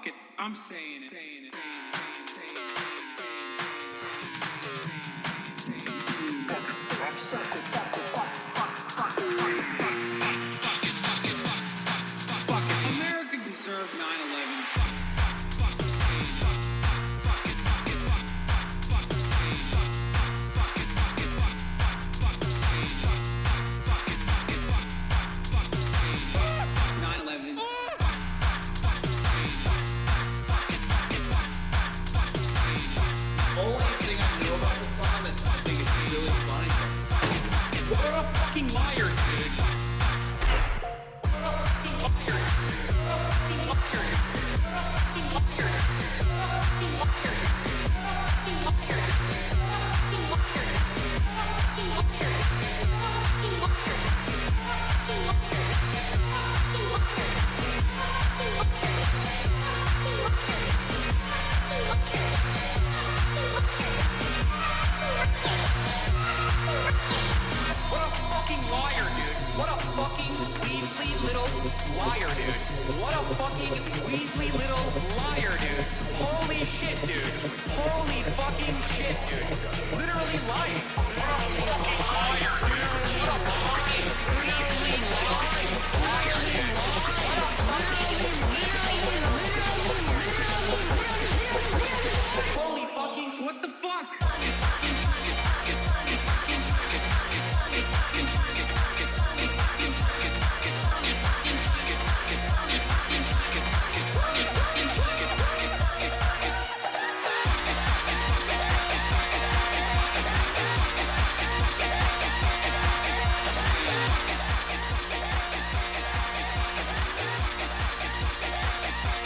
Fuck it, I'm saying it. America deserved 9/11.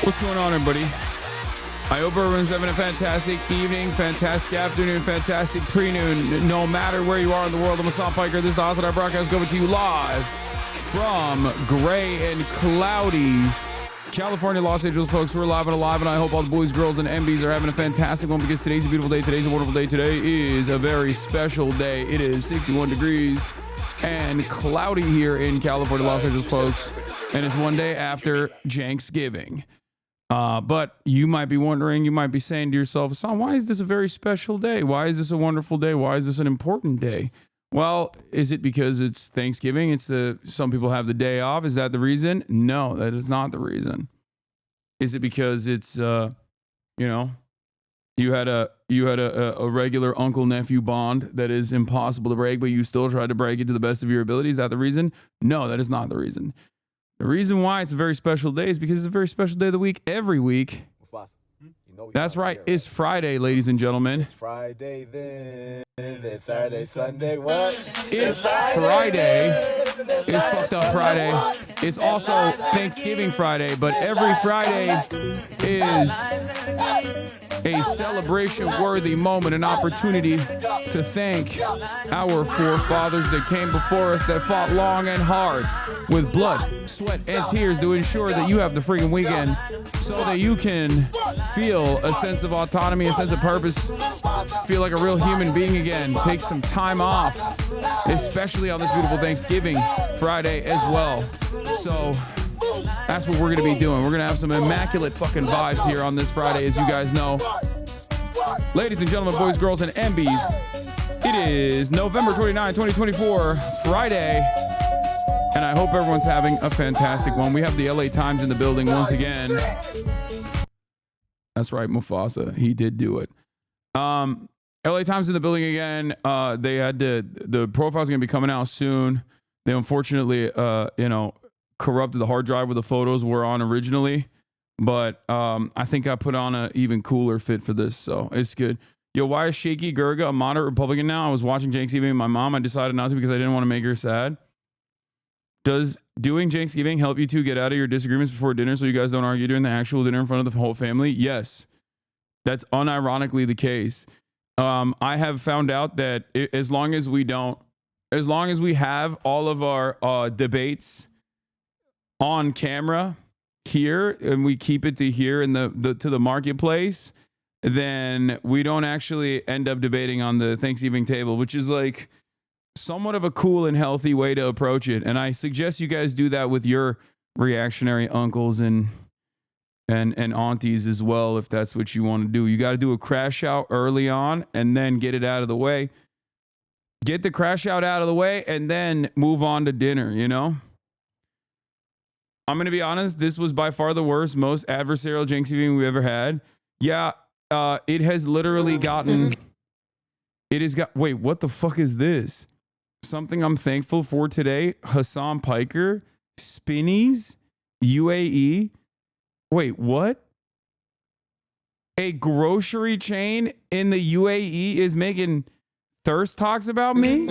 What's going on, everybody? I hope everyone's having a fantastic evening, fantastic afternoon, fantastic pre-noon. No matter where you are in the world, I'm HasanPiker. This is the HasanAbi broadcast coming to you live from gray and cloudy California, Los Angeles, folks. We're live and alive, and I hope all the boys, girls, and MBs are having a fantastic one because today's a beautiful day. Today's a wonderful day. Today is a very special day. It is 61 degrees and cloudy here in California, Los Angeles, folks. And it's one day after CENKSGIVIng. But you might be wondering, you might be saying to yourself, Hasan, why is this a very special day? Why is this a wonderful day? Why is this an important day? Well, is it because it's Thanksgiving? Some people have the day off. Is that the reason? No, that is not the reason. Is it because it's, you had a regular uncle-nephew bond that is impossible to break, but you still try to break it to the best of your ability? Is that the reason? No, that is not the reason. The reason why it's a very special day is because it's a very special day of the week every week. That's right. It's Friday, ladies and gentlemen. It's Friday then. It's Saturday, Sunday. What? It's Friday. It's fucked up Friday. It's also Thanksgiving Friday, but every Friday is a celebration-worthy moment, an opportunity to thank our forefathers that came before us, that fought long and hard with blood, sweat, and tears to ensure that you have the freaking weekend so that you can feel a sense of autonomy, a sense of purpose, feel like a real human being again. Take some time off, especially on this beautiful Thanksgiving Friday as well. So that's what we're going to be doing. We're going to have some immaculate fucking vibes here on this Friday, as you guys know. Ladies and gentlemen, boys, girls, and MBs, it is November 29, 2024, Friday. And I hope everyone's having a fantastic one. We have the LA Times in the building once again. That's right, Mufasa. He did do it. LA Times in the building again. They had the profile's going to be coming out soon. They unfortunately, corrupted the hard drive where the photos were on originally. But I think I put on an even cooler fit for this, so it's good. Yo, why is Shaky Gurga a moderate Republican now? I was watching CENKSGIVIng with my mom. I decided not to because I didn't want to make her sad. Does doing CENKSGIVIng help you two get out of your disagreements before dinner so you guys don't argue during the actual dinner in front of the whole family? Yes. That's unironically the case. I have found out that as long as we have all of our debates on camera here and we keep it to here in to the marketplace, then we don't actually end up debating on the Thanksgiving table, which is like somewhat of a cool and healthy way to approach it. And I suggest you guys do that with your reactionary uncles and and aunties as well, if that's what you want to do. You got to do a crash out early on and then get it out of the way. Get the crash out of the way and then move on to dinner, you know? I'm going to be honest, this was by far the worst, most adversarial Thanksgiving we've ever had. Yeah, it has literally gotten... It has got... Wait, what the fuck is this? Something I'm thankful for today. HasanPiker, Spinnies, UAE. Wait, what? A grocery chain in the UAE is making thirst talks about me?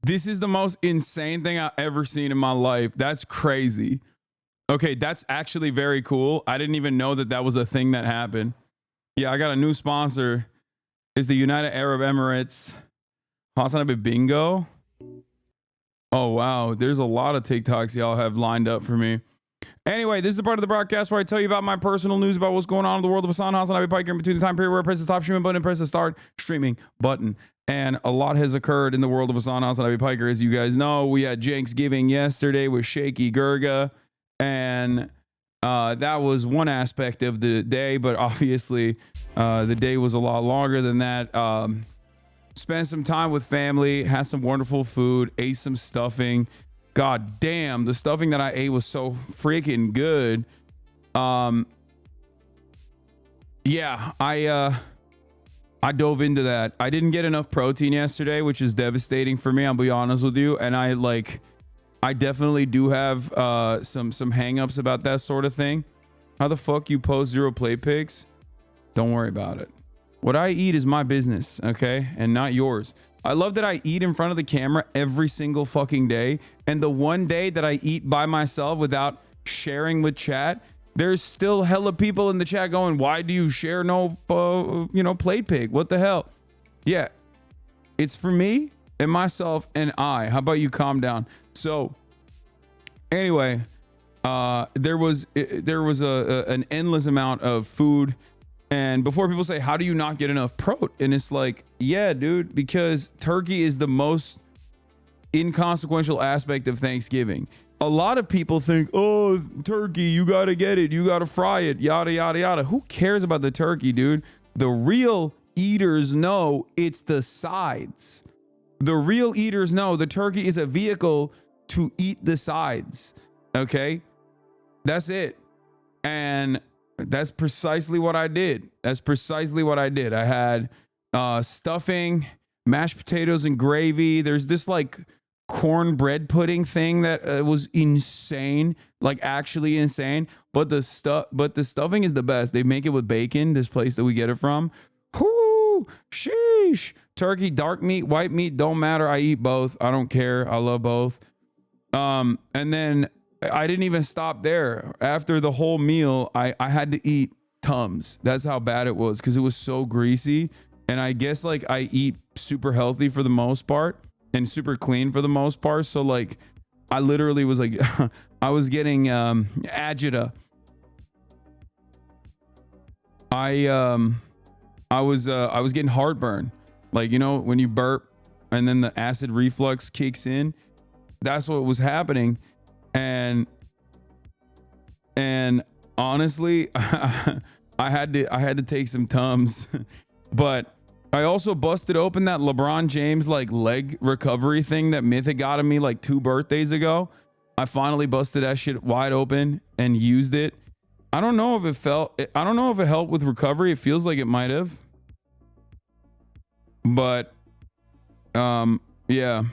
This is the most insane thing I've ever seen in my life. That's crazy. Okay, that's actually very cool. I didn't even know that that was a thing that happened. Yeah, I got a new sponsor. It's the United Arab Emirates HasanAbi Bingo. Oh, wow. There's a lot of TikToks y'all have lined up for me. Anyway, this is the part of the broadcast where I tell you about my personal news about what's going on in the world of HasanAbi Piker in between the time period where I press the stop streaming button and press the start streaming button. And a lot has occurred in the world of HasanAbi Piker. As you guys know, we had CENKSGIVIng yesterday with Shaky Gurga. And that was one aspect of the day. But obviously, the day was a lot longer than that. Spent some time with family, had some wonderful food, ate some stuffing. God damn, the stuffing that I ate was so freaking good. Yeah, I dove into that. I didn't get enough protein yesterday, which is devastating for me, I'll be honest with you. And I definitely do have some hangups about that sort of thing. How the fuck you post 0 play pics? Don't worry about it. What I eat is my business, okay? And not yours. I love that I eat in front of the camera every single fucking day. And the one day that I eat by myself without sharing with chat, there's still hella people in the chat going, why do you share no, plate pic? What the hell? Yeah, it's for me and myself and I. How about you calm down? So anyway, there was an endless amount of food. And before people say, how do you not get enough protein? And it's like, yeah, dude, because turkey is the most inconsequential aspect of Thanksgiving. A lot of people think, oh, turkey, you got to get it. You got to fry it, yada, yada, yada. Who cares about the turkey, dude? The real eaters know it's the sides. The real eaters know the turkey is a vehicle to eat the sides. Okay? That's it. And that's precisely what I did. That's precisely what I did. I had stuffing, mashed potatoes and gravy. There's this like cornbread pudding thing that was insane, like actually insane. But the stuffing is the best. They make it with bacon. This place that we get it from. Whoo, sheesh. Turkey, dark meat, white meat, don't matter. I eat both. I don't care. I love both. And then I didn't even stop there. After the whole meal, I had to eat Tums. That's how bad it was because it was so greasy. And I guess like I eat super healthy for the most part and super clean for the most part. So like I literally was like, I was getting agita. I was getting heartburn. Like, you know, when you burp and then the acid reflux kicks in, that's what was happening. And honestly, I had to take some Tums, but I also busted open that LeBron James like leg recovery thing that Mythic got of me like 2 birthdays ago. I finally busted that shit wide open and used it. I don't know if it helped with recovery. It feels like it might have, but yeah.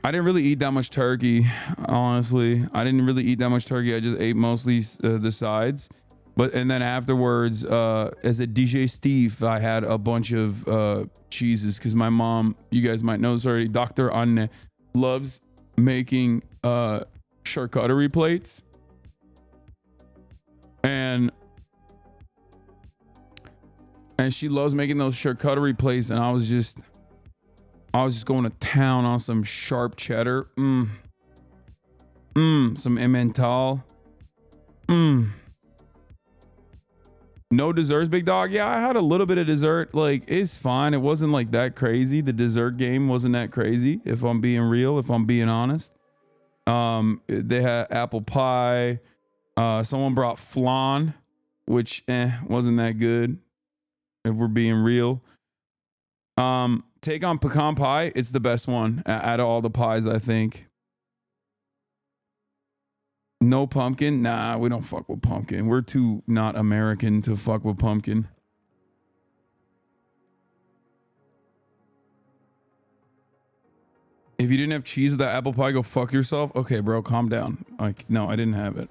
I didn't really eat that much turkey, honestly. I didn't really eat that much turkey. I just ate mostly the sides. And then afterwards, as a digestif, I had a bunch of cheeses because my mom, you guys might know this already, Dr. Anne, loves making charcuterie plates. And she loves making those charcuterie plates. And I was just going to town on some sharp cheddar. Some Emmental. No desserts, big dog. Yeah, I had a little bit of dessert. Like, it's fine. It wasn't like that crazy. The dessert game wasn't that crazy, if I'm being real, if I'm being honest. They had apple pie. Someone brought flan, which wasn't that good, if we're being real. Take on pecan pie. It's the best one out of all the pies, I think. No pumpkin? Nah, we don't fuck with pumpkin. We're too not American to fuck with pumpkin. If you didn't have cheese with that apple pie, go fuck yourself. Okay, bro, calm down. Like, no, I didn't have it.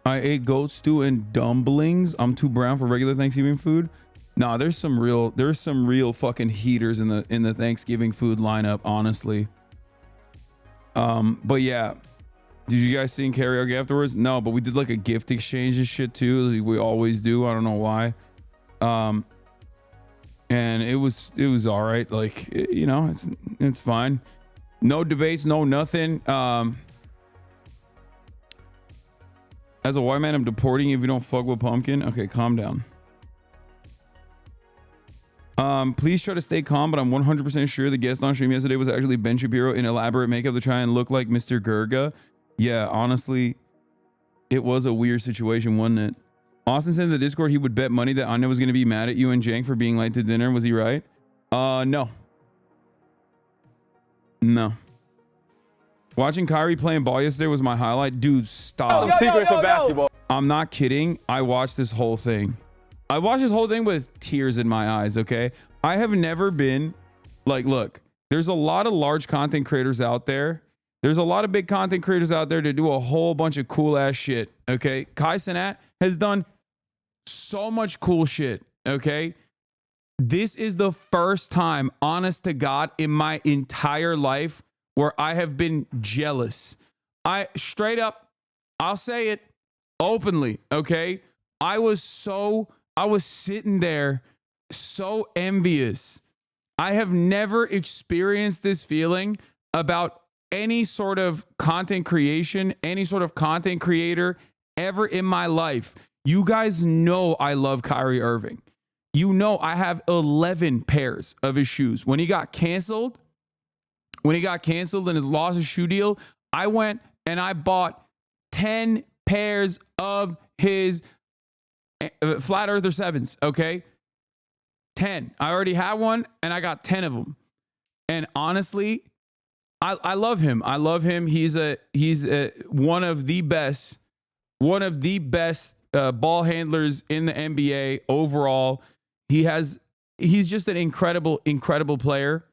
I ate goat stew and dumplings. I'm too brown for regular Thanksgiving food. Nah, there's some real fucking heaters in the Thanksgiving food lineup, honestly. But yeah. Did you guys sing karaoke afterwards? No, but we did like a gift exchange and shit too. Like we always do. I don't know why. And it was all right. Like, you know, it's fine. No debates, no nothing. As a white man, I'm deporting you if you don't fuck with pumpkin. Okay, calm down. Please try to stay calm, but I'm 100% sure the guest on stream yesterday was actually Ben Shapiro in elaborate makeup to try and look like Mr. Gurga. Yeah, honestly, it was a weird situation, wasn't it? Austin said in the Discord he would bet money that Anya was going to be mad at you and Jank for being late to dinner. Was he right? No. No. Watching Kyrie playing ball yesterday was my highlight. Dude, stop. Secrets of basketball. I'm not kidding. I watched this whole thing. I watched this whole thing with tears in my eyes, okay? I have never been... Like, look, there's a lot of large content creators out there. There's a lot of big content creators out there to do a whole bunch of cool ass shit. Okay. Kai Cenat has done so much cool shit. Okay. This is the first time, honest to God, in my entire life where I have been jealous. I straight up, I'll say it openly. Okay. I was sitting there so envious. I have never experienced this feeling about any sort of content creation, any sort of content creator ever in my life. You guys know I love Kyrie Irving. You know I have 11 pairs of his shoes. When he got canceled and has lost his shoe deal, I went and I bought 10 pairs of his Flat Earther 7s, okay? 10. I already had one and I got 10 of them. And honestly, I love him. I love him. He's one of the best ball handlers in the NBA overall. He's just an incredible player.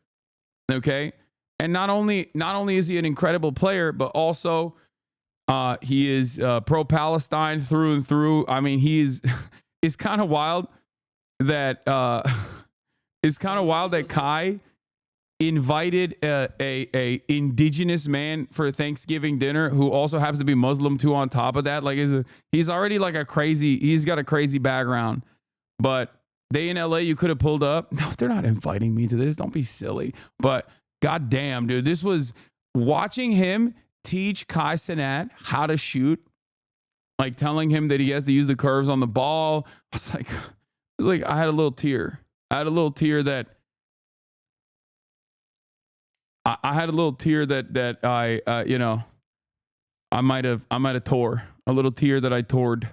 Okay. And not only is he an incredible player, but also he is pro-Palestine through and through. I mean, it's kind of wild that Kai invited a indigenous man for Thanksgiving dinner who also happens to be Muslim too on top of that. Like he's already like he's got a crazy background. But they in LA, you could have pulled up. No, they're not inviting me to this. Don't be silly. But goddamn, dude, this was watching him teach Kai Cenat how to shoot, like telling him that he has to use the curves on the ball. I had a little tear. I had a little tear that I might have tore a little tear that I toured.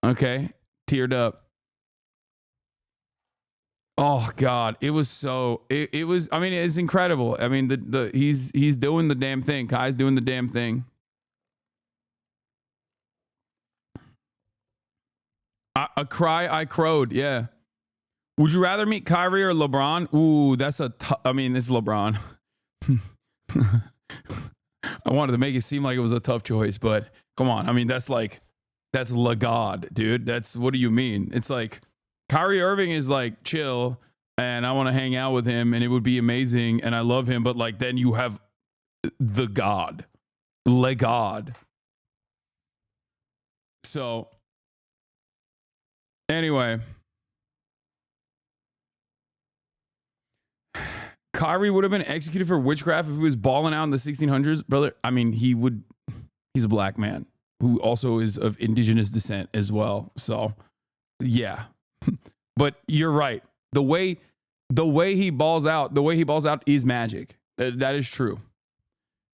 Okay. Teared up. Oh God. It was I mean, it's incredible. I mean, he's doing the damn thing. Kai's doing the damn thing. I crowed. Yeah. Would you rather meet Kyrie or LeBron? Ooh, that's I mean, it's LeBron. I wanted to make it seem like it was a tough choice, but come on. I mean, that's LeGod, dude. What do you mean? It's like Kyrie Irving is like chill and I want to hang out with him and it would be amazing and I love him, but like then you have the God, LeGod. So anyway, Kyrie would have been executed for witchcraft if he was balling out in the 1600s, brother. I mean, he's a black man. who also is of indigenous descent as well. So, yeah. But you're right. The way he balls out, is magic. That is true.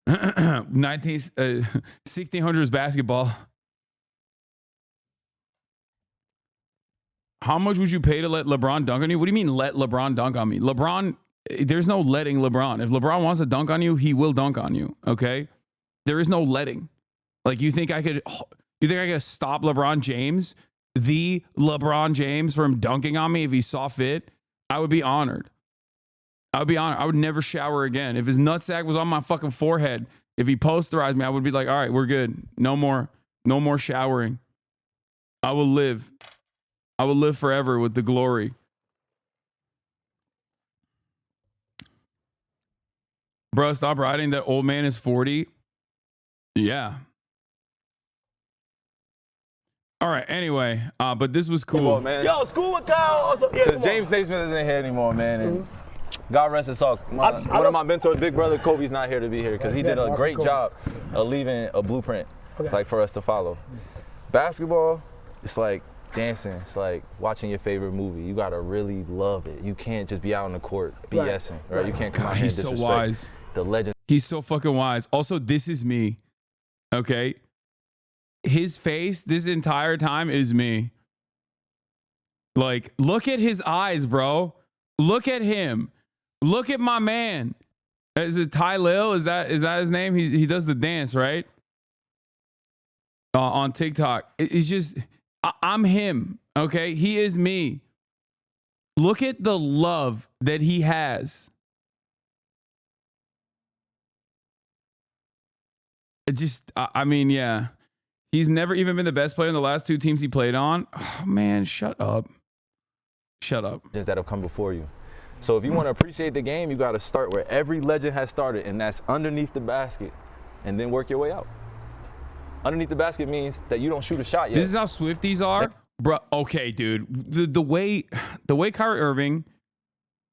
1600s basketball. How much would you pay to let LeBron dunk on you? What do you mean let LeBron dunk on me? LeBron, there's no letting LeBron. If LeBron wants to dunk on you, he will dunk on you. Okay? There is no letting. Like, you think I could stop LeBron James, the LeBron James, from dunking on me if he saw fit? I would be honored. I would never shower again. If his nutsack was on my fucking forehead, if he posterized me, I would be like, all right, we're good. No more showering. I will live forever with the glory. Bro, stop riding. That old man is 40. Yeah. All right. Anyway, but this was cool. On, man. Yo, school with Kyle. Because James Naismith isn't here anymore, man. And God rest his soul. One of my mentors, big brother Kobe's not here to be here because he did a great job of leaving a blueprint like for us to follow. Basketball, it's like dancing. It's like watching your favorite movie. You gotta really love it. You can't just be out on the court BSing, right? You can't come out here and disrespect so wise. The legend. He's so fucking wise. Also, this is me. Okay? His face this entire time is me. Like, look at his eyes, bro. Look at him. Look at my man. Is it Ty Lil? Is that his name? He does the dance, right? On TikTok. It's just, I'm him. Okay? He is me. Look at the love that he has. It just, I mean, yeah. He's never even been the best player in the last 2 teams he played on. Oh, man, shut up. Shut up. That have come before you. So if you want to appreciate the game, you got to start where every legend has started, and that's underneath the basket, and then work your way out. Underneath the basket means that you don't shoot a shot yet. This is how Swifties are, bro. Okay, dude. The way Kyrie Irving,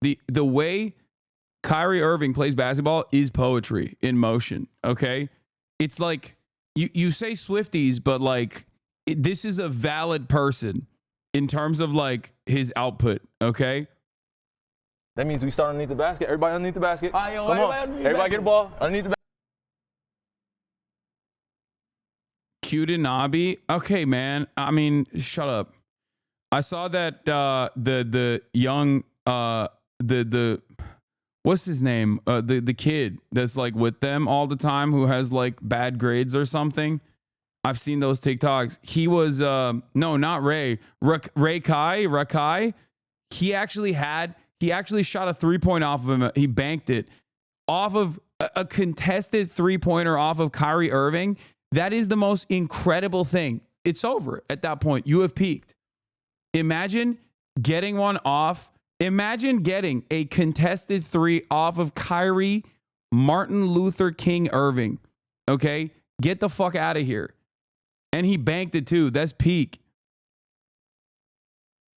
the way Kyrie Irving plays basketball is poetry in motion. Okay, it's like you say Swifties, but like this is a valid person in terms of like his output. Okay. That means we start underneath the basket. Everybody underneath the basket. Come on. Everybody get the ball underneath the basket. HasanAbi. Okay, man. I mean, shut up. I saw that the young the what's his name? The kid that's like with them all the time who has like bad grades or something. I've seen those TikToks. He was no, not Ray. Rakai. He actually shot a 3-point off of him. He banked it off of a contested 3-pointer off of Kyrie Irving. That is the most incredible thing. It's over at that point. You have peaked. Imagine getting one off. Imagine getting a contested 3 off of Kyrie Martin Luther King Irving. Okay? Get the fuck out of here. And he banked it too. That's peak.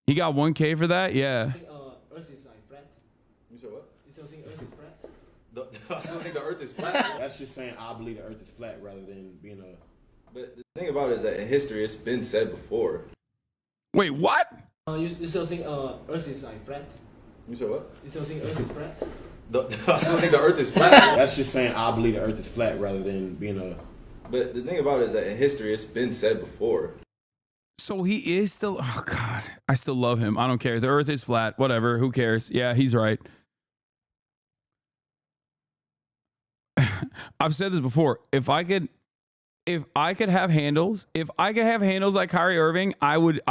He got 1K for that? Yeah. Earth is like flat. You said what? You still think Earth is flat? I still think the earth is flat. That's just saying I believe the earth is flat rather than being a... But the thing about it is that in history, it's been said before. Wait, what? You still think Earth is like flat? You said what? You still think Earth is flat? I still think the earth is flat. That's just saying I believe the earth is flat rather than being a... But the thing about it is that in history, it's been said before. So he is still, oh God, I still love him. I don't care. The earth is flat. Whatever. Who cares? Yeah, he's right. I've said this before. If I could have handles like Kyrie Irving, I would,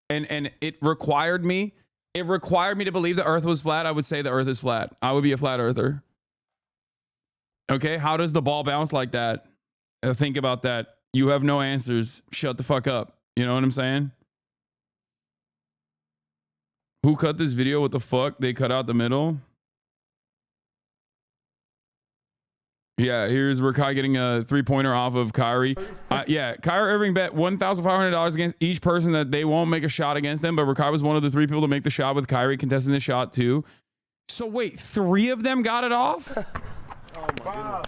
and it required me to believe the earth was flat. I would say the earth is flat. I would be a flat earther. Okay. How does the ball bounce like that? Think about that. You have no answers. Shut the fuck up. You know what I'm saying? Who cut this video? What the fuck? They cut out the middle. Yeah, here's Rakai getting a 3-pointer off of Kyrie. Yeah, Kyrie Irving bet $1,500 against each person that they won't make a shot against them, but Rakai was one of the 3 people to make the shot with Kyrie contesting the shot too. So wait, 3 of them got it off? Oh my goodness.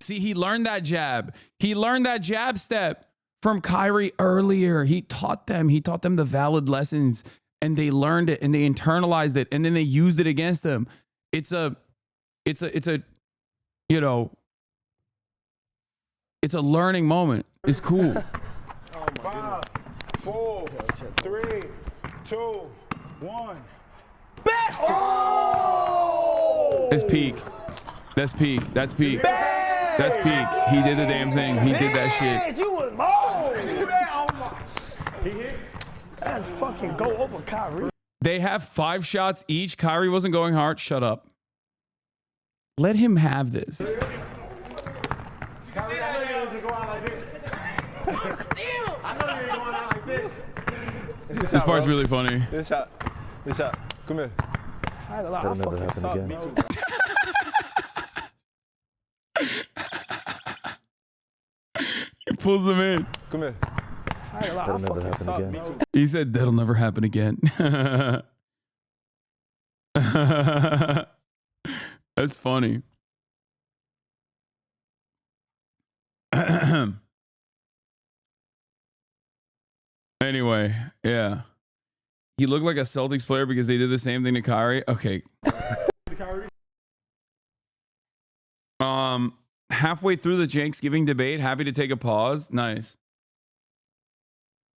See, he learned that jab. He learned that jab step from Kyrie earlier. He taught them the valid lessons, and they learned it and they internalized it, and then they used it against him. It's a you know, it's a learning moment. It's cool. 5, 4, 3, 2, 1. It's peak. That's peak. That's peak. That's peak. He did the damn thing. He did that shit. You was bold. He hit. That's fucking go over Kyrie. They have 5 shots each. Kyrie wasn't going hard. Shut up. Let him have this. Kyrie, I know you ain't just go out like this. I know you ain't going out like this. This part's really funny. This shot. Come here. That'll never happen again. He pulls him in. Come here. That'll never happen again. He said, that'll never happen again. That's funny. Anyway, yeah. He looked like a Celtics player because they did the same thing to Kyrie. Okay. Halfway through the CENKSGIVING debate, happy to take a pause. Nice.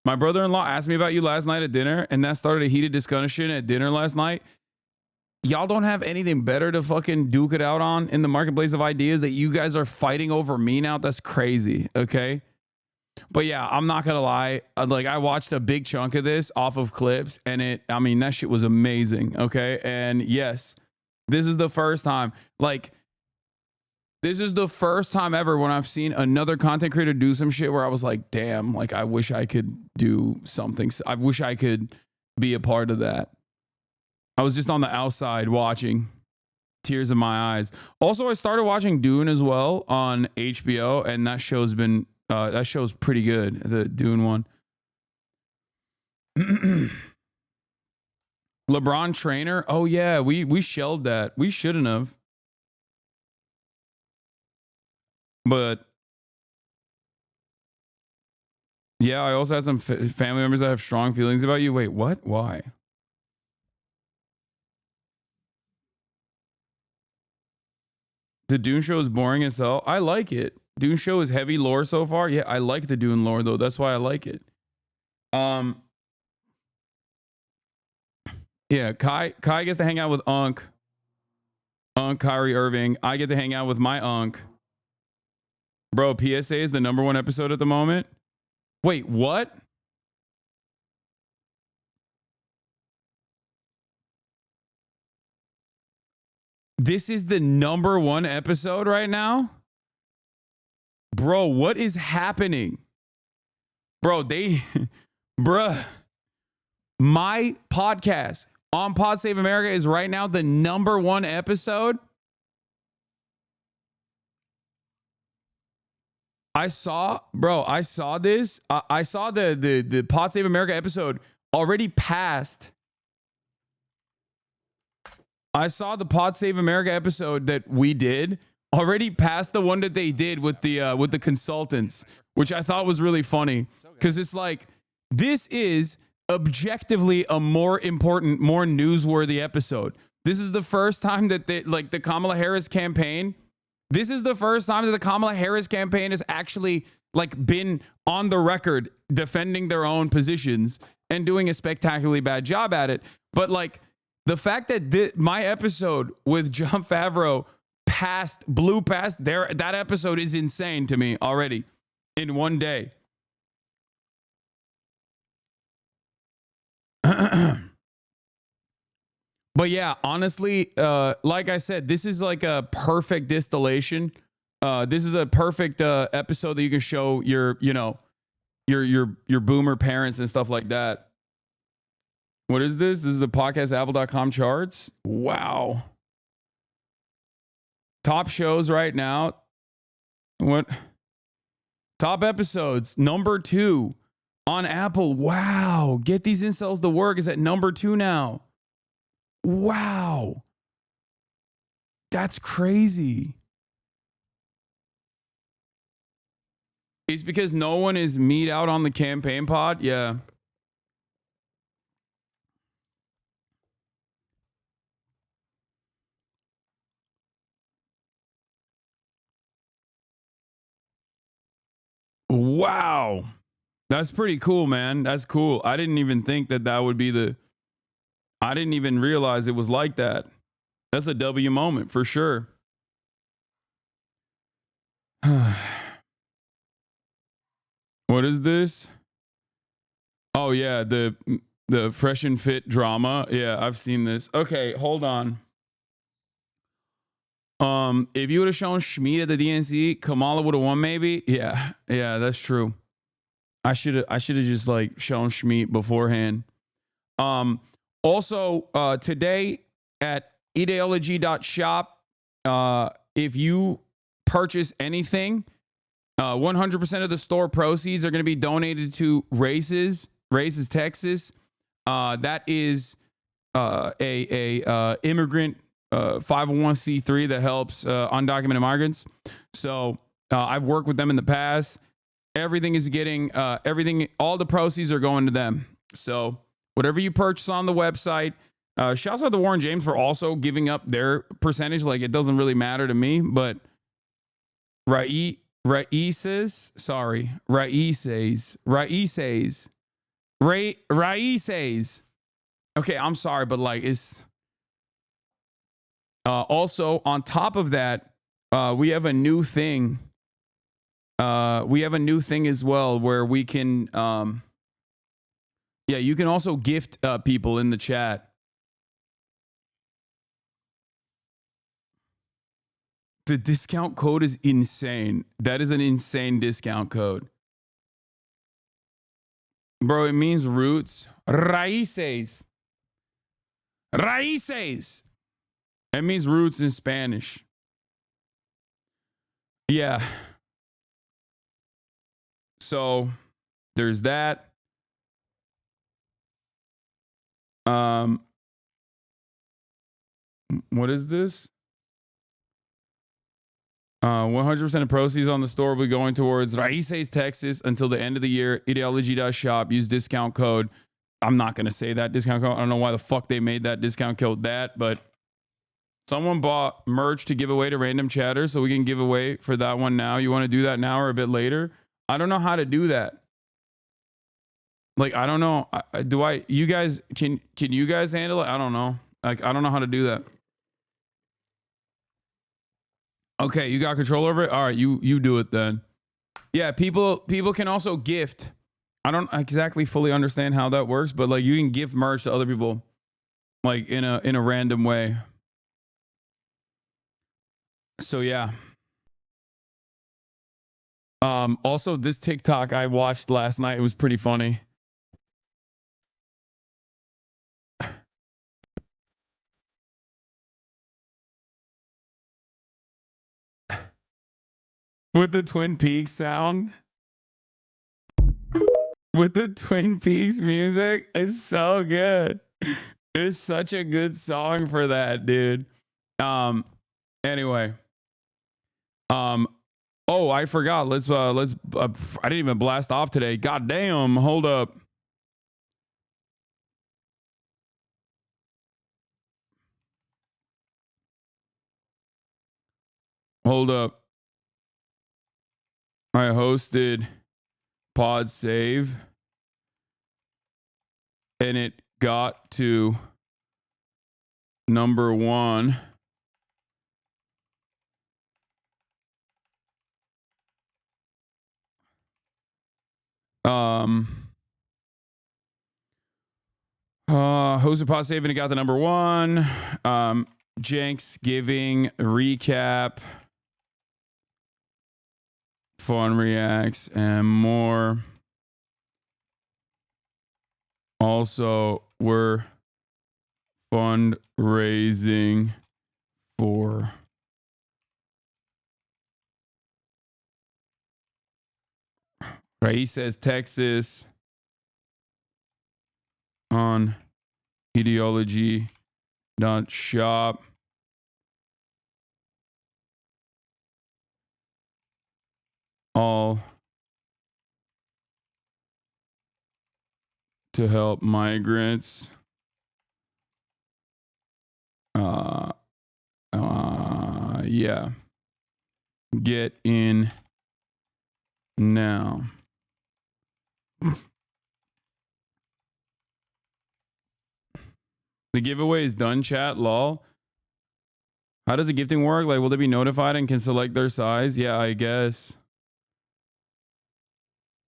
My brother-in-law asked me about you last night at dinner, and that started a heated discussion at dinner last night. Y'all don't have anything better to fucking duke it out on in the marketplace of ideas that you guys are fighting over me now? That's crazy, okay? But yeah, I'm not gonna lie. Like, I watched a big chunk of this off of clips, and that shit was amazing, okay? And yes, this is the first time, this is the first time ever when I've seen another content creator do some shit where I was like, damn, like, I wish I could do something. I wish I could be a part of that. I was just on the outside watching, tears in my eyes. Also, I started watching Dune as well on HBO, and that show's pretty good, the Dune one. LeBron trainer. Oh yeah, we shelved that. We shouldn't have. But yeah, I also had some family members that have strong feelings about you. Wait, what? Why? The Dune show is boring as hell. I like it. Dune show is heavy lore so far. Yeah, I like the Dune lore though. That's why I like it. Yeah, Kai gets to hang out with Unc Kyrie Irving. I get to hang out with my Unc. Bro, PSA is the #1 episode at the moment. Wait, what? This is the #1 episode right now? Bro, what is happening? Bro, bruh, my podcast on PodSave America is right now the #1 episode. I saw this. I saw the PodSave America episode already passed. I saw the PodSave America episode that we did already passed the one that they did with the consultants, which I thought was really funny because it's like, this is objectively a more important, more newsworthy episode. This is the first time that the Kamala Harris campaign. This is the first time that the Kamala Harris campaign has actually been on the record defending their own positions and doing a spectacularly bad job at it. But the fact that my episode with Jon Favreau blew past that episode is insane to me already in one day. But yeah, honestly, like I said, this is like a perfect distillation. This is a perfect episode that you can show your boomer parents and stuff like that. What is this? This is the podcastapple.com charts. Wow. Top shows right now. What? Top episodes. #2 on Apple. Wow. Get These Incels to Work is at #2 now. Wow. That's crazy. It's because no one is meet out on the campaign pod. Yeah. Wow. That's pretty cool, man. That's cool. I didn't even think that that would be the... I didn't even realize it was like that. That's a W moment for sure. What is this? Oh yeah, the fresh and fit drama. Yeah, I've seen this. Okay, hold on. If you would have shown Schmid at the DNC, Kamala would have won maybe. Yeah, that's true. I should have just like shown Schmid beforehand. Also, today at ideology.shop, if you purchase anything, 100% of the store proceeds are going to be donated to Races Texas. That is a immigrant 501c3 that helps undocumented migrants. So I've worked with them in the past. Everything is getting all the proceeds are going to them. So whatever you purchase on the website, shouts out to Warren James for also giving up their percentage. Like, it doesn't really matter to me, but Raices. Okay, I'm sorry, but like, it's also on top of that, we have a new thing. We have a new thing as well where we can, you can also gift people in the chat. The discount code is insane. That is an insane discount code. Bro, it means roots. Raíces. It means roots in Spanish. Yeah. So there's that. What is this? 100% of proceeds on the store will be going towards Raíces, Texas until the end of the year. Ideology.shop. Use discount code. I'm not going to say that discount code. I don't know why the fuck they made that discount code that, but someone bought merch to give away to random chatters, so we can give away for that one now. You want to do that now or a bit later? I don't know how to do that. Like, I don't know. You guys, can you guys handle it? I don't know. Like, I don't know how to do that. Okay, you got control over it? All right, you do it then. Yeah, people can also gift. I don't exactly fully understand how that works, but like, you can gift merch to other people like in a random way. So yeah. Also this TikTok I watched last night, it was pretty funny. With the Twin Peaks sound. With the Twin Peaks music. It's so good. It's such a good song for that, dude. Anyway. Oh, I forgot. I didn't even blast off today. God damn. Hold up. Hold up. I hosted PODSAVE and it got to number 1. Hosted PODSAVE and it got the number 1. CENKSGIVING recap, fun reacts, and more. Also, we're fundraising for Raíces, Texas on ideology.shop. All to help migrants yeah, get in now. The giveaway is done, chat. Lol. How does the gifting work? Like, will they be notified and can select their size? Yeah, I guess.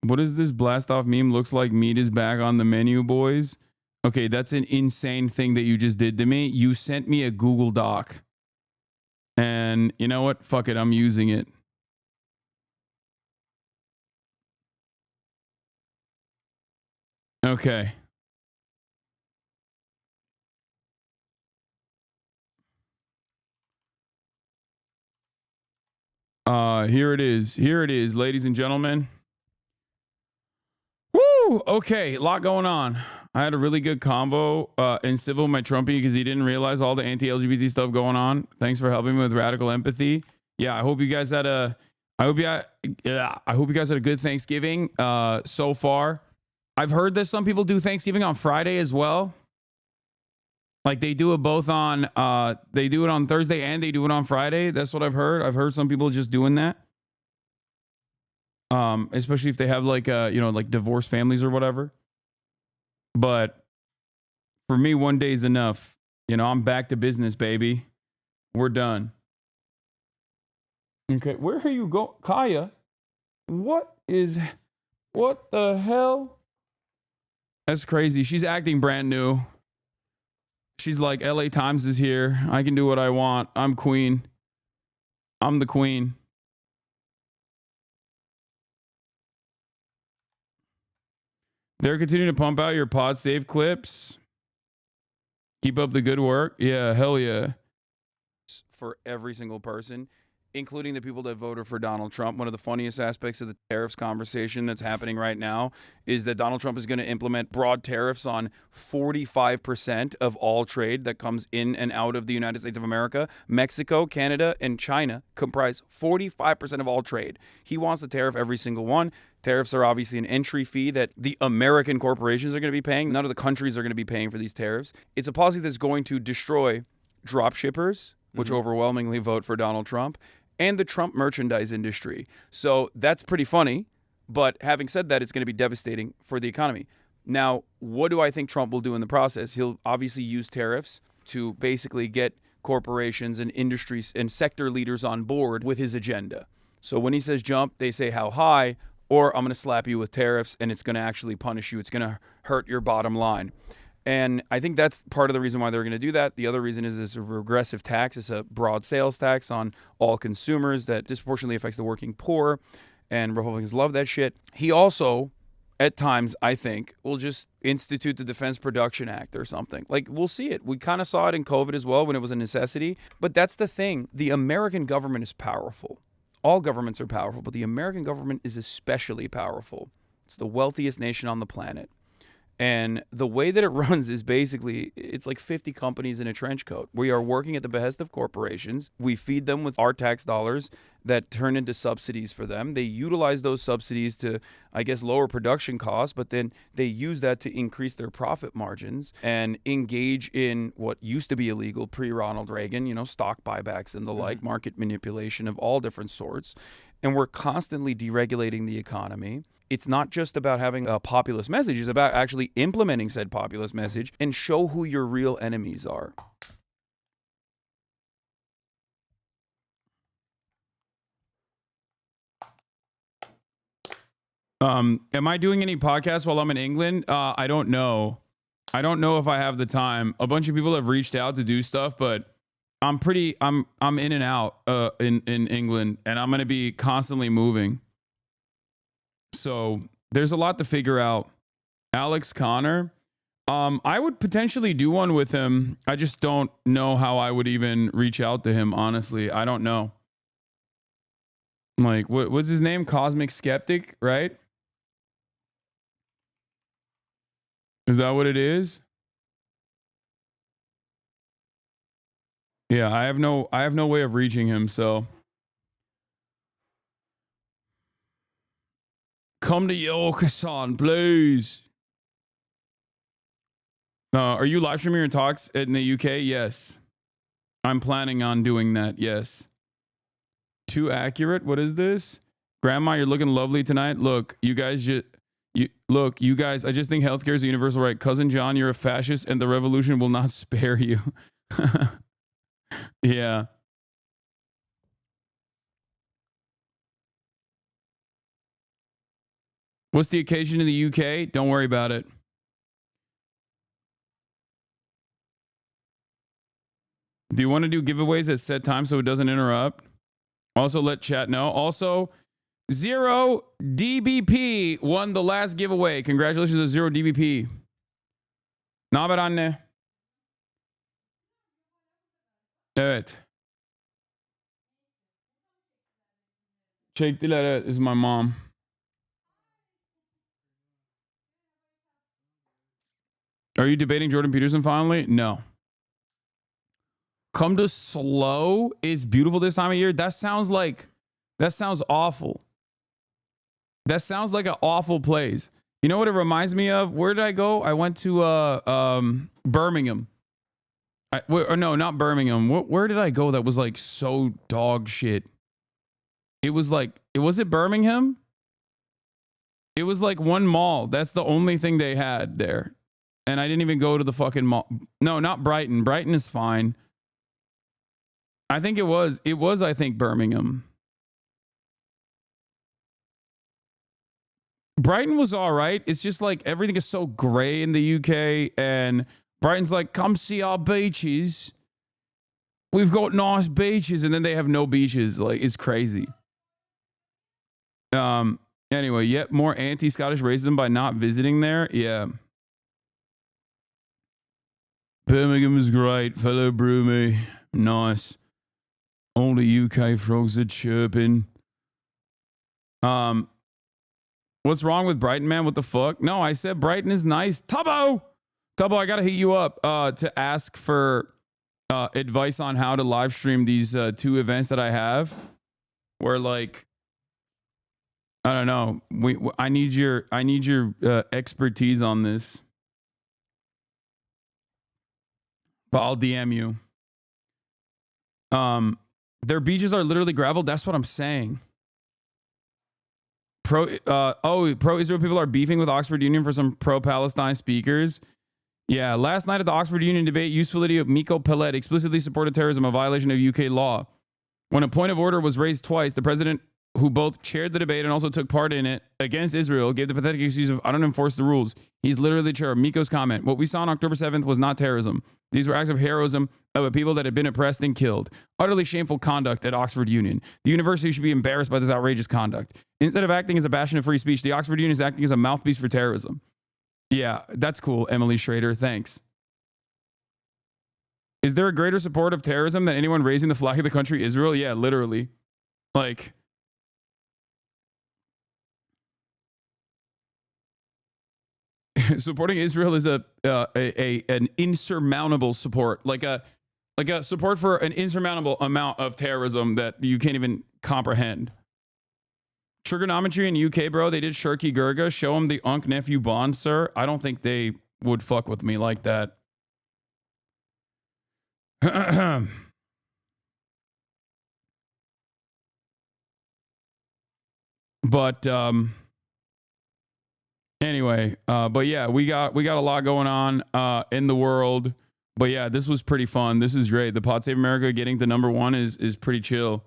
What is this blast off meme? Looks like meat is back on the menu, boys. Okay, that's an insane thing that you just did to me. You sent me a Google Doc. And you know what? Fuck it. I'm using it. Okay. Here it is. Here it is, ladies and gentlemen. Woo! Okay, a lot going on. I had a really good combo in civil with my Trumpy because he didn't realize all the anti-LGBT stuff going on. Thanks for helping me with radical empathy. Yeah, I hope you guys had a I hope you guys had a good Thanksgiving so far. I've heard that some people do Thanksgiving on Friday as well. Like they do it both on they do it on Thursday and they do it on Friday. That's what I've heard. I've heard some people just doing that. Especially if they have like like divorced families or whatever. But for me, one day is enough. I'm back to business, baby. We're done. Okay, where are you going? Kaya? What the hell? That's crazy. She's acting brand new. She's like, LA Times is here. I can do what I want. I'm queen. I'm the queen. They're continuing to pump out your PODSAVE clips. Keep up the good work. Yeah, hell yeah. For every single person, including the people that voted for Donald Trump. One of the funniest aspects of the tariffs conversation that's happening right now is that Donald Trump is going to implement broad tariffs on 45% of all trade that comes in and out of the United States of America. Mexico, Canada, and China comprise 45% of all trade. He wants to tariff every single one. Tariffs are obviously an entry fee that the American corporations are going to be paying. None of the countries are going to be paying for these tariffs. It's a policy that's going to destroy drop shippers, which overwhelmingly vote for Donald Trump, and the Trump merchandise industry. So that's pretty funny. But having said that, it's going to be devastating for the economy. Now, what do I think Trump will do in the process? He'll obviously use tariffs to basically get corporations and industries and sector leaders on board with his agenda. So when he says jump, they say how high, or I'm going to slap you with tariffs and it's going to actually punish you. It's going to hurt your bottom line. And I think that's part of the reason why they're going to do that. The other reason is it's a regressive tax. It's a broad sales tax on all consumers that disproportionately affects the working poor. And Republicans love that shit. He also, at times, I think, will just institute the Defense Production Act or something. Like, we'll see it. We kind of saw it in COVID as well when it was a necessity. But that's the thing. The American government is powerful. All governments are powerful, but the American government is especially powerful. It's the wealthiest nation on the planet. And the way that it runs is basically, it's like 50 companies in a trench coat. We are working at the behest of corporations. We feed them with our tax dollars that turn into subsidies for them. They utilize those subsidies to, I guess, lower production costs, but then they use that to increase their profit margins and engage in what used to be illegal pre-Ronald Reagan, stock buybacks and the like, market manipulation of all different sorts. And we're constantly deregulating the economy. It's not just about having a populist message. It's about actually implementing said populist message and show who your real enemies are. Am I doing any podcasts while I'm in England? I don't know. I don't know if I have the time. A bunch of people have reached out to do stuff, but I'm in and out in England, and I'm going to be constantly moving. So there's a lot to figure out. Alex Connor, I would potentially do one with him. I just don't know how I would even reach out to him, honestly. I don't know. Like, what's his name? Cosmic Skeptic, right? Is that what it is? Yeah, I have no way of reaching him, so come to York, Hasan, please. Are you live streaming your talks in the UK? Yes. I'm planning on doing that. Yes. Too accurate? What is this? Grandma, you're looking lovely tonight. Look, you guys I just think healthcare is a universal right. Cousin John, you're a fascist and the revolution will not spare you. Yeah. What's the occasion in the UK? Don't worry about it. Do you want to do giveaways at set time so it doesn't interrupt? Also, let chat know. Also, 0 DBP won the last giveaway. Congratulations to 0 DBP. Ne haber anne? Evet. Çektiler, evet. This is my mom. Are you debating Jordan Peterson finally? No. Come to Slow is beautiful this time of year. That sounds awful. That sounds like an awful place. You know what it reminds me of? Where did I go? I went to Birmingham. No, not Birmingham. Where did I go that was like so dog shit? It was it Birmingham? It was like one mall. That's the only thing they had there. And I didn't even go to the fucking mall. No, not Brighton. Brighton is fine. I think it was, I think, Birmingham. Brighton was all right. It's just like everything is so gray in the UK. And Brighton's like, come see our beaches. We've got nice beaches. And then they have no beaches. Like, it's crazy. Anyway, yet more anti-Scottish racism by not visiting there. Yeah. Birmingham was great. Fellow Broomy. Nice. All the UK frogs are chirping. What's wrong with Brighton, man? What the fuck? No, I said Brighton is nice. Tubbo, I gotta hit you up to ask for advice on how to live stream these 2 events that I have. Where like, I don't know. I need your expertise on this. But I'll DM you. Their beaches are literally gravel. That's what I'm saying. Pro-Israel people are beefing with Oxford Union for some pro-Palestine speakers. Yeah, last night at the Oxford Union debate, usefulity of Miko PILLED explicitly supported terrorism, a violation of UK law. When a point of order was raised twice, the president, who both chaired the debate and also took part in it against Israel, gave the pathetic excuse of, I don't enforce the rules. He's literally the chair. Miko's comment, what we saw on October 7th was not terrorism. These were acts of heroism of a people that had been oppressed and killed. Utterly shameful conduct at Oxford Union. The university should be embarrassed by this outrageous conduct. Instead of acting as a bastion of free speech, the Oxford Union is acting as a mouthpiece for terrorism. Yeah, that's cool, Emily Schrader. Thanks. Is there a greater support of terrorism than anyone raising the flag of the country Israel? Yeah, literally. Like, supporting Israel is an insurmountable support, like a support for an insurmountable amount of terrorism that you can't even comprehend. Trigonometry in UK, bro. They did Shirky Gurga. Show them the Unc nephew bond, sir. I don't think they would fuck with me like that. But anyway, but yeah, we got a lot going on in the world. But yeah, this was pretty fun. This is great. The PodSave America getting to #1 is pretty chill.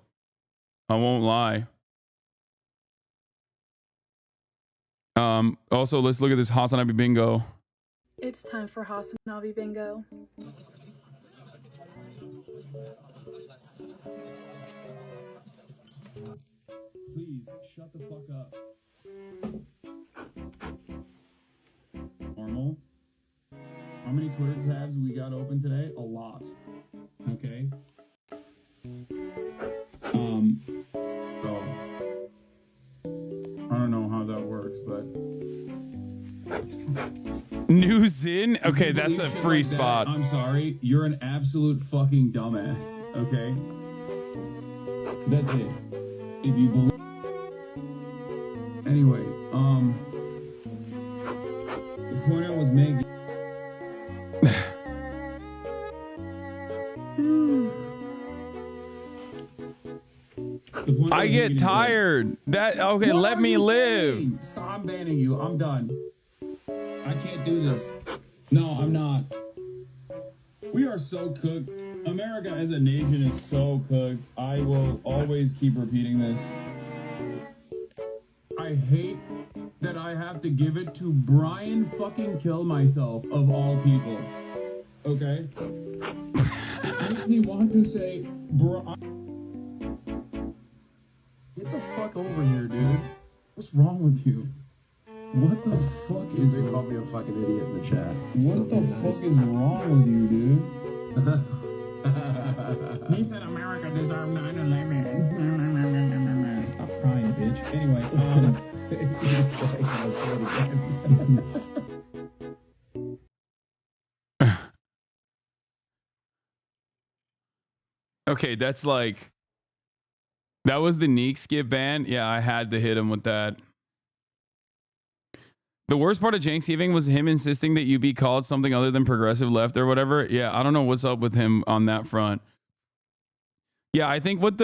I won't lie. Also, let's look at this HasanAbi bingo. It's time for HasanAbi bingo. Please shut the fuck up. Normal. How many Twitter tabs we got open today? A lot. Okay. So I don't know how that works, but news in. Okay, that's a free spot. I'm sorry. You're an absolute fucking dumbass. Okay. That's it. If you believe. Anyway, the point I was making. I get tired. Okay, What let are me you live. saying? Stop, I'm banning you. I'm done. I can't do this. No, I'm not. We are so cooked. America as a nation is so cooked. I will always keep repeating this. I hate that I have to give it to Brian fucking Kill Myself of all people. Okay? Makes me want to say, get the fuck over here, dude. What's wrong with you? What the fuck is They called me a fucking idiot in the chat. What the fuck is wrong with you, dude? He said America deserved 9/11. Stop crying, bitch. Anyway, Okay, that's like, that was the Neek skip ban. Yeah, I had to hit him with that. The worst part of CENKSGIVING was him insisting that you be called something other than progressive left or whatever. Yeah, I don't know what's up with him on that front. Yeah, I think what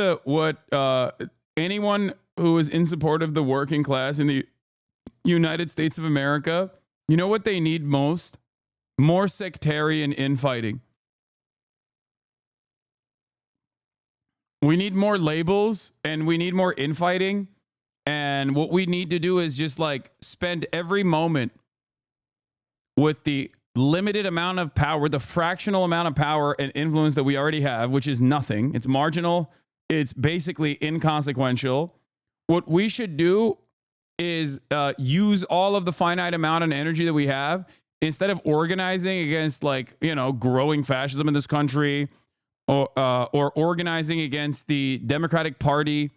anyone who is in support of the working class in the United States of America, you know what they need most? More sectarian infighting. We need more labels and we need more infighting. And what we need to do is just like spend every moment with the limited amount of power, the fractional amount of power and influence that we already have, which is nothing. It's marginal. It's basically inconsequential. What we should do is use all of the finite amount of energy that we have instead of organizing against, like, you know, growing fascism in this country, or organizing against the Democratic Party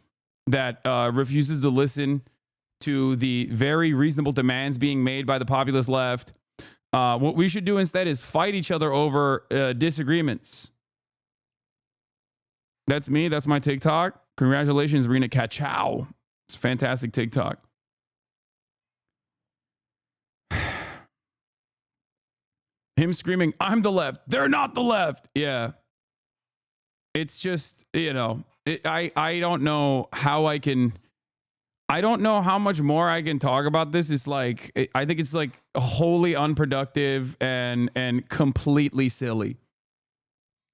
that refuses to listen to the very reasonable demands being made by the populist left. What we should do instead is fight each other over disagreements. That's me. That's my TikTok. Congratulations, Rena Kachow. It's a fantastic TikTok. Him screaming, I'm the left. They're not the left. Yeah. It's just, you know, I don't know how I don't know how much more I can talk about this. It's like, I think it's like wholly unproductive and completely silly.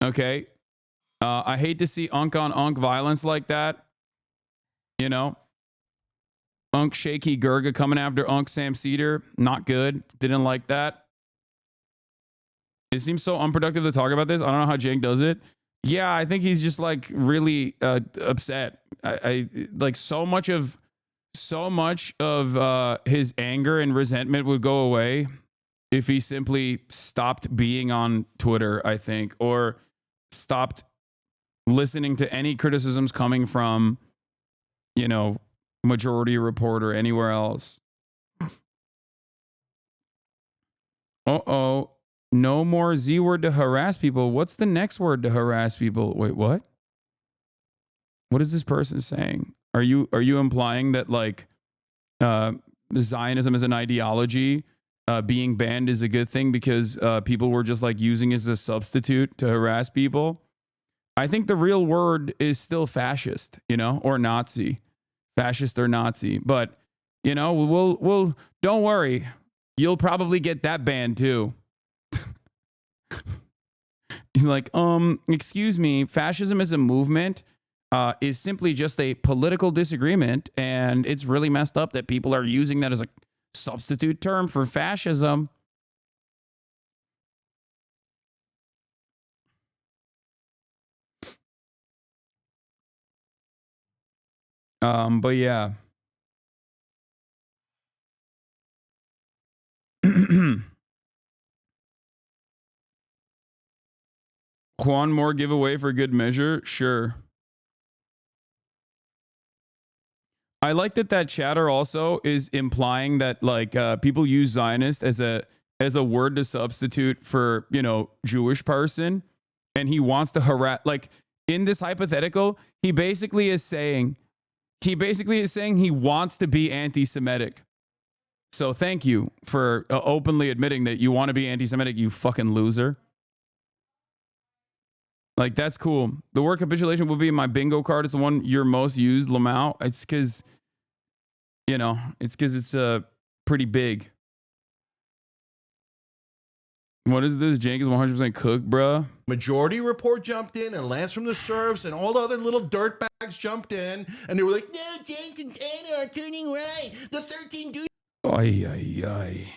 Okay. I hate to see unk on unk violence like that. You know, unk Shaky Gurga coming after unk Sam Cedar. Not good. Didn't like that. It seems so unproductive to talk about this. I don't know how Cenk does it. Yeah, I think he's just like really upset. I like so much of his anger and resentment would go away if he simply stopped being on Twitter, I think, or stopped listening to any criticisms coming from, you know, Majority Report or anywhere else. Uh-oh. No more Z word to harass people. What's the next word to harass people? Wait, what? What is this person saying? Are you implying that, like, Zionism as an ideology being banned is a good thing because people were just like using it as a substitute to harass people? I think the real word is still fascist, you know, or Nazi, fascist or Nazi. But, you know, we'll don't worry. You'll probably get that banned too. He's like, excuse me, fascism as a movement is simply just a political disagreement, and it's really messed up that people are using that as a substitute term for fascism. But yeah. Juan Moore giveaway for good measure? Sure. I like that chatter also is implying that, like, people use Zionist as a word to substitute for, you know, Jewish person, and he wants to harass. Like, in this hypothetical, he basically is saying he wants to be anti-Semitic. So thank you for openly admitting that you want to be anti-Semitic, you fucking loser. Like, that's cool. The word capitulation will be in my bingo card. It's the one you're most used, Lamau. It's because, you know, it's pretty big. What is this? Jake is 100% cooked, bruh. Majority Report jumped in, and Lance from the Serfs, and all the other little dirtbags jumped in, and they were like, no, Jake and Anna are turning right. The 13 dudes. Ay, ay, ay.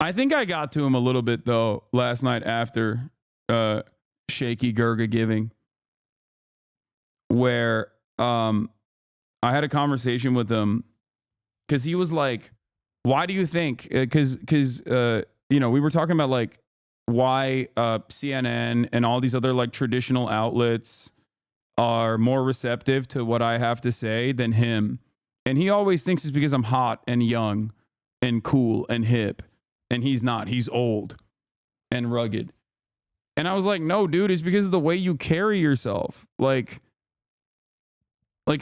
I think I got to him a little bit, though, last night after Shaky Gurga Giving, where I had a conversation with him because he was like, why do you think, because you know, we were talking about like why CNN and all these other like traditional outlets are more receptive to what I have to say than him. And he always thinks it's because I'm hot and young and cool and hip. And he's not. He's old and rugged. And I was like, no, dude, it's because of the way you carry yourself. Like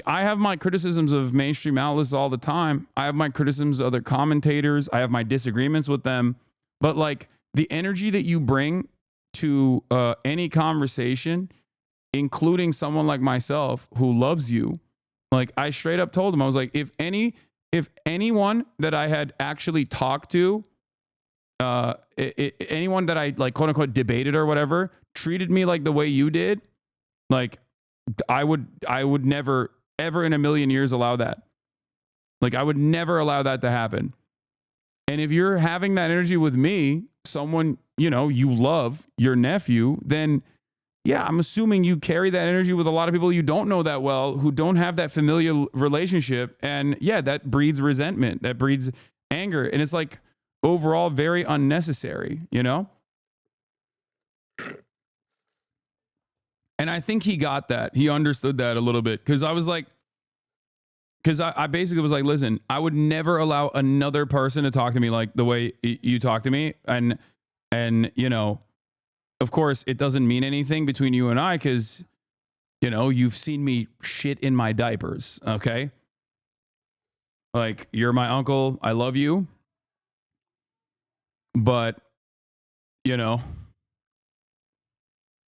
I have my criticisms of mainstream outlets all the time. I have my criticisms of other commentators. I have my disagreements with them. But like the energy that you bring to any conversation, including someone like myself who loves you, like I straight up told him, I was like, if anyone that I had actually talked to, anyone that I like quote unquote debated or whatever treated me like the way you did, like I would never ever in a million years allow that. Like I would never allow that to happen. And if you're having that energy with me, someone, you know, you love, your nephew, then yeah, I'm assuming you carry that energy with a lot of people you don't know that well, who don't have that familial relationship. And yeah, that breeds resentment, that breeds anger. And it's like overall very unnecessary, you know? And I think he got that. He understood that a little bit. Because I was like, I basically was like, listen, I would never allow another person to talk to me like the way you talk to me. And you know, of course, it doesn't mean anything between you and I because, you know, you've seen me shit in my diapers, okay? Like, you're my uncle. I love you. But, you know,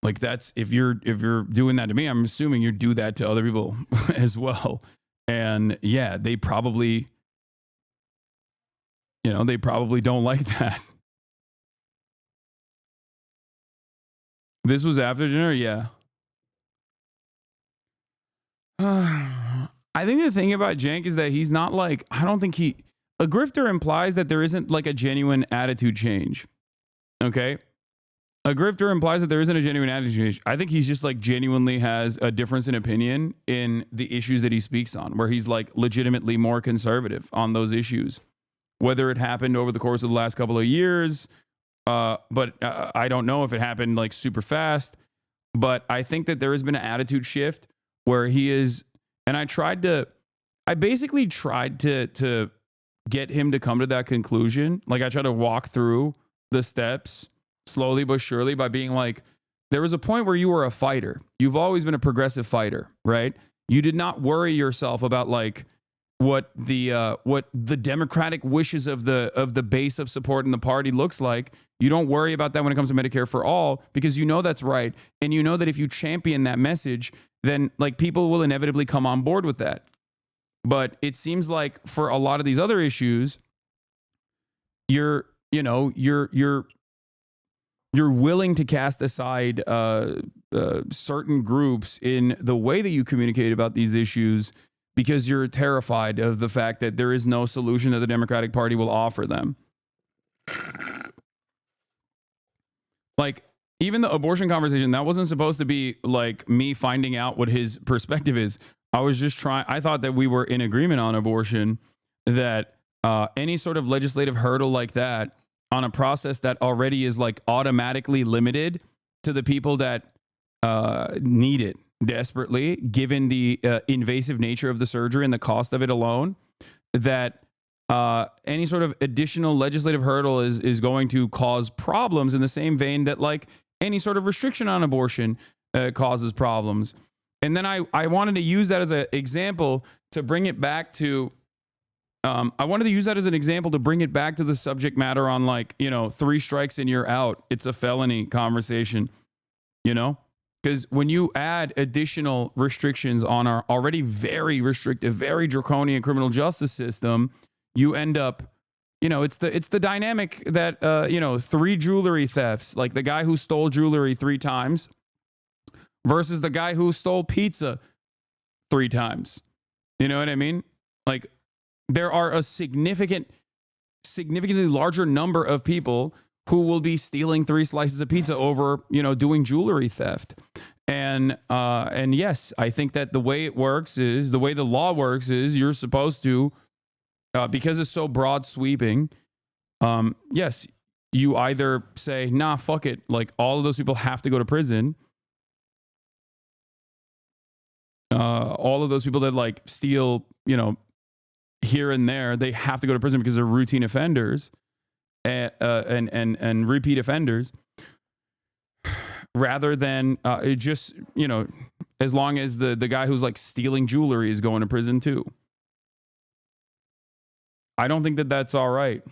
like that's if you're doing that to me, I'm assuming you do that to other people as well. And yeah, they probably, you know, they probably don't like that. This was after dinner, yeah. I think the thing about Jank is that he's not like, I don't think a grifter implies that there isn't like a genuine attitude change. Okay? A grifter implies that there isn't a genuine attitude change. I think he's just like genuinely has a difference in opinion in the issues that he speaks on, where he's like legitimately more conservative on those issues. Whether it happened over the course of the last couple of years, but I don't know if it happened like super fast. But I think that there has been an attitude shift where he is, and I basically tried to get him to come to that conclusion. Like I tried to walk through the steps slowly but surely by being like, there was a point where you were a fighter. You've always been a progressive fighter, right? You did not worry yourself about like what the democratic wishes of the base of support in the party looks like. You don't worry about that when it comes to Medicare for all, because you know that's right. And you know that if you champion that message, then like people will inevitably come on board with that. But it seems like for a lot of these other issues, you're willing to cast aside certain groups in the way that you communicate about these issues because you're terrified of the fact that there is no solution that the Democratic Party will offer them. Like, even the abortion conversation, that wasn't supposed to be like me finding out what his perspective is. I was just I thought that we were in agreement on abortion, that any sort of legislative hurdle like that on a process that already is like automatically limited to the people that need it desperately, given the invasive nature of the surgery and the cost of it alone, that any sort of additional legislative hurdle is going to cause problems in the same vein that like any sort of restriction on abortion causes problems. And then I wanted to use that as an example to bring it back to the subject matter on like, you know, 3 strikes and you're out. It's a felony conversation. you know? Because when you add additional restrictions on our already very restrictive, very draconian criminal justice system, you end up, you know, it's the dynamic that, you know, 3 jewelry thefts, like the guy who stole jewelry 3 times versus the guy who stole pizza 3 times. You know what I mean? Like, there are a significantly larger number of people who will be stealing 3 slices of pizza over, you know, doing jewelry theft. And yes, I think that the way it works is, the way the law works is, you're supposed to, because it's so broad sweeping, yes, you either say, nah, fuck it, like all of those people have to go to prison. All of those people that like steal, you know, here and there, they have to go to prison because they're routine offenders and repeat offenders, rather than it just, you know, as long as the guy who's like stealing jewelry is going to prison too. I don't think that that's all right.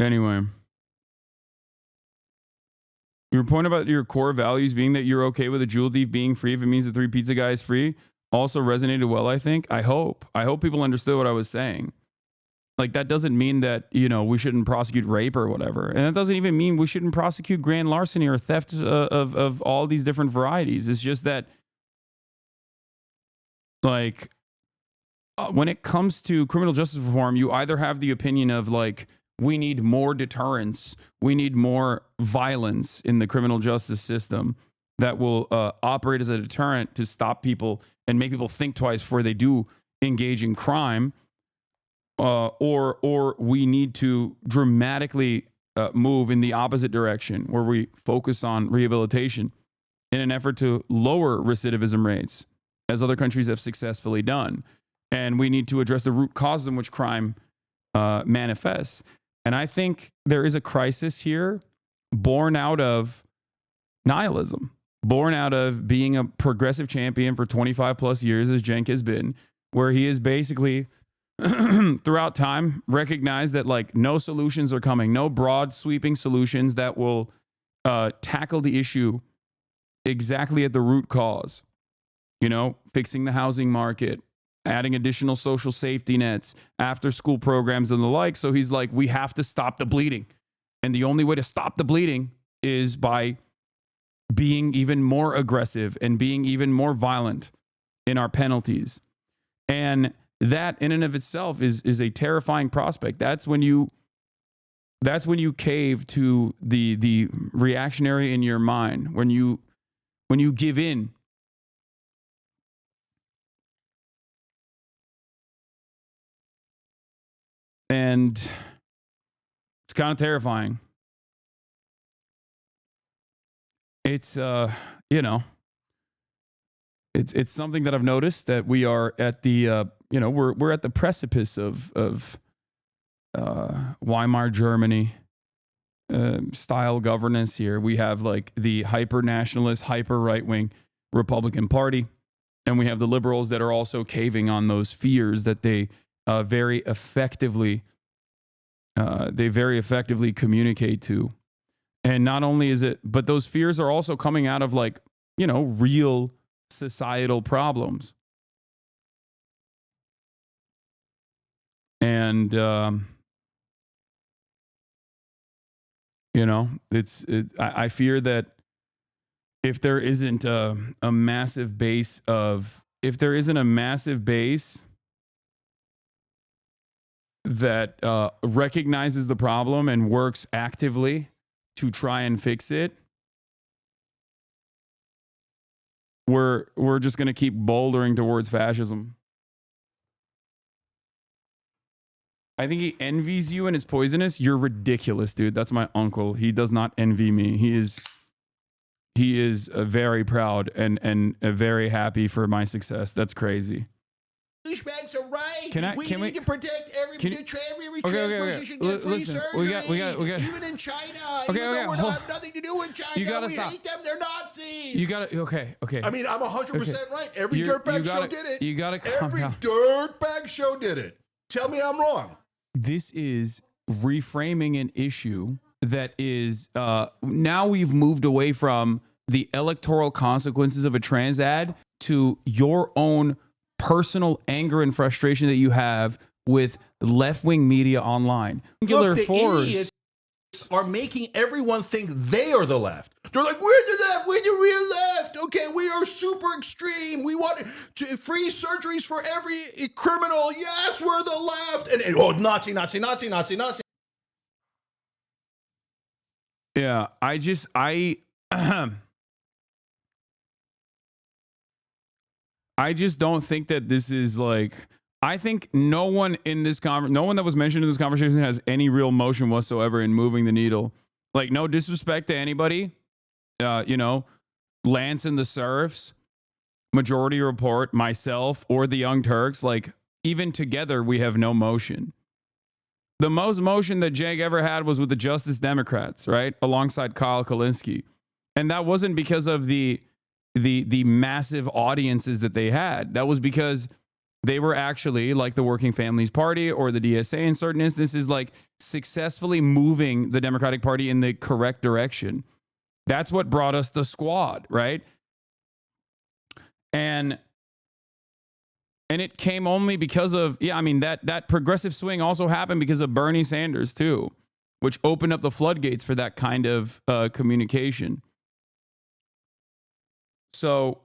Anyway, your point about your core values being that you're okay with a jewel thief being free if it means the 3 pizza guy is free also resonated well, I think. I hope people understood what I was saying. Like, that doesn't mean that, you know, we shouldn't prosecute rape or whatever. And that doesn't even mean we shouldn't prosecute grand larceny or theft of all these different varieties. It's just that, like, when it comes to criminal justice reform, you either have the opinion of, like, we need more deterrence, we need more violence in the criminal justice system that will operate as a deterrent to stop people and make people think twice before they do engage in crime, or we need to dramatically move in the opposite direction, where we focus on rehabilitation in an effort to lower recidivism rates, as other countries have successfully done. And we need to address the root causes in which crime manifests. And I think there is a crisis here born out of nihilism, born out of being a progressive champion for 25 plus years, as Cenk has been, where he is basically throughout time recognized that, like, no solutions are coming, no broad sweeping solutions that will tackle the issue exactly at the root cause. You know, fixing the housing market, adding additional social safety nets, after school programs and the like. So he's like, we have to stop the bleeding. And the only way to stop the bleeding is by being even more aggressive and being even more violent in our penalties. And that in and of itself is a terrifying prospect. That's when you cave to the reactionary in your mind, when you give in. And it's kind of terrifying. It's you know, it's something that I've noticed, that we are at the you know, we're at the precipice of Weimar Germany style governance here. We have like the hyper nationalist, hyper right wing Republican Party, and we have the liberals that are also caving on those fears that they very effectively communicate to. And not only is it, but those fears are also coming out of, like, you know, real societal problems. And you know, I fear that if there isn't a massive base that recognizes the problem and works actively to try and fix it, we're just going to keep bouldering towards fascism. I think he envies you and it's poisonous. You're ridiculous, dude. That's my uncle. He does not envy me. He is very proud and very happy for my success. That's crazy. douchebags are right. Can we need to protect every trans person should get free listen, surgery. we got even in China. Even though we have nothing to do with China, you gotta we stop. hate them. They're Nazis. You gotta okay. I mean, I'm 100% right. Every dirtbag show did it. You gotta calm Every down. dirtbag show did it. Tell me I'm wrong. This is reframing an issue that is now we've moved away from the electoral consequences of a trans ad to your own personal anger and frustration that you have with left-wing media online. Look, the idiots are making everyone think they are the left. They're like, we're the left, we're the real left. Okay, we are super extreme. We want free surgeries for every criminal. Yes, we're the left. And oh, Nazi. Yeah, I just don't think that this is like, I think no one in this no one that was mentioned in this conversation has any real motion whatsoever in moving the needle. Like, no disrespect to anybody, you know, Lance and the Serfs, Majority Report, myself, or the Young Turks, like, even together, we have no motion. The most motion that Jake ever had was with the Justice Democrats, right? Alongside Kyle Kalinske. And that wasn't because of the massive audiences that they had. That was because they were actually, like the Working Families Party or the DSA in certain instances, like successfully moving the Democratic Party in the correct direction. That's what brought us the squad, right? And it came only because of, yeah, I mean, that progressive swing also happened because of Bernie Sanders too, which opened up the floodgates for that kind of communication. So,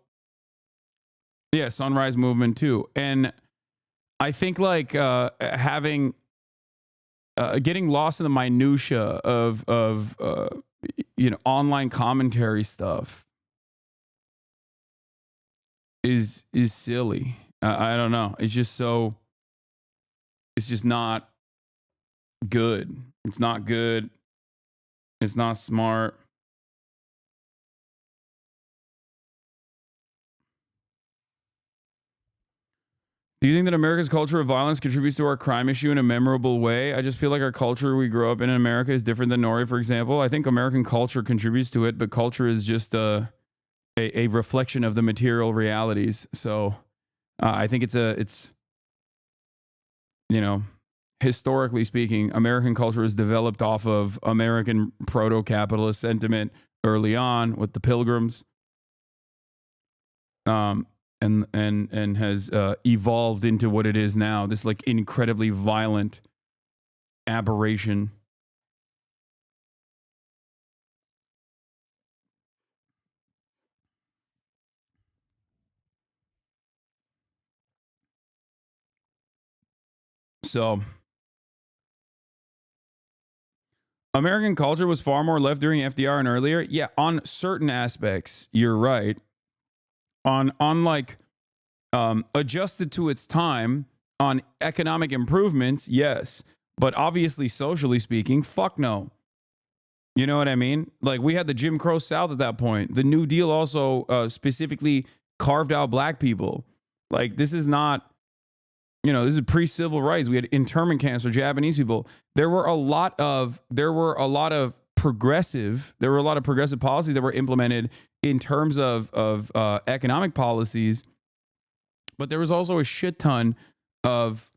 yeah, Sunrise Movement too. And I think like getting lost in the minutia of you know, online commentary stuff is silly. I don't know. It's just not good. It's not good. It's not smart. Do you think that America's culture of violence contributes to our crime issue in a memorable way? I just feel like our culture we grow up in America is different than Norway, for example. I think American culture contributes to it, but culture is just a reflection of the material realities. So I think it's, you know, historically speaking, American culture is developed off of American proto-capitalist sentiment early on with the Pilgrims. And has evolved into what it is now, this like incredibly violent aberration. So, American culture was far more left during FDR and earlier. Yeah, on certain aspects, you're right. On like adjusted to its time on economic improvements, yes. But obviously, socially speaking, fuck no. You know what I mean? Like, we had the Jim Crow South at that point. The New Deal also specifically carved out black people. Like, this is not, you know, this is pre-civil rights. We had internment camps for Japanese people. There were a lot of progressive policies that were implemented in terms of economic policies, but there was also a shit ton of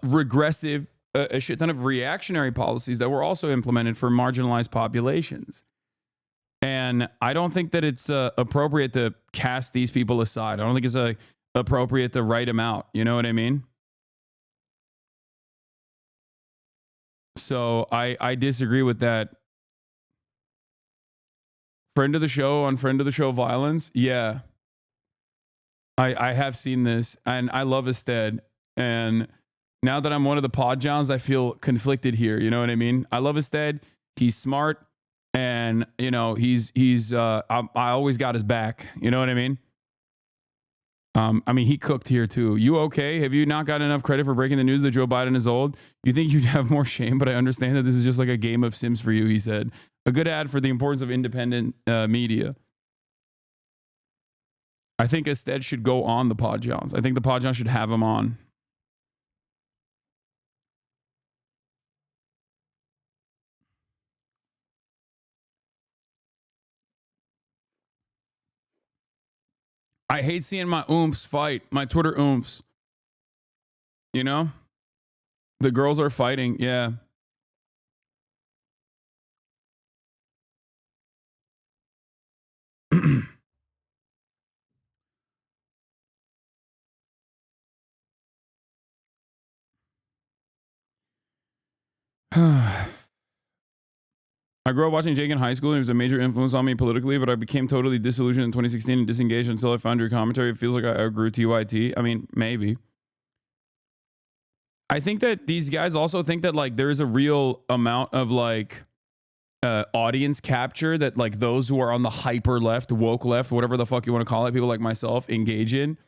regressive, a shit ton of reactionary policies that were also implemented for marginalized populations. And I don't think that it's appropriate to cast these people aside. I don't think it's appropriate to write them out. You know what I mean? So I disagree with that. Friend of the show on Friend of the Show Violence. Yeah. I have seen this and I love Ested. And now that I'm one of the pod Johns, I feel conflicted here. You know what I mean? I love Ested. He's smart and you know, I always got his back. You know what I mean? I mean, he cooked here too. You okay? Have you not gotten enough credit for breaking the news that Joe Biden is old? You think you'd have more shame, but I understand that this is just like a game of Sims for you, he said. A good ad for the importance of independent media. I think Ested should go on the Pod Johns. I think the Pod Johns should have him on. I hate seeing my oomps fight, my Twitter oomps. You know? The girls are fighting, yeah. I grew up watching Jake in high school, and he was a major influence on me politically, but I became totally disillusioned in 2016 and disengaged until I found your commentary. It feels like I outgrew TYT. I mean, maybe. I think that these guys also think that like there is a real amount of like audience capture that like those who are on the hyper left, woke left, whatever the fuck you want to call it, people like myself engage in.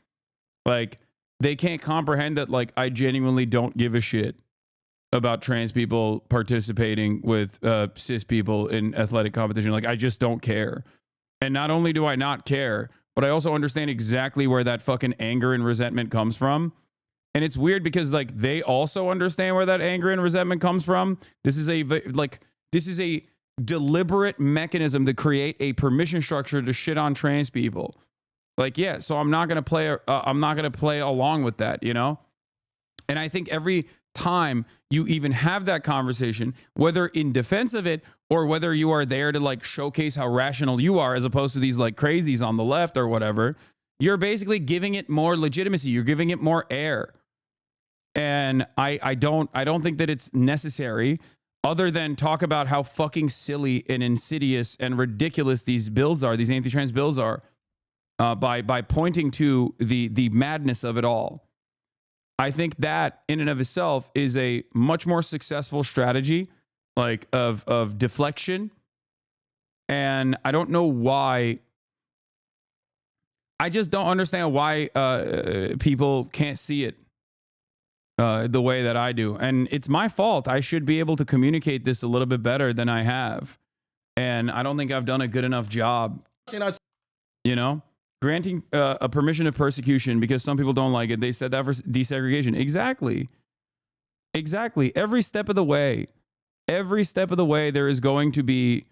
Like they can't comprehend that like I genuinely don't give a shit about trans people participating with cis people in athletic competition. Like I just don't care. And not only do I not care, but I also understand exactly where that fucking anger and resentment comes from. And it's weird because like they also understand where that anger and resentment comes from. This is a deliberate mechanism to create a permission structure to shit on trans people. Like, yeah, so I'm not going to play along with that, you know? And I think every time you even have that conversation, whether in defense of it or whether you are there to like showcase how rational you are as opposed to these like crazies on the left or whatever, you're basically giving it more legitimacy. You're giving it more air. And I don't think that it's necessary other than talk about how fucking silly and insidious and ridiculous these bills are, these anti-trans bills are, by pointing to the madness of it all. I think that in and of itself is a much more successful strategy, like of deflection. And I don't know why. I just don't understand why people can't see it the way that I do. And it's my fault. I should be able to communicate this a little bit better than I have. And I don't think I've done a good enough job. You know? Granting a permission of persecution because some people don't like it. They said that for desegregation. Exactly. Exactly. Every step of the way, there is going to be,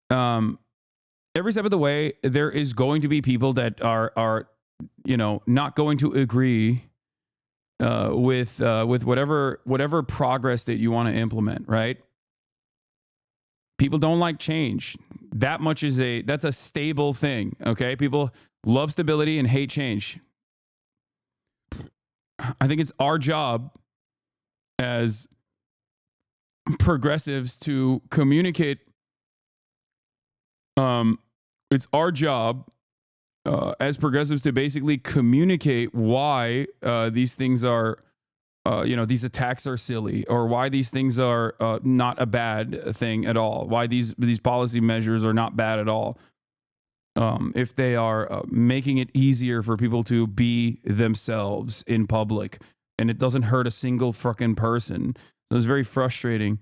every step of the way, there is going to be people that are you know, not going to agree with whatever progress that you want to implement, right? People don't like change. That much that's a stable thing, okay? People love stability and hate change. I think it's our job as progressives to communicate. It's our job as progressives to basically communicate why these things are, these attacks are silly, or why these things are not a bad thing at all. Why these policy measures are not bad at all. If they are making it easier for people to be themselves in public, and it doesn't hurt a single fucking person. So it's very frustrating.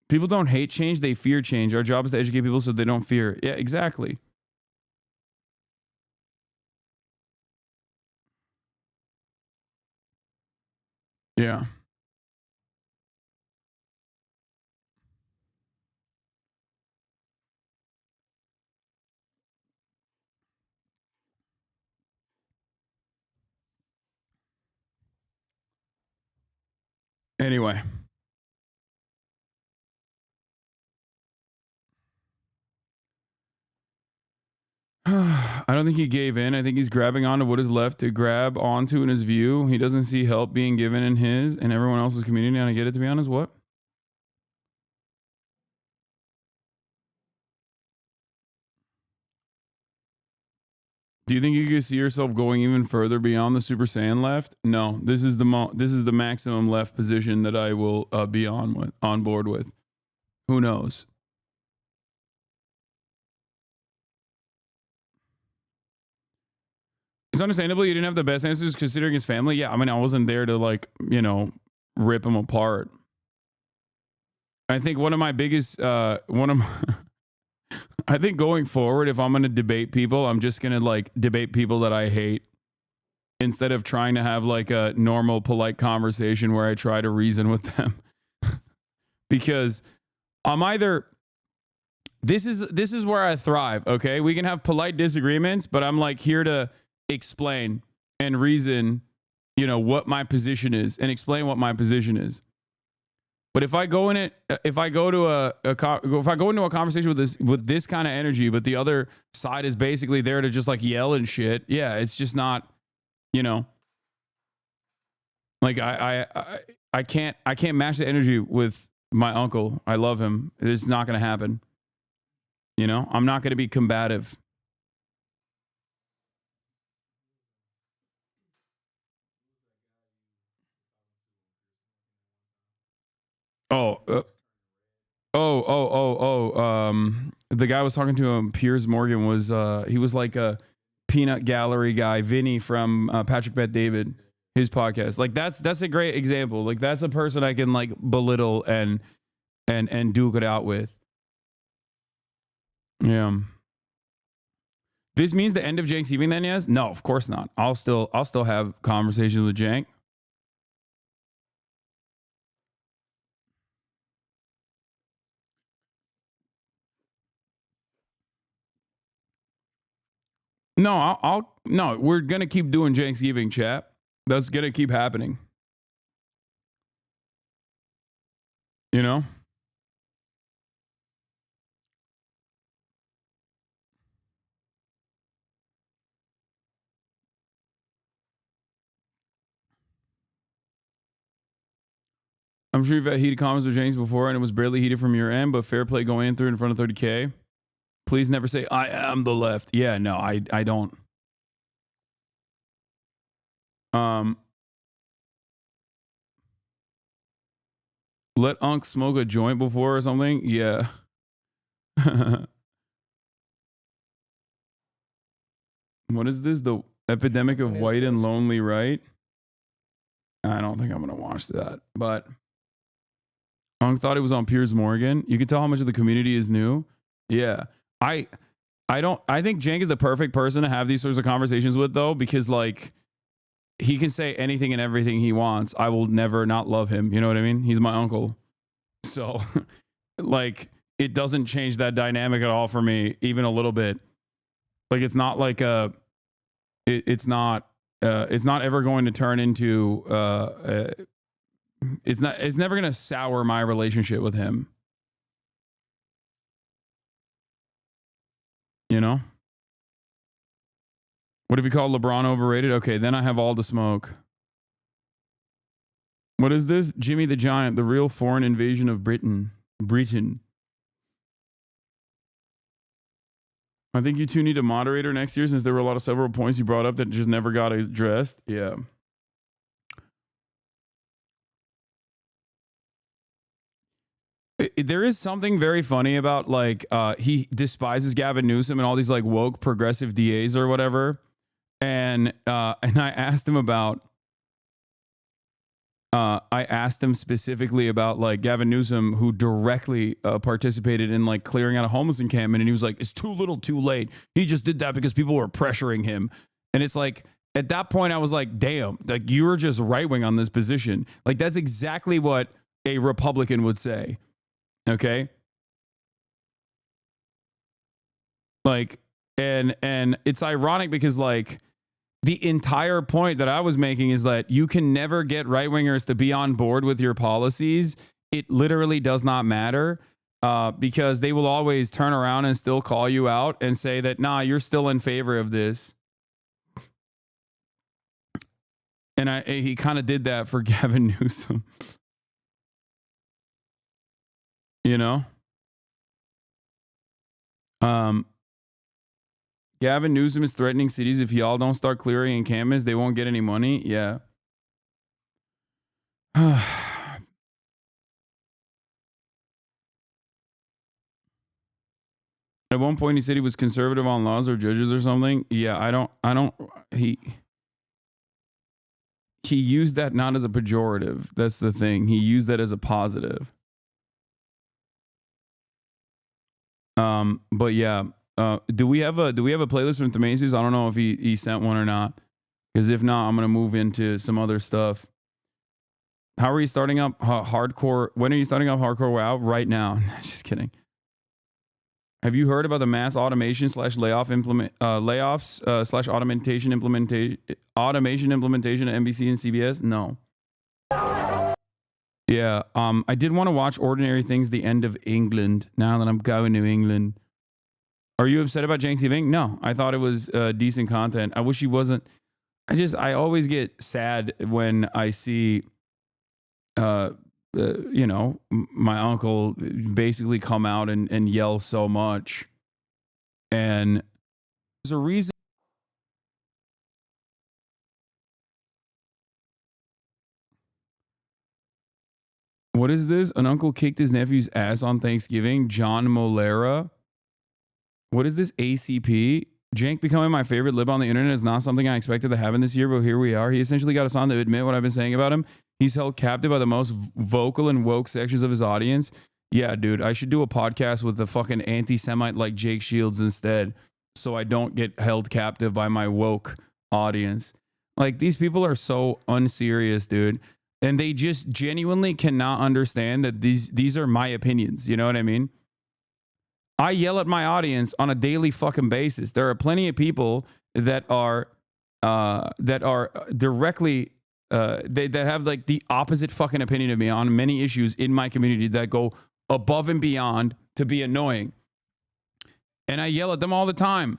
People don't hate change, they fear change. Our job is to educate people so they don't fear. Yeah, exactly. Yeah. Anyway. I don't think he gave in. I think he's grabbing onto what is left to grab onto in his view. He doesn't see help being given in his and everyone else's community. And I get it, to be honest. What? Do you think you could see yourself going even further beyond the Super Saiyan left? No, this is the maximum left position that I will be on board with. Who knows? It's understandable you didn't have the best answers considering his family. Yeah, I mean, I wasn't there to like, rip him apart. I think one of my biggest I think going forward, if I'm going to debate people, I'm just going to like debate people that I hate instead of trying to have like a normal, polite conversation where I try to reason with them. Because I'm either, this is where I thrive. Okay. We can have polite disagreements, but I'm like here to explain and reason, you know, what my position is and explain what my position is. But if I go in it, if I go into a conversation with this kind of energy, but the other side is basically there to just like yell and shit, yeah, it's just not, you know, like I can't match the energy with my uncle. I love him. It's not going to happen. You know, I'm not going to be combative. The guy I was talking to him, Piers Morgan, was he was like a peanut gallery guy, Vinny from Patrick Bet David, his podcast. Like that's a great example. Like that's a person I can like belittle and duke it out with. Yeah. This means the end of CENKSGIVING then, yes? No, of course not. I'll still have conversations with Cenk. No, no, we're going to keep doing CENKSGIVING, chat. That's going to keep happening. You know? I'm sure you've had heated comments with James before and it was barely heated from your end, but fair play going through in front of 30K. Please never say, I am the left. Yeah, no, I don't. Let Unc smoke a joint before or something? Yeah. What is this? The epidemic of white and lonely, right? I don't think I'm going to watch that. But Unc thought it was on Piers Morgan. You can tell how much of the community is new. Yeah. I think Cenk is the perfect person to have these sorts of conversations with, though, because like he can say anything and everything he wants. I will never not love him. You know what I mean? He's my uncle. So like it doesn't change that dynamic at all for me, even a little bit. Like it's not like it's not ever going to turn into it's never going to sour my relationship with him. You know? What if you call LeBron overrated? Okay, then I have all the smoke. What is this? Jimmy the Giant, the real foreign invasion of Britain. I think you two need a moderator next year since there were several points you brought up that just never got addressed. Yeah. There is something very funny about like he despises Gavin Newsom and all these like woke progressive DAs or whatever. And I asked him about I asked him specifically about like Gavin Newsom, who directly participated in like clearing out a homeless encampment. And he was like, it's too little too late. He just did that because people were pressuring him. And it's like, at that point, I was like, damn, like you were just right wing on this position. Like that's exactly what a Republican would say. Okay. Like, and it's ironic because like, the entire point that I was making is that you can never get right-wingers to be on board with your policies. It literally does not matter because they will always turn around and still call you out and say that, nah, you're still in favor of this. And he kind of did that for Gavin Newsom. You know? Gavin Newsom is threatening cities. If y'all don't start clearing encampments, they won't get any money. Yeah. At one point, he said he was conservative on laws or judges or something. Yeah, he used that not as a pejorative. That's the thing. He used that as a positive. But yeah, do we have a playlist from Themasis? I don't know if he sent one or not. Because if not, I'm gonna move into some other stuff. How are you starting up hardcore? When are you starting up hardcore WoW? Right now. Just kidding. Have you heard about the mass automation / layoffs / automation implementation at NBC and CBS? No. Yeah. I did want to watch Ordinary Things: The End of England. Now that I'm going to England. Are you upset about CENKSGIVING? No. I thought it was decent content. I wish he wasn't. I always get sad when I see you know, my uncle basically come out and yell so much. And there's a reason. What is this? An uncle kicked his nephew's ass on Thanksgiving. John Molera. What is this? ACP? Jank becoming my favorite lib on the internet is not something I expected to happen this year, but here we are. He essentially got us on to admit what I've been saying about him. He's held captive by the most vocal and woke sections of his audience. Yeah, dude, I should do a podcast with the fucking anti-Semite like Jake Shields instead, so I don't get held captive by my woke audience. Like, these people are so unserious, dude. And they just genuinely cannot understand that these are my opinions. You know what I mean? I yell at my audience on a daily fucking basis. There are plenty of people that are directly that have like the opposite fucking opinion of me on many issues in my community that go above and beyond to be annoying. And I yell at them all the time.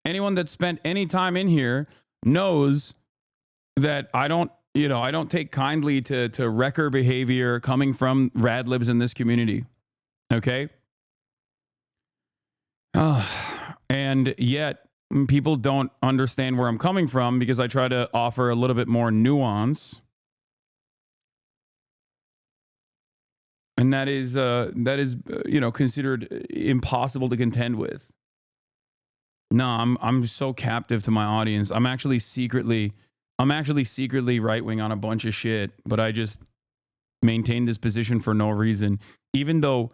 Anyone that spent any time in here knows that I don't take kindly to wrecker behavior coming from rad libs in this community. Okay? And yet people don't understand where I'm coming from because I try to offer a little bit more nuance. And that is considered impossible to contend with. No, I'm so captive to my audience. I'm actually secretly right-wing on a bunch of shit, but I just maintain this position for no reason. Even though,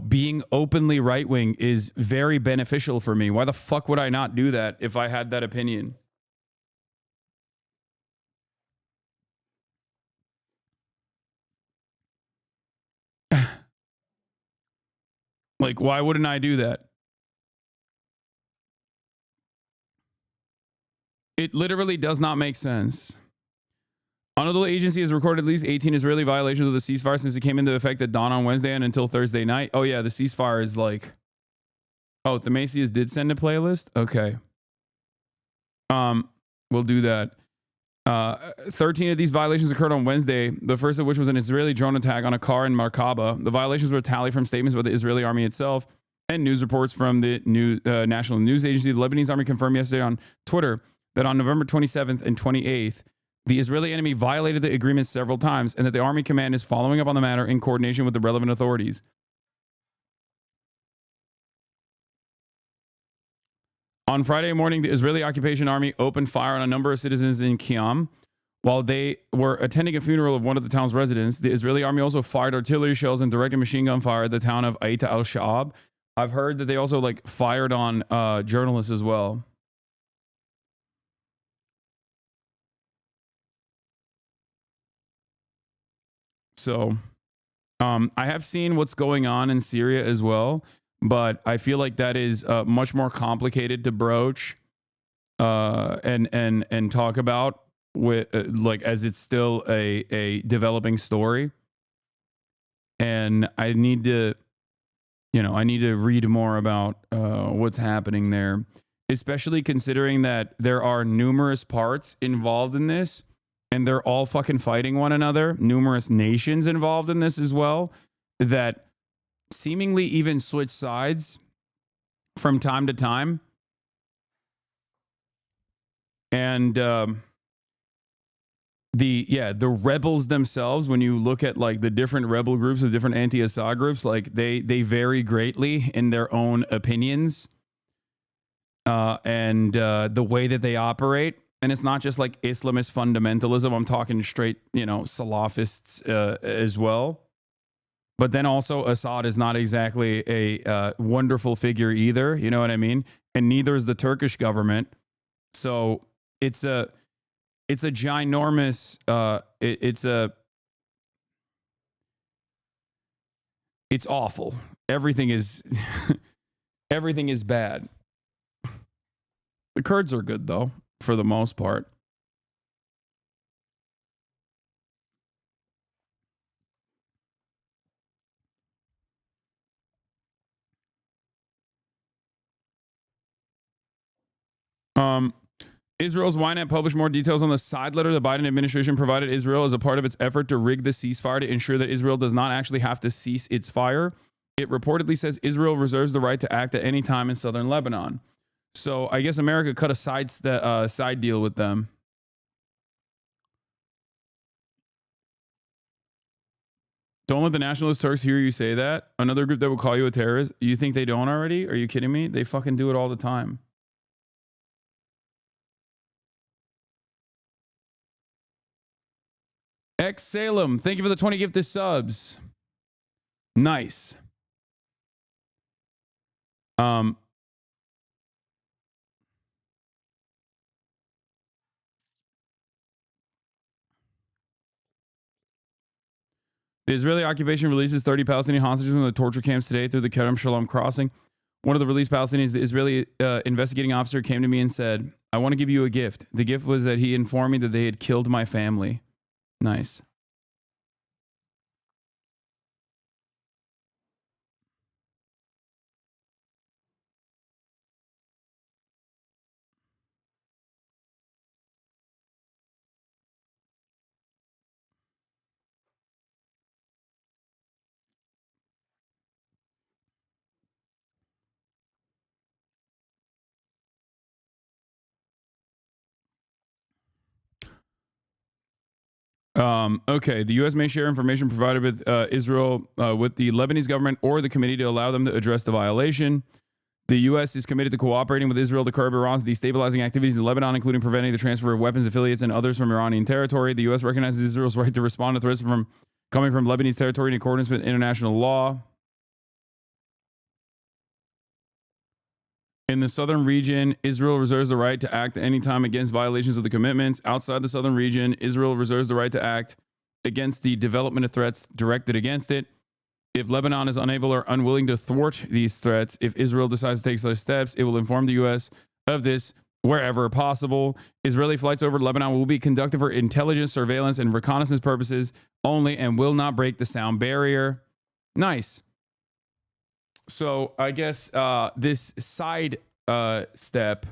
being openly right-wing is very beneficial for me. Why the fuck would I not do that if I had that opinion? Like, why wouldn't I do that? It literally does not make sense. Another agency has recorded at least 18 Israeli violations of the ceasefire since it came into effect at dawn on Wednesday and until Thursday night. Oh, yeah, the ceasefire is like... Oh, Themasis did send a playlist? Okay. We'll do that. 13 of these violations occurred on Wednesday, the first of which was an Israeli drone attack on a car in Markaba. The violations were tallied from statements by the Israeli army itself and news reports from the national news agency. The Lebanese army confirmed yesterday on Twitter that on November 27th and 28th, the Israeli enemy violated the agreement several times and that the army command is following up on the matter in coordination with the relevant authorities. On Friday morning, the Israeli occupation army opened fire on a number of citizens in Qiyam. While they were attending a funeral of one of the town's residents, the Israeli army also fired artillery shells and directed machine gun fire at the town of Aita al-Sha'ab. I've heard that they also fired on journalists as well. So I have seen what's going on in Syria as well, but I feel like that is much more complicated to broach and talk about with as it's still a developing story. And I need to read more about what's happening there, especially considering that there are numerous parts involved in this. And they're all fucking fighting one another. Numerous nations involved in this as well that seemingly even switch sides from time to time. And the rebels themselves, when you look at the different rebel groups, the different anti-Assad groups, they vary greatly in their own opinions and the way that they operate. And it's not just Islamist fundamentalism. I'm talking straight, Salafists as well. But then also Assad is not exactly a wonderful figure either. You know what I mean? And neither is the Turkish government. So it's a ginormous. It's awful. Everything is everything is bad. The Kurds are good though, for the most part. Israel's Ynet published more details on the side letter the Biden administration provided Israel as a part of its effort to rig the ceasefire to ensure that Israel does not actually have to cease its fire. It reportedly says Israel reserves the right to act at any time in southern Lebanon. So I guess America cut a side deal with them. Don't let the nationalist Turks hear you say that. Another group that will call you a terrorist. You think they don't already? Are you kidding me? They fucking do it all the time. X Salem, thank you for the 20 gifted subs. Nice. The Israeli occupation releases 30 Palestinian hostages from the torture camps today through the Kerem Shalom crossing. One of the released Palestinians, the Israeli investigating officer, came to me and said, I want to give you a gift. The gift was that he informed me that they had killed my family. Nice. Okay, the U.S. may share information provided with Israel with the Lebanese government or the committee to allow them to address the violation. The U.S. is committed to cooperating with Israel to curb Iran's destabilizing activities in Lebanon, including preventing the transfer of weapons, affiliates, and others from Iranian territory. The U.S. recognizes Israel's right to respond to threats coming from Lebanese territory in accordance with international law. In the southern region, Israel reserves the right to act at any time against violations of the commitments. Outside the southern region, Israel reserves the right to act against the development of threats directed against it. If Lebanon is unable or unwilling to thwart these threats, if Israel decides to take such steps, it will inform the U.S. of this wherever possible. Israeli flights over Lebanon will be conducted for intelligence, surveillance, and reconnaissance purposes only and will not break the sound barrier. Nice. So I guess this side step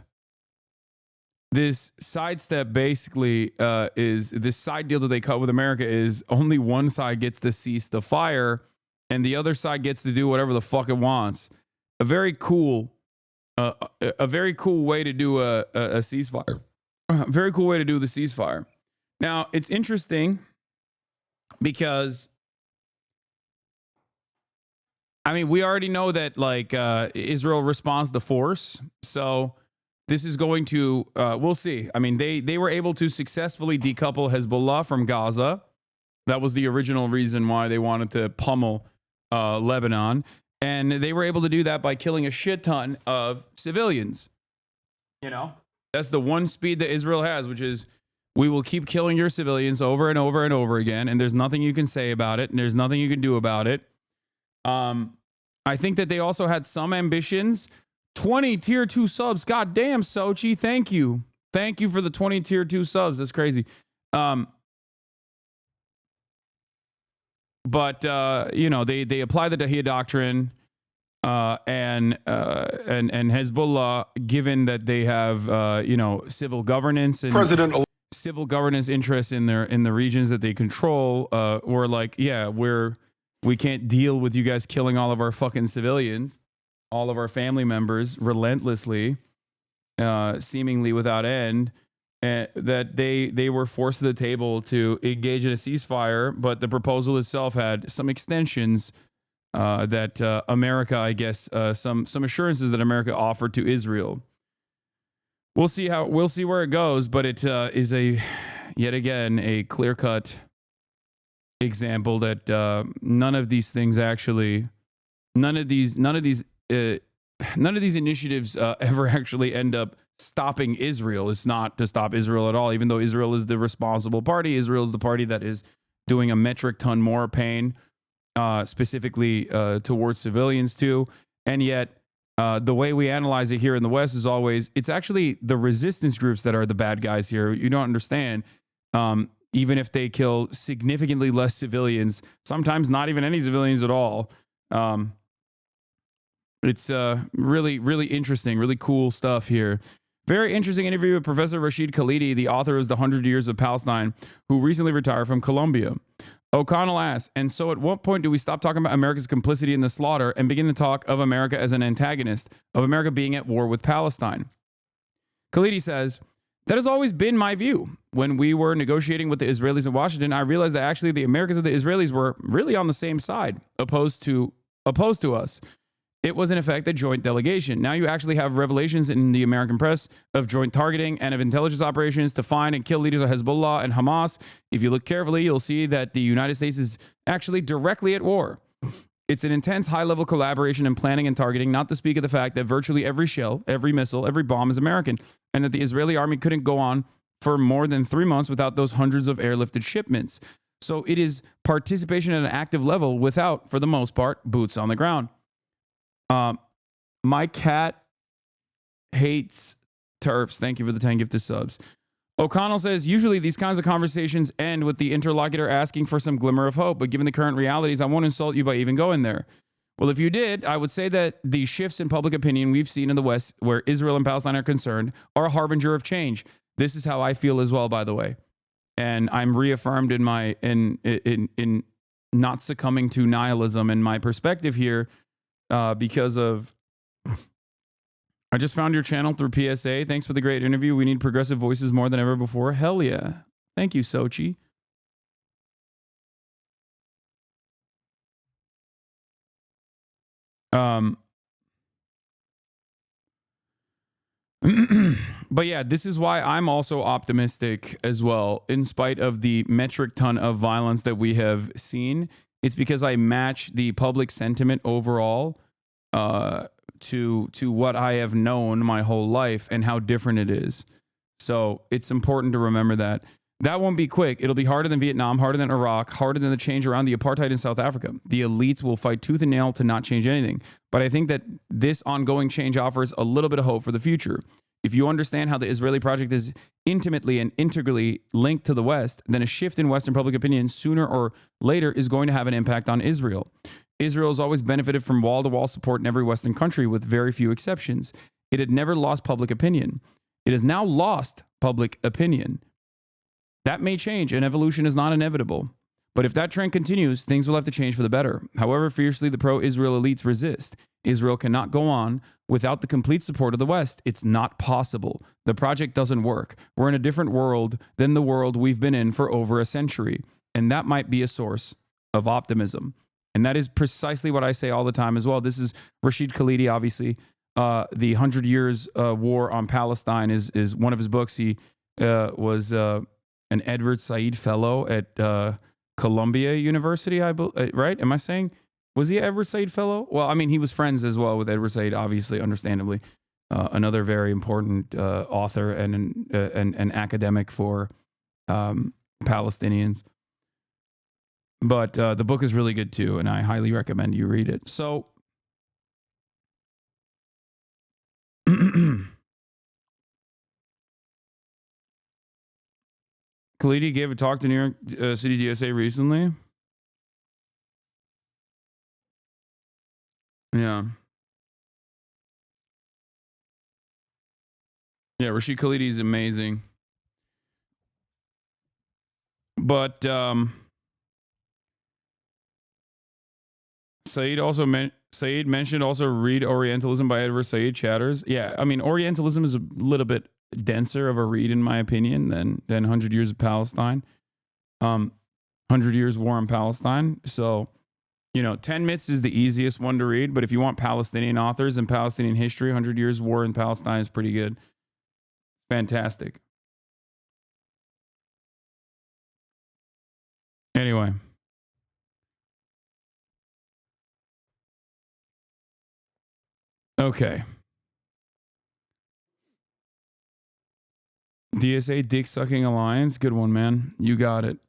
basically is this side deal that they cut with America is only one side gets to cease the fire and the other side gets to do whatever the fuck it wants. A very cool way to do a ceasefire. A very cool way to do the ceasefire. Now it's interesting because I mean, we already know that like Israel responds to force. So this is going to, we'll see. I mean, they were able to successfully decouple Hezbollah from Gaza. That was the original reason why they wanted to pummel Lebanon. And they were able to do that by killing a shit ton of civilians. You know, that's the one speed that Israel has, which is we will keep killing your civilians over and over and over again. And there's nothing you can say about it. And there's nothing you can do about it. I think that they also had some ambitions. 20 tier 2 subs. God damn, Sochi. Thank you. Thank you for the 20 tier 2 subs. That's crazy. But you know, they apply the Dahiyya doctrine and Hezbollah, given that they have you know, civil governance and civil governance interests in the regions that they control, were like, yeah, we can't deal with you guys killing all of our fucking civilians, all of our family members relentlessly, seemingly without end. That they were forced to the table to engage in a ceasefire, but the proposal itself had some extensions that America, I guess, some assurances that America offered to Israel. We'll see where it goes, but it is yet again a clear-cut example that none of these initiatives ever actually end up stopping Israel. It's not to stop Israel at all, even though Israel is the responsible party. Israel is the party that is doing a metric ton more pain, specifically towards civilians too. And yet, the way we analyze it here in the West is always, it's actually the resistance groups that are the bad guys here. You don't understand. Even if they kill significantly less civilians, sometimes not even any civilians at all. It's really, really interesting, really cool stuff here. Very interesting interview with Professor Rashid Khalidi, the author of The 100 Years of Palestine, who recently retired from Columbia. O'Connell asks, and so at what point do we stop talking about America's complicity in the slaughter and begin to talk of America as an antagonist, of America being at war with Palestine? Khalidi says, that has always been my view. When we were negotiating with the Israelis in Washington, I realized that actually the Americans and the Israelis were really on the same side, opposed to us. It was in effect a joint delegation. Now you actually have revelations in the American press of joint targeting and of intelligence operations to find and kill leaders of Hezbollah and Hamas. If you look carefully, you'll see that the United States is actually directly at war. It's an intense high-level collaboration in planning and targeting, not to speak of the fact that virtually every shell, every missile, every bomb is American, and that the Israeli army couldn't go on for more than 3 months without those hundreds of airlifted shipments. So it is participation at an active level without, for the most part, boots on the ground. My cat hates turfs. Thank you for the 10 gifted subs. O'Connell says, usually these kinds of conversations end with the interlocutor asking for some glimmer of hope, but given the current realities, I won't insult you by even going there. Well, if you did, I would say that the shifts in public opinion we've seen in the West where Israel and Palestine are concerned are a harbinger of change. This is how I feel as well, by the way. And I'm reaffirmed in my in not succumbing to nihilism in my perspective here. Because of, I just found your channel through PSA. Thanks for the great interview. We need progressive voices more than ever before. Hell yeah. Thank you, Sochi. But yeah, this is why I'm also optimistic as well, in spite of the metric ton of violence that we have seen. It's because I match the public sentiment overall to what I have known my whole life and how different it is. So it's important to remember that. That won't be quick. It'll be harder than Vietnam, harder than Iraq, harder than the change around the apartheid in South Africa. The elites will fight tooth and nail to not change anything. But I think that this ongoing change offers a little bit of hope for the future. If you understand how the Israeli project is intimately and integrally linked to the West, then a shift in Western public opinion sooner or later is going to have an impact on Israel. Israel has always benefited from wall-to-wall support in every Western country with very few exceptions. It had never lost public opinion. It has now lost public opinion. That may change, and evolution is not inevitable. But if that trend continues, things will have to change for the better. However fiercely the pro-Israel elites resist, Israel cannot go on without the complete support of the West. It's not possible. The project doesn't work. We're in a different world than the world we've been in for over a century. And that might be a source of optimism. And that is precisely what I say all the time as well. This is Rashid Khalidi, obviously. The 100 Years War on Palestine is one of his books. He was an Edward Said Fellow at Columbia University, right? Am I saying? Was he an Edward Said Fellow? Well, I mean, he was friends as well with Edward Said, obviously, understandably. Another very important author and an academic for Palestinians. But the book is really good too, and I highly recommend you read it. So, Khalidi gave a talk to New York City DSA recently. Yeah. Yeah, Rashid Khalidi is amazing. But Said mentioned also read Orientalism by Edward Said Chatters. Yeah, I mean, Orientalism is a little bit denser of a read, in my opinion, than 100 Years of Palestine. 100 Years War on Palestine. So, 10 Myths is the easiest one to read, but if you want Palestinian authors and Palestinian history, 100 Years War in Palestine is pretty good. Fantastic. Anyway, Okay. DSA Dick Sucking Alliance. Good one, man. You got it.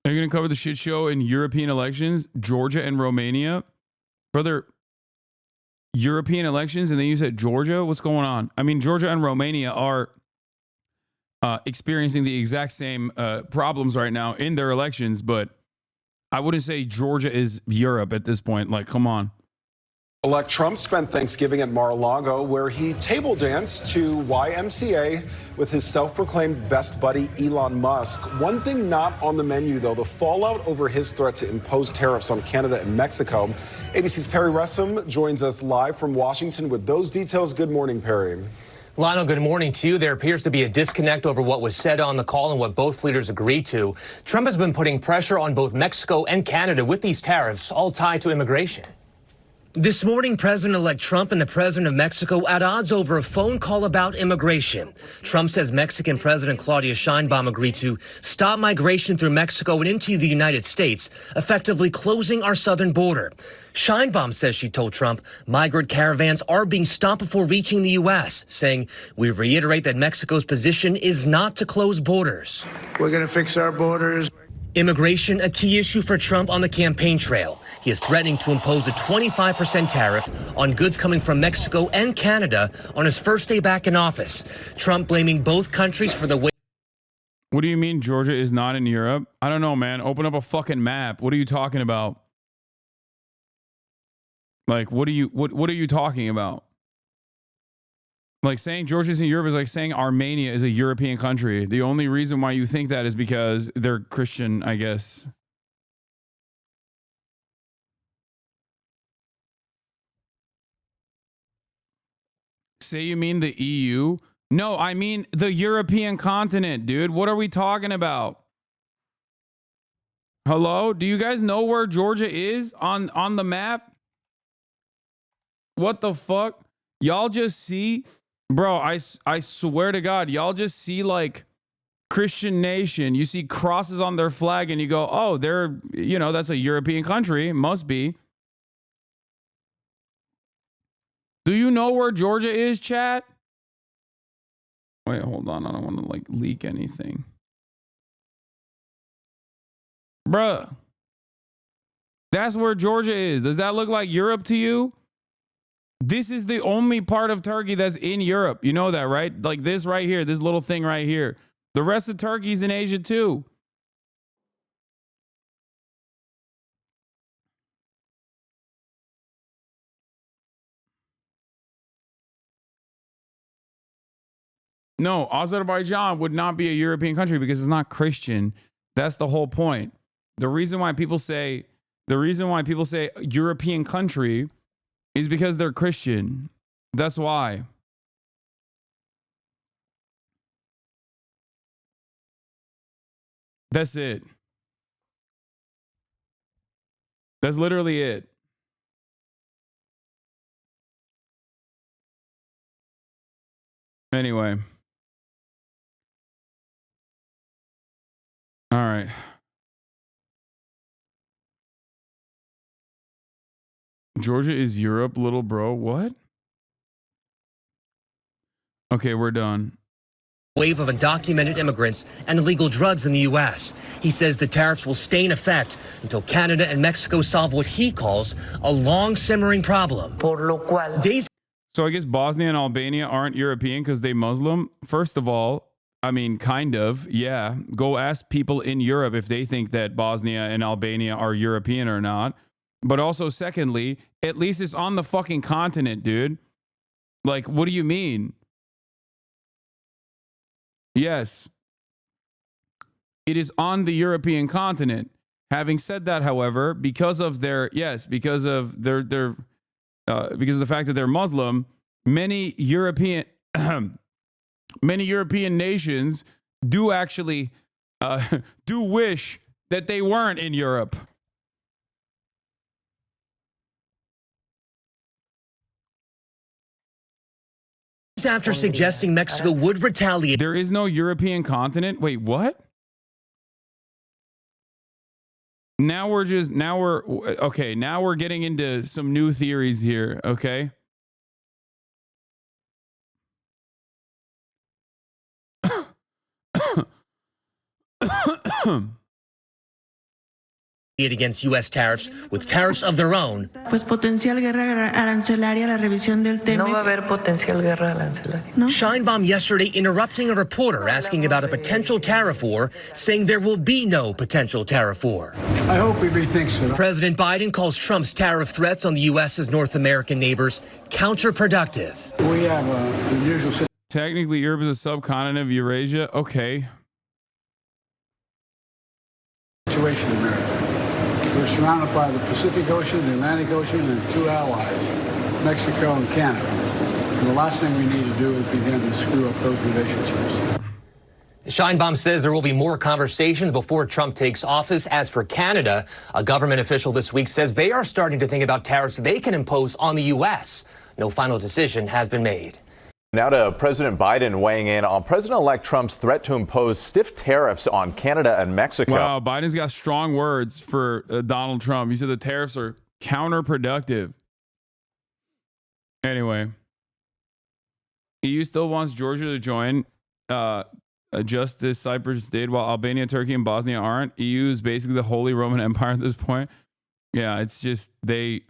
Are you going to cover the shit show in European elections? Georgia and Romania? Brother, European elections and then you said Georgia? What's going on? I mean, Georgia and Romania are experiencing the exact same problems right now in their elections, but I wouldn't say Georgia is Europe at this point. Like, come on. Elect Trump spent Thanksgiving at Mar-a-Lago, where he table danced to YMCA with his self-proclaimed best buddy, Elon Musk. One thing not on the menu, though, the fallout over his threat to impose tariffs on Canada and Mexico. ABC's Perry Ressam joins us live from Washington with those details. Good morning, Perry. Lionel, good morning to you. There appears to be a disconnect over what was said on the call and what both leaders agreed to. Trump has been putting pressure on both Mexico and Canada with these tariffs, all tied to immigration. This morning, President-elect Trump and the President of Mexico at odds over a phone call about immigration. Trump says Mexican President Claudia Sheinbaum agreed to stop migration through Mexico and into the United States, effectively closing our southern border. Sheinbaum says she told Trump migrant caravans are being stopped before reaching the U.S., saying, "We reiterate that Mexico's position is not to close borders. We're going to fix our borders." Immigration, a key issue for Trump on the campaign trail. He is threatening to impose a 25% tariff on goods coming from Mexico and Canada on his first day back in office. Trump blaming both countries for the way. What do you mean Georgia is not in Europe? I don't know, man. Open up a fucking map. What are you talking about? Like, what are you talking about? Like, saying Georgia's in Europe is like saying Armenia is a European country. The only reason why you think that is because they're Christian, I guess. Say you mean the EU? No, I mean the European continent, dude. What are we talking about? Hello? Do you guys know where Georgia is on the map? What the fuck? Y'all just see... Bro, I swear to God, y'all just see like Christian nation. You see crosses on their flag and you go, oh, they're, you know, that's a European country. Must be. Do you know where Georgia is, chat? Wait, hold on. I don't want to like leak anything. Bruh. That's where Georgia is. Does that look like Europe to you? This is the only part of Turkey that's in Europe. You know that, right? Like this right here, this little thing right here. The rest of Turkey's in Asia too. No, Azerbaijan would not be a European country because it's not Christian. That's the whole point. The reason why people say European country is because they're Christian. That's why. That's it. That's literally it. Anyway. All right. Georgia is Europe, little bro. What? Okay, we're done. Wave of undocumented immigrants and illegal drugs in the U.S. He says the tariffs will stay in effect until Canada and Mexico solve what he calls a long simmering problem. So I guess Bosnia and Albania aren't European because they Muslim. First of all, I mean, kind of, yeah. Go ask people in Europe if they think that Bosnia and Albania are European or not. But also, secondly, at least it's on the fucking continent, dude. Like, what do you mean? Yes. It is on the European continent. Having said that, however, because of their, because of the fact that they're Muslim, many European nations do actually do wish that they weren't in Europe. After suggesting Mexico would retaliate. There is no European continent. Wait, what? Now we're getting into some new theories here, okay? Against U.S. tariffs with tariffs of their own. Pues potencial guerra arancelaria, la revisión del tema. No va a haber potencial guerra arancelaria. No. Sheinbaum yesterday interrupting a reporter asking about a potential tariff war, saying there will be no potential tariff war. I hope he rethinks it. President Biden calls Trump's tariff threats on the U.S.'s North American neighbors counterproductive. We have an unusual. Technically, Europe is a subcontinent of Eurasia. Okay. Situation in America. We're surrounded by the Pacific Ocean, the Atlantic Ocean, and two allies, Mexico and Canada. And the last thing we need to do is begin to screw up those relationships. Sheinbaum says there will be more conversations before Trump takes office. As for Canada, a government official this week says they are starting to think about tariffs they can impose on the U.S. No final decision has been made. Now to President Biden weighing in on President-elect Trump's threat to impose stiff tariffs on Canada and Mexico. Wow, Biden's got strong words for Donald Trump. He said the tariffs are counterproductive. Anyway, EU still wants Georgia to join, just as Cyprus did, while Albania, Turkey, and Bosnia aren't. EU is basically the Holy Roman Empire at this point. Yeah, it's just they...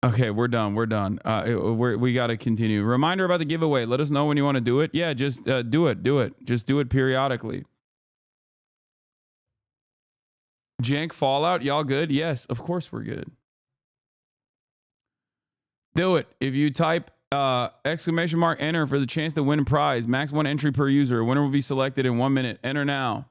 Okay, we're done. We got to continue. Reminder about the giveaway. Let us know when you want to do it. Yeah, just do it. Just do it periodically. Jank Fallout, y'all good? Yes, of course we're good. Do it. If you type !enter for the chance to win a prize. Max 1 entry per user. Winner will be selected in 1 minute. Enter now.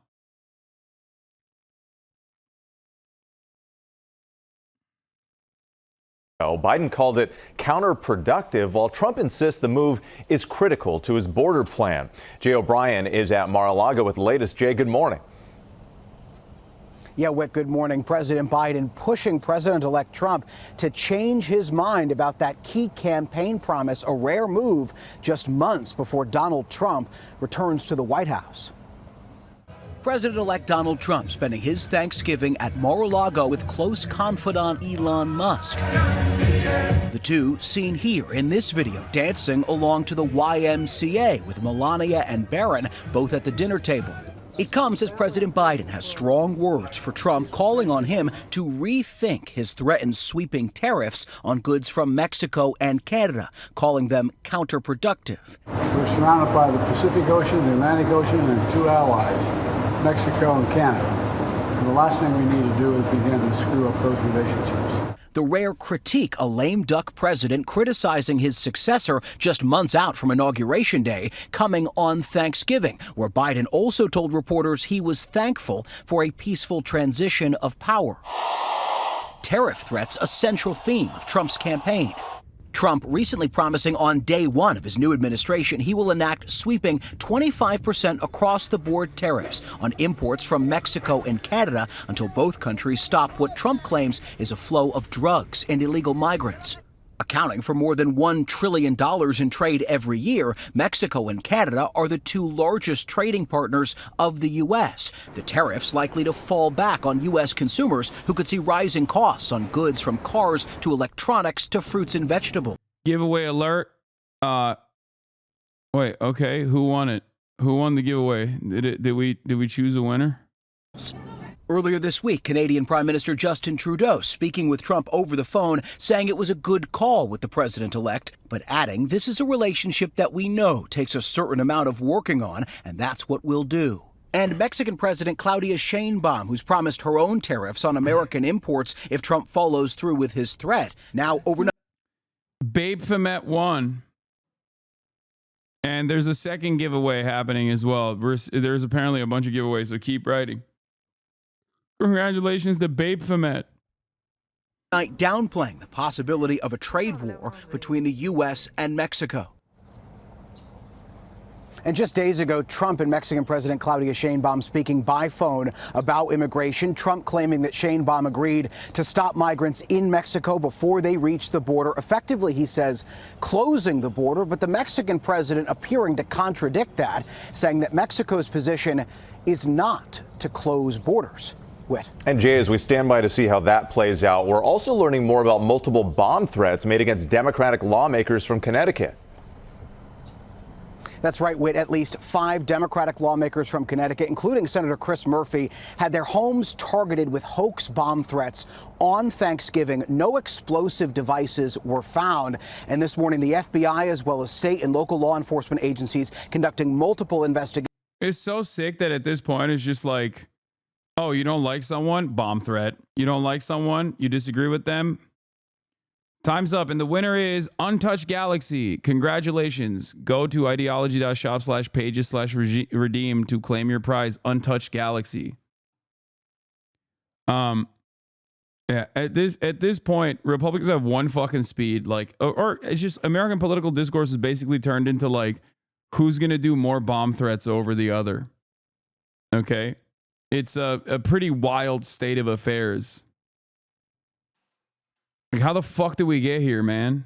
Biden called it counterproductive, while Trump insists the move is critical to his border plan. Jay O'Brien is at Mar-a-Lago with the latest. Jay, good morning. Yeah, Wick, good morning. President Biden pushing President-elect Trump to change his mind about that key campaign promise, a rare move just months before Donald Trump returns to the White House. President-elect Donald Trump spending his Thanksgiving at Mar-a-Lago with close confidant Elon Musk. The two seen here in this video dancing along to the YMCA with Melania and Barron both at the dinner table. It comes as President Biden has strong words for Trump, calling on him to rethink his threatened sweeping tariffs on goods from Mexico and Canada, calling them counterproductive. We're surrounded by the Pacific Ocean, the Atlantic Ocean, and two allies, Mexico and Canada. And the last thing we need to do is begin to screw up those relationships. The rare critique, a lame duck president criticizing his successor just months out from Inauguration Day, coming on Thanksgiving, where Biden also told reporters he was thankful for a peaceful transition of power. Tariff threats, a central theme of Trump's campaign. Trump recently promising on day one of his new administration he will enact sweeping 25% across-the-board tariffs on imports from Mexico and Canada until both countries stop what Trump claims is a flow of drugs and illegal migrants. Accounting for more than $1 trillion in trade every year, Mexico and Canada are the two largest trading partners of the U.S. The tariffs likely to fall back on U.S. consumers who could see rising costs on goods from cars to electronics to fruits and vegetables. Giveaway alert. Wait, okay. Who won it? Who won the giveaway? Did we choose a winner? Earlier this week, Canadian Prime Minister Justin Trudeau speaking with Trump over the phone, saying it was a good call with the president-elect, but adding this is a relationship that we know takes a certain amount of working on, and that's what we'll do. And Mexican President Claudia Sheinbaum, who's promised her own tariffs on American imports if Trump follows through with his threat. Now, overnight. Babe Femet won. And there's a second giveaway happening as well. There's apparently a bunch of giveaways, so keep writing. Congratulations to Babe Femet. Downplaying the possibility of a trade war between the U.S. and Mexico. And just days ago, Trump and Mexican President Claudia Sheinbaum speaking by phone about immigration. Trump claiming that Sheinbaum agreed to stop migrants in Mexico before they reach the border. Effectively, he says, closing the border. But the Mexican president appearing to contradict that, saying that Mexico's position is not to close borders. Whit. And Jay, as we stand by to see how that plays out, we're also learning more about multiple bomb threats made against Democratic lawmakers from Connecticut. That's right, Whit. At least 5 Democratic lawmakers from Connecticut, including Senator Chris Murphy, had their homes targeted with hoax bomb threats on Thanksgiving. No explosive devices were found. And this morning, the FBI, as well as state and local law enforcement agencies, conducting multiple investigations. It's so sick that at this point, it's just like, oh, you don't like someone? Bomb threat. You don't like someone? You disagree with them? Time's up, and the winner is Untouched Galaxy. Congratulations. Go to ideology.shop/pages/redeem to claim your prize, Untouched Galaxy. Yeah, at this point, Republicans have one fucking speed, like, or it's just American political discourse is basically turned into like, who's gonna do more bomb threats over the other? Okay, it's a pretty wild state of affairs. Like, how the fuck did we get here, man?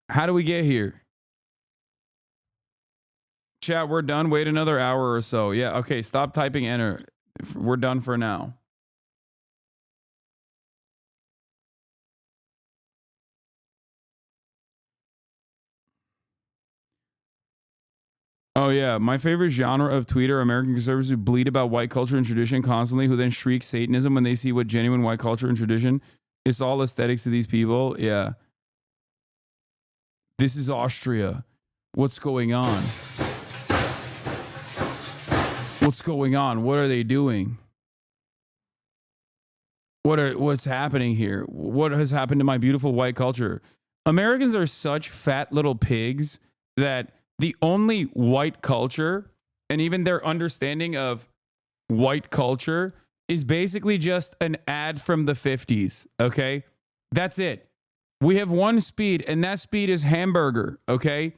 How do we get here? Chat, we're done. Wait another hour or so. Yeah, okay, stop typing enter. We're done for now. Oh, yeah. My favorite genre of tweet are American conservatives who bleed about white culture and tradition constantly, who then shriek Satanism when they see what genuine white culture and tradition. It's all aesthetics to these people. Yeah. This is Austria. What's going on? What's going on? What are they doing? What's happening here? What has happened to my beautiful white culture? Americans are such fat little pigs that the only white culture and even their understanding of white culture is basically just an ad from the 50s, okay? That's it. We have one speed, and that speed is hamburger, okay?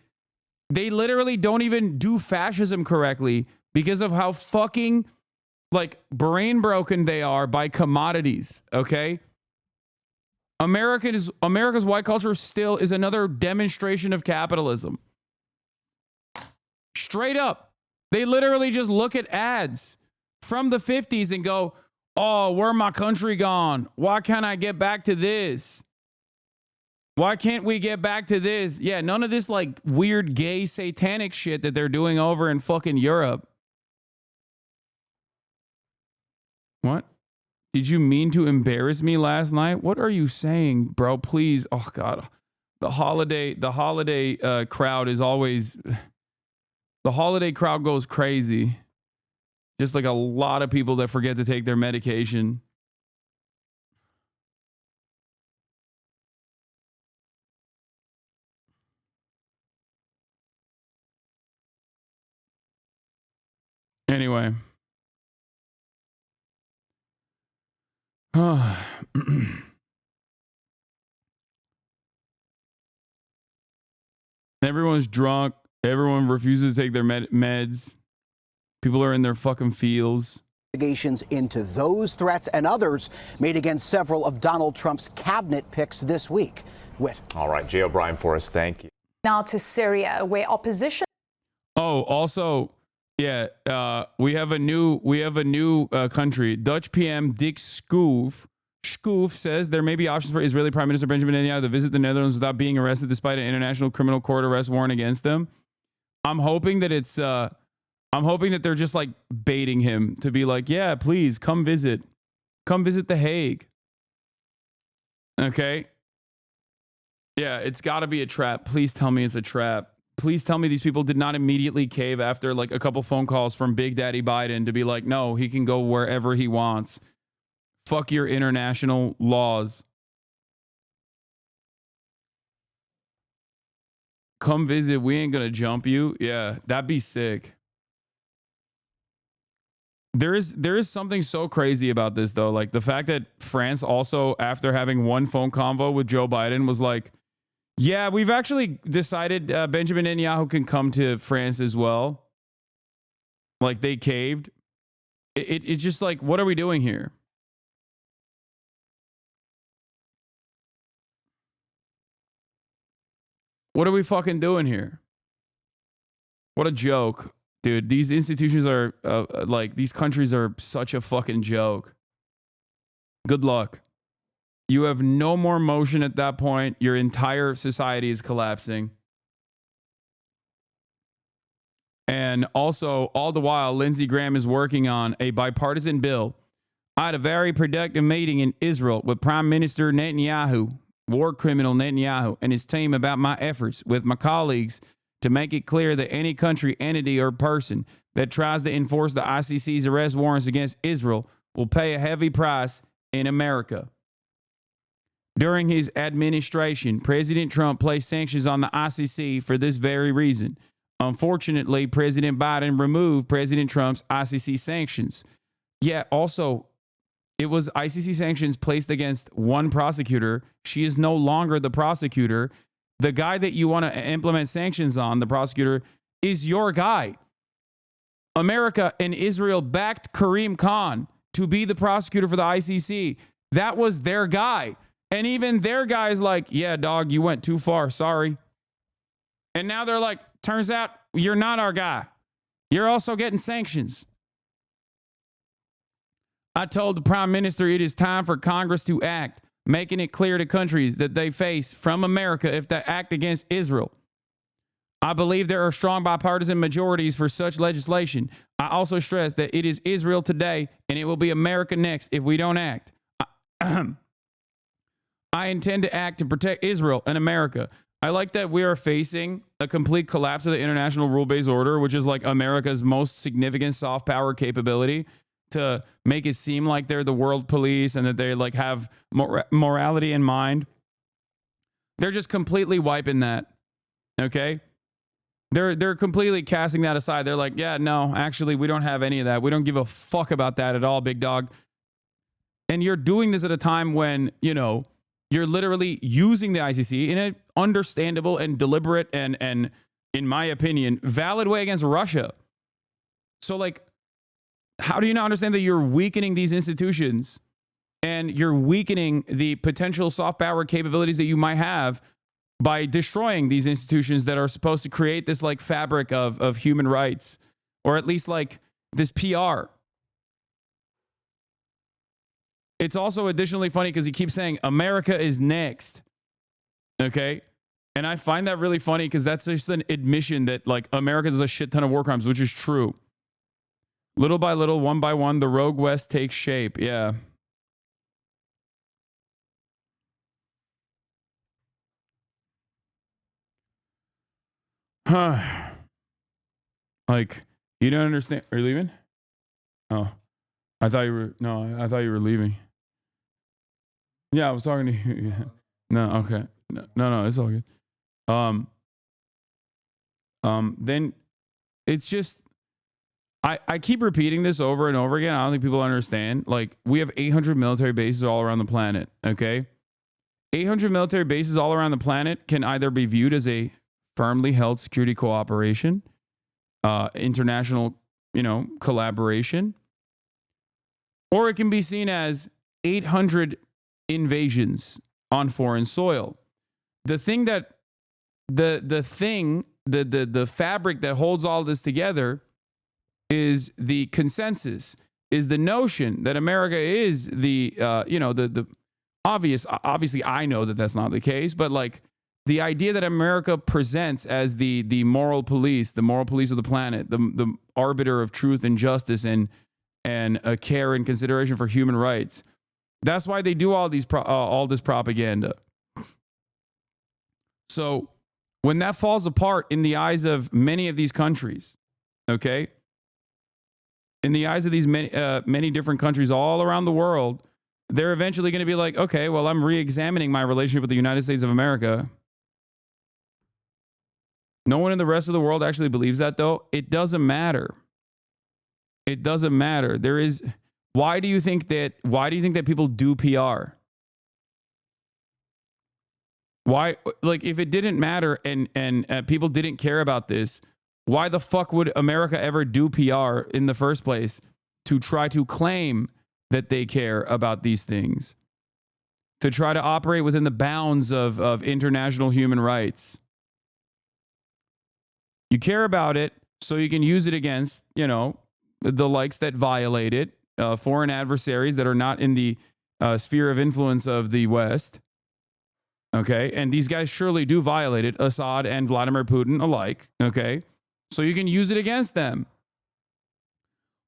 They literally don't even do fascism correctly because of how fucking, like, brain broken they are by commodities, okay? America's white culture still is another demonstration of capitalism. Straight up. They literally just look at ads from the 50s and go, oh, where my country gone? Why can't I get back to this? Why can't we get back to this? Yeah, none of this like weird gay satanic shit that they're doing over in fucking Europe. What? Did you mean to embarrass me last night? What are you saying, bro? Please. Oh God. The holiday crowd is always, the holiday crowd goes crazy. Just like a lot of people that forget to take their medication. Anyway. Everyone's drunk. Everyone refuses to take their meds. People are in their fucking fields. Investigations into those threats and others made against several of Donald Trump's cabinet picks this week. Whit. All right, Jay O'Brien for us. Thank you. Now to Syria, where opposition. Oh, also, yeah, we have a new country. Dutch PM Dick Schoof says there may be options for Israeli Prime Minister Benjamin Netanyahu to visit the Netherlands without being arrested despite an international criminal court arrest warrant against them. I'm hoping that they're just like baiting him to be like, yeah, please come visit The Hague. Okay. Yeah, it's got to be a trap. Please tell me it's a trap. Please tell me these people did not immediately cave after like a couple phone calls from Big Daddy Biden to be like, no, he can go wherever he wants. Fuck your international laws. Come visit. We ain't gonna jump you. Yeah, that'd be sick. There is something so crazy about this though. Like the fact that France also, after having one phone convo with Joe Biden, was like, yeah, we've actually decided Benjamin Netanyahu can come to France as well. Like they caved. It's just like, what are we doing here? What are we fucking doing here? What a joke. Dude, these institutions are like, these countries are such a fucking joke. Good luck. You have no more motion at that point. Your entire society is collapsing. And also, all the while, Lindsey Graham is working on a bipartisan bill. I had a very productive meeting in Israel with Prime Minister Netanyahu, war criminal Netanyahu, and his team about my efforts with my colleagues to make it clear that any country, entity, or person that tries to enforce the ICC's arrest warrants against Israel will pay a heavy price in America. During his administration, President Trump placed sanctions on the ICC for this very reason. Unfortunately, President Biden removed President Trump's ICC sanctions. Yet also, it was ICC sanctions placed against one prosecutor. She is no longer the prosecutor. The guy that you want to implement sanctions on, the prosecutor, is your guy. America and Israel backed Karim Khan to be the prosecutor for the ICC. That was their guy. And even their guy's like, yeah, dog, you went too far. Sorry. And now they're like, turns out you're not our guy. You're also getting sanctions. I told the Prime Minister it is time for Congress to act, making it clear to countries that they face from America if they act against Israel. I believe there are strong bipartisan majorities for such legislation. I also stress that it is Israel today and it will be America next if we don't act. I intend to act to protect Israel and America. I like that we are facing a complete collapse of the international rule-based order, which is like America's most significant soft power capability, to make it seem like they're the world police and that they like have morality in mind. They're just completely wiping that. Okay? They're completely casting that aside. They're like, yeah, no, actually, we don't have any of that. We don't give a fuck about that at all, big dog. And you're doing this at a time when, you know, you're literally using the ICC in an understandable and deliberate and in my opinion, valid way against Russia. So, like, how do you not understand that you're weakening these institutions and you're weakening the potential soft power capabilities that you might have by destroying these institutions that are supposed to create this, like, fabric of human rights, or at least, like, this PR? It's also additionally funny because he keeps saying America is next. Okay. And I find that really funny because that's just an admission that, like, America does a shit ton of war crimes, which is true. Little by little, one by one, the Rogue West takes shape. Yeah. Like, you don't understand. Are you leaving? Oh, I thought you were. No, I thought you were leaving. Yeah, I was talking to you. Yeah. No, okay. No, it's all good. Then it's just, I keep repeating this over and over again. I don't think people understand. Like, we have 800 military bases all around the planet. Okay. 800 military bases all around the planet can either be viewed as a firmly held security cooperation, international, collaboration, or it can be seen as 800 invasions on foreign soil. The thing that the fabric that holds all this together is the consensus, is the notion that America is the obviously I know that that's not the case, but like the idea that America presents as the moral police of the planet, the arbiter of truth and justice and a care and consideration for human rights. That's why they do all this propaganda. So when that falls apart in the eyes of many of these countries, okay, in the eyes of these many different countries all around the world, they're eventually going to be like, okay, well, I'm re-examining my relationship with the United States of America. No one in the rest of the world actually believes that, though. It doesn't matter. It doesn't matter. Why do you think that people do PR? Why, like, if it didn't matter and people didn't care about this, why the fuck would America ever do PR in the first place to try to claim that they care about these things? To try to operate within the bounds of international human rights. You care about it so you can use it against, you know, the likes that violate it, foreign adversaries that are not in the sphere of influence of the West. Okay. And these guys surely do violate it, Assad and Vladimir Putin alike. Okay. So you can use it against them.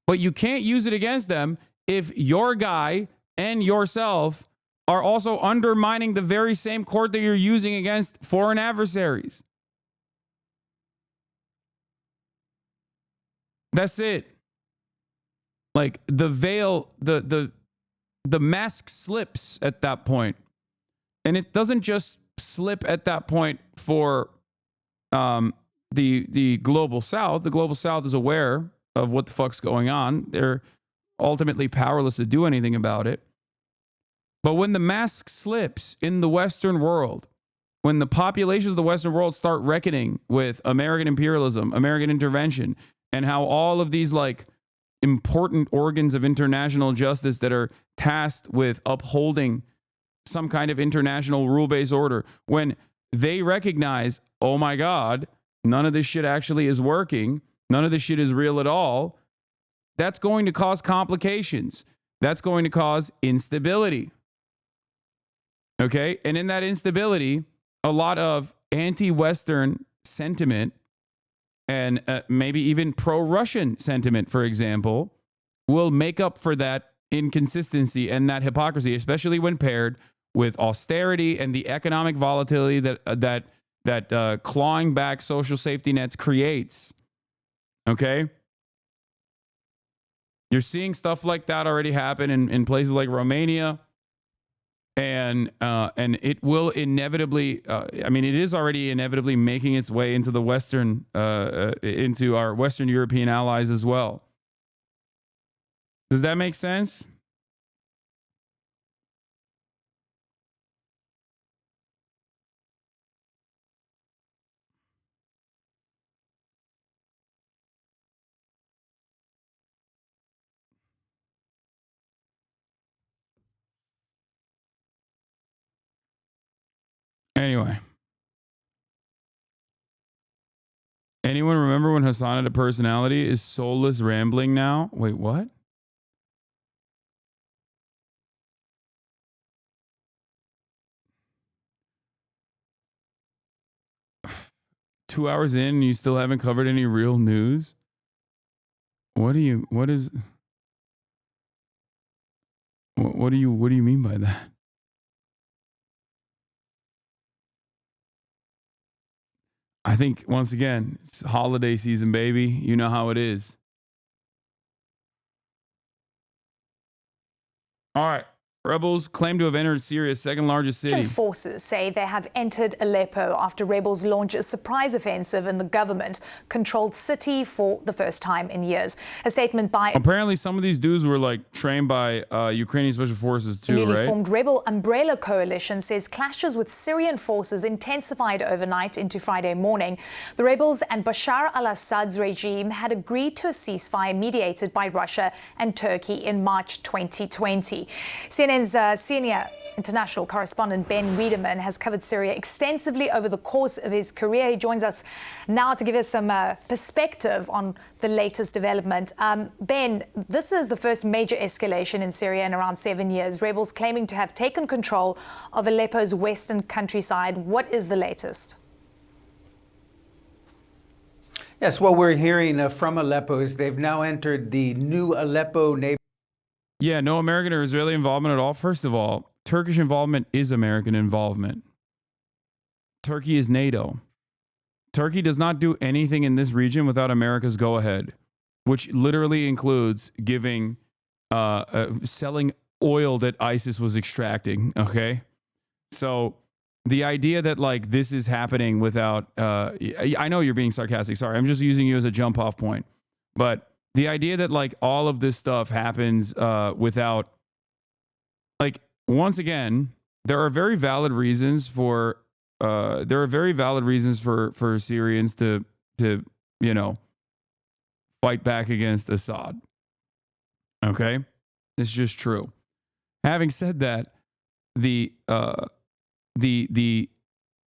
But you can't use it against them if your guy and yourself are also undermining the very same court that you're using against foreign adversaries. That's it. Like the veil, the mask slips at that point. And it doesn't just slip at that point for the global South. The global South is aware of what the fuck's going on. They're ultimately powerless to do anything about it. But when the mask slips in the Western world, when the populations of the Western world start reckoning with American imperialism, American intervention, and how all of these like important organs of international justice that are tasked with upholding some kind of international rule-based order, when they recognize, oh my God, none of this shit actually is working, none of this shit is real at all, that's going to cause complications. That's going to cause instability. Okay? And in that instability, a lot of anti-Western sentiment and maybe even pro-Russian sentiment, for example, will make up for that inconsistency and that hypocrisy, especially when paired with austerity and the economic volatility that clawing back social safety nets creates. Okay? You're seeing stuff like that already happen in places like Romania. And it will inevitably, it is already inevitably making its way into the into our Western European allies as well. Does that make sense? Anyway. Anyone remember when Hasan had a personality? Is soulless rambling now? Wait, what? Two hours in and you still haven't covered any real news? What do you mean by that? I think, once again, it's holiday season, baby. You know how it is. All right. Rebels claim to have entered Syria's second largest city. Forces say they have entered Aleppo after rebels launch a surprise offensive in the government-controlled city for the first time in years. A statement by... Apparently, some of these dudes were like trained by Ukrainian special forces too, newly right? formed rebel umbrella coalition says clashes with Syrian forces intensified overnight into Friday morning. The rebels and Bashar al-Assad's regime had agreed to a ceasefire mediated by Russia and Turkey in March 2020. CNN's senior international correspondent Ben Wiedemann has covered Syria extensively over the course of his career. He joins us now to give us some perspective on the latest development. Ben, this is the first major escalation in Syria in around 7 years. Rebels claiming to have taken control of Aleppo's western countryside. What is the latest? Yes, what we're hearing from Aleppo is they've now entered the new Aleppo neighborhood. Yeah, no American or Israeli involvement at all. First of all, Turkish involvement is American involvement. Turkey is NATO. Turkey does not do anything in this region without America's go-ahead, which literally includes giving, selling oil that ISIS was extracting, okay? So the idea that, like, this is happening without, I know you're being sarcastic, sorry, I'm just using you as a jump-off point, but the idea that, like, all of this stuff happens without, like, once again, there are very valid reasons for Syrians to you know, fight back against Assad. Okay, it's just true. Having said that, the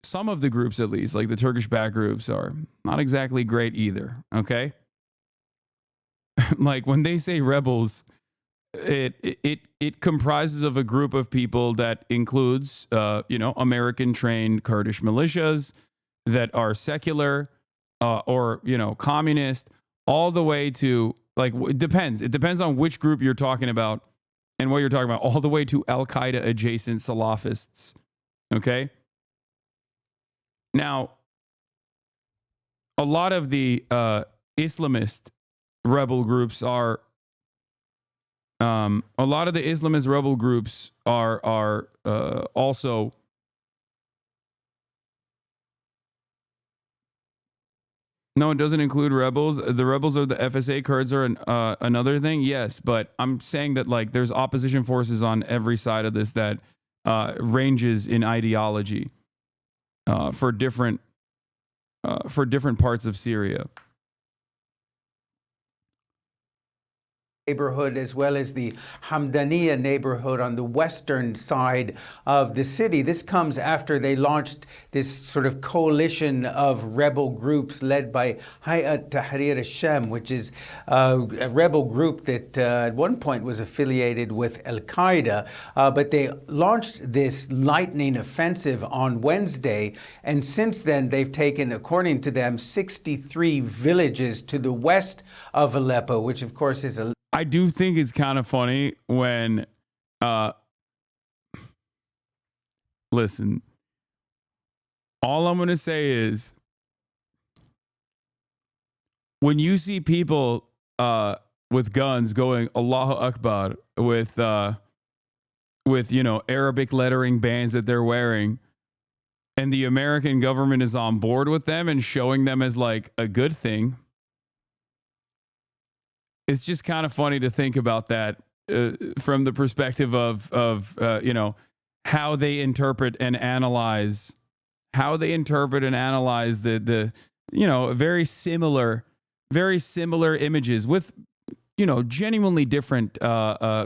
some of the groups, at least, like the Turkish-backed groups, are not exactly great either. Okay, like when they say rebels, it comprises of a group of people that includes, American-trained Kurdish militias that are secular or communist, all the way to it depends. It depends on which group you're talking about and what you're talking about, all the way to Al-Qaeda adjacent Salafists. Okay. Now, a lot of the Islamist rebel groups are also no, it doesn't include rebels. The rebels are the FSA. Kurds are another thing. Yes, but I'm saying that there's opposition forces on every side of this that ranges in ideology for different parts of Syria. Neighborhood, as well as the Hamdaniya neighborhood on the western side of the city. This comes after they launched this sort of coalition of rebel groups led by Hayat Tahrir al-Sham, which is a rebel group that at one point was affiliated with Al-Qaeda, but they launched this lightning offensive on Wednesday, and since then they've taken, according to them, 63 villages to the west of Aleppo, which of course is a I do think it's kind of funny when, listen, all I'm going to say is when you see people with guns going Allahu Akbar with Arabic lettering bands that they're wearing, and the American government is on board with them and showing them as a good thing, it's just kind of funny to think about that from the perspective of how they interpret and analyze the very similar images with genuinely different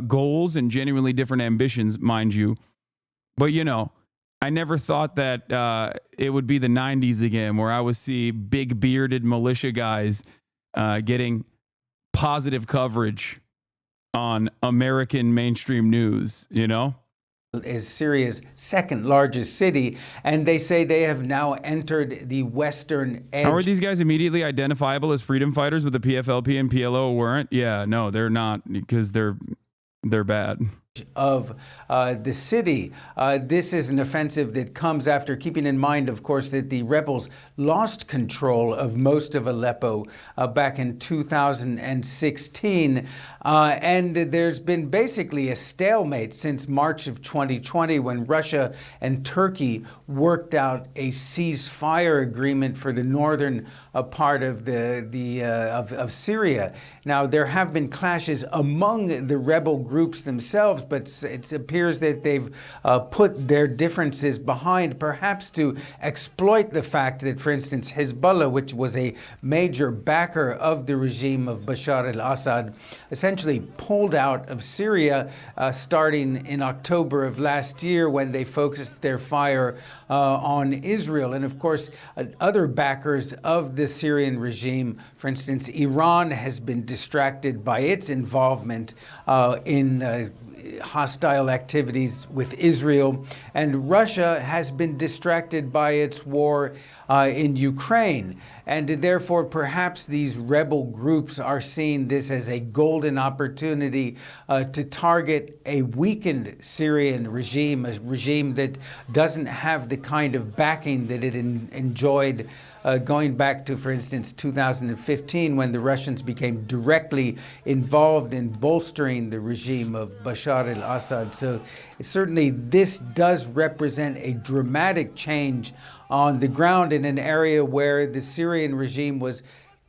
goals and genuinely different ambitions, mind you. But I never thought that it would be the 90s again, where I would see big bearded militia guys getting positive coverage on American mainstream news, is Syria's second largest city, and they say they have now entered the western edge. How are these guys immediately identifiable as freedom fighters with the PFLP and PLO weren't? Yeah, no, they're not, because they're bad. Of the city. This is an offensive that comes after keeping in mind, of course, that the rebels lost control of most of Aleppo back in 2016. And there's been basically a stalemate since March of 2020, when Russia and Turkey worked out a ceasefire agreement for the northern part of of Syria. Now, there have been clashes among the rebel groups themselves, but it appears that they've put their differences behind, perhaps to exploit the fact that, for instance, Hezbollah, which was a major backer of the regime of Bashar al-Assad, essentially pulled out of Syria starting in October of last year, when they focused their fire on Israel. And of course, other backers of the Syrian regime, for instance, Iran, has been distracted by its involvement in hostile activities with Israel, and Russia has been distracted by its war in Ukraine. And therefore, perhaps these rebel groups are seeing this as a golden opportunity to target a weakened Syrian regime, a regime that doesn't have the kind of backing that it enjoyed going back to, for instance, 2015, when the Russians became directly involved in bolstering the regime of Bashar al-Assad. So certainly this does represent a dramatic change on the ground in an area where the Syrian regime was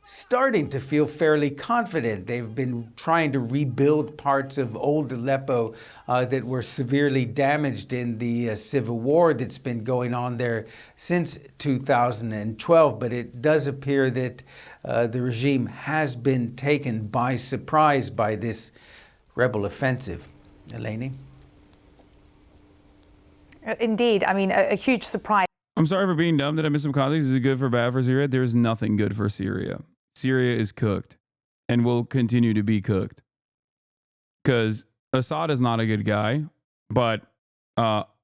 starting to feel fairly confident. They've been trying to rebuild parts of old Aleppo that were severely damaged in the civil war that's been going on there since 2012. But it does appear that the regime has been taken by surprise by this rebel offensive. Eleni? Indeed. I mean, a huge surprise. I'm sorry for being dumb. Did I miss some context? Is it good for bad for Syria? There's nothing good for Syria. Syria is cooked and will continue to be cooked. Because Assad is not a good guy, but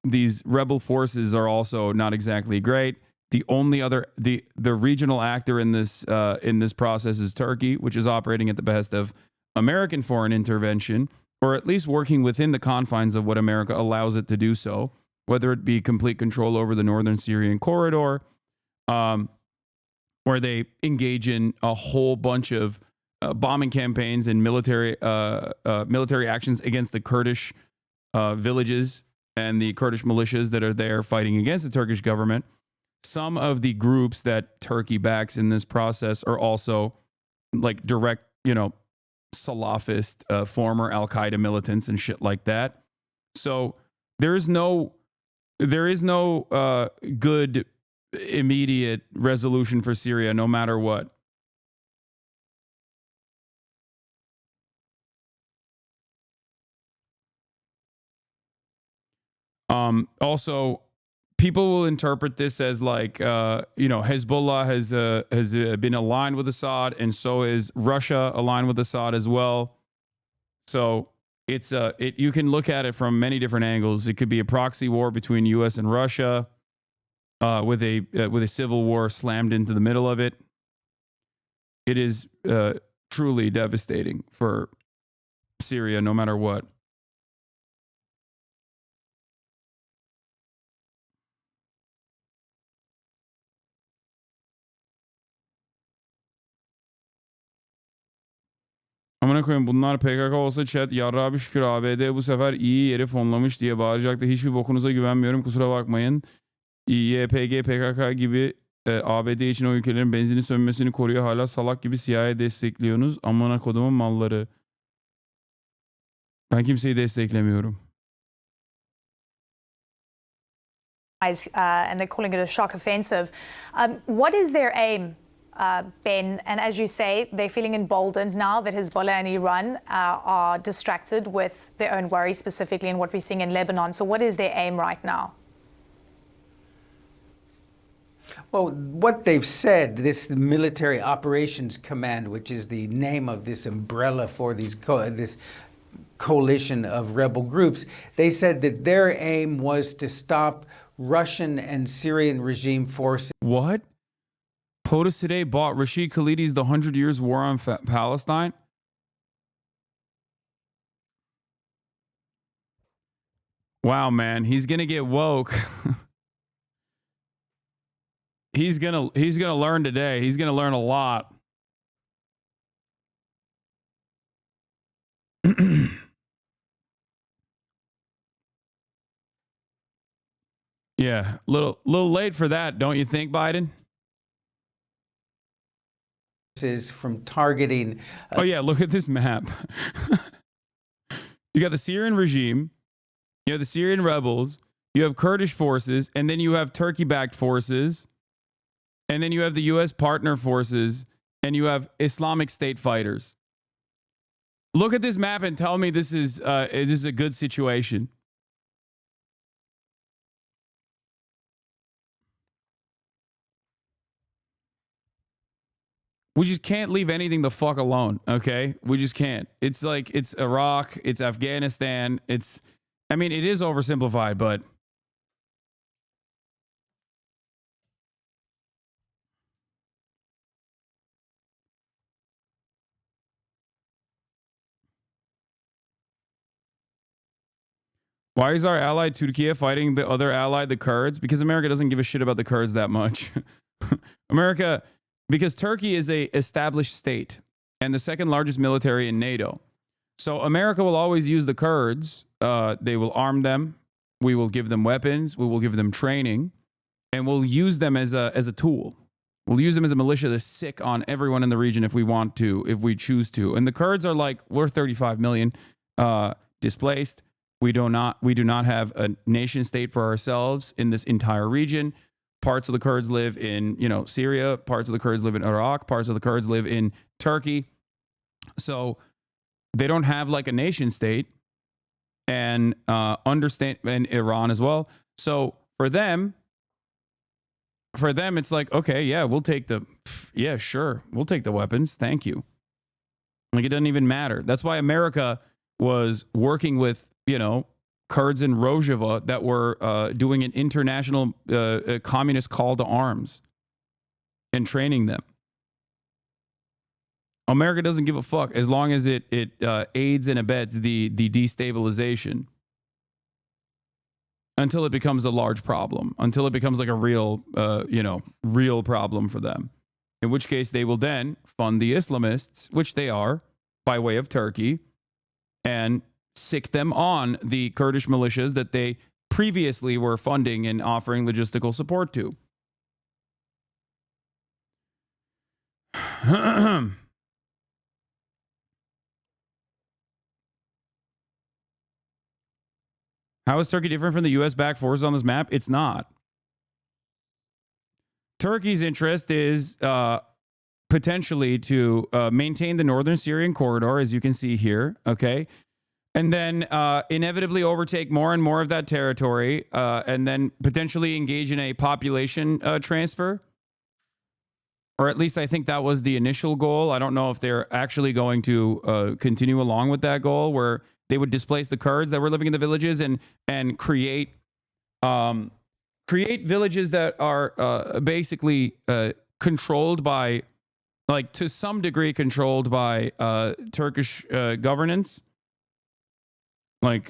these rebel forces are also not exactly great. The only other the regional actor in this process is Turkey, which is operating at the behest of American foreign intervention, or at least working within the confines of what America allows it to do so, whether it be complete control over the northern Syrian corridor, where they engage in a whole bunch of bombing campaigns and military actions against the Kurdish villages and the Kurdish militias that are there fighting against the Turkish government. Some of the groups that Turkey backs in this process are also like direct, Salafist, former Al-Qaeda militants and shit like that. So there is no good immediate resolution for Syria, no matter what. Also, people will interpret this as like, Hezbollah has been aligned with Assad, and so is Russia aligned with Assad as well. So it's you can look at it from many different angles. It could be a proxy war between U.S. and Russia, with a civil war slammed into the middle of it. It is truly devastating for Syria, no matter what. Amına koyayım, bunlar PKK olsa chat yarra abi şükür ABD bu sefer iyi yeri fonlamış diye bağıracaktı. Hiçbir bokunuza güvenmiyorum, kusura bakmayın. YPG, PKK gibi ABD için o ülkelerin benzini sönmesini koruyor. Hala salak gibi CIA destekliyorsunuz. Amına kodumun malları. Ben kimseyi desteklemiyorum. And they're calling it a shock offensive. What is their aim, Ben? And as you say, they're feeling emboldened now that Hezbollah and Iran are distracted with their own worries, specifically in what we're seeing in Lebanon. So what is their aim right now? Well, what they've said, this Military Operations Command, which is the name of this umbrella for this coalition of rebel groups, they said that their aim was to stop Russian and Syrian regime forces. What? POTUS today bought Rashid Khalidi's The 100 Years War on Palestine? Wow, man, he's gonna get woke. He's gonna learn today. He's gonna learn a lot. Yeah, little late for that, don't you think, Biden? Is from targeting. Oh yeah, look at this map. You got the Syrian regime, you have the Syrian rebels, you have Kurdish forces, and then you have Turkey-backed forces, and then you have the U.S. partner forces, and you have Islamic State fighters. Look at this map and tell me this is a good situation. We just can't leave anything the fuck alone, okay? We just can't. It's like, it's Iraq, it's Afghanistan, it is oversimplified, but why is our ally Turkey fighting the other ally, the Kurds? Because America doesn't give a shit about the Kurds that much. Because Turkey is a established state and the second largest military in NATO. So America will always use the Kurds. They will arm them. We will give them weapons. We will give them training. And we'll use them as a tool. We'll use them as a militia to sick on everyone in the region if we want to, if we choose to. And the Kurds are like, we're 35 million displaced. We do not have a nation state for ourselves in this entire region. Parts of the Kurds live in, Syria. Parts of the Kurds live in Iraq. Parts of the Kurds live in Turkey. So they don't have like a nation state, and and Iran as well. So for them, for them, it's like, okay, yeah, we'll take the, yeah, sure, we'll take the weapons. Thank you. Like, it doesn't even matter. That's why America was working with, you know, Kurds in Rojava that were doing an international communist call to arms and training them. America doesn't give a fuck as long as it aids and abets the destabilization until it becomes a large problem, until it becomes like a real, real problem for them. In which case they will then fund the Islamists, which they are, by way of Turkey, and sick them on the Kurdish militias that they previously were funding and offering logistical support to. How is Turkey different from the U.S.-backed forces on this map? It's not. Turkey's interest is potentially to maintain the northern Syrian corridor, as you can see here, okay? And then inevitably overtake more and more of that territory, and then potentially engage in a population transfer. Or at least I think that was the initial goal. I don't know if they're actually going to continue along with that goal, where they would displace the Kurds that were living in the villages and create villages that are basically controlled by, like, to some degree controlled by Turkish governance. Like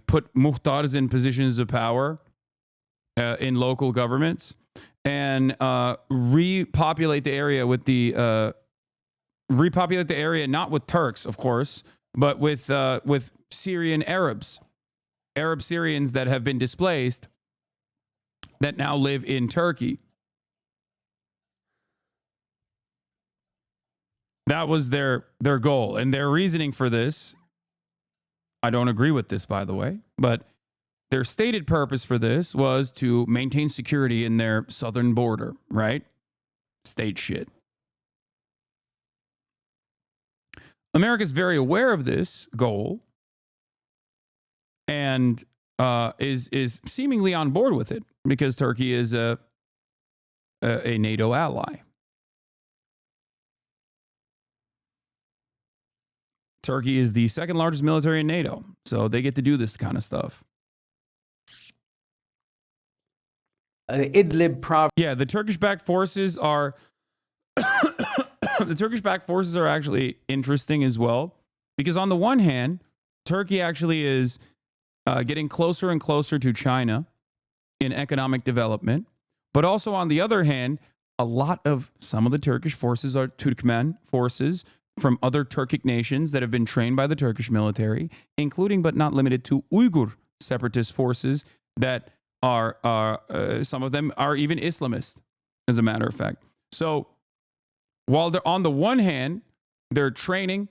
put muhtars in positions of power in local governments, and repopulate the area with repopulate the area not with Turks, of course, but with Syrian Arab Syrians that have been displaced that now live in Turkey. That was their goal, and their reasoning for this. I don't agree with this, by the way, but their stated purpose for this was to maintain security in their southern border, right? State shit. America's very aware of this goal and is seemingly on board with it because Turkey is a NATO ally. Turkey is the second largest military in NATO, so they get to do this kind of stuff. Idlib province. Yeah, the Turkish-backed forces are the Turkish-backed forces are actually interesting as well, because on the one hand, Turkey actually is getting closer and closer to China in economic development, but also on the other hand, some of the Turkish forces are Turkmen forces from other Turkic nations that have been trained by the Turkish military, including but not limited to Uyghur separatist forces that are some of them are even Islamist, as a matter of fact. So while they're on the one hand, they're training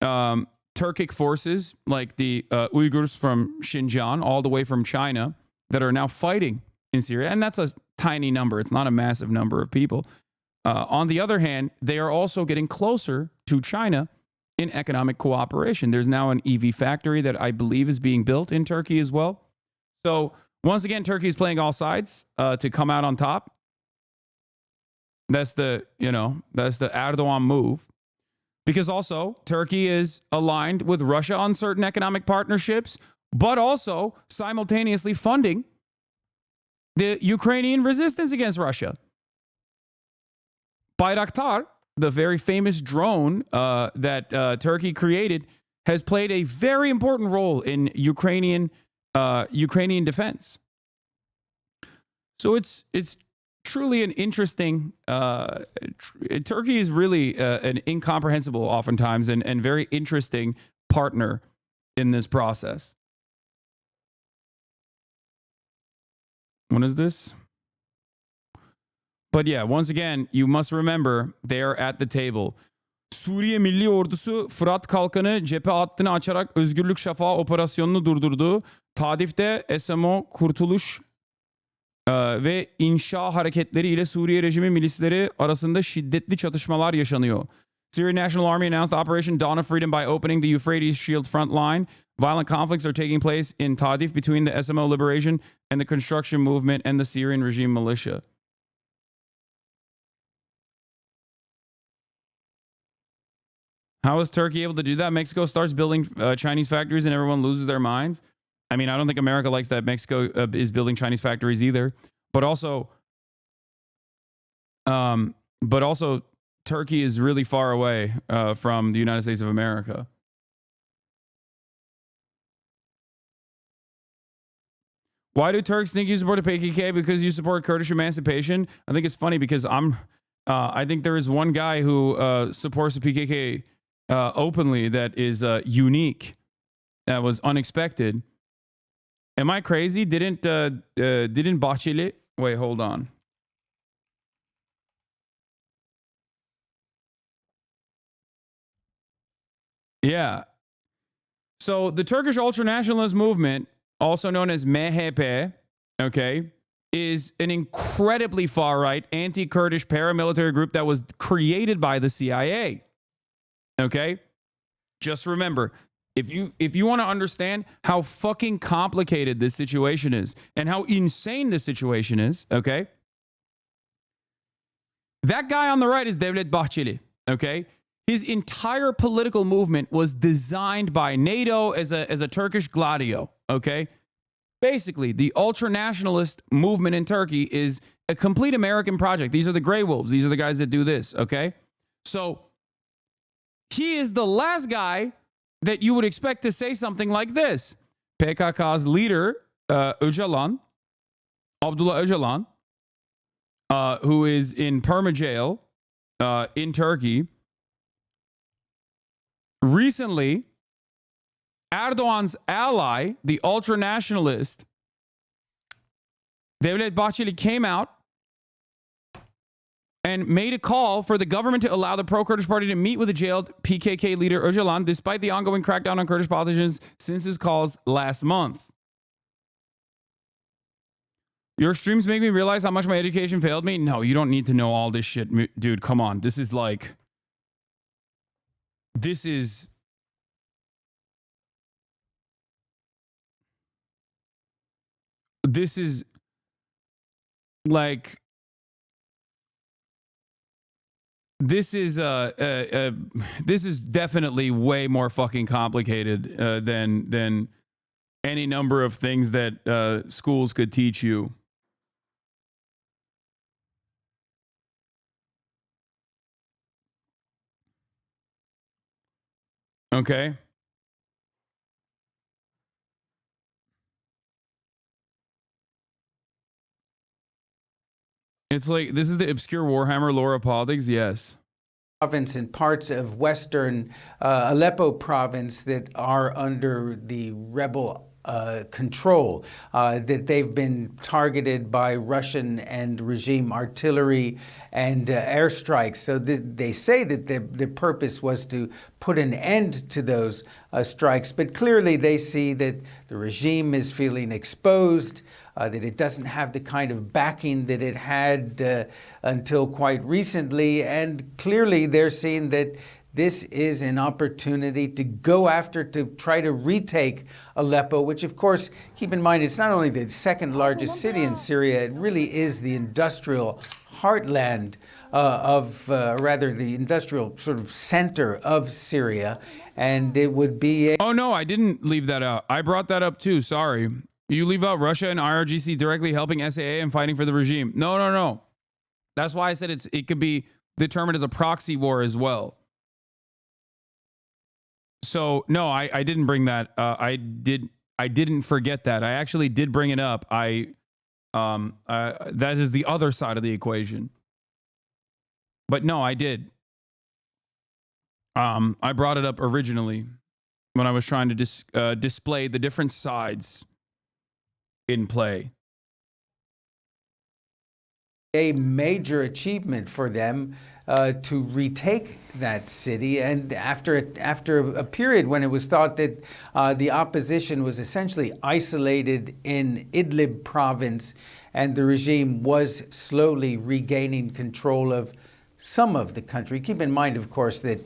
Turkic forces like the Uyghurs from Xinjiang all the way from China that are now fighting in Syria. And that's a tiny number. It's not a massive number of people. On the other hand, they are also getting closer to China in economic cooperation. There's now an EV factory that I believe is being built in Turkey as well. So once again, Turkey is playing all sides to come out on top. That's the Erdogan move. Because also Turkey is aligned with Russia on certain economic partnerships, but also simultaneously funding the Ukrainian resistance against Russia. Bayraktar, the very famous drone that Turkey created, has played a very important role in Ukrainian defense. So it's truly an interesting. Turkey is really an incomprehensible, oftentimes, and very interesting partner in this process. What is this? But yeah, once again, you must remember they are at the table. Suriye Milli Ordusu Fırat Kalkanı cephe hattını açarak Özgürlük Şafağı operasyonunu durdurdu. Tadif'te SMO Kurtuluş ve inşa hareketleri ile Suriye rejimi milisleri arasında şiddetli çatışmalar yaşanıyor. Syrian National Army announced Operation Dawn of Freedom by opening the Euphrates Shield front line. Violent conflicts are taking place in Ta'if between the SMO Liberation and the Construction Movement and the Syrian regime militia. How is Turkey able to do that? Mexico starts building Chinese factories and everyone loses their minds. I mean, I don't think America likes that Mexico is building Chinese factories either. But also, Turkey is really far away from the United States of America. Why do Turks think you support the PKK? Because you support Kurdish emancipation? I think it's funny because I think there is one guy who supports the PKK openly that is unique. That was unexpected. Am I crazy? Didn't Bahçeli? Wait, hold on. Yeah. So the Turkish ultranationalist movement, also known as MHP, okay, is an incredibly far-right anti-Kurdish paramilitary group that was created by the CIA. Okay? Just remember, if you want to understand how fucking complicated this situation is and how insane this situation is, okay? That guy on the right is Devlet Bahçeli, okay? His entire political movement was designed by NATO as a Turkish Gladio, okay? Basically, the ultranationalist movement in Turkey is a complete American project. These are the Grey Wolves. These are the guys that do this, okay? So he is the last guy that you would expect to say something like this. PKK's leader, Öcalan, Abdullah Öcalan, who is in perma-jail in Turkey, recently, Erdogan's ally, the ultranationalist, Devlet Bahçeli, came out and made a call for the government to allow the pro-Kurdish party to meet with the jailed PKK leader Öcalan, despite the ongoing crackdown on Kurdish politicians since his calls last month. Your streams make me realize how much my education failed me. No, you don't need to know all this shit, dude. Come on. This is like... This is like... This is definitely way more fucking complicated than any number of things that schools could teach you. Okay. It's like, this is the obscure Warhammer lore of politics, yes. Province and parts of western Aleppo province that are under the rebel control, that they've been targeted by Russian and regime artillery and airstrikes. So they say that the purpose was to put an end to those strikes, but clearly they see that the regime is feeling exposed, that it doesn't have the kind of backing that it had until quite recently. And clearly they're seeing that this is an opportunity to go after, to try to retake Aleppo, which of course, keep in mind, it's not only the second largest city in Syria, it really is the industrial heartland rather the industrial sort of center of Syria. And it would be Oh no, I didn't leave that out. I brought that up too, sorry. You leave out Russia and IRGC directly helping SAA and fighting for the regime. No. That's why I said it could be determined as a proxy war as well. So no, I didn't bring that. I didn't forget that. I actually did bring it up. That is the other side of the equation. But no, I did. I brought it up originally when I was trying to display the different sides in play. A major achievement for them to retake that city, and after a period when it was thought that the opposition was essentially isolated in Idlib province, and the regime was slowly regaining control of some of the country. Keep in mind, of course, that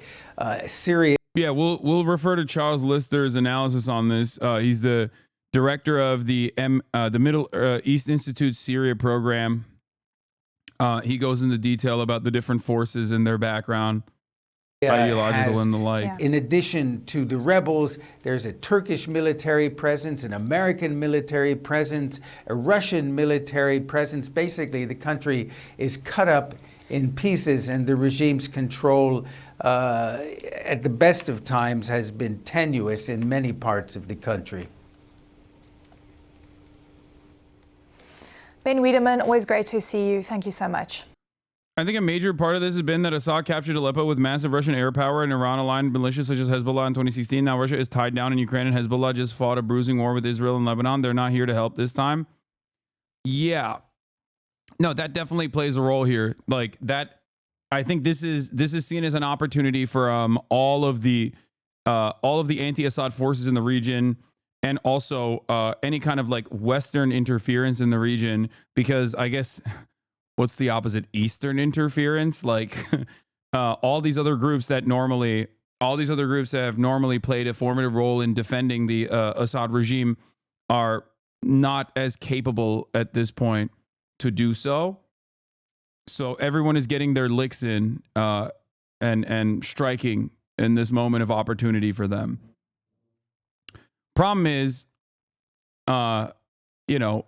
Syria. Yeah, we'll refer to Charles Lister's analysis on this. He's the director of the Middle East Institute Syria program. He goes into detail about the different forces and their background, ideological and the like. In addition to the rebels, there's a Turkish military presence, an American military presence, a Russian military presence. Basically, the country is cut up in pieces, and the regime's control, at the best of times, has been tenuous in many parts of the country. Ben Wiedemann, always great to see you. Thank you so much. I think a major part of this has been that Assad captured Aleppo with massive Russian air power and Iran-aligned militias such as Hezbollah in 2016. Now Russia is tied down in Ukraine, and Hezbollah just fought a bruising war with Israel and Lebanon. They're not here to help this time. Yeah. No, that definitely plays a role here. Like that, I think this is seen as an opportunity for all of the anti-Assad forces in the region, and also any kind of like Western interference in the region, because I guess what's the opposite? Eastern interference? Like all these other groups that have normally played a formative role in defending the Assad regime are not as capable at this point to do so. So everyone is getting their licks in and striking in this moment of opportunity for them. Problem is, you know,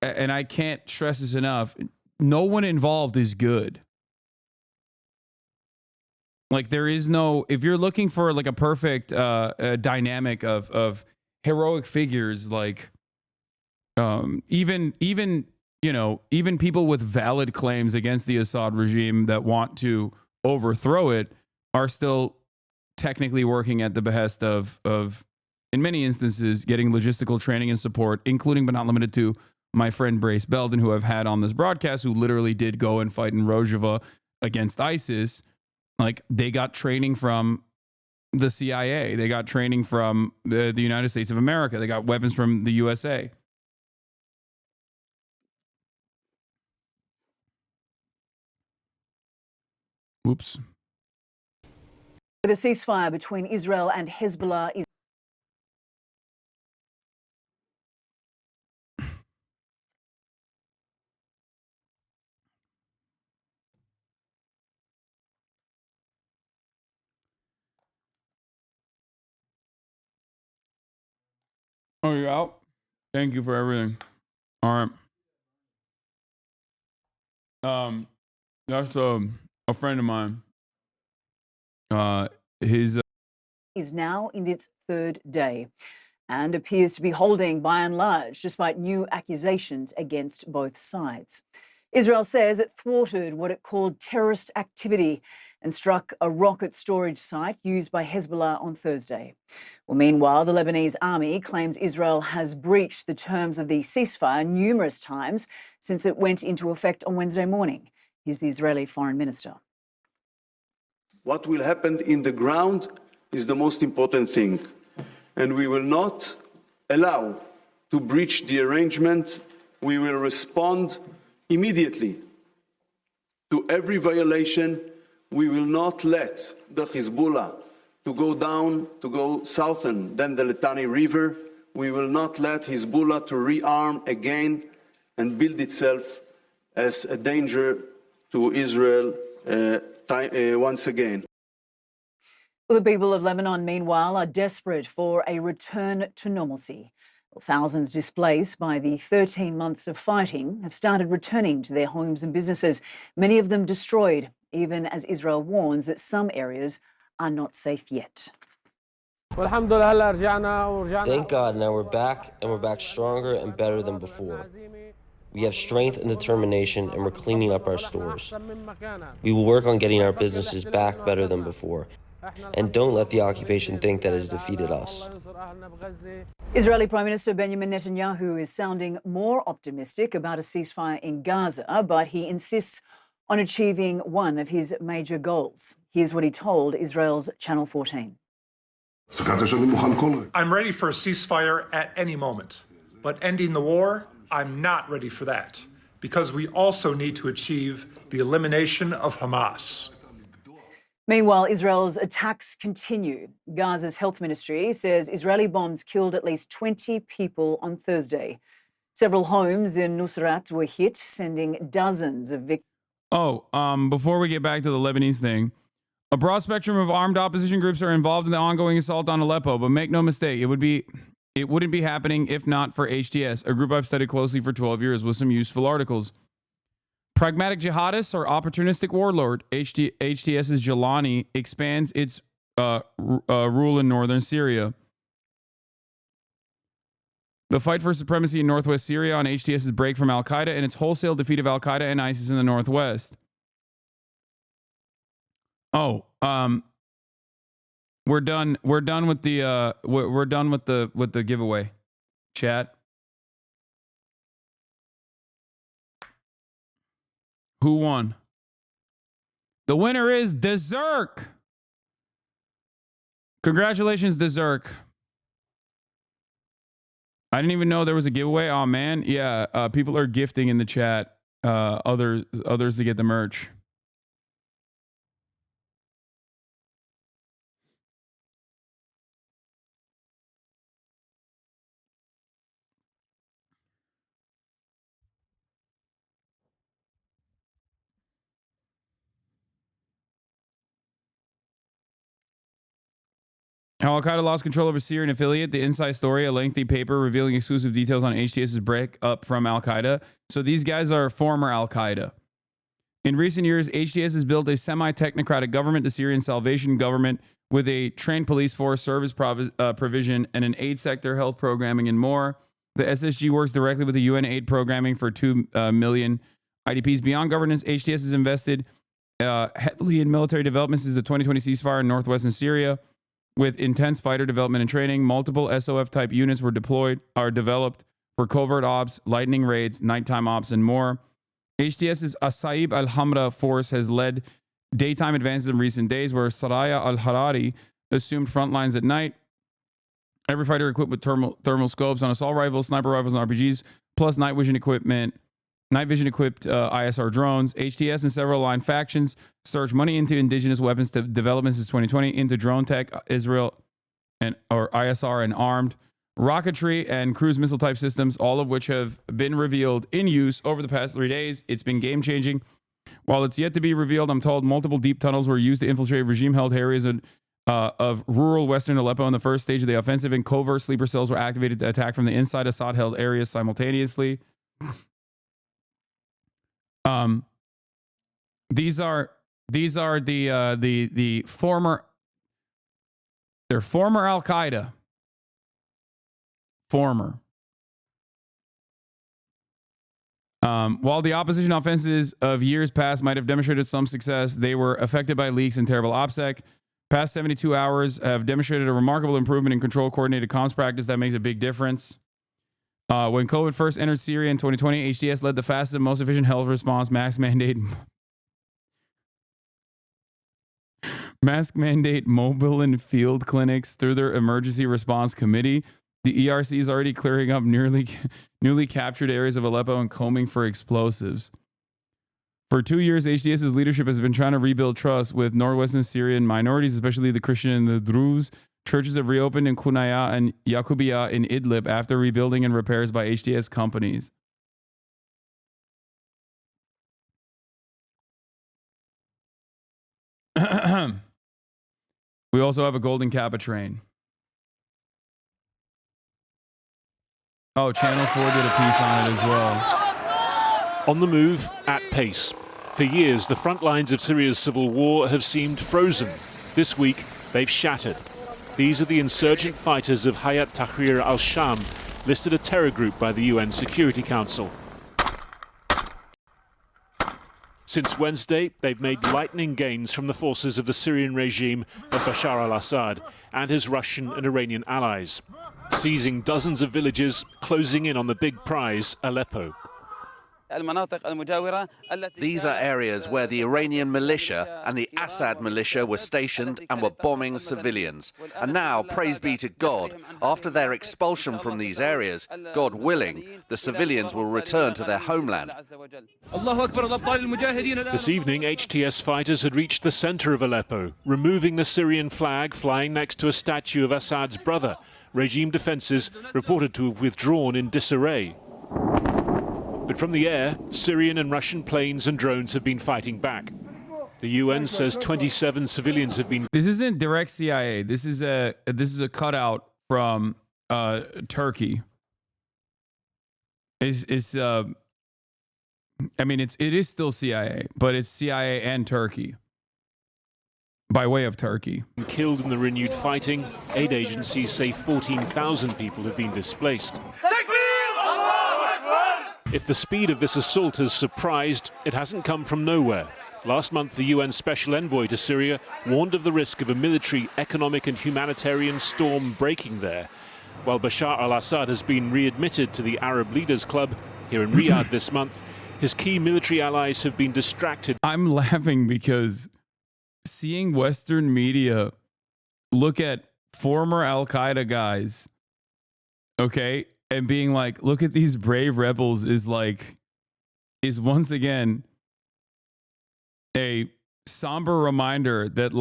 and I can't stress this enough, no one involved is good. Like there is no, if you're looking for like a perfect dynamic of heroic figures, like even you know, even people with valid claims against the Assad regime that want to overthrow it are still technically working at the behest of in many instances, getting logistical training and support, including but not limited to my friend Brace Belden, who I've had on this broadcast, who literally did go and fight in Rojava against ISIS. Like they got training from the CIA. They got training from the United States of America. They got weapons from the USA. Oops. The ceasefire between Israel and Hezbollah is Oh, you're out? Thank you for everything. All right. That's a friend of mine. His is now in its third day and appears to be holding by and large, despite new accusations against both sides. Israel says it thwarted what it called terrorist activity and struck a rocket storage site used by Hezbollah on Thursday. Well, meanwhile, the Lebanese army claims Israel has breached the terms of the ceasefire numerous times since it went into effect on Wednesday morning. Here's the Israeli foreign minister. What will happen in the ground is the most important thing, and we will not allow to breach the arrangement. We will respond immediately to every violation. We will not let the Hezbollah to go southern than the Litani River. We will not let Hezbollah to rearm again and build itself as a danger to Israel once again. Well, the people of Lebanon, meanwhile, are desperate for a return to normalcy. Well, thousands displaced by the 13 months of fighting have started returning to their homes and businesses, many of them destroyed, even as Israel warns that some areas are not safe yet. Thank God, now we're back, and we're back stronger and better than before. We have strength and determination, and we're cleaning up our stores. We will work on getting our businesses back better than before. And don't let the occupation think that it has defeated us. Israeli Prime Minister Benjamin Netanyahu is sounding more optimistic about a ceasefire in Gaza, but he insists on achieving one of his major goals. Here's what he told Israel's Channel 14. I'm ready for a ceasefire at any moment, but ending the war, I'm not ready for that, because we also need to achieve the elimination of Hamas. Meanwhile, Israel's attacks continue. Gaza's health ministry says Israeli bombs killed at least 20 people on Thursday. Several homes in Nusrat were hit, sending dozens of victims. Before we get back to the Lebanese thing, a broad spectrum of armed opposition groups are involved in the ongoing assault on Aleppo, but make no mistake, it wouldn't be happening if not for HTS, a group I've studied closely for 12 years with some useful articles. Pragmatic jihadists or opportunistic warlord, HTS's Jalani expands its rule in northern Syria. The fight for supremacy in northwest Syria on HTS's break from Al-Qaeda and its wholesale defeat of Al-Qaeda and ISIS in the northwest. We're done with the giveaway. Chat. Who won? The winner is Dezerk. Congratulations, Dezerk. I didn't even know there was a giveaway. Oh man, yeah. People are gifting in the chat. Others to get the merch. How Al-Qaeda lost control over Syrian affiliate, the inside story, a lengthy paper revealing exclusive details on HTS's break up from Al-Qaeda. So these guys are former Al-Qaeda. In recent years, HTS has built a semi-technocratic government, the Syrian Salvation Government, with a trained police force, service provision, and an aid sector, health programming, and more. The SSG works directly with the UN aid programming for 2 million IDPs. Beyond governance, HTS has invested heavily in military development since the 2020 ceasefire in northwestern Syria. With intense fighter development and training, multiple SOF-type units were developed for covert ops, lightning raids, nighttime ops, and more. HTS's Asaib al-Hamra force has led daytime advances in recent days, where Saraya al-Harari assumed front lines at night. Every fighter equipped with thermal scopes on assault rifles, sniper rifles, and RPGs, plus night vision equipped ISR drones. HTS and several aligned factions surged money into indigenous weapons development since 2020, into drone tech, Israel or ISR and armed rocketry and cruise missile type systems, all of which have been revealed in use over the past 3 days. It's been game changing. While it's yet to be revealed, I'm told multiple deep tunnels were used to infiltrate regime-held areas of rural western Aleppo in the first stage of the offensive, and covert sleeper cells were activated to attack from the inside Assad-held areas simultaneously. These are the former. They're former Al-Qaeda. Former. While the opposition offenses of years past might have demonstrated some success, they were affected by leaks and terrible OPSEC. Past 72 hours have demonstrated a remarkable improvement in control coordinated comms practice that makes a big difference. When COVID first entered Syria in 2020, HTS led the fastest and most efficient health response mask mandate mobile and field clinics through their emergency response committee. The ERC is already clearing up newly captured areas of Aleppo and combing for explosives. For 2 years, HTS's leadership has been trying to rebuild trust with northwestern Syrian minorities, especially the Christian and the Druze. Churches have reopened in Kunaya and Yakubiya in Idlib after rebuilding and repairs by HTS companies. We also have a Golden Kappa train. Oh, Channel 4 did a piece on it as well. On the move, at pace. For years, the front lines of Syria's civil war have seemed frozen. This week, they've shattered. These are the insurgent fighters of Hayat Tahrir al-Sham, listed a terror group by the UN Security Council. Since Wednesday, they've made lightning gains from the forces of the Syrian regime of Bashar al-Assad and his Russian and Iranian allies, seizing dozens of villages, closing in on the big prize, Aleppo. These are areas where the Iranian militia and the Assad militia were stationed and were bombing civilians. And now, praise be to God, after their expulsion from these areas, God willing, the civilians will return to their homeland. This evening, HTS fighters had reached the center of Aleppo, removing the Syrian flag flying next to a statue of Assad's brother. Regime defenses reported to have withdrawn in disarray. But from the air, Syrian and Russian planes and drones have been fighting back. The UN says 27 civilians have been... This isn't direct CIA. This is a cutout from Turkey. I mean, it is still CIA, but it's CIA and Turkey. By way of Turkey. Killed in the renewed fighting, aid agencies say 14,000 people have been displaced. If the speed of this assault has surprised, it hasn't come from nowhere. Last month, the UN Special Envoy to Syria warned of the risk of a military, economic and humanitarian storm breaking there. While Bashar al-Assad has been readmitted to the Arab Leaders Club here in Riyadh this month, his key military allies have been distracted. I'm laughing because seeing Western media look at former Al-Qaeda guys, okay, and being like, look at these brave rebels is once again a somber reminder that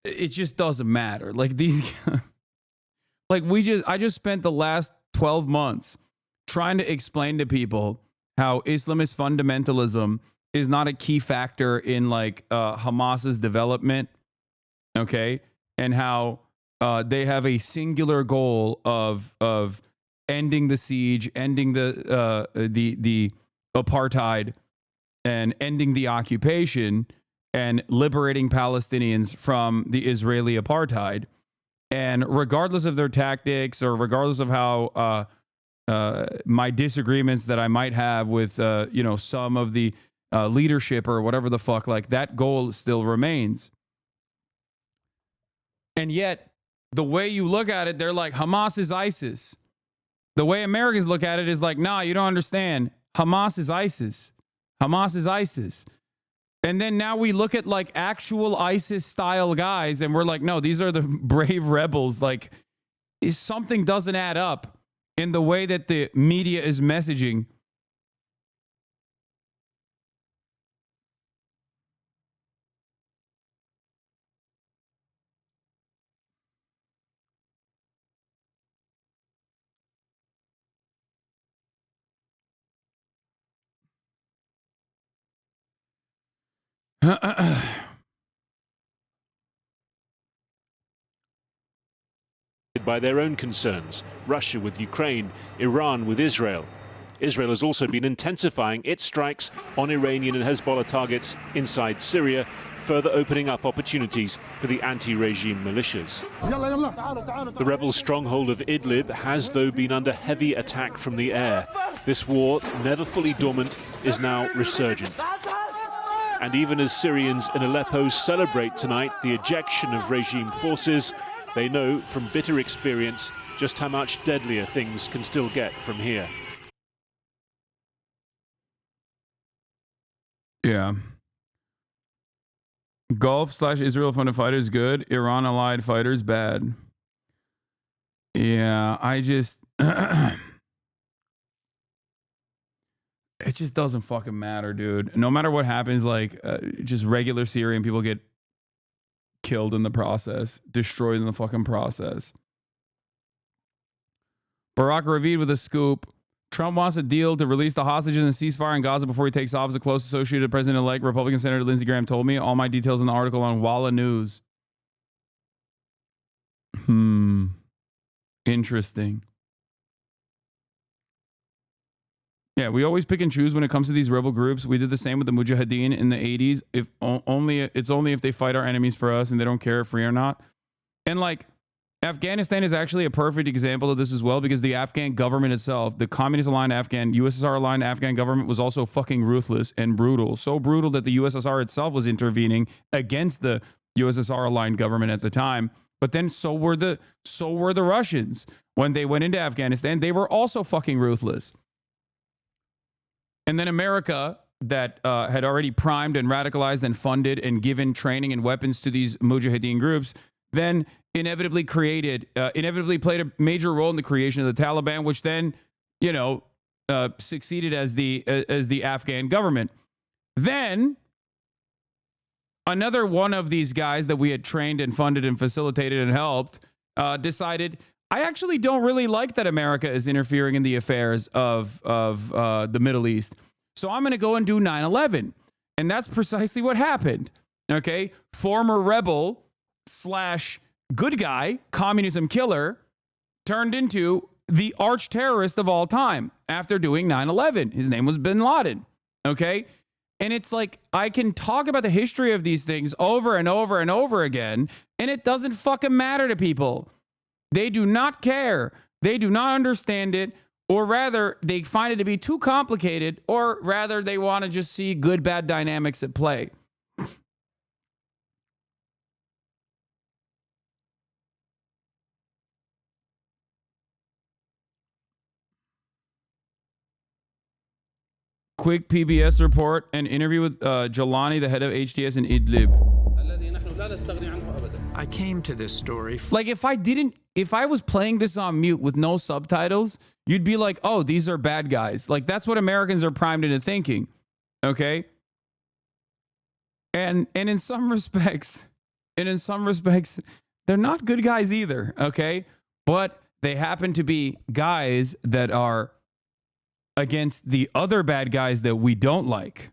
it just doesn't matter. Like these, I just spent the last 12 months trying to explain to people how Islamist fundamentalism is not a key factor in Hamas's development, okay, and how they have a singular goal of ending the siege, ending the apartheid, and ending the occupation, and liberating Palestinians from the Israeli apartheid. And regardless of their tactics, or regardless of how my disagreements that I might have with some of the leadership or whatever the fuck, that goal still remains. And yet, the way you look at it, they're like, Hamas is ISIS. The way Americans look at it is like, nah, you don't understand. Hamas is ISIS. Hamas is ISIS. And then now we look at actual ISIS style guys and we're like, no, these are the brave rebels. Something doesn't add up in the way that the media is messaging. By their own concerns, Russia with Ukraine, Iran with Israel. Israel has also been intensifying its strikes on Iranian and Hezbollah targets inside Syria, further opening up opportunities for the anti-regime militias. The rebel stronghold of Idlib has, though, been under heavy attack from the air. This war, never fully dormant, is now resurgent. And even as Syrians in Aleppo celebrate tonight the ejection of regime forces, they know from bitter experience just how much deadlier things can still get from here. Yeah. Gulf/Israel funded fighters good. Iran allied fighters bad. Yeah, I just it just doesn't fucking matter, dude. No matter what happens, just regular Syrian people get killed in the process, destroyed in the fucking process. Barack Ravid with a scoop. Trump wants a deal to release the hostages and ceasefire in Gaza before he takes office. A close associate of President-elect Republican Senator Lindsey Graham told me. All my details in the article on Walla News. Interesting. Yeah, we always pick and choose when it comes to these rebel groups. We did the same with the Mujahideen in the 80s. It's only if they fight our enemies for us and they don't care if free or not. And Afghanistan is actually a perfect example of this as well, because the Afghan government itself, the communist-aligned Afghan, USSR-aligned Afghan government was also fucking ruthless and brutal. So brutal that the USSR itself was intervening against the USSR-aligned government at the time But then so were the Russians when they went into Afghanistan. They were also fucking ruthless. And then America, that had already primed and radicalized and funded and given training and weapons to these mujahideen groups, then inevitably played a major role in the creation of the Taliban, which then, succeeded as the Afghan government. Then another one of these guys that we had trained and funded and facilitated and helped decided, I actually don't really like that America is interfering in the affairs of the Middle East. So I'm going to go and do 9/11. And that's precisely what happened. Okay. Former rebel / good guy, communism killer, turned into the arch terrorist of all time after doing 9/11. His name was bin Laden. Okay. And it's like, I can talk about the history of these things over and over and over again, and it doesn't fucking matter to people. They do not care. They do not understand it. Or rather, they find it to be too complicated, or rather, they want to just see good, bad dynamics at play. Quick PBS report, an interview with Jelani, the head of HTS in Idlib. I came to this story. Like, if I was playing this on mute with no subtitles, you'd be like, oh, these are bad guys. Like, that's what Americans are primed into thinking. Okay? And in some respects, they're not good guys either. Okay? But they happen to be guys that are against the other bad guys that we don't like.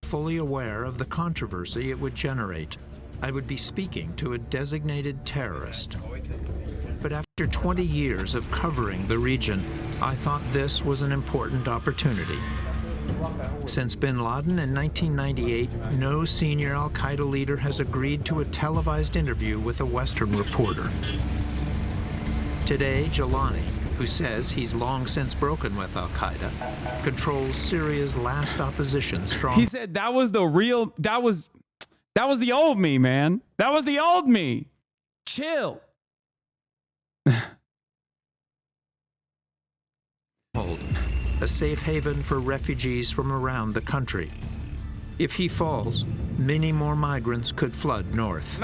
Fully aware of the controversy it would generate, I would be speaking to a designated terrorist. But after 20 years of covering the region, I thought this was an important opportunity. Since bin Laden in 1998, no senior al-Qaeda leader has agreed to a televised interview with a Western reporter. Today, Jelani, who says he's long since broken with al-Qaeda, controls Syria's last opposition strong. He said that was the old me, man. That was the old me. Chill. A safe haven for refugees from around the country. If he falls, many more migrants could flood north.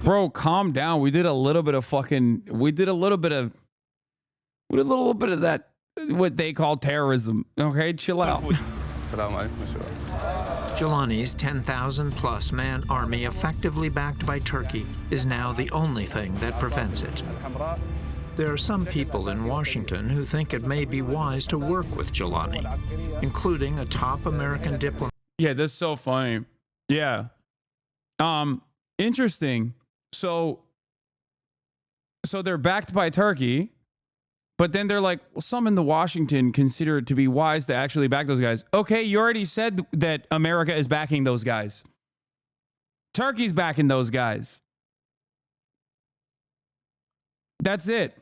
Bro, calm down. We did a little bit of that, what they call terrorism. Okay, chill out. Jelani's 10,000-plus man army, effectively backed by Turkey, is now the only thing that prevents it. There are some people in Washington who think it may be wise to work with Jelani, including a top American diplomat. Yeah, that's so funny. Yeah. Interesting. So they're backed by Turkey, but then they're like, well, some in the Washington consider it to be wise to actually back those guys. Okay, you already said that America is backing those guys. Turkey's backing those guys. That's it.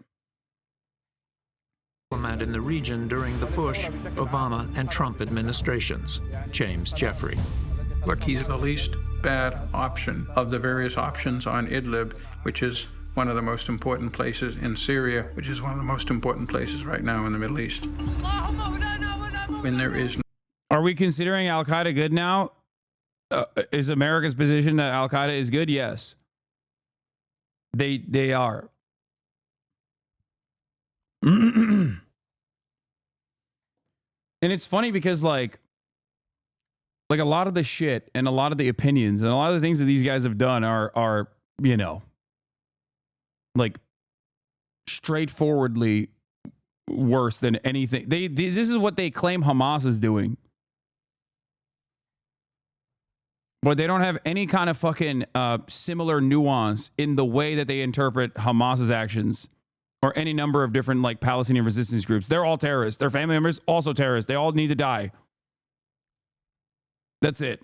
In the region during the Bush, Obama, and Trump administrations. James Jeffrey. Look, he's the least bad option of the various options on Idlib, which is one of the most important places in Syria, which is one of the most important places right now in the Middle East. When there is Are we considering al-Qaeda good now? Is America's position that al-Qaeda is good? Yes. They are. And it's funny because like a lot of the shit and a lot of the opinions and a lot of the things that these guys have done are like straightforwardly worse than anything. This is what they claim Hamas is doing. But they don't have any kind of fucking similar nuance in the way that they interpret Hamas's actions or any number of different like Palestinian resistance groups. They're all terrorists. Their family members also terrorists. They all need to die. That's it.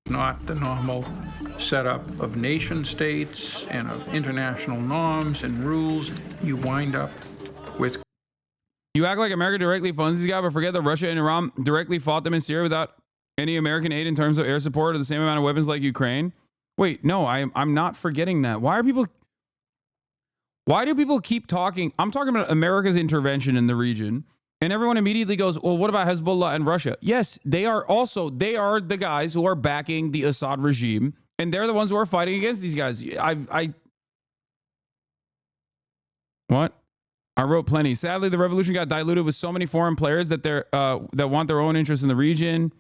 not the normal setup of nation states and of international norms and rules. You wind up with. You act like America directly funds these guys, but forget that Russia and Iran directly fought them in Syria without any American aid in terms of air support or the same amount of weapons like Ukraine. Wait, no, I'm not forgetting that. Why do people keep talking? I'm talking about America's intervention in the region. And everyone immediately goes, well, what about Hezbollah and Russia? Yes, they are the guys who are backing the Assad regime. And they're the ones who are fighting against these guys. What? I wrote plenty. Sadly, the revolution got diluted with so many foreign players that that want their own interests in the region.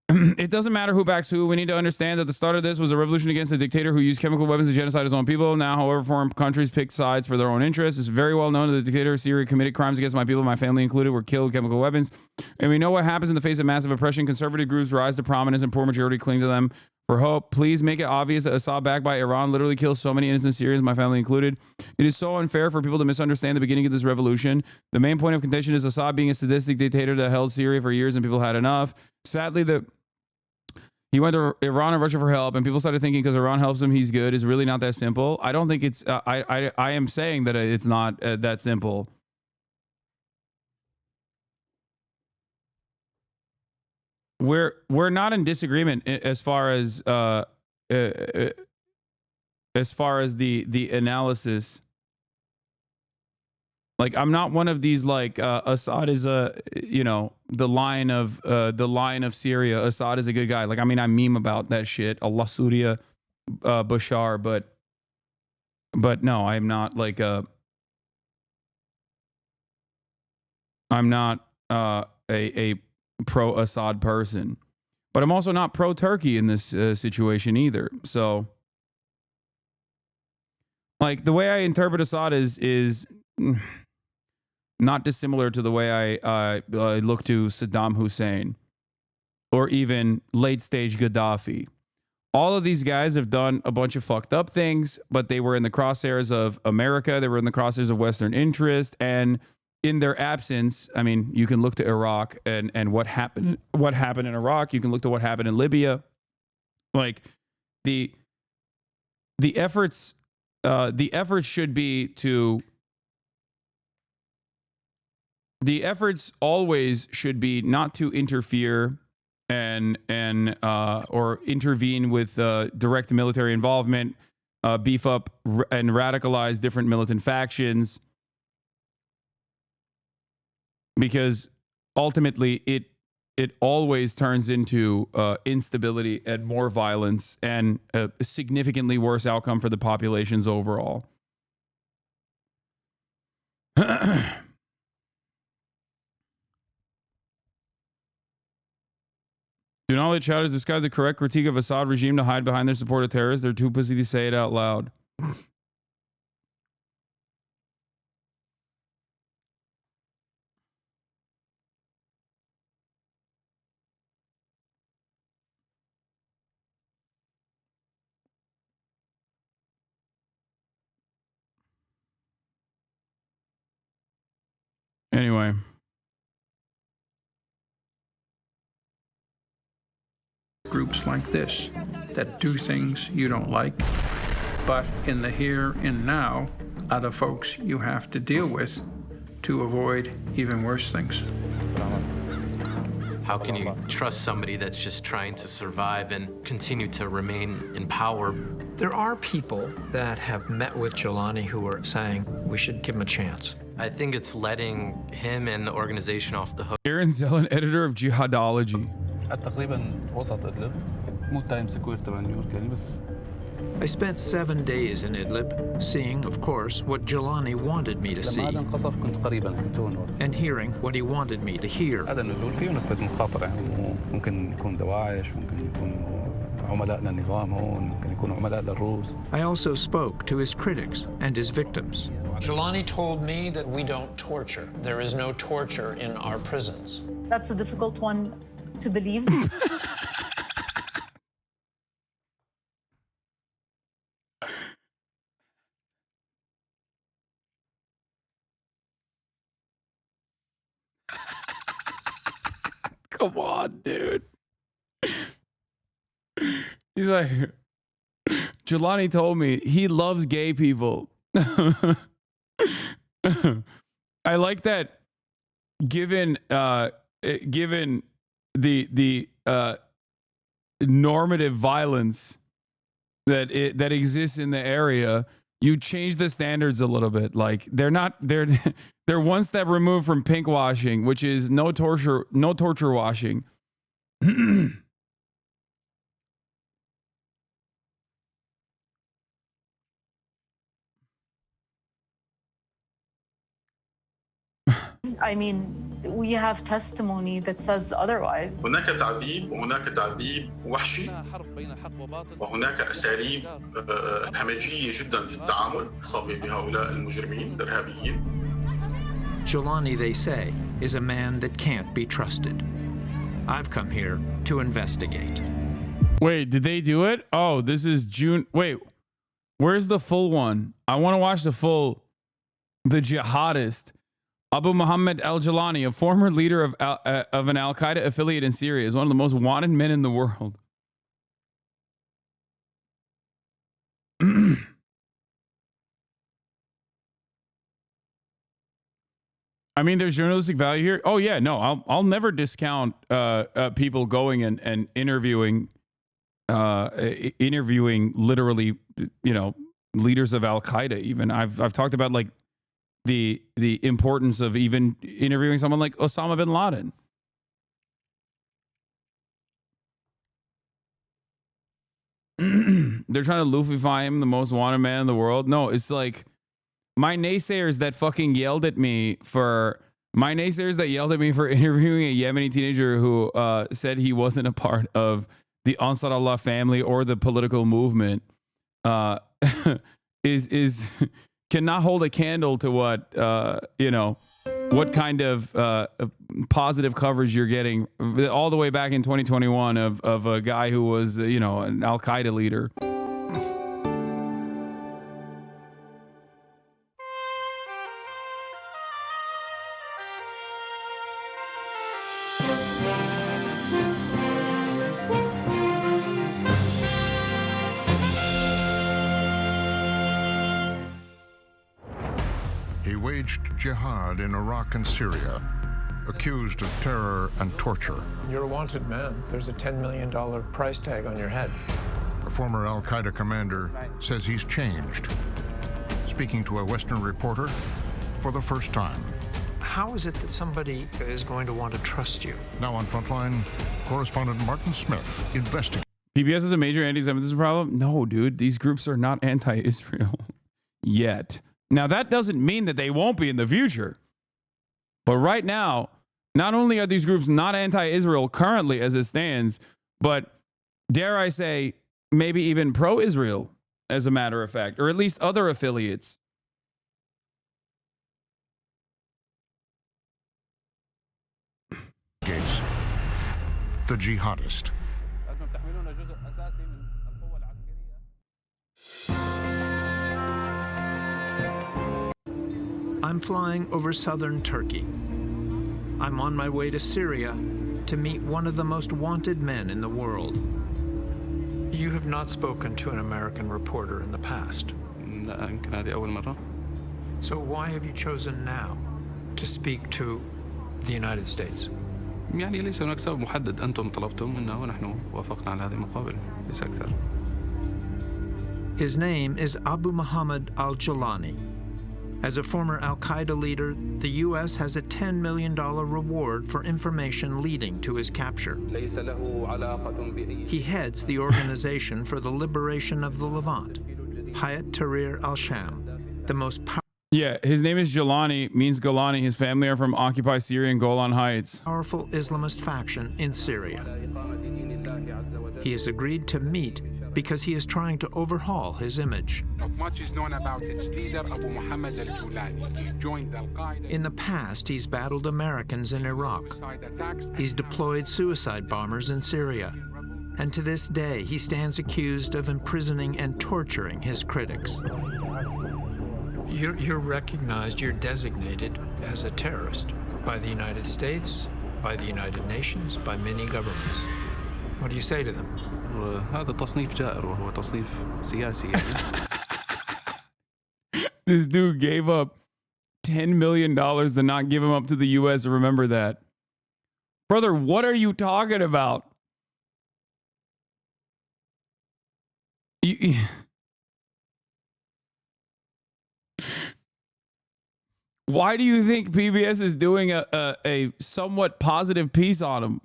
It doesn't matter who backs who. We need to understand that the start of this was a revolution against a dictator who used chemical weapons to genocide his own people. Now, however, foreign countries pick sides for their own interests. It's very well known that the dictator of Syria committed crimes against my people, my family included, were killed with chemical weapons. And we know what happens in the face of massive oppression. Conservative groups rise to prominence and poor majority cling to them for hope. Please make it obvious that Assad, backed by Iran, literally kills so many innocent Syrians, my family included. It is so unfair for people to misunderstand the beginning of this revolution. The main point of contention is Assad being a sadistic dictator that held Syria for years and people had enough. Sadly, he went to Iran and Russia for help, and people started thinking because Iran helps him, he's good. It's really not that simple. I don't think it's. I am saying that it's not that simple. We're not in disagreement as far as the analysis. Like, I'm not one of these like Assad is the lion of Syria. Assad is a good guy. Like, I mean, I meme about that shit. Allah Surya Bashar, but no, I'm not like I'm not a pro Assad person, but I'm also not pro Turkey in this situation either. So, like, the way I interpret Assad is not dissimilar to the way I look to Saddam Hussein or even late stage Gaddafi. All of these guys have done a bunch of fucked up things, but they were in the crosshairs of America. They were in the crosshairs of Western interest. And in their absence, I mean, you can look to Iraq and what happened in Iraq. You can look to what happened in Libya. Like, the efforts should be to. The efforts always should be not to interfere and or intervene with direct military involvement, beef up and radicalize different militant factions, because ultimately it always turns into instability and more violence and a significantly worse outcome for the populations overall. Do not let chatters disguise the correct critique of Assad regime to hide behind their support of terrorists. They're too pussy to say it out loud. Anyway. Groups like this that do things you don't like, but in the here and now are the folks you have to deal with to avoid even worse things. How can you trust somebody that's just trying to survive and continue to remain in power? There are people that have met with Jelani who are saying we should give him a chance. I think it's letting him and the organization off the hook. Aaron Zelen, editor of Jihadology. I spent 7 days in Idlib, seeing, of course, what Jelani wanted me to see, and hearing what he wanted me to hear. I also spoke to his critics and his victims. Jelani told me that we don't torture. There is no torture in our prisons. That's a difficult one to believe. Come on, dude. He's like, Jelani told me he loves gay people. I like that. Given the normative violence that exists in the area, you change the standards a little bit. Like they're one step removed from pink washing, which is no torture washing. I mean, we have testimony that says otherwise. هناك تعذيب وهناك تعذيب وحشي وهناك أساليب همجية جدا في التعامل بهؤلاء المجرمين الإرهابيين. Jelani, they say, is a man that can't be trusted. I've come here to investigate. Wait, did they do it? Oh, this is June. Wait, where's the full one? I want to watch the full. The jihadist. Abu Muhammad al-Jelani, a former leader of an al-Qaeda affiliate in Syria, is one of the most wanted men in the world. I mean, there's journalistic value here. Oh yeah, no, I'll never discount people going and interviewing literally, leaders of al-Qaeda. Even I've talked about like the importance of even interviewing someone like Osama bin Laden. They're trying to Lufify him, the most wanted man in the world. No, it's like my naysayers that fucking yelled at me for interviewing a Yemeni teenager who said he wasn't a part of the Ansar Allah family or the political movement is cannot hold a candle to what what kind of positive coverage you're getting all the way back in 2021 of a guy who was an al-Qaeda leader. He waged jihad in Iraq and Syria, accused of terror and torture. You're a wanted man. There's a $10 million price tag on your head. A former al-Qaeda commander says he's changed, speaking to a Western reporter for the first time. How is it that somebody is going to want to trust you? Now on Frontline, correspondent Martin Smith investigates. PBS is a major anti-Semitism problem? No, dude. These groups are not anti-Israel yet. Now, that doesn't mean that they won't be in the future. But right now, not only are these groups not anti-Israel currently as it stands, but dare I say, maybe even pro-Israel, as a matter of fact, or at least other affiliates. Gates, the jihadist. I'm flying over southern Turkey. I'm on my way to Syria to meet one of the most wanted men in the world. You have not spoken to an American reporter in the past. So why have you chosen now to speak to the United States? ليس هناك سبب محدد أنتم طلبتم منا ونحن وافقنا على هذه المقابلة ليس أكثر. His name is Abu Muhammad al-Jelani. As a former al-Qaeda leader, the U.S. has a $10 million reward for information leading to his capture. He heads the Organization for the Liberation of the Levant, Hayat Tahrir al-Sham, the most powerful. Yeah, his name is Jelani, means Golani. His family are from occupied Syrian Golan Heights. Powerful Islamist faction in Syria. He has agreed to meet because he is trying to overhaul his image. Not much is known about its leader, Abu Muhammad al-Julani. He joined al-Qaeda. In the past, he's battled Americans in Iraq. He's deployed suicide bombers in Syria. And to this day, he stands accused of imprisoning and torturing his critics. You're recognized, you're designated as a terrorist by the United States, by the United Nations, by many governments. What do you say to them? هذا تصنيف جائر وهو تصنيف سياسي يعني. This dude gave up $10 million to not give him up to the U.S. Remember that. Brother, what are you talking about? Why do you think PBS is doing a somewhat positive piece on him?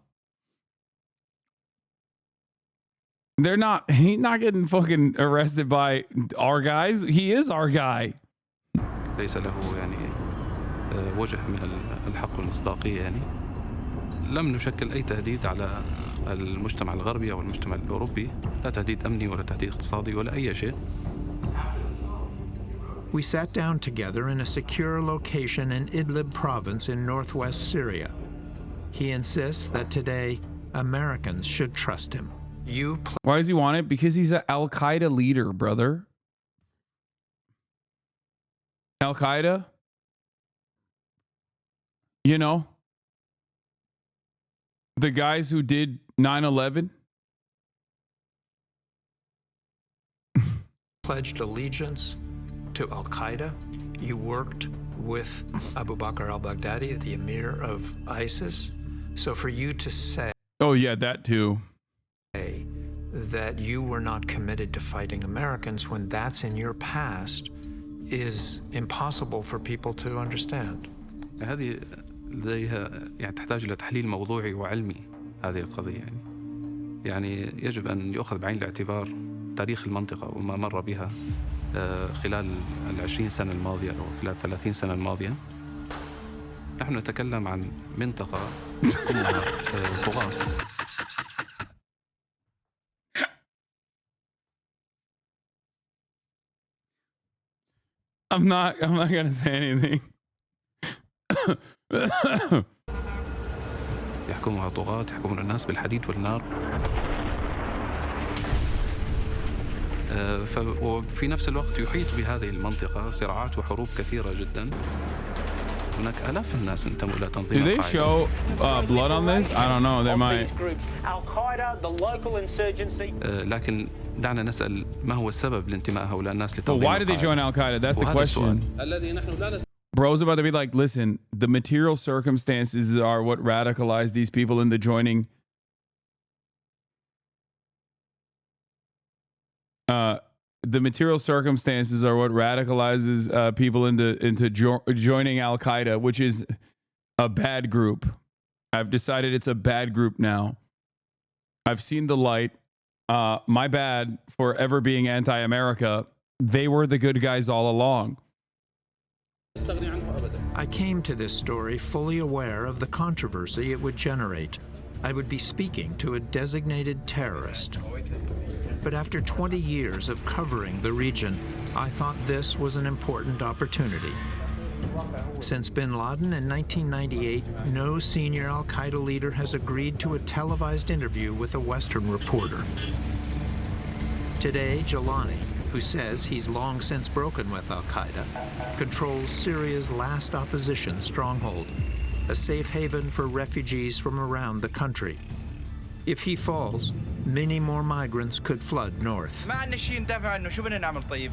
He's not getting fucking arrested by our guys. He is our guy. ليس له يعني وجه من الحق والمصداقية يعني. لم نشكل أي تهديد على المجتمع الغربي أو المجتمع الأوروبي، لا تهديد أمني ولا تهديد اقتصادي ولا أي شيء. We sat down together in a secure location in Idlib province in northwest Syria. He insists that today Americans should trust him. Why does he want it? Because he's an Al-Qaeda leader, brother. Al-Qaeda, you know, the guys who did 9/11 pledged allegiance to Al-Qaeda. You worked with Abu Bakr al-Baghdadi, the emir of ISIS. So for you to say, oh yeah, that too, that you were not committed to fighting Americans when that's in your past is impossible for people to understand. هذه لديها يعني تحتاج إلى تحليل موضوعي وعلمي هذه القضية يعني يجب أن يؤخذ بعين الاعتبار تاريخ المنطقة وما مر بها خلال 20 سنة الماضية أو خلال 30 سنة الماضية. نحن نتكلم عن منطقة كلها طغاة. I'm not gonna say anything. يحكمها طغاة يحكمون الناس بالحديد والنار. وفي نفس الوقت يحيط بهذه المنطقة صراعات وحروب كثيرة جدا. هناك آلاف الناس انتموا إلى تنظيم Do they show blood on this? I don't know. They might. Al-Qaeda, the local insurgency. لكن دعنا نسأل ما هو السبب لانتماء هؤلاء الناس But لتنظيم why did they join Al-Qaeda? That's the question. Bro's about to be like, listen, the material circumstances are what radicalized these people into joining. The material circumstances are what radicalizes people into joining Al-Qaeda, which is a bad group. I've decided it's a bad group now. I've seen the light. My bad for ever being anti-America. They were the good guys all along. I came to this story fully aware of the controversy it would generate. I would be speaking to a designated terrorist. But after 20 years of covering the region, I thought this was an important opportunity. Since bin Laden in 1998, no senior Al-Qaeda leader has agreed to a televised interview with a Western reporter. Today, Jelani, who says he's long since broken with Al-Qaeda, controls Syria's last opposition stronghold, a safe haven for refugees from around the country. If he falls, many more migrants could flood north. ما عندنا شيء ندافع عنه، شو بدنا نعمل طيب؟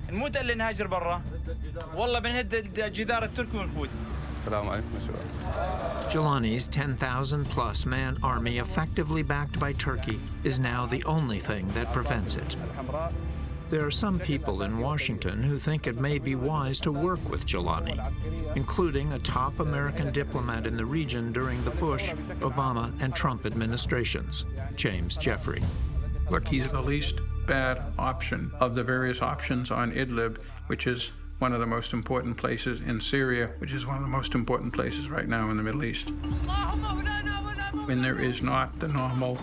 نموت اللي نهاجر برا. والله بنهد الجدار التركي ونفوت. السلام عليكم يا شباب. Jelani's 10,000-plus man army, effectively backed by Turkey, is now the only thing that prevents it. There are some people in Washington who think it may be wise to work with Jelani, including a top American diplomat in the region during the Bush, Obama, and Trump administrations, James Jeffrey. Look, he's the least bad option of the various options on Idlib, which is one of the most important places in Syria, which is one of the most important places right now in the Middle East. When there is not the normal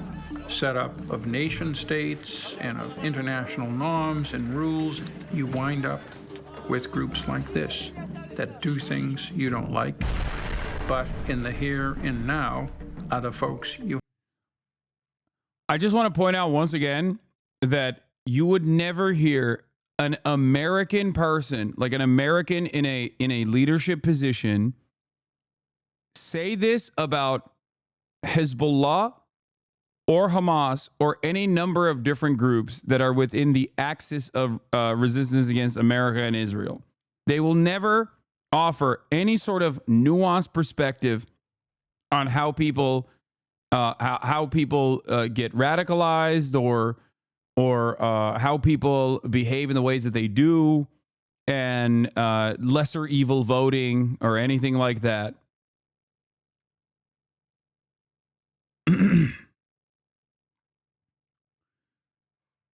setup of nation states and of international norms and rules, you wind up with groups like this that do things you don't like, but in the here and now are the folks you. I just want to point out once again that you would never hear an American person, like an American in a leadership position, say this about Hezbollah or Hamas or any number of different groups that are within the axis of resistance against America and Israel. They will never offer any sort of nuanced perspective on how people get radicalized or how people behave in the ways that they do, and lesser evil voting or anything like that.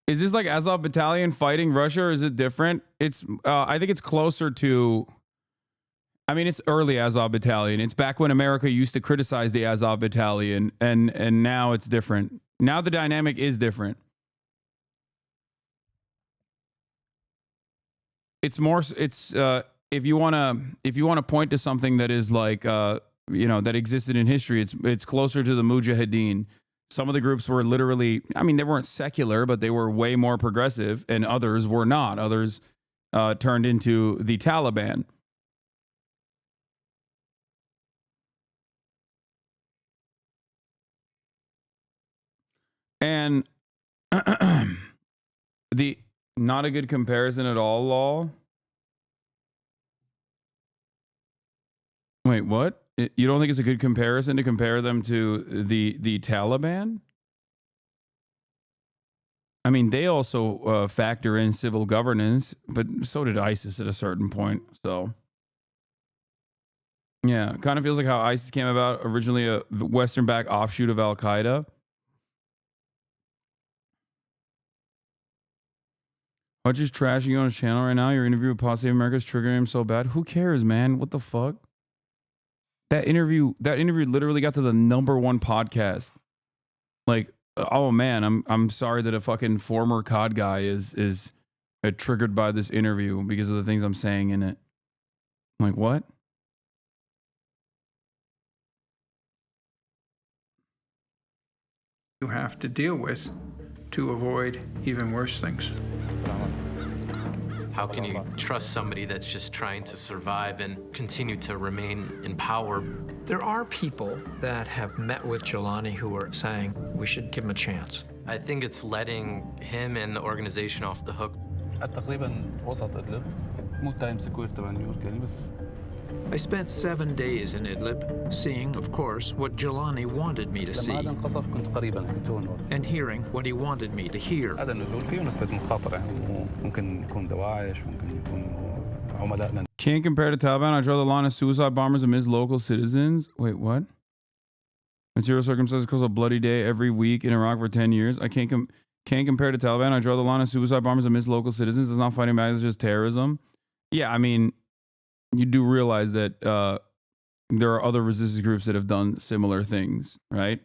Is this like Azov Battalion fighting Russia, or is it different? It's I think it's closer to, I mean, it's early Azov Battalion. It's back when America used to criticize the Azov Battalion, and now it's different. Now the dynamic is different. It's more, it's if you want to point to something that is like that existed in history, it's closer to the Mujahideen. Some of the groups were literally, I mean, they weren't secular, but they were way more progressive, and others were not. Others turned into the Taliban. And the not a good comparison at all, Law. Wait, what? You don't think it's a good comparison to compare them to the Taliban? I mean, they also factor in civil governance, but so did ISIS at a certain point. So, yeah, it kind of feels like how ISIS came about, originally a Western-backed offshoot of Al-Qaeda. Hutch is trashing you on his channel right now. Your interview with PODSAVE America is triggering him so bad. Who cares, man? What the fuck? That interview literally got to the #1 podcast. Like, oh man, I'm sorry that a fucking former COD guy is triggered by this interview because of the things I'm saying in it. I'm like, what? You have to deal with to avoid even worse things. How can you trust somebody that's just trying to survive and continue to remain in power? There are people that have met with Jelani who are saying we should give him a chance. I think it's letting him and the organization off the hook. I spent 7 days in Idlib, seeing, of course, what Jelani wanted me to see, and hearing what he wanted me to hear. Can't compare to Taliban. I draw the line of suicide bombers amidst local citizens. Wait, what? Material circumstances cause a bloody day every week in Iraq for 10 years. I can't compare to Taliban. I draw the line of suicide bombers amidst local citizens. It's not fighting back. It's just terrorism. Yeah, I mean, you do realize that there are other resistance groups that have done similar things, right?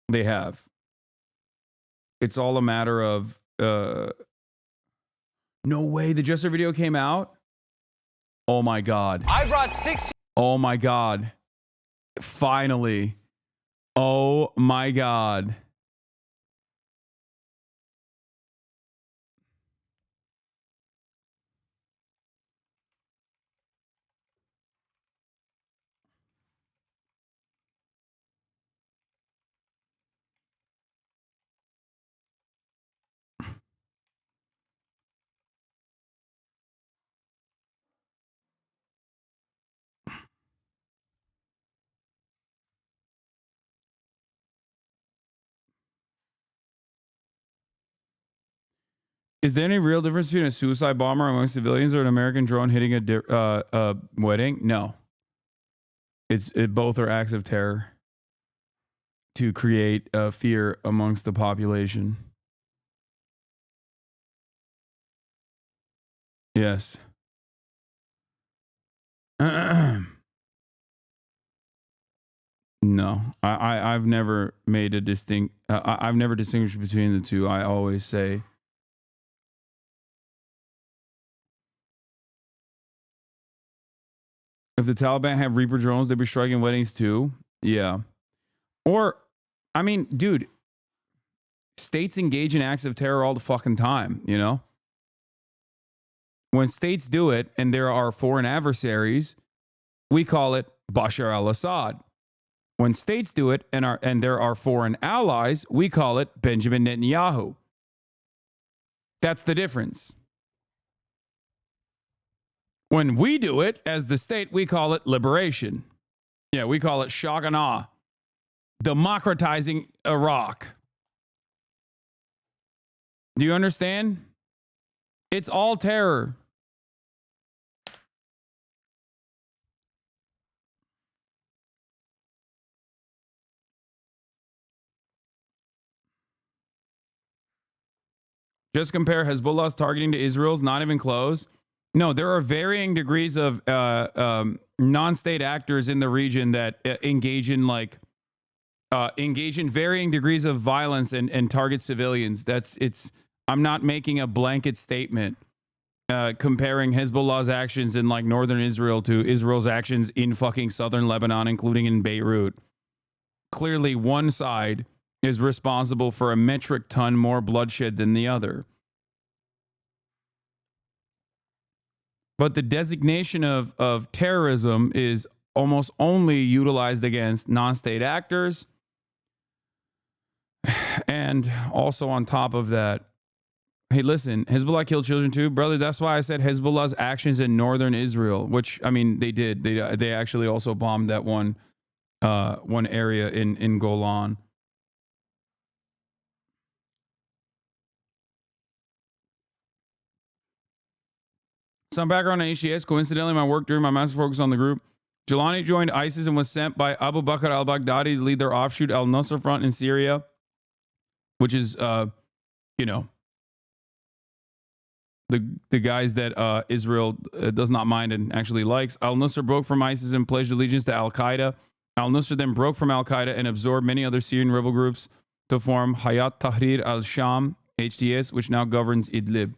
They have. It's all a matter of no way. The Jester video came out. Oh my God. I brought 6. Oh my God. Finally. Oh my God. Is there any real difference between a suicide bomber among civilians or an American drone hitting a wedding? No. Both are acts of terror to create fear amongst the population. Yes. No, I've never made a distinct. I've never distinguished between the two. I always say. If the Taliban have Reaper drones, they'd be striking weddings too. Yeah. Or, I mean, dude, states engage in acts of terror all the fucking time, you know? When states do it and there are foreign adversaries, we call it Bashar al-Assad. When states do it and there are foreign allies, we call it Benjamin Netanyahu. That's the difference. When we do it as the state, we call it liberation. Yeah, we call it shock and awe. Democratizing Iraq. Do you understand? It's all terror. Just compare Hezbollah's targeting to Israel's not even close. No, there are varying degrees of non-state actors in the region that engage in varying degrees of violence and target civilians. I'm not making a blanket statement comparing Hezbollah's actions in like northern Israel to Israel's actions in fucking southern Lebanon, including in Beirut. Clearly, one side is responsible for a metric ton more bloodshed than the other. But the designation of terrorism is almost only utilized against non-state actors. And also on top of that, hey, listen, Hezbollah killed children too, brother. That's why I said Hezbollah's actions in northern Israel, which, I mean, they did. They actually also bombed that one area in Golan. Some background on HTS. Coincidentally, my work during my master focus on the group. Jelani joined ISIS and was sent by Abu Bakr al-Baghdadi to lead their offshoot al-Nusra front in Syria, which is, the guys that Israel does not mind and actually likes. Al-Nusra broke from ISIS and pledged allegiance to Al-Qaeda. Al-Nusra then broke from Al-Qaeda and absorbed many other Syrian rebel groups to form Hayat Tahrir al-Sham, HTS, which now governs Idlib.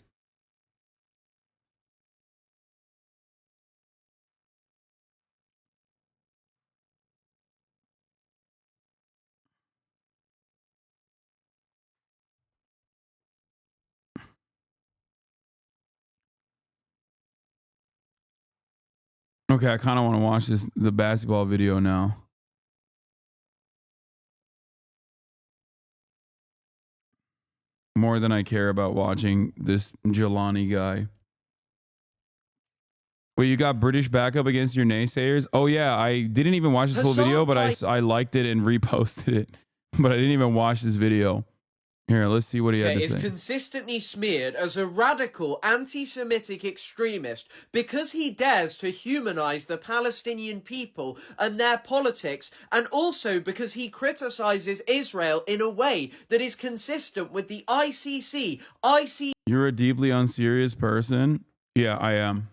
Okay, I kind of want to watch the basketball video now. More than I care about watching this Jelani guy. Wait, you got British backup against your naysayers? Oh yeah, I didn't even watch this full video, but I liked it and reposted it. But I didn't even watch this video. Here, let's see what he had to is say. consistently smeared as a radical anti-Semitic extremist because he dares to humanize the Palestinian people and their politics, and also because he criticizes Israel in a way that is consistent with the ICC. You're a deeply unserious person? Yeah, I am.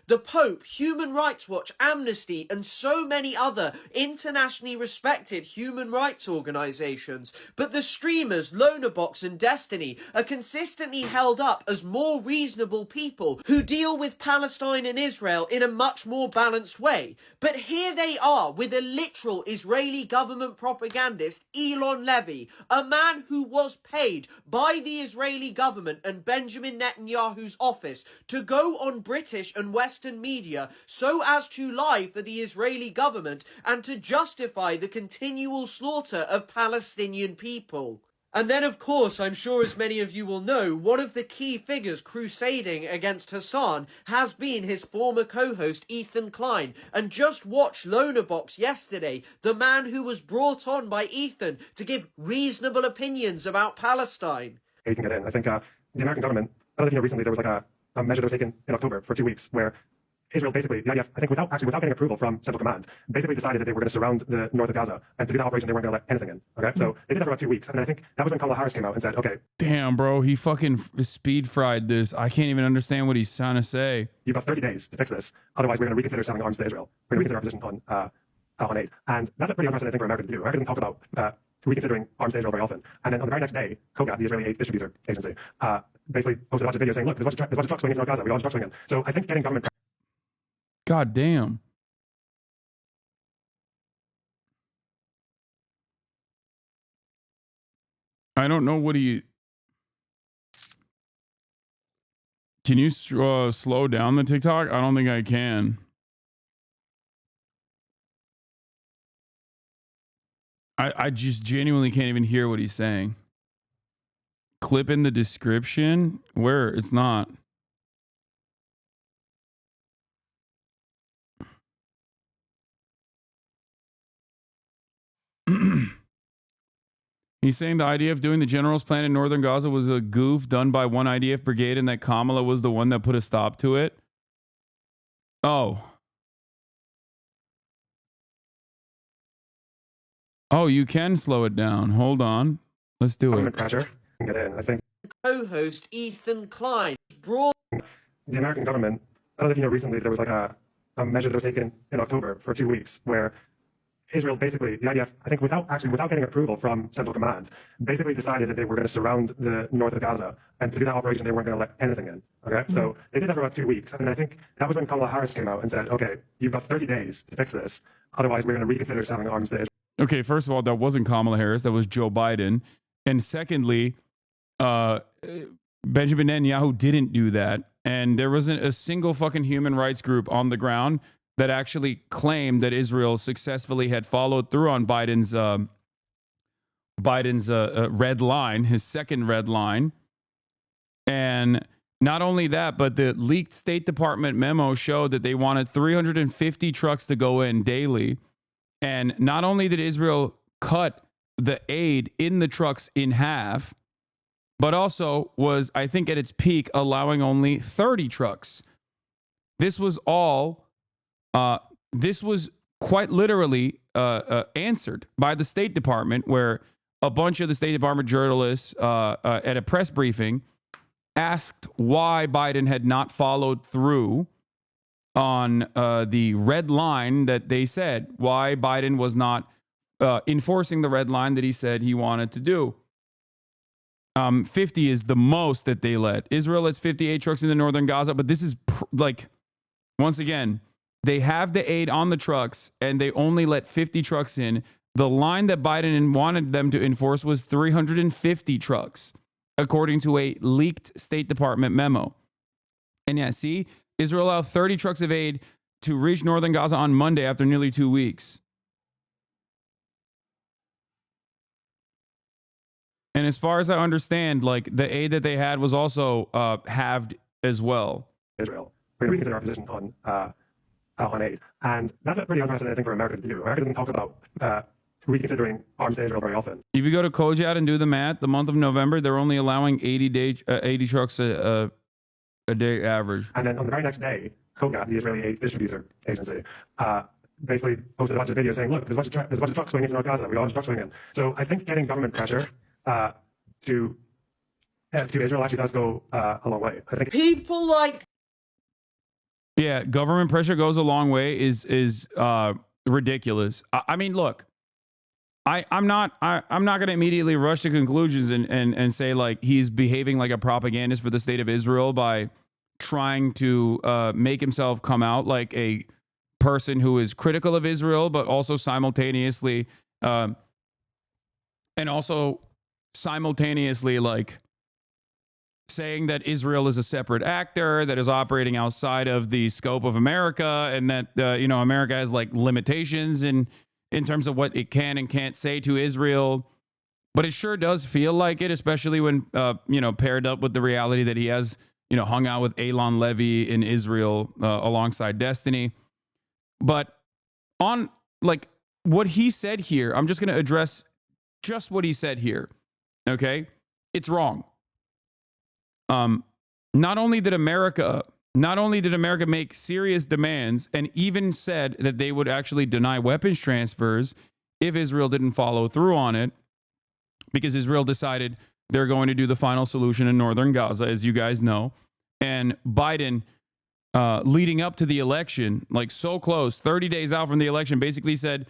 The Pope, Human Rights Watch, Amnesty, and so many other internationally respected human rights organizations. But the streamers, Lonerbox and Destiny, are consistently held up as more reasonable people who deal with Palestine and Israel in a much more balanced way. But here they are with a literal Israeli government propagandist, Elon Levy, a man who was paid by the Israeli government and Benjamin Netanyahu's office to go on British and Western media so as to lie for the Israeli government and to justify the continual slaughter of Palestinian people. And then, of course, I'm sure as many of you will know, one of the key figures crusading against Hasan has been his former co-host Ethan Klein. And just watch Lonerbox yesterday, the man who was brought on by Ethan to give reasonable opinions about Palestine. You can get in. I think the American government, I don't know if you know, recently there was like a measure that was taken in October for 2 weeks where Israel basically, the IDF, I think without getting approval from Central Command, basically decided that they were going to surround the north of Gaza, and to do that operation they weren't going to let anything in. Okay, so they did that for about 2 weeks, and I think that was when Kamala Harris came out and said, okay, damn, bro, he fucking speed fried this. I can't even understand what he's trying to say. you've got 30 days to fix this, otherwise we're going to reconsider selling arms to Israel. We're going to reconsider our position on aid, and that's a pretty unprecedented thing for America to do. America doesn't talk about reconsidering arms to Israel very often, and then on the very next day, KOGAT, the Israeli aid distributor agency, basically posted a bunch of videos saying, look, there's a bunch of trucks going into North Gaza, we got a bunch of trucks going in. So I think getting government... God damn. I don't know what he... Can you slow down the TikTok? I don't think I can. I just genuinely can't even hear what he's saying. Clip in the description? Where? It's not. He's saying the IDF doing the general's plan in northern Gaza was a goof done by one IDF brigade and that Kamala was the one that put a stop to it. Oh. Oh, you can slow it down. Hold on. Let's do it. Pressure. Get in. I think Co-host Ethan Klein brought the American government, I don't know if you know, recently there was like a measure that was taken in October for 2 weeks where Israel basically, the IDF, I think without getting approval from Central Command, basically decided that they were going to surround the north of Gaza. And to do that operation, they weren't going to let anything in. Okay? So they did that for about 2 weeks. And I think that was when Kamala Harris came out and said, okay, you've got 30 days to fix this. Otherwise, we're going to reconsider selling arms to Israel. Okay, first of all, that wasn't Kamala Harris. That was Joe Biden. And secondly, Benjamin Netanyahu didn't do that. And there wasn't a single fucking human rights group on the ground that actually claimed that Israel successfully had followed through on Biden's red line, his second red line. And not only that, but the leaked State Department memo showed that they wanted 350 trucks to go in daily. And not only did Israel cut the aid in the trucks in half, but also was, I think at its peak, allowing only 30 trucks. This was all... this was quite literally answered by the State Department, where a bunch of the State Department journalists at a press briefing asked why Biden had not followed through on the red line that they said, why Biden was not enforcing the red line that he said he wanted to do. 50 is the most that they let. Israel lets 58 trucks into northern Gaza, but this is once again, they have the aid on the trucks and they only let 50 trucks in. The line that Biden wanted them to enforce was 350 trucks, according to a leaked State Department memo. And yeah, see, Israel allowed 30 trucks of aid to reach northern Gaza on Monday after nearly 2 weeks. And as far as I understand, like the aid that they had was also halved as well. Israel. We're going to reconsider our position on aid. And that's a pretty unprecedented thing for America to do. America doesn't talk about reconsidering arms to Israel very often. If you go to Kojat and do the math, the month of November, they're only allowing 80 trucks a day average. And then on the very next day, Kojat, the Israeli aid distributor agency, basically posted a bunch of videos saying, look, there's a bunch of trucks going into North Gaza. We got a bunch of trucks going in. So I think getting government pressure to Israel actually does go a long way. I think people like... Yeah, government pressure goes a long way is ridiculous. I mean, look, I'm not going to immediately rush to conclusions and say like he's behaving like a propagandist for the state of Israel by trying to make himself come out like a person who is critical of Israel, but also simultaneously like saying that Israel is a separate actor that is operating outside of the scope of America, and that America has like limitations in terms of what it can and can't say to Israel. But it sure does feel like it, especially when paired up with the reality that he has hung out with Elon Levy in Israel alongside Destiny. But on like what he said here, I'm just going to address just what he said here. Okay, it's wrong. Not only did America make serious demands and even said that they would actually deny weapons transfers if Israel didn't follow through on it, because Israel decided they're going to do the final solution in northern Gaza, as you guys know. And Biden, leading up to the election, like so close, 30 days out from the election, basically said,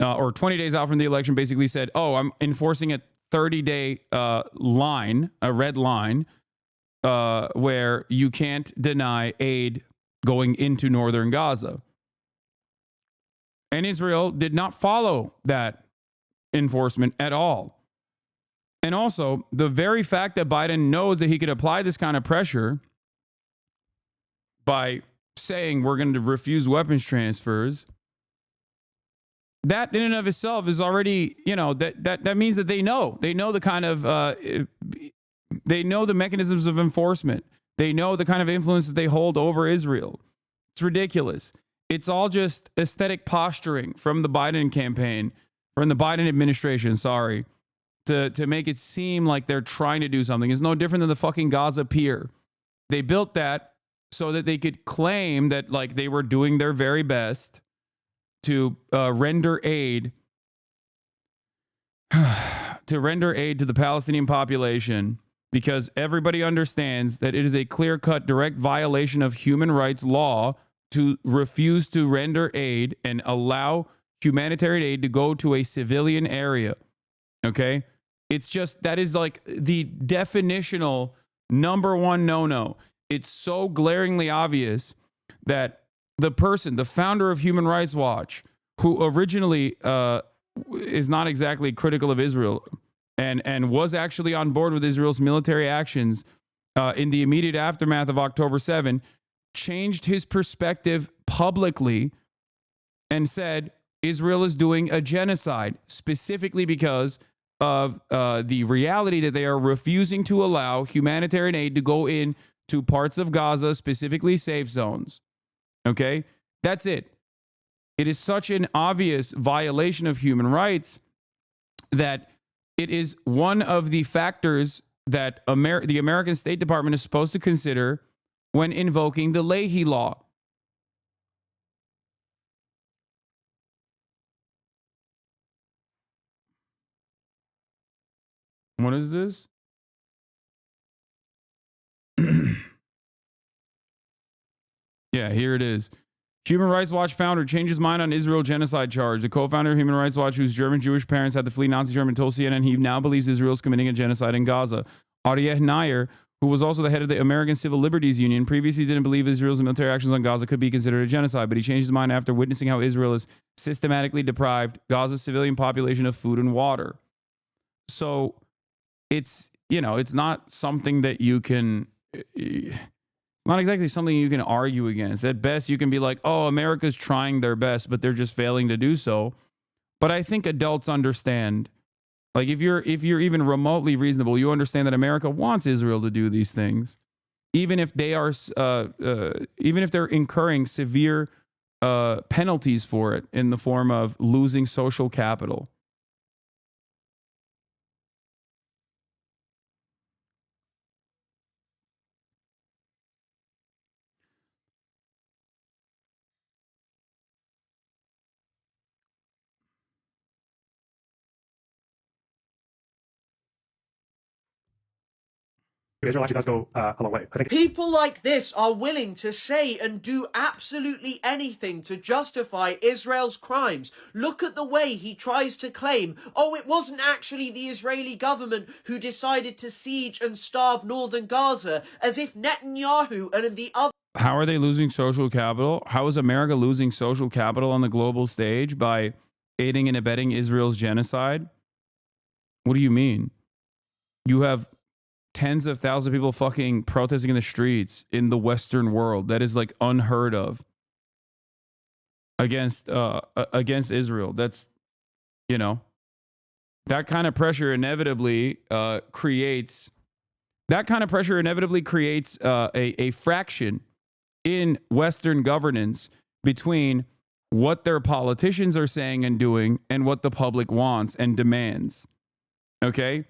or 20 days out from the election, basically said, oh, I'm enforcing a 30-day line, a red line, where you can't deny aid going into northern Gaza. And Israel did not follow that enforcement at all. And also, the very fact that Biden knows that he could apply this kind of pressure by saying we're going to refuse weapons transfers, that in and of itself is already, that means that they know the kind of, they know the mechanisms of enforcement. They know the kind of influence that they hold over Israel. It's ridiculous. It's all just aesthetic posturing from the Biden campaign, from the Biden administration, sorry, to make it seem like they're trying to do something. It's no different than the fucking Gaza pier. They built that so that they could claim that like they were doing their very best to render aid to the Palestinian population, because everybody understands that it is a clear-cut direct violation of human rights law to refuse to render aid and allow humanitarian aid to go to a civilian area. Okay? It's just, that is like the definitional number one no-no. It's so glaringly obvious that the person, the founder of Human Rights Watch, who originally is not exactly critical of Israel and was actually on board with Israel's military actions in the immediate aftermath of October 7, changed his perspective publicly and said Israel is doing a genocide, specifically because of the reality that they are refusing to allow humanitarian aid to go in to parts of Gaza, specifically safe zones. Okay? That's it. It is such an obvious violation of human rights that it is one of the factors that the American State Department is supposed to consider when invoking the Leahy Law. What is this? Yeah, here it is. Human Rights Watch founder changes mind on Israel genocide charge. The co-founder of Human Rights Watch, whose German Jewish parents had to flee Nazi Germany, told CNN he now believes Israel is committing a genocide in Gaza. Arieh Nair, who was also the head of the American Civil Liberties Union, previously didn't believe Israel's military actions on Gaza could be considered a genocide, but he changed his mind after witnessing how Israel has systematically deprived Gaza's civilian population of food and water. So it's, it's not something that you can... Not exactly something you can argue against. At best, you can be like, oh, America's trying their best, but they're just failing to do so. But I think adults understand. Like, if you're even remotely reasonable, you understand that America wants Israel to do these things, even if they are, even if they're incurring severe penalties for it in the form of losing social capital. Israel actually does go a long way. I think People like this are willing to say and do absolutely anything to justify Israel's crimes. Look at the way he tries to claim, oh, it wasn't actually the Israeli government who decided to siege and starve northern Gaza, as if Netanyahu and the other... How are they losing social capital? How is America losing social capital on the global stage by aiding and abetting Israel's genocide? What do you mean? You have tens of thousands of people fucking protesting in the streets in the Western world. That is like unheard of against Israel. That's, that kind of pressure inevitably creates a fraction in Western governance between what their politicians are saying and doing and what the public wants and demands. Okay?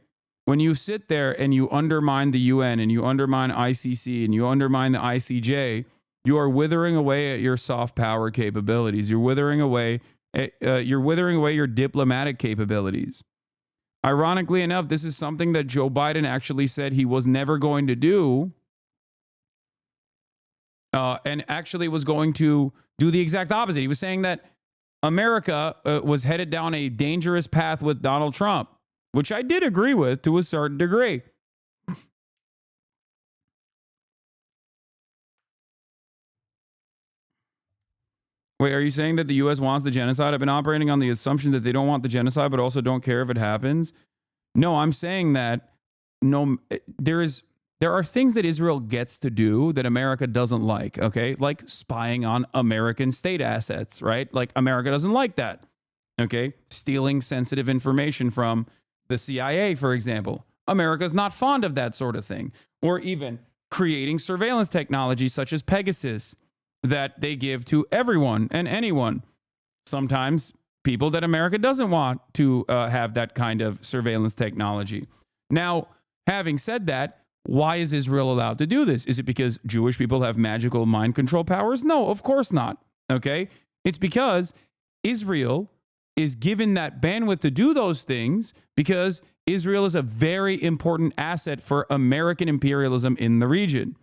When you sit there and you undermine the UN and you undermine ICC and you undermine the ICJ, you are withering away at your soft power capabilities. You're withering away your diplomatic capabilities. Ironically enough, this is something that Joe Biden actually said he was never going to do, and actually was going to do the exact opposite. He was saying that America was headed down a dangerous path with Donald Trump, which I did agree with to a certain degree. Wait, are you saying that the U.S. wants the genocide? I've been operating on the assumption that they don't want the genocide, but also don't care if it happens. No, I'm saying that there is there are things that Israel gets to do that America doesn't like, okay? Like spying on American state assets, right? Like America doesn't like that, okay? Stealing sensitive information from the CIA, for example. America's not fond of that sort of thing. Or even creating surveillance technology such as Pegasus that they give to everyone and anyone. Sometimes people that America doesn't want to have that kind of surveillance technology. Now, having said that, why is Israel allowed to do this? Is it because Jewish people have magical mind control powers? No, of course not. Okay? It's because Israel is given that bandwidth to do those things because Israel is a very important asset for American imperialism in the region.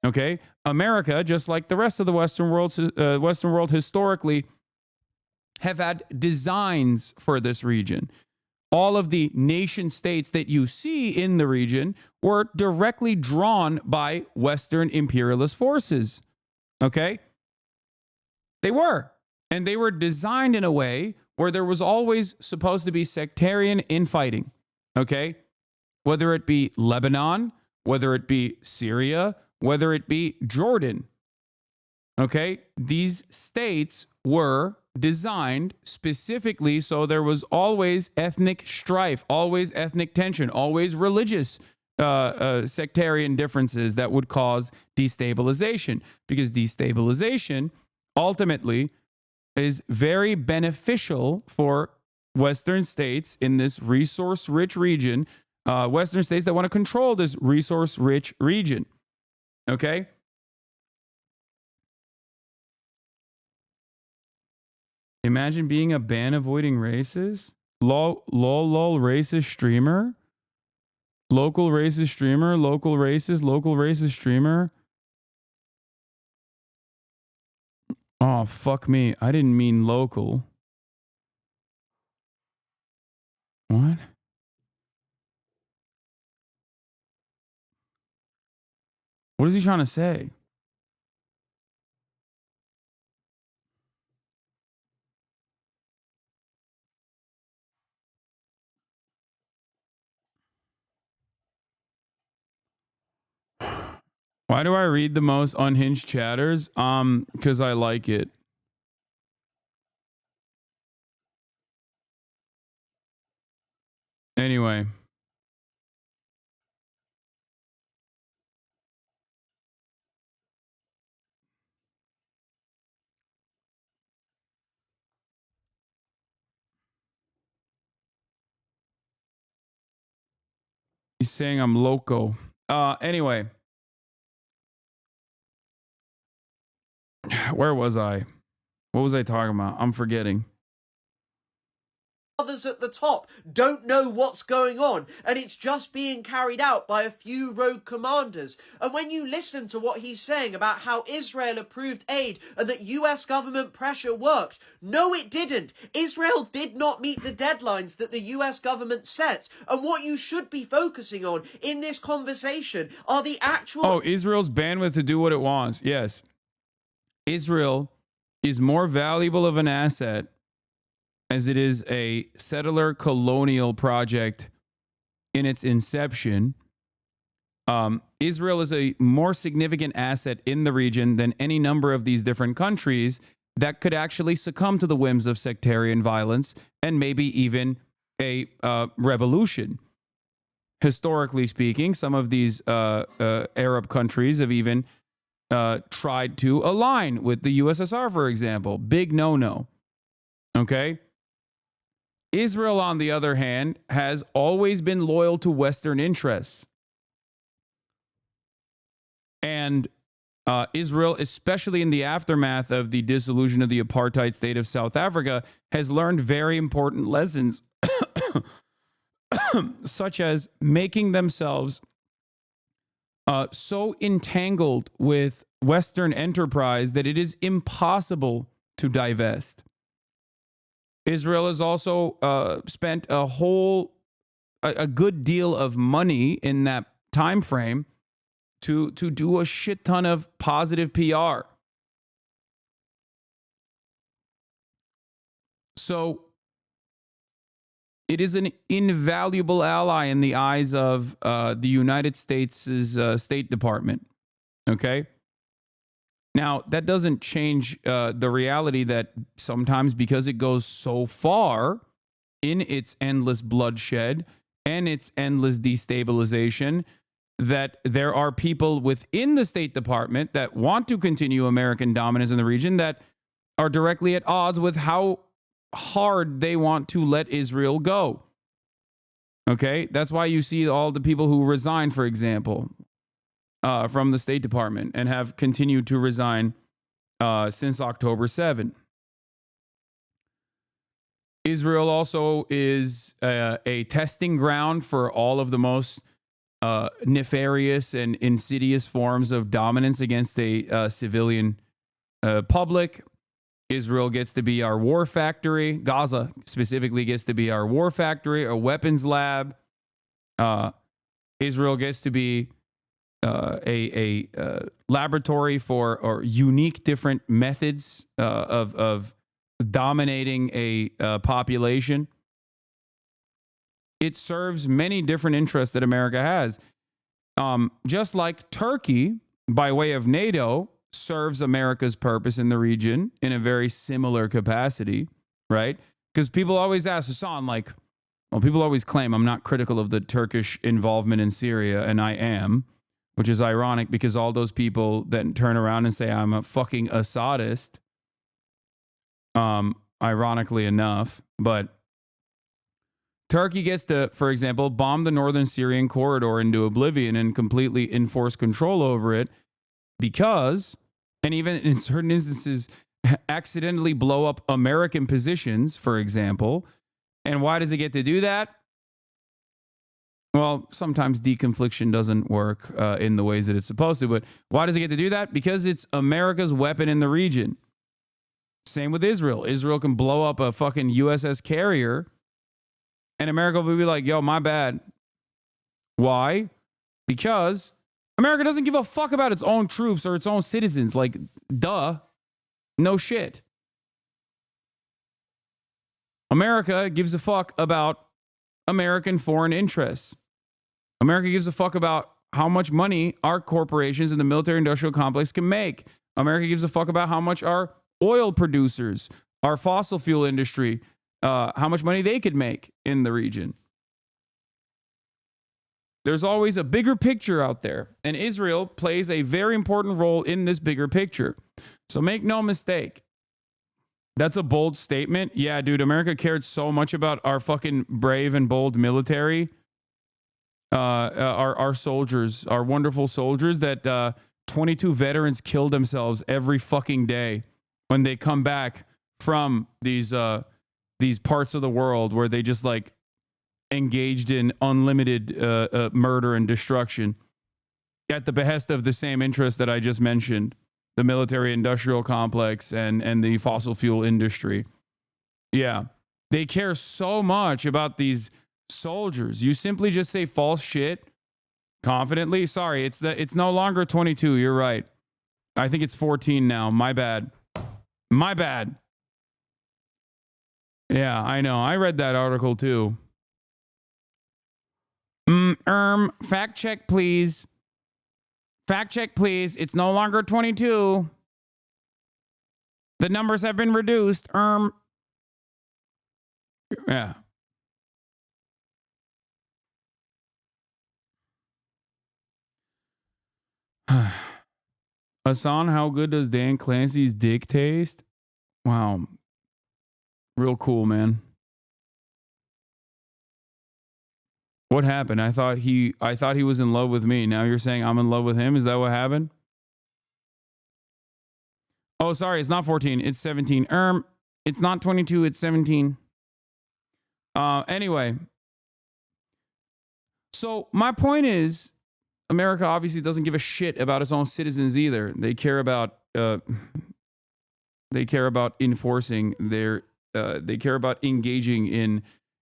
Okay? America, just like the rest of the Western world historically, have had designs for this region. All of the nation states that you see in the region were directly drawn by Western imperialist forces. Okay? They were. And they were designed in a way where there was always supposed to be sectarian infighting. Okay? Whether it be Lebanon, whether it be Syria, whether it be Jordan. Okay? These states were designed specifically so there was always ethnic strife, always ethnic tension, always religious sectarian differences that would cause destabilization, because destabilization ultimately is very beneficial for Western states in this resource-rich region, Western states that want to control this resource-rich region. Okay? Imagine being a ban-avoiding racist. Lol, racist streamer. Local racist streamer. Local racist streamer. Oh, fuck me. I didn't mean local. What? What is he trying to say? Why do I read the most unhinged chatters? Because I like it. Anyway. He's saying I'm loco. Anyway. Where was I? What was I talking about? I'm forgetting. Others at the top don't know what's going on, and it's just being carried out by a few rogue commanders. And when you listen to what he's saying about how Israel approved aid and that US government pressure worked, no it didn't. Israel did not meet the deadlines that the US government set. And what you should be focusing on in this conversation are the actual... Oh, Israel's bandwidth to do what it wants. Yes. Israel is more valuable of an asset as it is a settler colonial project in its inception. Israel is a more significant asset in the region than any number of these different countries that could actually succumb to the whims of sectarian violence and maybe even a revolution. Historically speaking, some of these Arab countries have even tried to align with the USSR, for example. Big no-no. Okay? Israel, on the other hand, has always been loyal to Western interests. And Israel, especially in the aftermath of the dissolution of the apartheid state of South Africa, has learned very important lessons, such as making themselves so entangled with Western enterprise that it is impossible to divest. Israel has also spent a good deal of money in that time frame to do a shit ton of positive PR. So It is an invaluable ally in the eyes of the United States' State Department. Okay? Now, that doesn't change the reality that sometimes, because it goes so far in its endless bloodshed and its endless destabilization, that there are people within the State Department that want to continue American dominance in the region that are directly at odds with how hard they want to let Israel go. Okay? That's why you see all the people who resign, for example, from the State Department and have continued to resign since October 7. Israel also is a testing ground for all of the most nefarious and insidious forms of dominance against a civilian public. Israel gets to be our war factory. Gaza specifically gets to be our war factory, our weapons lab. Israel gets to be a laboratory for or unique different methods of dominating a population. It serves many different interests that America has. Just like Turkey, by way of NATO, serves America's purpose in the region in a very similar capacity, right? Because people always ask, Hasan, like, well, people always claim I'm not critical of the Turkish involvement in Syria, and I am, which is ironic because all those people that turn around and say I'm a fucking Assadist, ironically enough, but Turkey gets to, for example, bomb the northern Syrian corridor into oblivion and completely enforce control over it because, and even in certain instances, accidentally blow up American positions, for example. And why does it get to do that? Well, sometimes deconfliction doesn't work in the ways that it's supposed to, but why does it get to do that? Because it's America's weapon in the region. Same with Israel. Israel can blow up a fucking USS Carrier, and America will be like, yo, my bad. Why? Because America doesn't give a fuck about its own troops or its own citizens. Like, duh. No shit. America gives a fuck about American foreign interests. America gives a fuck about how much money our corporations in the military-industrial complex can make. America gives a fuck about how much our oil producers, our fossil fuel industry, how much money they could make in the region. There's always a bigger picture out there, and Israel plays a very important role in this bigger picture. So make no mistake. That's a bold statement. Yeah, dude, America cared so much about our fucking brave and bold military, our soldiers, our wonderful soldiers, that 22 veterans kill themselves every fucking day when they come back from these parts of the world where they just like engaged in unlimited murder and destruction at the behest of the same interest that I just mentioned, the military-industrial complex and the fossil fuel industry. Yeah, they care so much about these soldiers. You simply just say false shit confidently. Sorry, it's no longer 22. You're right. I think it's 14 now. My bad. My bad. Yeah, I know. I read that article too. Fact check, please. Fact check, please. It's no longer 22. The numbers have been reduced. Yeah. Hasan, how good does Dan Clancy's dick taste? Wow. Real cool, man. What happened? I thought he was in love with me. Now you're saying I'm in love with him? Is that what happened? Oh, sorry, it's not 14. It's 17. It's not 22, it's 17. Anyway. So my point is, America obviously doesn't give a shit about its own citizens either. They care about enforcing their they care about engaging in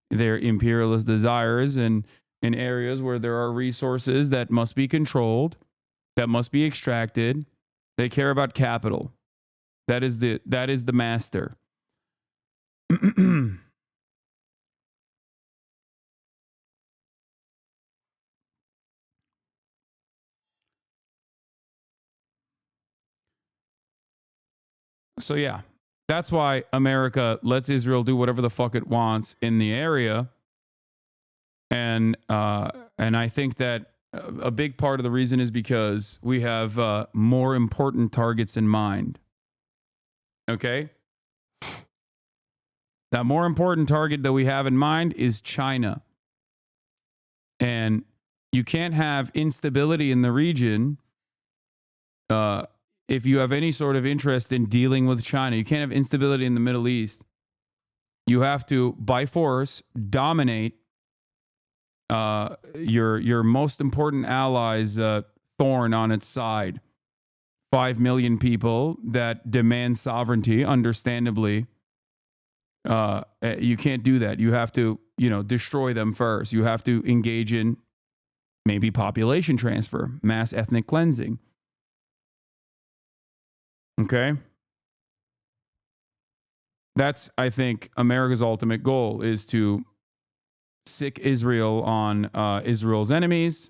their imperialist desires and in areas where there are resources that must be controlled, that must be extracted. They care about capital. That is the master. So yeah, that's why America lets Israel do whatever the fuck it wants in the area. And I think that a big part of the reason is because we have more important targets in mind. Okay? That more important target that we have in mind is China. And you can't have instability in the region if you have any sort of interest in dealing with China. You can't have instability in the Middle East. You have to, by force, dominate your most important ally's thorn on its side. 5 million people that demand sovereignty, understandably. You can't do that. You have to, destroy them first. You have to engage in maybe population transfer, mass ethnic cleansing. Okay? That's, I think, America's ultimate goal, is to sick Israel on Israel's enemies.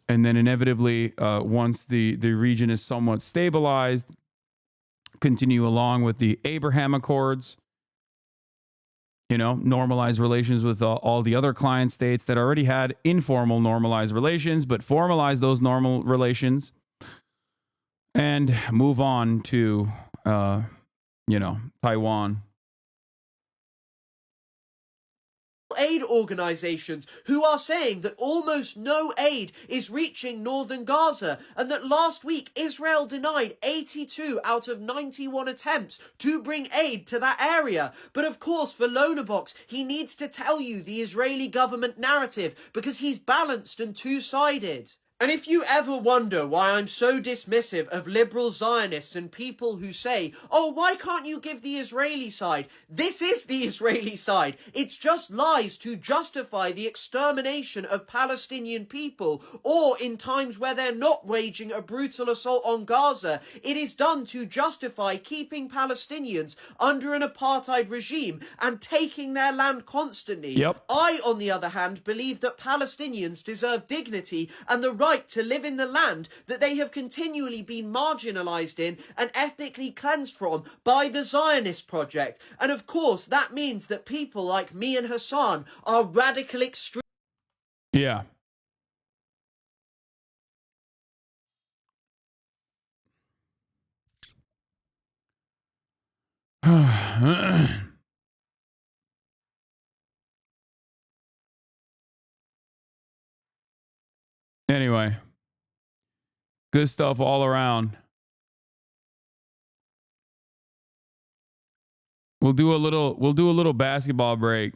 And then inevitably, once the region is somewhat stabilized, continue along with the Abraham Accords, normalize relations with all the other client states that already had informal normalized relations, but formalize those normal relations and move on to, Taiwan. Aid organizations who are saying that almost no aid is reaching northern Gaza, and that last week Israel denied 82 out of 91 attempts to bring aid to that area. But of course, for Lonabox, he needs to tell you the Israeli government narrative because he's balanced and two-sided. And if you ever wonder why I'm so dismissive of liberal Zionists and people who say, oh, why can't you give the Israeli side? This is the Israeli side. It's just lies to justify the extermination of Palestinian people, or in times where they're not waging a brutal assault on Gaza, it is done to justify keeping Palestinians under an apartheid regime and taking their land constantly. Yep. I, on the other hand, believe that Palestinians deserve dignity and the right to live in the land that they have continually been marginalized in and ethnically cleansed from by the Zionist project. And of course, that means that people like me and Hasan are radical extremists. Yeah. Anyway, good stuff all around. We'll do a little basketball break.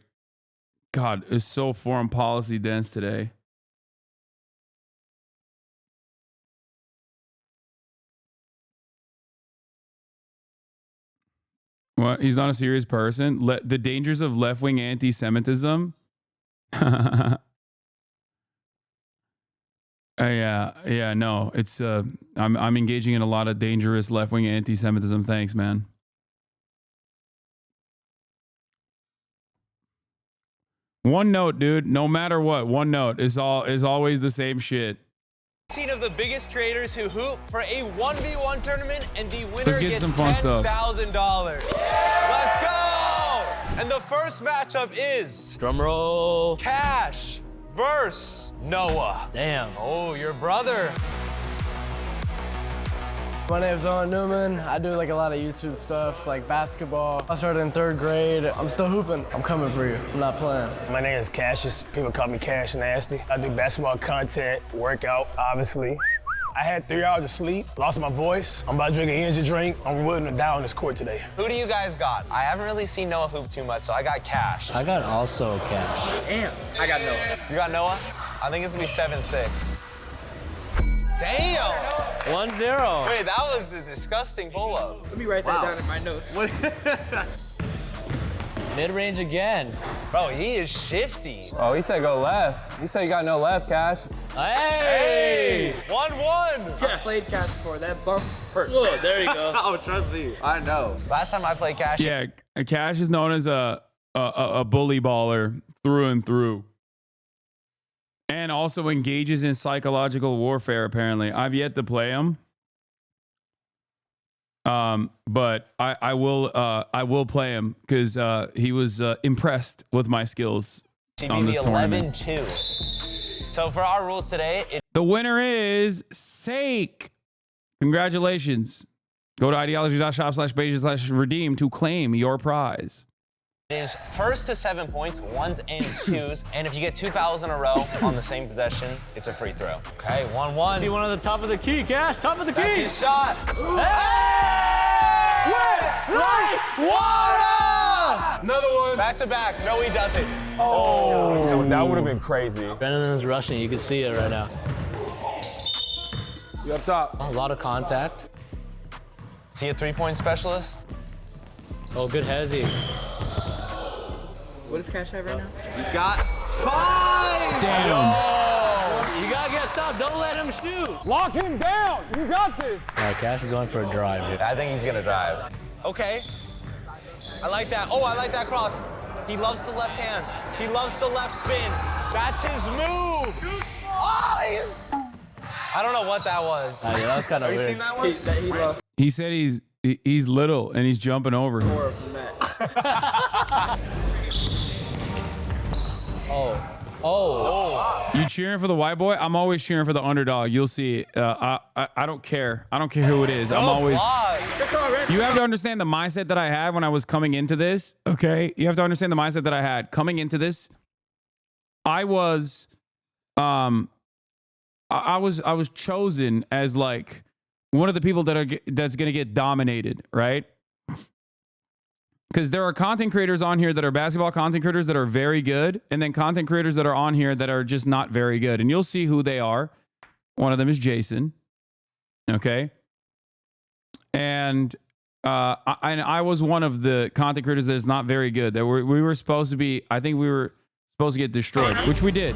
God, it's so foreign policy dense today. What? He's not a serious person? The dangers of left-wing anti-Semitism? Yeah, no. It's I'm engaging in a lot of dangerous left-wing anti-Semitism. Thanks, man. One note, dude. No matter what, one note is always the same shit. 18 of the biggest creators who hoop for a 1v1 tournament, and the winner get gets some fun stuff. $10,000. Let's go! And the first matchup is drumroll, Cash versus Noah. Damn. Oh, your brother. My name's Owen Newman. I do like a lot of YouTube stuff, like basketball. I started in 3rd grade. I'm still hooping. I'm coming for you. I'm not playing. My name is Cassius. People call me Cash Nasty. I do basketball content, workout, obviously. I had 3 hours of sleep, lost my voice. I'm about to drink an energy drink. I'm willing to die on this court today. Who do you guys got? I haven't really seen Noah hoop too much, so I got Cash. I got also Cash. Damn. I got Noah. You got Noah? I think it's gonna be 7-6. Damn! 1-0. Wait, that was a disgusting pull-up. Let me write that down in my notes. Mid-range again. Bro, he is shifty. Oh, he said go left. You said you got no left, Cash. Hey! 1-1. I played Cash before. That bump hurts. Oh, there you go. Oh, trust me. I know. Last time I played Cash. Yeah, Cash is known as a bully baller through and through. And also engages in psychological warfare, apparently. I've yet to play him. But I will play him because he was impressed with my skills on this tournament. 11-2. So for our rules today, The winner is Sake. Congratulations. Go to ideology.shop/pages/redeem to claim your prize. it is first to 7 points, ones and twos, and if you get 2 fouls in a row on the same possession, it's a free throw. Okay, 1-1. See one on the top of the key, Cash, top of the key. That's his shot. Right, water! Another one. Back to back. No, he doesn't. Oh, that would have been crazy. Brandon's rushing. You can see it right now. You up top. A lot of contact. Is he a three-point specialist? Oh, good hezzy. What does Cash have right now? He's got 5! Damn. Oh, you gotta get stopped. Don't let him shoot. Lock him down. You got this. All right, Cash is going for a drive here. I think he's gonna drive. Okay. I like that. Oh, I like that cross. He loves the left hand. He loves the left spin. That's his move. Oh, I don't know what that was. Yeah, that was kind of weird. Have you seen that one? He lost He said he's little and he's jumping over him. 4 from that. Oh. You cheering for the white boy? I'm always cheering for the underdog. You'll see. I don't care. I don't care who it is. I'm always. You have to understand the mindset that I had when I was coming into this. Okay, you have to understand the mindset that I had coming into this. I was chosen as like one of the people that's gonna get dominated, right? Because there are content creators on here that are basketball content creators that are very good, and then content creators that are on here that are just not very good. And you'll see who they are. One of them is Jason. Okay. And I was one of the content creators that is not very good. That we were supposed to be, I think we were supposed to get destroyed, which we did.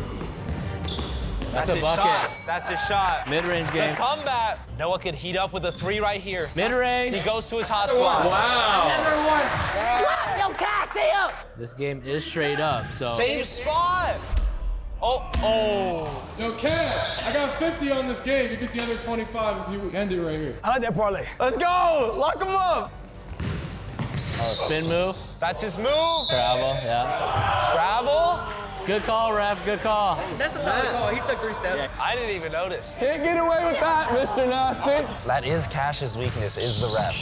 That's a bucket. Shot. That's his shot. Mid-range game. The comeback. Noah could heat up with a 3 right here. Mid-range. He goes to his hot spot. Wow. Yo, Cash, stay up. This game is straight up, so. Same spot. Oh. Yo, Cash, I got 50 on this game. You get the other 25 if you end it right here. I like that parlay. Let's go. Lock him up. Oh, spin move. That's his move. Travel, yeah. Travel. Good call, ref. Good call. That's a solid call. He took 3 steps. Yeah. I didn't even notice. Can't get away with that, Mr. Nasty. That is Cash's weakness, is the ref.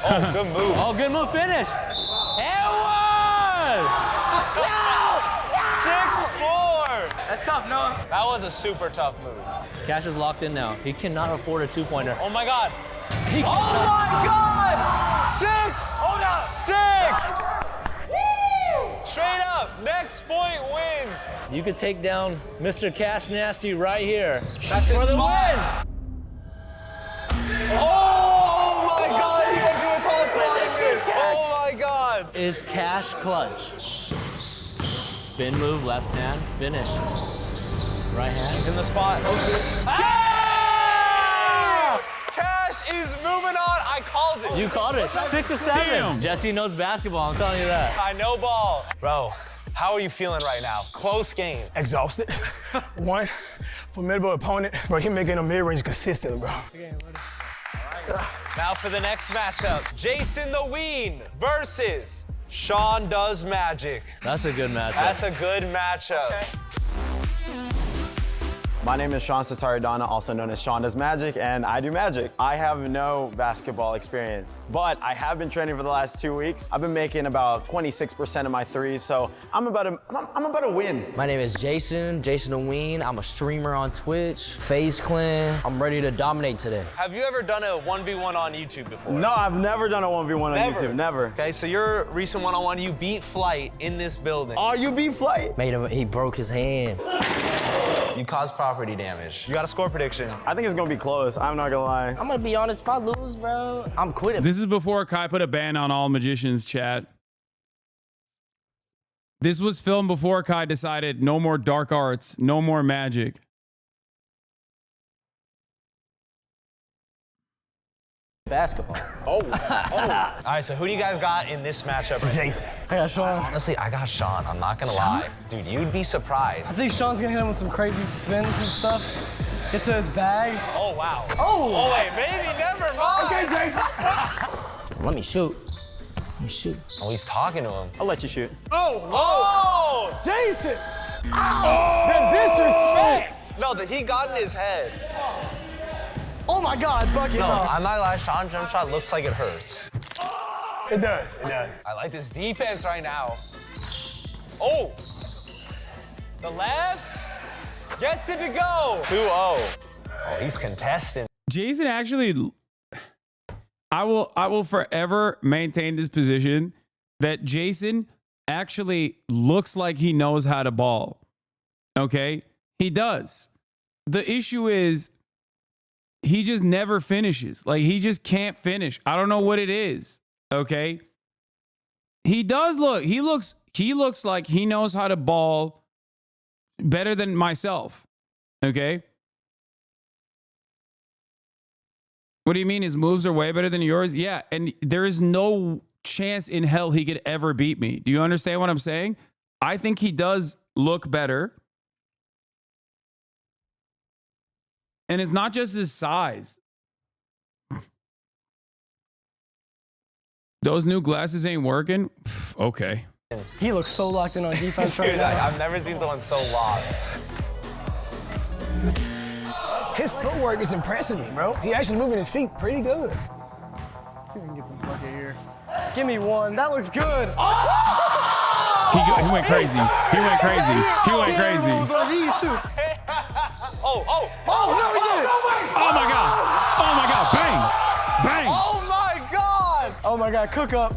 Oh, good move. Oh, good move. Finish. And 6-4. That's tough, Noah. That was a super tough move. Cash is locked in now. He cannot afford a 2-pointer. Oh my God. Oh my God. 6. Oh no. 6. Straight up, next point wins. You could take down Mr. Cash Nasty right here. That's his for the spot. win. Oh my God, he went to his hot spot again. Oh my God. Is Cash clutch. Spin move, left hand, finish. Right hand. He's in the spot. Cash is moving on. I called it. You called it. 6-7. Damn. Jesse knows basketball, I'm telling you that. I know ball. Bro, how are you feeling right now? Close game. Exhausted. One formidable opponent, bro. He making a mid-range consistently, bro. Now for the next matchup, Jason the Ween versus Sean Does Magic. That's a good matchup. That's a good matchup. Okay. My name is Sean Sataridana, also known as Sean Does Magic, and I do magic. I have no basketball experience, but I have been training for the last 2 weeks. I've been making about 26% of my threes, so I'm about to win. My name is Jason the Ween. I'm a streamer on Twitch, FaZe Clan. I'm ready to dominate today. Have you ever done a 1v1 on YouTube before? No, I've never done a 1v1 on YouTube, never. Okay, so your recent one-on-one, you beat Flight in this building. Oh, you beat Flight? Made him, he broke his hand. You caused property damage. You got a score prediction? I think it's gonna be close, I'm not gonna lie. I'm gonna be honest, if I lose, bro, I'm quitting. This is before Kai put a ban on all magicians, chat. This was filmed before Kai decided no more dark arts, no more magic. Basketball. Oh. All right, so who do you guys got in this matchup? Right Jason. I got Sean. Honestly, I got Sean. I'm not gonna lie. Dude, you'd be surprised. I think Sean's gonna hit him with some crazy spins and stuff. Get to his bag. Oh, wow. Oh! Wait, maybe, never mind. Okay, Jason. Let me shoot. Let me shoot. Oh, he's talking to him. I'll let you shoot. Oh! Jason! Oh! The disrespect! No, he got in his head. Oh my God, bucket. No, I'm not gonna lie, Sean's jump shot looks like it hurts. It does, it does. I like this defense right now. Oh! The left gets it to go. 2-0. Oh, he's contesting. Jason actually, I will forever maintain this position that Jason actually looks like he knows how to ball. Okay? He does. The issue is he just never finishes. Like, he just can't finish. I don't know what it is. Okay? He does look. He looks like he knows how to ball better than myself. Okay? What do you mean his moves are way better than yours? Yeah, and there is no chance in hell he could ever beat me. Do you understand what I'm saying? I think he does look better. And it's not just his size. Those new glasses ain't working? Pff, okay. He looks so locked in on defense right now. I've never seen someone so locked. His footwork is impressing me, bro. He actually moving his feet pretty good. Let's see if we can get the bucket here. Give me one. That looks good. He went crazy. He went crazy. He went crazy. Oh, no, he did it. Oh my God. Oh my God. Bang. Bang. Oh my God. Oh my God, cook up.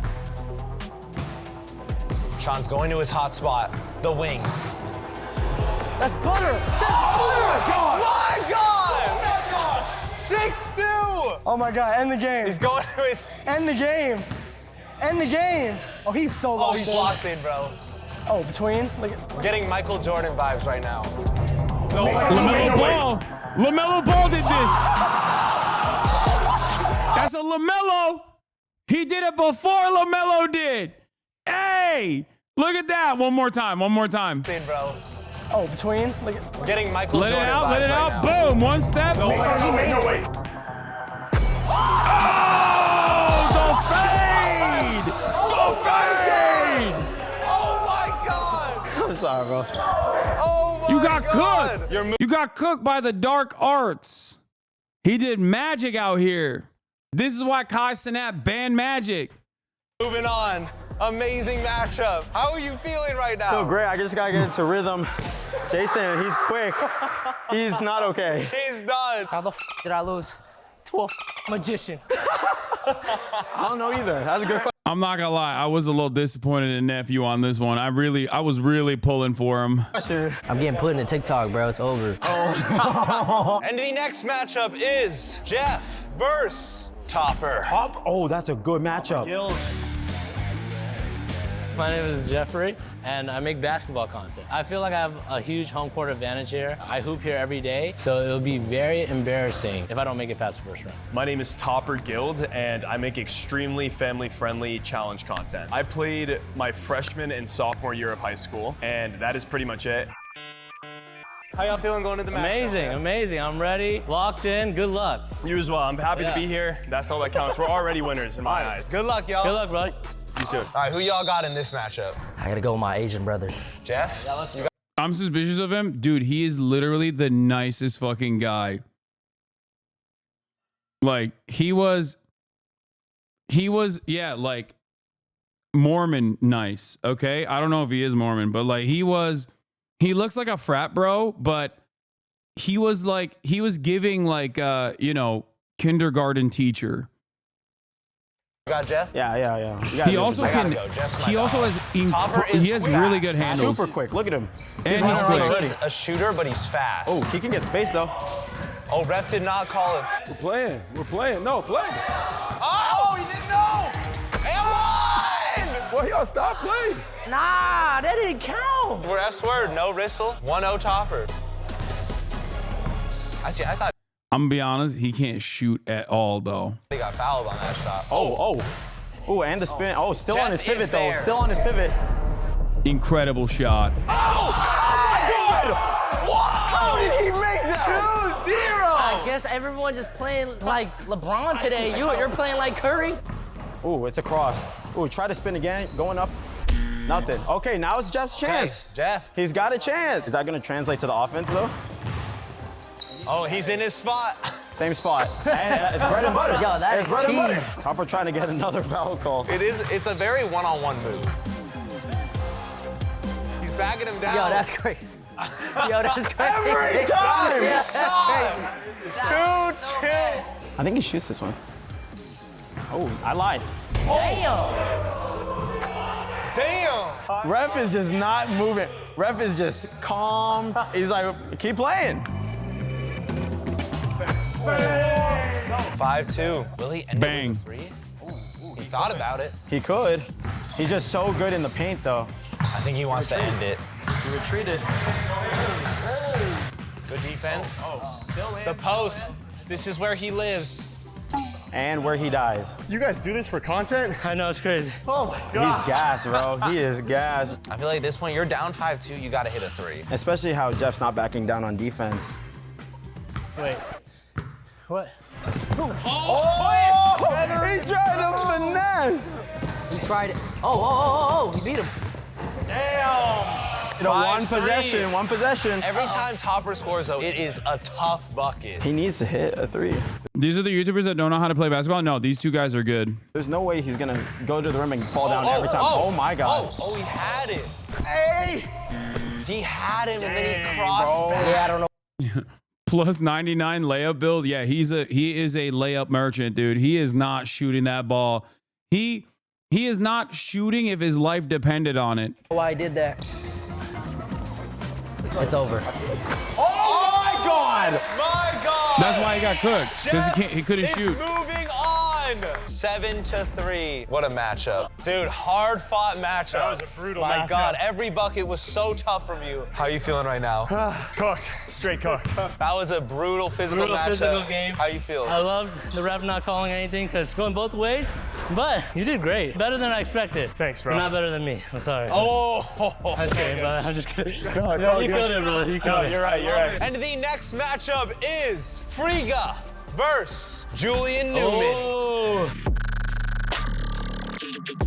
Sean's going to his hot spot, the wing. That's butter. That's butter. My God. 6-2. Oh my God, end the game. He's going to his... End the game. End the game. Oh, he's so low. Oh, he's locked in, bro. Oh, between? Look at... I'm getting Michael Jordan vibes right now. No, LaMelo Ball. LaMelo Ball did this. That's a LaMelo. He did it before LaMelo did. Hey, look at that. One more time. One more time. Bro. Oh, between? Look at... I'm getting Michael Let it Jordan out. vibes Let it right out. now. Boom. One step. No way. No way. Oh, the fade. The fade. Oh my God. I'm sorry, bro. Oh my You got God. cooked. You got cooked by the dark arts. He did magic out here. This is why HasanAbi banned magic. Moving on. Amazing matchup. How are you feeling right now? Feel great. I just gotta get into rhythm. Jason, he's quick. He's not okay. He's done. How the f did I lose to a magician? I don't know either. That's a good question. I'm not gonna lie, I was a little disappointed in Nephew on this one. I was really pulling for him. I'm getting put in a TikTok, bro. It's over. And the next matchup is Jeff versus Topper. Oh, that's a good matchup. My name is Jeffrey, and I make basketball content. I feel like I have a huge home court advantage here. I hoop here every day, so it'll be very embarrassing if I don't make it past the first round. My name is Topper Guild, and I make extremely family-friendly challenge content. I played my freshman and sophomore year of high school, and that is pretty much it. How y'all feeling going to the match? Amazing, amazing. I'm ready, locked in. Good luck. You as well. I'm happy to be here. That's all that counts. We're already winners in my eyes. Good luck, y'all. Good luck, bro. You too. All right, who y'all got in this matchup? I gotta go with my Asian brother. Jeff? You got I'm suspicious of him. Dude, he is literally the nicest fucking guy. Like, he was, yeah, like, Mormon nice, okay? I don't know if he is Mormon, but, like, he looks like a frat bro, but he was giving, like, you know, kindergarten teacher. You got Jeff? Yeah. He also can. He also has. He has really good handles. Super quick. Look at him. And he's quick. He's a shooter, but he's fast. Oh, he can get space though. Oh, ref did not call it. We're playing. We're playing. No, play. Oh, he didn't know. And one. Well, y'all stop playing. Nah, that didn't count. We're F's word. No whistle. 1-0 Topper. I thought I'm gonna be honest. He can't shoot at all though. he got fouled on that shot. Oh, and the spin. Oh, still Jeff on his pivot is though. there. Still on his pivot. Incredible shot. Oh my God! Wow! How did he make that? guess everyone just playing like LeBron today. You're playing like Curry. Ooh, it's a cross. Ooh, try to spin again, going up. Nothing. Okay, now it's Jeff's chance. Okay, Jeff. He's got a chance. Is that gonna translate to the offense though? Oh, he's in his spot. Same spot. And it's bread and butter. Yo, that is bread and butter. cheese. Topper trying to get another foul call. It's a very one-on-one move. He's backing him down. Yo, that's crazy. Yo, that's crazy. Every time! That's shot. 2-2. I think he shoots this one. Oh, I lied. Damn. Ref is just not moving. Ref is just calm. He's like, keep playing. 5-2. Will he end Bang. it with a 3? He thought about it. He could. He's just so good in the paint, though. I think he wants to end it. He retreated. Good defense. The post. This is where he lives. And where he dies. You guys do this for content? I know, it's crazy. Oh my He's God. gas, bro. He is gas. I feel like at this point, you're down 5-2, you gotta hit a 3. Especially how Jeff's not backing down on defense. Wait. What? Oh! He tried to finesse! He tried it. Oh, he beat him. Damn! One possession. Every time Topper scores, though, it is a tough bucket. He needs to hit a 3. These are the YouTubers that don't know how to play basketball? No, these two guys are good. There's no way he's gonna go to the rim and fall down every time. Oh my God. Oh, he had it. Hey! He had him and then he crossed back. Yeah, I don't know. Plus 99 layup build. Yeah, he is a layup merchant, dude. He is not shooting that ball. He is not shooting if his life depended on it. Why I did that. It's over. Oh my God! My God! That's why he got cooked, because he couldn't shoot. Moving on. 7-3. What a matchup. Dude, hard-fought matchup. That was a brutal matchup. My God, every bucket was so tough from you. How are you feeling right now? Cooked. Straight cooked. That was a brutal physical matchup. Physical game. How you feel? I loved the ref not calling anything because it's going both ways, but you did great. Better than I expected. Thanks, bro. You're not better than me. I'm sorry. Oh! I'm just kidding, brother. I'm just kidding. No, it's Yeah, all you good. killed it, brother. You killed it. You're right, you're right. And the next matchup is Friga versus Julian Newman. Oh.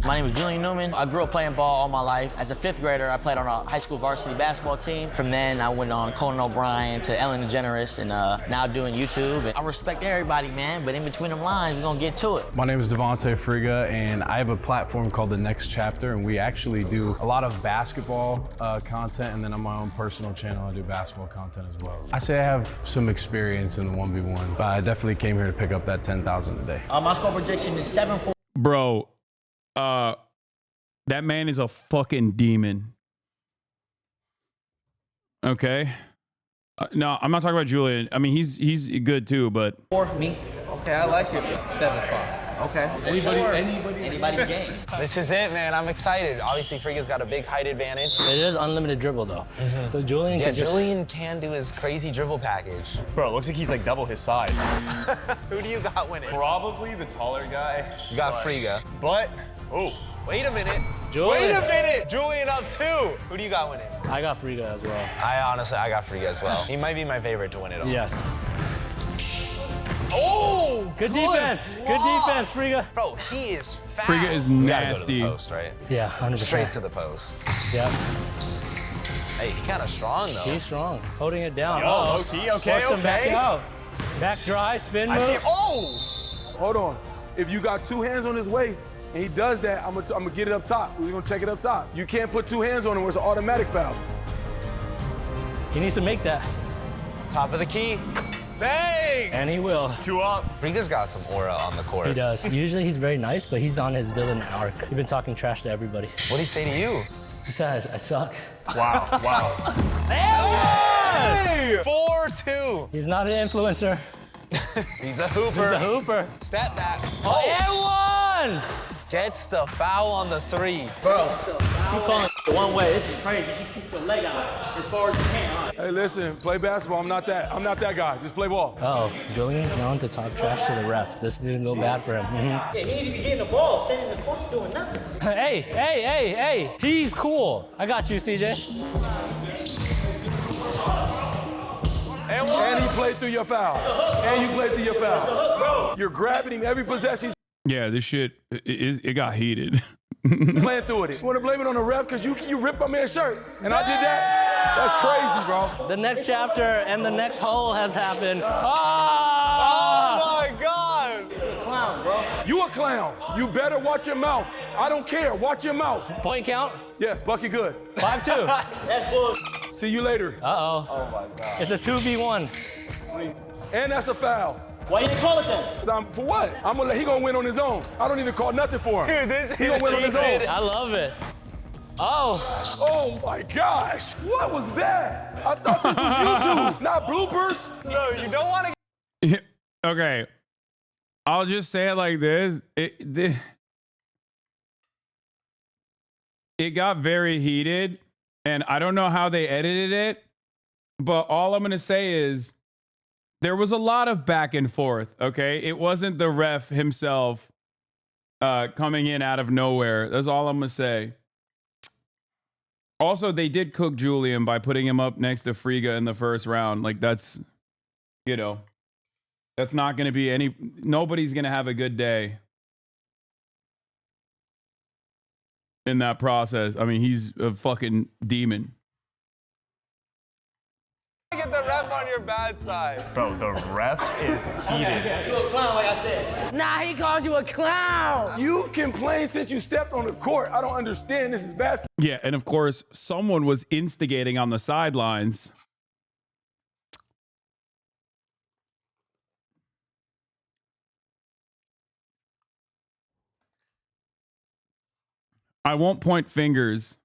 My name is Julian Newman. I grew up playing ball all my life. As a 5th grader, I played on a high school varsity basketball team. From then, I went on Conan O'Brien to Ellen DeGeneres and now doing YouTube. And I respect everybody, man, but in between them lines, we're gonna get to it. My name is Devontae Friga, and I have a platform called The Next Chapter, and we actually do a lot of basketball content, and then on my own personal channel, I do basketball content as well. I say I have some experience in the 1v1, but I definitely came here to pick up that 10,000 a day. My score prediction is 7-4. Bro, that man is a fucking demon. Okay. No, I'm not talking about Julian. I mean, he's good too, but. For me. Okay, I like it. 7-5. Okay. Anybody's game. This is it, man. I'm excited. Obviously, Friga's got a big height advantage. It is unlimited dribble, though. So Julian can just... Julian can do his crazy dribble package. Bro, it looks like he's like double his size. Who do you got winning? Probably the taller guy. You got Friga. But, wait a minute. Julian. Wait a minute. Julian up 2. Who do you got winning? I got Friga as well. I got Friga as well. He might be my favorite to win it all. Yes. Oh! Good defense. Good defense, Friga. Bro, he is fast. Friga is You nasty. gotta go to the post, right? Yeah, 100%. Straight to the post. Yeah. Hey, he kind of strong, though. He's strong. Holding it down. Yo, low-key, okay, Forced him back okay. out. Back dry, spin move. I see. Hold on. If you got 2 hands on his waist and he does that, I'm gonna get it up top. We're gonna check it up top. You can't put 2 hands on him where it's an automatic foul. He needs to make that. Top of the key. Bang! And he will. 2 up. Friga's got some aura on the court. He does. Usually he's very nice, but he's on his villain arc. He's been talking trash to everybody. What'd he say to you? He says, I suck. Wow, wow. Hey! 4-2. He's not an influencer. He's a hooper. He's a hooper. Step back. Oh, and one! Gets the foul on the 3. Bro, you calling it one way. This is crazy. You should keep your leg out as far as you can. Hey, listen, play basketball. I'm not that guy. Just play ball. Oh, Julian's known to talk trash to the ref. This didn't go bad for him. Yeah, he need to be getting the ball, standing in the court doing nothing. Hey. He's cool. I got you, CJ. And one. And he played through your foul. And you played through your foul. You're grabbing him every possession. Yeah, this shit, it got heated. Playing through it. You want to blame it on the ref because you ripped my man's shirt and I did that? That's crazy, bro. The next chapter and the next hole has happened. Oh my God! You're a clown, bro. You a clown. You better watch your mouth. I don't care. Watch your mouth. Point count? Yes, Bucky good. 5-2. That's bull. See you later. Uh-oh. Oh my God. It's a 2v1. And that's a foul. Why you didn't call it then? For what? He gonna win on his own. I don't even call nothing for him. Dude, he gonna win on his own. I love it. Oh. Oh my gosh. What was that? I thought this was YouTube, not bloopers. No, you don't want to. Okay. I'll just say it like this. It got very heated, and I don't know how they edited it, but all I'm going to say is there was a lot of back and forth, okay? It wasn't the ref himself coming in out of nowhere. That's all I'm going to say. Also, they did cook Julian by putting him up next to Friga in the first round. Like, that's, you know, that's not going to be nobody's going to have a good day in that process. I mean, he's a fucking demon. Get the ref on your bad side. Bro, the ref is heated. You a clown, like I said. Nah, he calls you a clown. You've complained since you stepped on the court. I don't understand. This is basketball. Yeah, and of course, someone was instigating on the sidelines. I won't point fingers.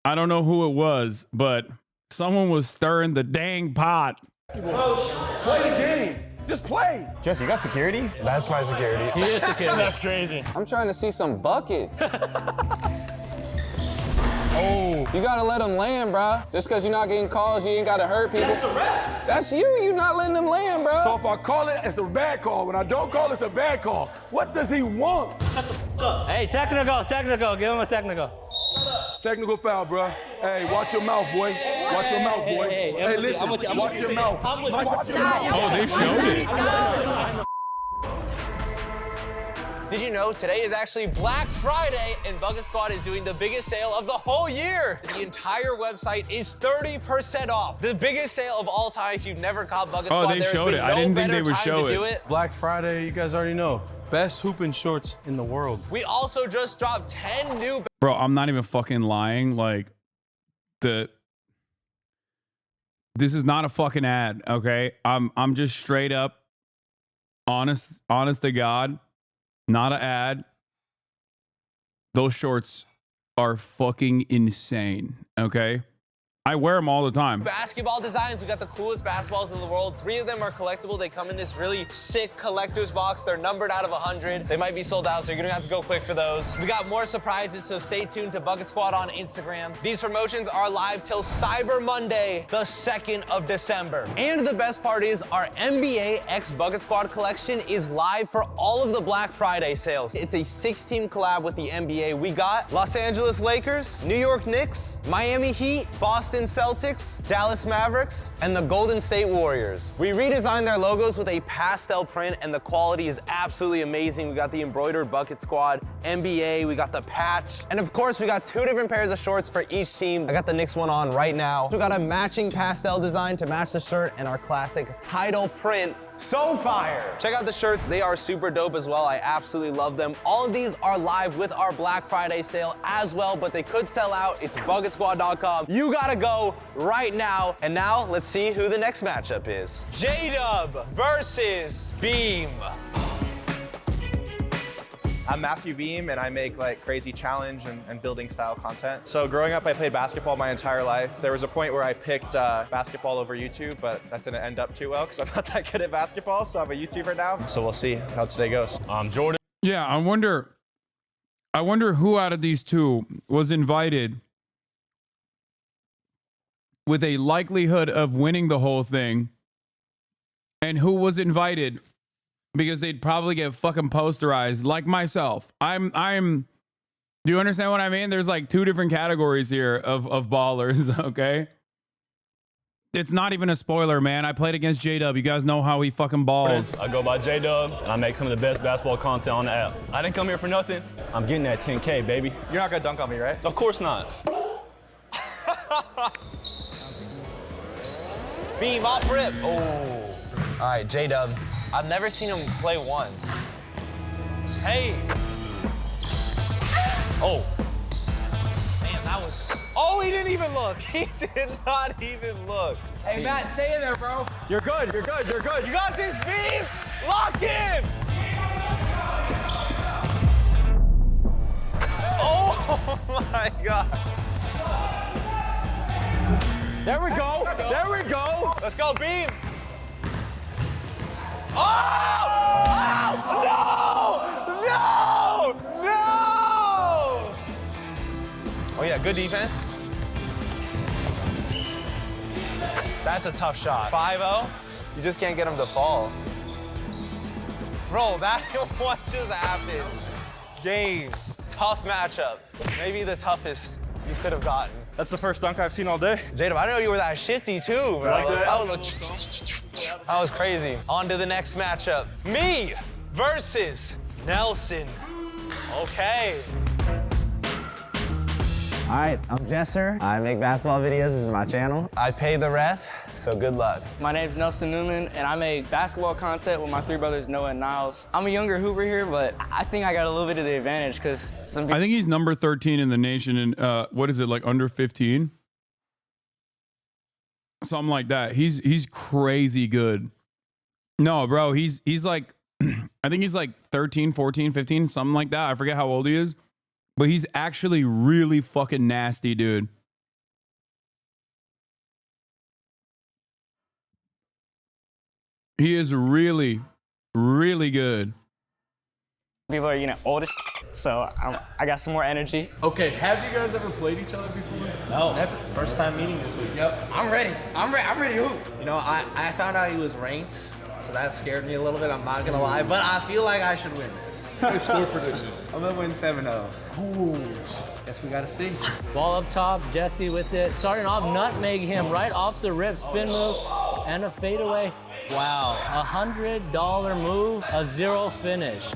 I don't know who it was, but someone was stirring the dang pot. Play the game. Just play. Jesse, you got security? That's my security. He is security. That's crazy. I'm trying to see some buckets. Oh. You gotta let them land, bro. Just because you're not getting calls, you ain't gotta hurt people. That's the ref. That's you. You not letting them land, bro. So if I call it, it's a bad call. When I don't call, it's a bad call. What does he want? Hey, technical. Give him a technical. Technical foul, bro. Hey, watch your mouth, boy. Watch your mouth, boy. Hey, listen, watch your mouth. Watch your mouth. Oh, they showed it. Did you know today is actually Black Friday and Bucket Squad is doing the biggest sale of the whole year? The entire website is 30% off. The biggest sale of all time. If you've never caught Bucket Squad, they showed it. I didn't think they would show it. Black Friday, you guys already know. Best hooping shorts in the world. We also just dropped 10 new. Bro, I'm not even fucking lying. Like, this is not a fucking ad, okay? I'm just straight up honest to God. Not an ad. Those shorts are fucking insane, okay? I wear them all the time. Basketball designs, we got the coolest basketballs in the world. 3 of them are collectible. They come in this really sick collector's box. They're numbered out of 100. They might be sold out, so you're gonna have to go quick for those. We got more surprises, so stay tuned to Bucket Squad on Instagram. These promotions are live till Cyber Monday, the 2nd of December. And the best part is our NBA X Bucket Squad collection is live for all of the Black Friday sales. It's a 6-team collab with the NBA. We got Los Angeles Lakers, New York Knicks, Miami Heat, Boston Celtics, Dallas Mavericks, and the Golden State Warriors. We redesigned their logos with a pastel print, and the quality is absolutely amazing. We got the embroidered Bucket Squad, NBA, we got the patch, and of course, we got 2 different pairs of shorts for each team. I got the Knicks one on right now. We got a matching pastel design to match the shirt and our classic title print. So fire! Check out the shirts, they are super dope as well. I absolutely love them. All of these are live with our Black Friday sale as well, but they could sell out. It's bucketsquad.com. You gotta go right now. And now, let's see who the next matchup is. J-Dub versus Beam. I'm Matthew Beam, and I make like crazy challenge and building style content. So growing up, I played basketball my entire life. There was a point where I picked basketball over YouTube, but that didn't end up too well because I'm not that good at basketball, so I'm a YouTuber now. So we'll see how today goes. Jordan. Yeah, I wonder who out of these two was invited with a likelihood of winning the whole thing, and who was invited because they'd probably get fucking posterized, like myself. Do you understand what I mean? There's like 2 different categories here of ballers, okay? It's not even a spoiler, man. I played against J-Dub. You guys know how he fucking balls. I go by J-Dub, and I make some of the best basketball content on the app. I didn't come here for nothing. I'm getting that 10K, baby. You're not gonna dunk on me, right? Of course not. Beam off rip. Oh. All right, J-Dub. I've never seen him play once. Hey. Oh. Man, that was. Oh, he didn't even look. He did not even look. Hey, Matt, stay in there, bro. You're good. You're good. You're good. You got this, Beam. Lock in. Oh my God. There we go. There we go. Let's go, Beam. Oh! Oh! No! No! No! Oh yeah, good defense. That's a tough shot. 5-0. You just can't get him to fall. Bro, that what just happened? Game. Tough matchup. Maybe the toughest you could have gotten. That's the first dunk I've seen all day. J-Dub, I didn't know you were that shifty too, bro. Like that? That was crazy. On to the next matchup. Me versus Nelson. Okay. All right, I'm Jesser. I make basketball videos. This is my channel. I pay the ref, so good luck. My name's Nelson Newman, and I make basketball content with my three brothers, Noah and Niles. I'm a younger hooper here, but I think I got a little bit of the advantage because some people... I think he's number 13 in the nation, and what is it, like under 15? Something like that. He's crazy good. No, bro, he's like, I think he's like 13, 14, 15, something like that. I forget how old he is, but he's actually really fucking nasty, dude. He is really, really good. People are, old as so I got some more energy. Okay, have you guys ever played each other before? No, never. First time meeting this week. Yep. I'm ready. I'm ready to hoop. You know, I found out he was ranked, so that scared me a little bit, I'm not gonna lie, but I feel like I should win this. Good score prediction. I'm gonna win 7-0. Ooh. Guess we gotta see. Ball up top, Jesse with it. Starting off, nutmeg him right off the rip. Spin move and a fadeaway. Wow, $100 move, a 0 finish.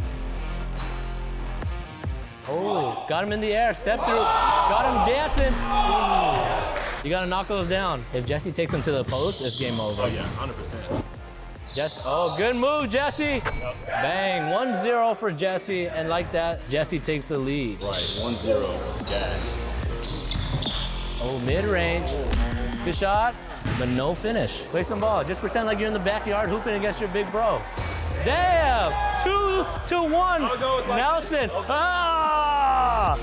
Oh, got him in the air, step through, got him dancing. Ooh. You gotta knock those down. If Jesse takes him to the post, it's game over. Oh yeah, 100%. Jesse, oh, good move, Jesse. Yep. Bang, 1-0 for Jesse, and like that, Jesse takes the lead. Right, 1-0, gas. Oh, mid-range, good shot, but no finish. Play some ball, just pretend like you're in the backyard hooping against your big bro. Damn, 2-1, like Nelson. Okay. Ah!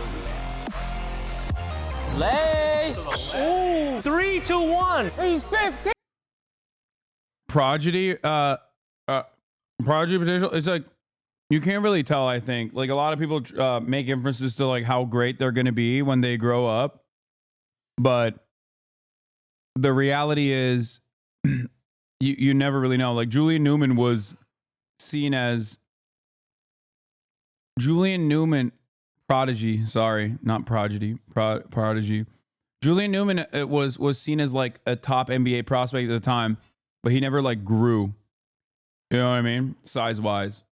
Lay, ooh, 3-1. He's 15. Prodigy potential. It's like you can't really tell. I think like a lot of people make inferences to like how great they're going to be when they grow up, but the reality is you never really know. Like Julian Newman was seen as prodigy. Sorry, not prodigy. Prodigy. Julian Newman was seen as like a top NBA prospect at the time. But he never like grew. You know what I mean? Size wise.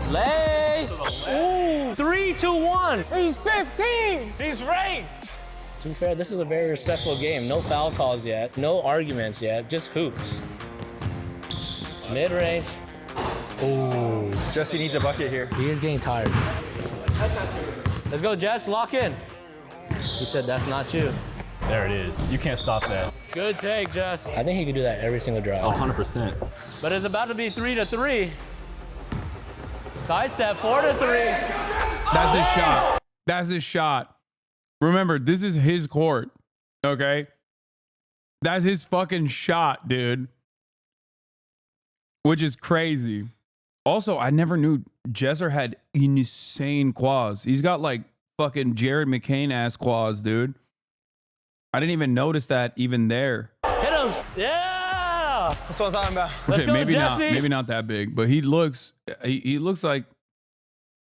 Lay, ooh, 3-1. He's 15. He's ranked. To be fair, this is a very respectful game. No foul calls yet, no arguments yet, just hoops. Mid-range. Ooh. Jesse needs a bucket here. He is getting tired. Let's go, Jess, lock in. He said that's not you. There it is. You can't stop that. Good take, Jess. I think he could do that every single drive. 100%. But it's about to be 3-3. Sidestep, 4-3. That's his shot. That's his shot. Remember, this is his court. Okay? That's his fucking shot, dude. Which is crazy. Also, I never knew Jesser had insane quads. He's got like fucking Jared McCain ass quads, dude. I didn't even notice that even there. Hit him. Yeah. That's what I'm talking about. Let's go, maybe Jesse. maybe not that big, but he looks like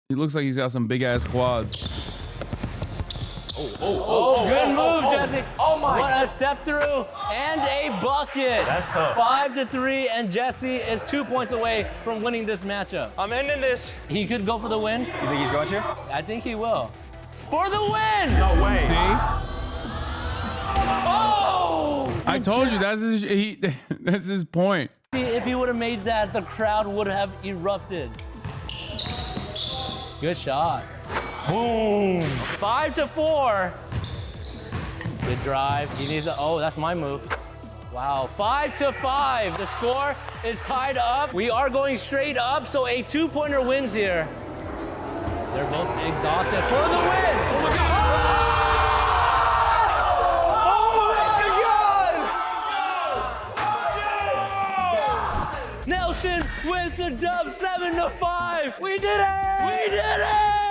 he's got some big ass quads. Oh, good move, Jesse. Oh my. What a step through and a bucket. That's tough. 5-3, and Jesse is 2 points away from winning this matchup. I'm ending this. He could go for the win. You think he's going to? I think he will. For the win! No way. See? Oh! I told you that's his point. If he would have made that, the crowd would have erupted. Good shot. Boom. 5-4. Good drive. He needs a, oh, that's my move. Wow, 5-5. The score is tied up. We are going straight up, so a 2-pointer wins here. They're both exhausted for the win. Oh my God. Nelson with the dub, 7-5. We did it! We did it!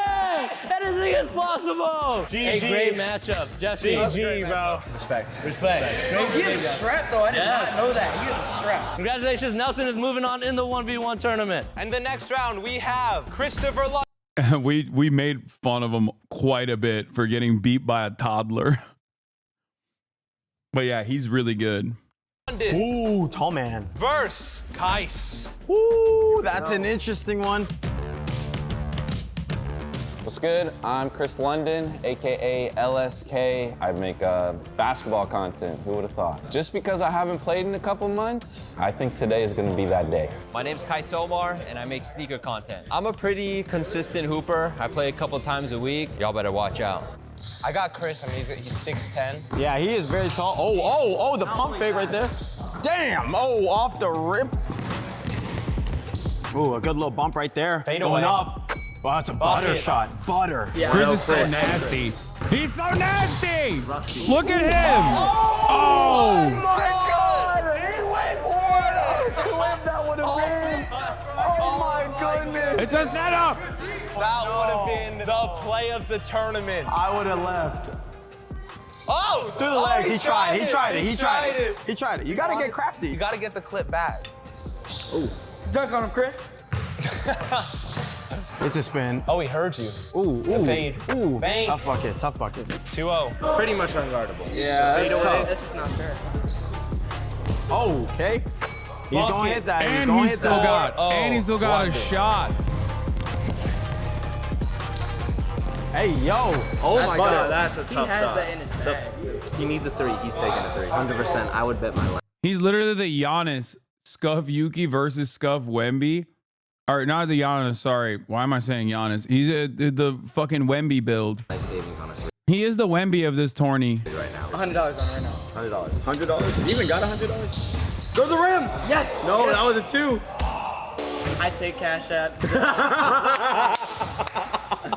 Anything is possible. GG. A great matchup, Jesse. GG, bro. Respect. Respect. He has a strap though. I did not know that. He has a strap. Congratulations, Nelson is moving on in the 1v1 tournament. And the next round, we have Christopher We made fun of him quite a bit for getting beat by a toddler. But yeah, he's really good. London Ooh, tall man. versus Kais. Ooh, that's an interesting one. What's good? I'm Chris London, aka LSK. I make basketball content. Who would have thought? Just because I haven't played in a couple months, I think today is gonna be that day. My name's Kai Somar, and I make sneaker content. I'm a pretty consistent hooper. I play a couple times a week. Y'all better watch out. I got Chris. I mean, he's 6'10". Yeah, he is very tall. Oh, the pump fake right there. Damn, off the rip. Ooh, a good little bump right there. Fade Going away. up. Oh, that's a butter shot. Butter. Yeah, Chris is so nasty. He's so nasty. Look at him. Oh. my God! He went what a clip that would have been. Oh my goodness. It's a setup. That would have been the play of the tournament. I would have left. Oh! Through the legs. He tried it. He tried it. You gotta get crafty. You gotta get the clip back. Dunk on him, Chris. It's a spin. Oh, he heard you. Ooh. Fade. Ooh. Bang. Tough bucket. 2-0. It's pretty much unguardable. Yeah, Fade that's away. tough. That's just not fair. Oh, okay. He's Bucket. gonna hit that. And gonna he's hit still that. got a shot. Hey, yo. Oh That's my butter. God, that's a He tough has shot. that in his bag. He needs a 3. He's taking a 3. 100%. I would bet my life. He's literally the Giannis Scuff Yuki versus Scuff Wemby. Or not the Giannis, sorry. Why am I saying Giannis? He's the fucking Wemby build. Life savings on a 3 He is the Wemby of this tourney. right now. $100 on it right now. $100. $100? You even got $100? Go to the rim! Yes. No, yes. that was a 2. I take Cash App.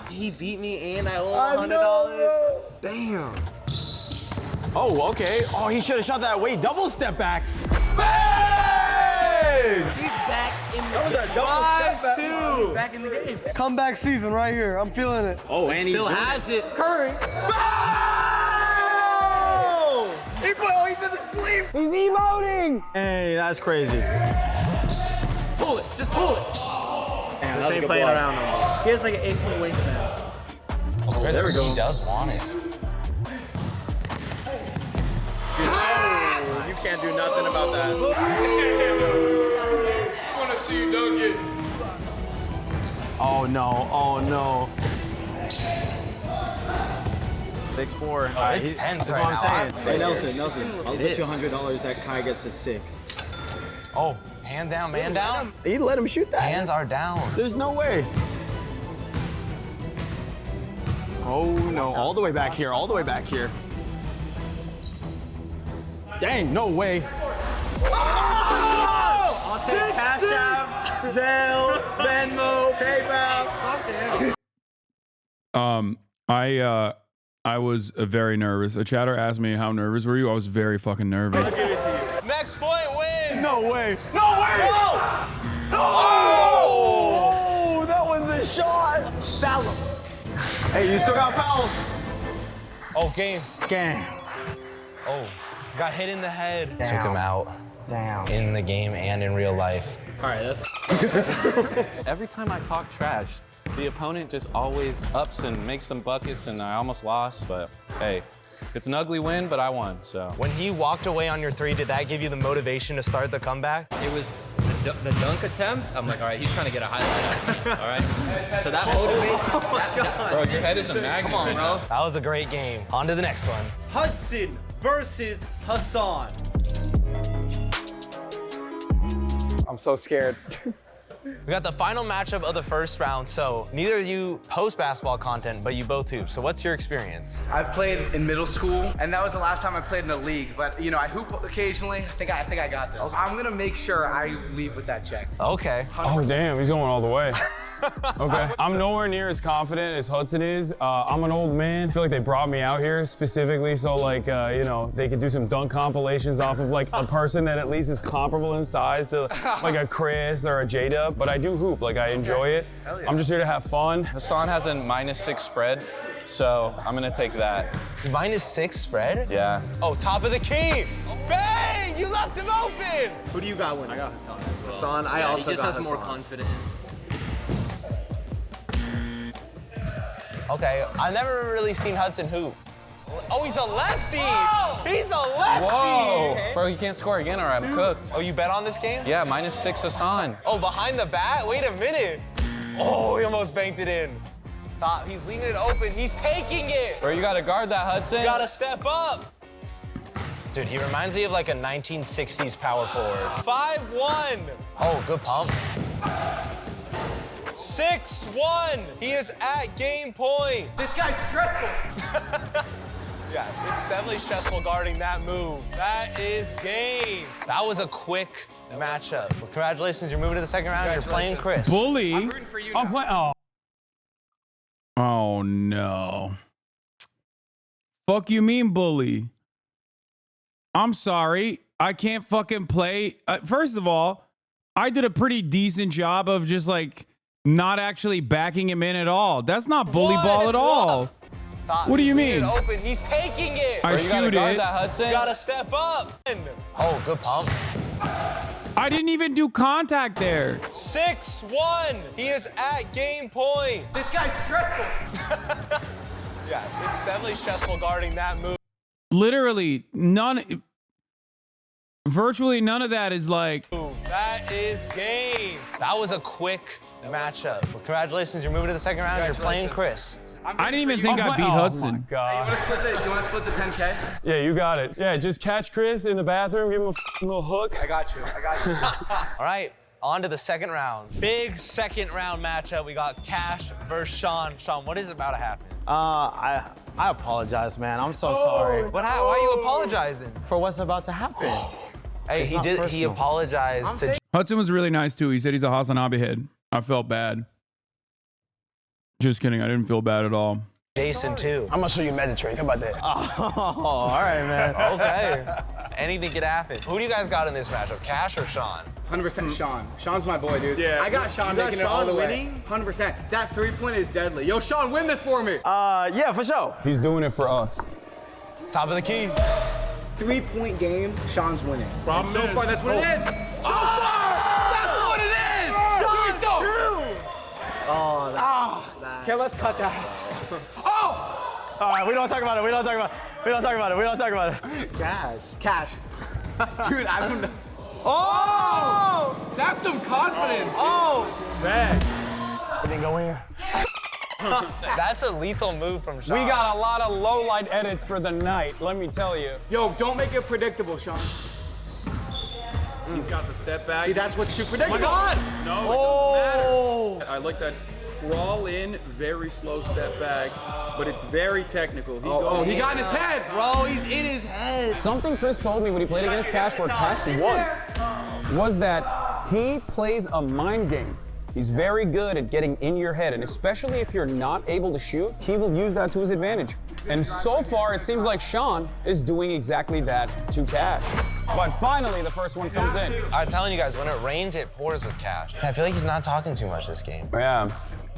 He beat me and I owe $100. Damn. Oh, okay. Oh, he should have shot that way. Double step back. Bang! He's back in the game. Double He's back in the game. Comeback season right here. I'm feeling it. Oh, and he still has it. Curry. He did the sleep. He's emoting. Hey, that's crazy. Pull it. Just pull it. Damn, this ain't playing around no more. He has like an 8-foot wingspan. Oh, there we go. He does want it. Oh, you can't do nothing about that. I want to see you dunk it. Oh no. 6'4". It's tense that's right what now. I'm saying. Hey, Nelson, I'll bet you $100 that Kai gets a 6. Oh, hand down, man down. He let him shoot that. Hands are down. There's no way. Oh no, all the way back here, Dang, no way. I'll take Cash App, Zelle, Venmo, PayPal. I was very nervous. A chatter asked me how nervous were you? I was very fucking nervous. Next point win. No way. No! Hey, you still got fouled. Oh, game. Game. Oh, got hit in the head. Damn. Took him out. Damn. In the game and in real life. All right, that's. Every time I talk trash, the opponent just always ups and makes some buckets, and I almost lost, but hey, it's an ugly win, but I won, so. When he walked away on your three, did that give you the motivation to start the comeback? It was the dunk attempt. I'm like, all right, he's trying to get a highlight out of me, all right? So that motivates. Bro, your head is a magnet. Come on, bro. That was a great game. On to the next one. Hudson versus Hasan. I'm so scared. We got the final matchup of the first round, so neither of you post basketball content, but you both hoop. So what's your experience? I've played in middle school, and that was the last time I played in a league. But you know, I hoop occasionally. I think I got this. I'm gonna make sure I leave with that check. Okay. Oh, damn, he's going all the way. Okay. I'm nowhere near as confident as Hudson is. I'm an old man. I feel like they brought me out here specifically so like, you know, they could do some dunk compilations off of like a person that at least is comparable in size to like a Chris or a J-Dub. But I do hoop, like I enjoy it. Hell yeah. I'm just here to have fun. Hasan has a -6 spread, so I'm gonna take that. -6 spread? Yeah. Oh, top of the key. Bang! You left him open! Who do you got winning? I got Hasan as well. Hasan, I also he just got has more Hasan. confidence. Okay, I've never really seen Hudson hoop. Oh, he's a lefty! Whoa! He's a lefty! Whoa! Bro, he can't score again or I'm cooked. Oh, you bet on this game? Yeah, -6 Hasan. Oh, behind the bat? Wait a minute. Oh, he almost banked it in. Top, he's leaving it open. He's taking it! Bro, you gotta guard that, Hudson. You gotta step up! Dude, he reminds me of like a 1960s power forward. 5-1! Oh, good pump. 6-1! He is at game point. This guy's stressful. Yeah, it's definitely stressful guarding that move. That is game. That was a quick matchup. Well, congratulations, you're moving to the second round. You're playing Chris. Bully. I'm rooting for you now. I'm playing. Oh. Oh no. Fuck you mean bully? I'm sorry. I can't fucking play. First of all, I did a pretty decent job of just like not actually backing him in at all. That's not bully ball at all. Top, What do you he's leaving mean? it open. He's taking it. I Bro, you gotta shoot guard it. that, Hudson. You gotta step up. Oh, good pump. I didn't even do contact there. 6-1. He is at game point. This guy's stressful. Yeah, it's definitely stressful guarding that move. Literally virtually none of that is like. That is game. That was a quick matchup. Well, congratulations, you're moving to the second round. You're playing Chris. I didn't even think I beat Hudson. Oh my God. Hey, you wanna split the 10K? Yeah, you got it. Yeah, just catch Chris in the bathroom, give him a little hook. I got you. All right, on to the second round. Big second round matchup. We got Cash versus Sean. Sean, what is about to happen? I apologize, man. I'm so sorry. Why are you apologizing? For what's about to happen. Hey, It's he not did. He personal. apologized to. Hudson was really nice too. He said he's a HasanAbi head. I felt bad. Just kidding. I didn't feel bad at all. Jason too. I'm gonna show you a magic trick. How about that? Oh, all right, man. Okay. Anything could happen. Who do you guys got in this matchup, Cash or Sean? 100% Sean. Sean's my boy, dude. Yeah. I got Sean You got making it all Sean the way. winning? 100%. That 3-point is deadly. Yo, Sean, win this for me. Yeah, for sure. He's doing it for us. Top of the key. 3-point game, Sean's winning. And so is- far, that's what it is. So far, that's what it is. Sean's Sean, Oh, okay, let's cut that. Oh! All right, we don't talk about it. We don't talk about it. We don't talk about it. We don't talk about it. Cash. Dude, I don't know. Oh! That's some confidence. Oh! bad. It didn't go in. That's a lethal move from Sean. We got a lot of low light edits for the night, let me tell you. Yo, don't make it predictable, Sean. He's got the step back. See, that's what's too Oh predictable. my God! No, it doesn't matter. I like that crawl in, very slow step back, but it's very technical. He got in his head. Bro, he's in his head. Something Chris told me when he played against Cash where Cash won was that he plays a mind game. He's very good at getting in your head, and especially if you're not able to shoot, he will use that to his advantage. And so far, it seems like Sean is doing exactly that to Cash. But finally, the first one comes in. I'm telling you guys, when it rains, it pours with Cash. I feel like he's not talking too much this game. Yeah.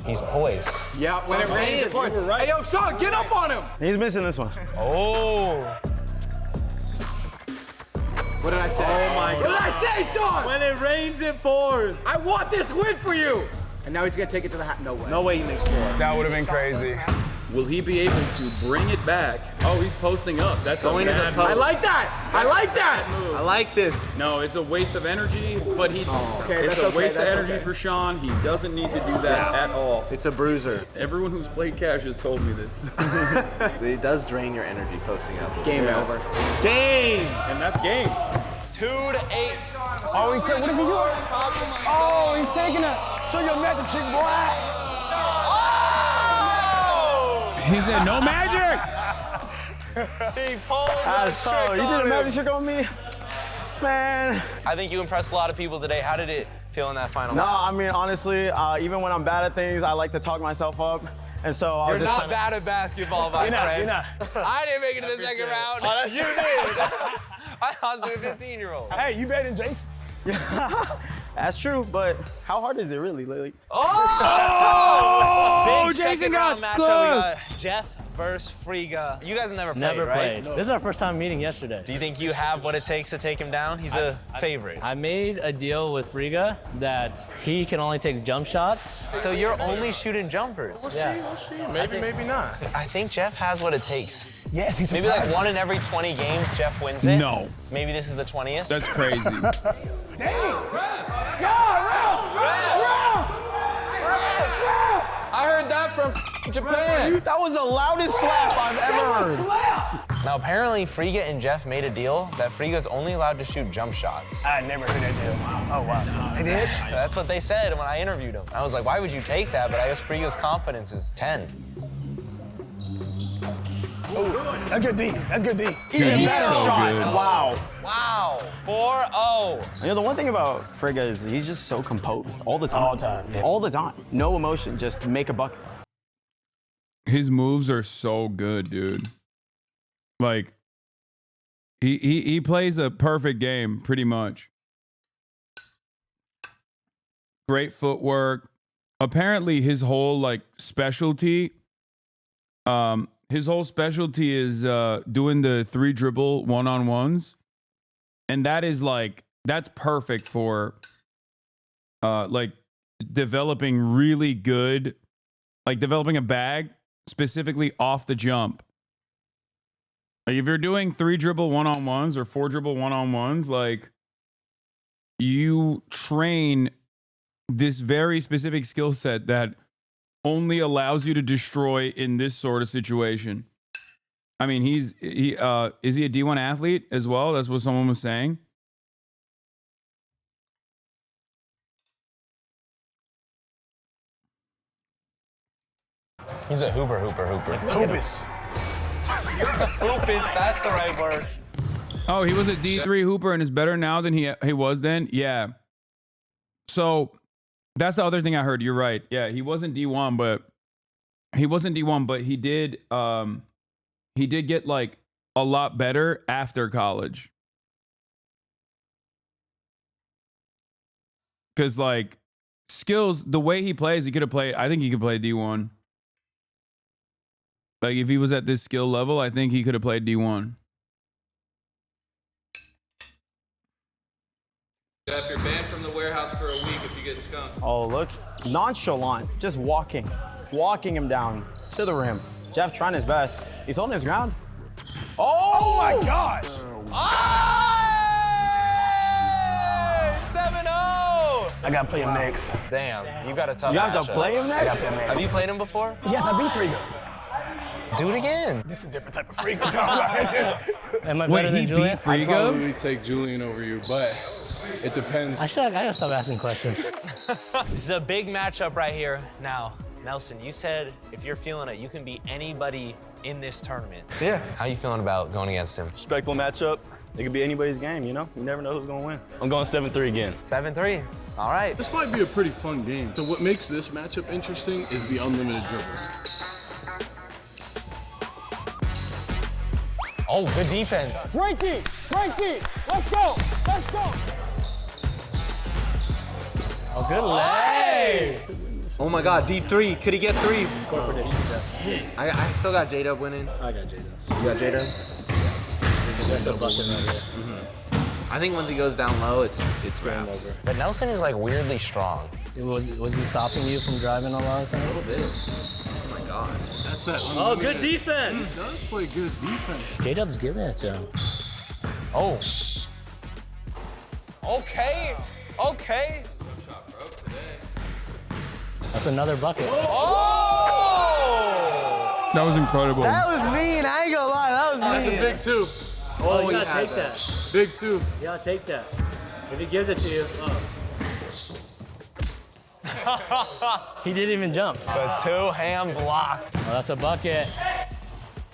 He's poised. Yeah, when it rains, it pours. Hey, yo, Sean, get up on him. He's missing this one. Oh. What did I say? Oh my God. What did I say, Sean? When it rains, it pours. I want this win for you. And now he's gonna take it to the hat. No way. No way he makes 4. That would have been crazy. Will he be able to bring it back? Oh, he's posting up. That's Going a to the bad post. I like that. I like that. I like this. No, it's a waste of energy, but okay, it's that's a okay, waste of that's energy okay. for Sean. He doesn't need to do that at all. It's a bruiser. Everyone who's played cash has told me this. It does drain your energy posting up. Game over. Game! And that's game. 2 to 8. Oh, what is he doing? Oh, he's taking a show your magic trick, boy. He said, no magic! He pulled the So trick you did on a him. magic trick on me? Man. I think you impressed a lot of people today. How did it feel in that final No, match? I mean, honestly, even when I'm bad at things, I like to talk myself up. And so I was You're just not bad at basketball, my friend. You're not. I didn't make it to the second round. You did. I lost to a 15-year-old. Hey, you better than Jason. That's true, but how hard is it really, Lily? Oh! Big Jason second got round matchup. We got Jeff versus Friga. You guys have never played, right? This is our first time meeting yesterday. Do you think you have what it takes to take him down? He's a favorite. I made a deal with Friga that he can only take jump shots. So you're only shooting jumpers? We'll see. Maybe, maybe not. I think Jeff has what it takes. Yes, he's Maybe like 1 in every 20 games, Jeff wins it. No. Maybe this is the 20th. That's crazy. I heard that from Japan. That was the loudest slap I've ever heard. Now, apparently, Friga and Jeff made a deal that Friga's only allowed to shoot jump shots. I never heard that deal. Oh, wow. They did? That's what they said when I interviewed him. I was like, why would you take that? But I guess Friga's confidence is 10. Oh, that's good D. That's good D. Even better shot. good. Wow. Wow, 4-0. You know, the one thing about Friga is he's just so composed all the time. All the time, yeah. All the time. No emotion, just make a bucket. His moves are so good, dude. Like, he plays a perfect game, pretty much. Great footwork. Apparently, his whole like specialty, is doing the 3 dribble 1-on-1s, and that is like that's perfect for like developing really good, like developing a bag specifically off the jump. Like if you're doing 3 dribble 1-on-1s or 4 dribble 1-on-1s, like you train this very specific skill set that only allows you to destroy in this sort of situation. I mean, is he a D1 athlete as well? That's what someone was saying. He's a hooper. Hoopus. Hoopus, that's the right word. Oh, he was a D3 hooper and is better now than he was then? Yeah. So that's the other thing I heard. You're right. Yeah, he wasn't D1, but he did get like a lot better after college. Cause like skills, the way he plays, he could have played, I think he could play D1. Like if he was at this skill level, I think he could have played D1. Jeff, you're banned from the warehouse for a week if you get skunked. Oh, look. Nonchalant. Just walking him down to the rim. Jeff trying his best. He's holding his ground. Oh my gosh. 7-0. I gotta play him next. Damn, you got a tough You have to matchup. play him I next? gotta play him next. Have you played him before? Yes, I beat Friga. Do it again. This is a different type of Friga, though. Am I Wait, better he than Julian? beat Friga? Probably take Julian over you, but it depends. I gotta stop asking questions. This is a big matchup right here. Now, Nelson, you said if you're feeling it, you can beat anybody in this tournament. Yeah. How you feeling about going against him? Respectable matchup. It could be anybody's game, you know? You never know who's gonna win. I'm going 7-3 again. 7-3. All right. This might be a pretty fun game. So what makes this matchup interesting is the unlimited dribbles. Oh, good defense. Great D! Let's go! Oh, good leg. Oh my God, deep three. Could he get three? I still got J-Dub winning. I got J-Dub. You got J-Dub? That's a bucket right here. I think once he goes down low, it's wraps. But Nelson is like weirdly strong. Was he stopping you from driving a lot of time? A little bit. Oh my God. That's that. Oh, good defense. He does play good defense. J-Dub's giving it to him. Oh. Okay. Okay. That's another bucket. Oh! That was incredible. That was mean. I ain't gonna lie. That was mean. That's a big two. Oh, you gotta take that. Big two. You gotta take that. If he gives it to you. He didn't even jump. The two-hand block. Oh, that's a bucket.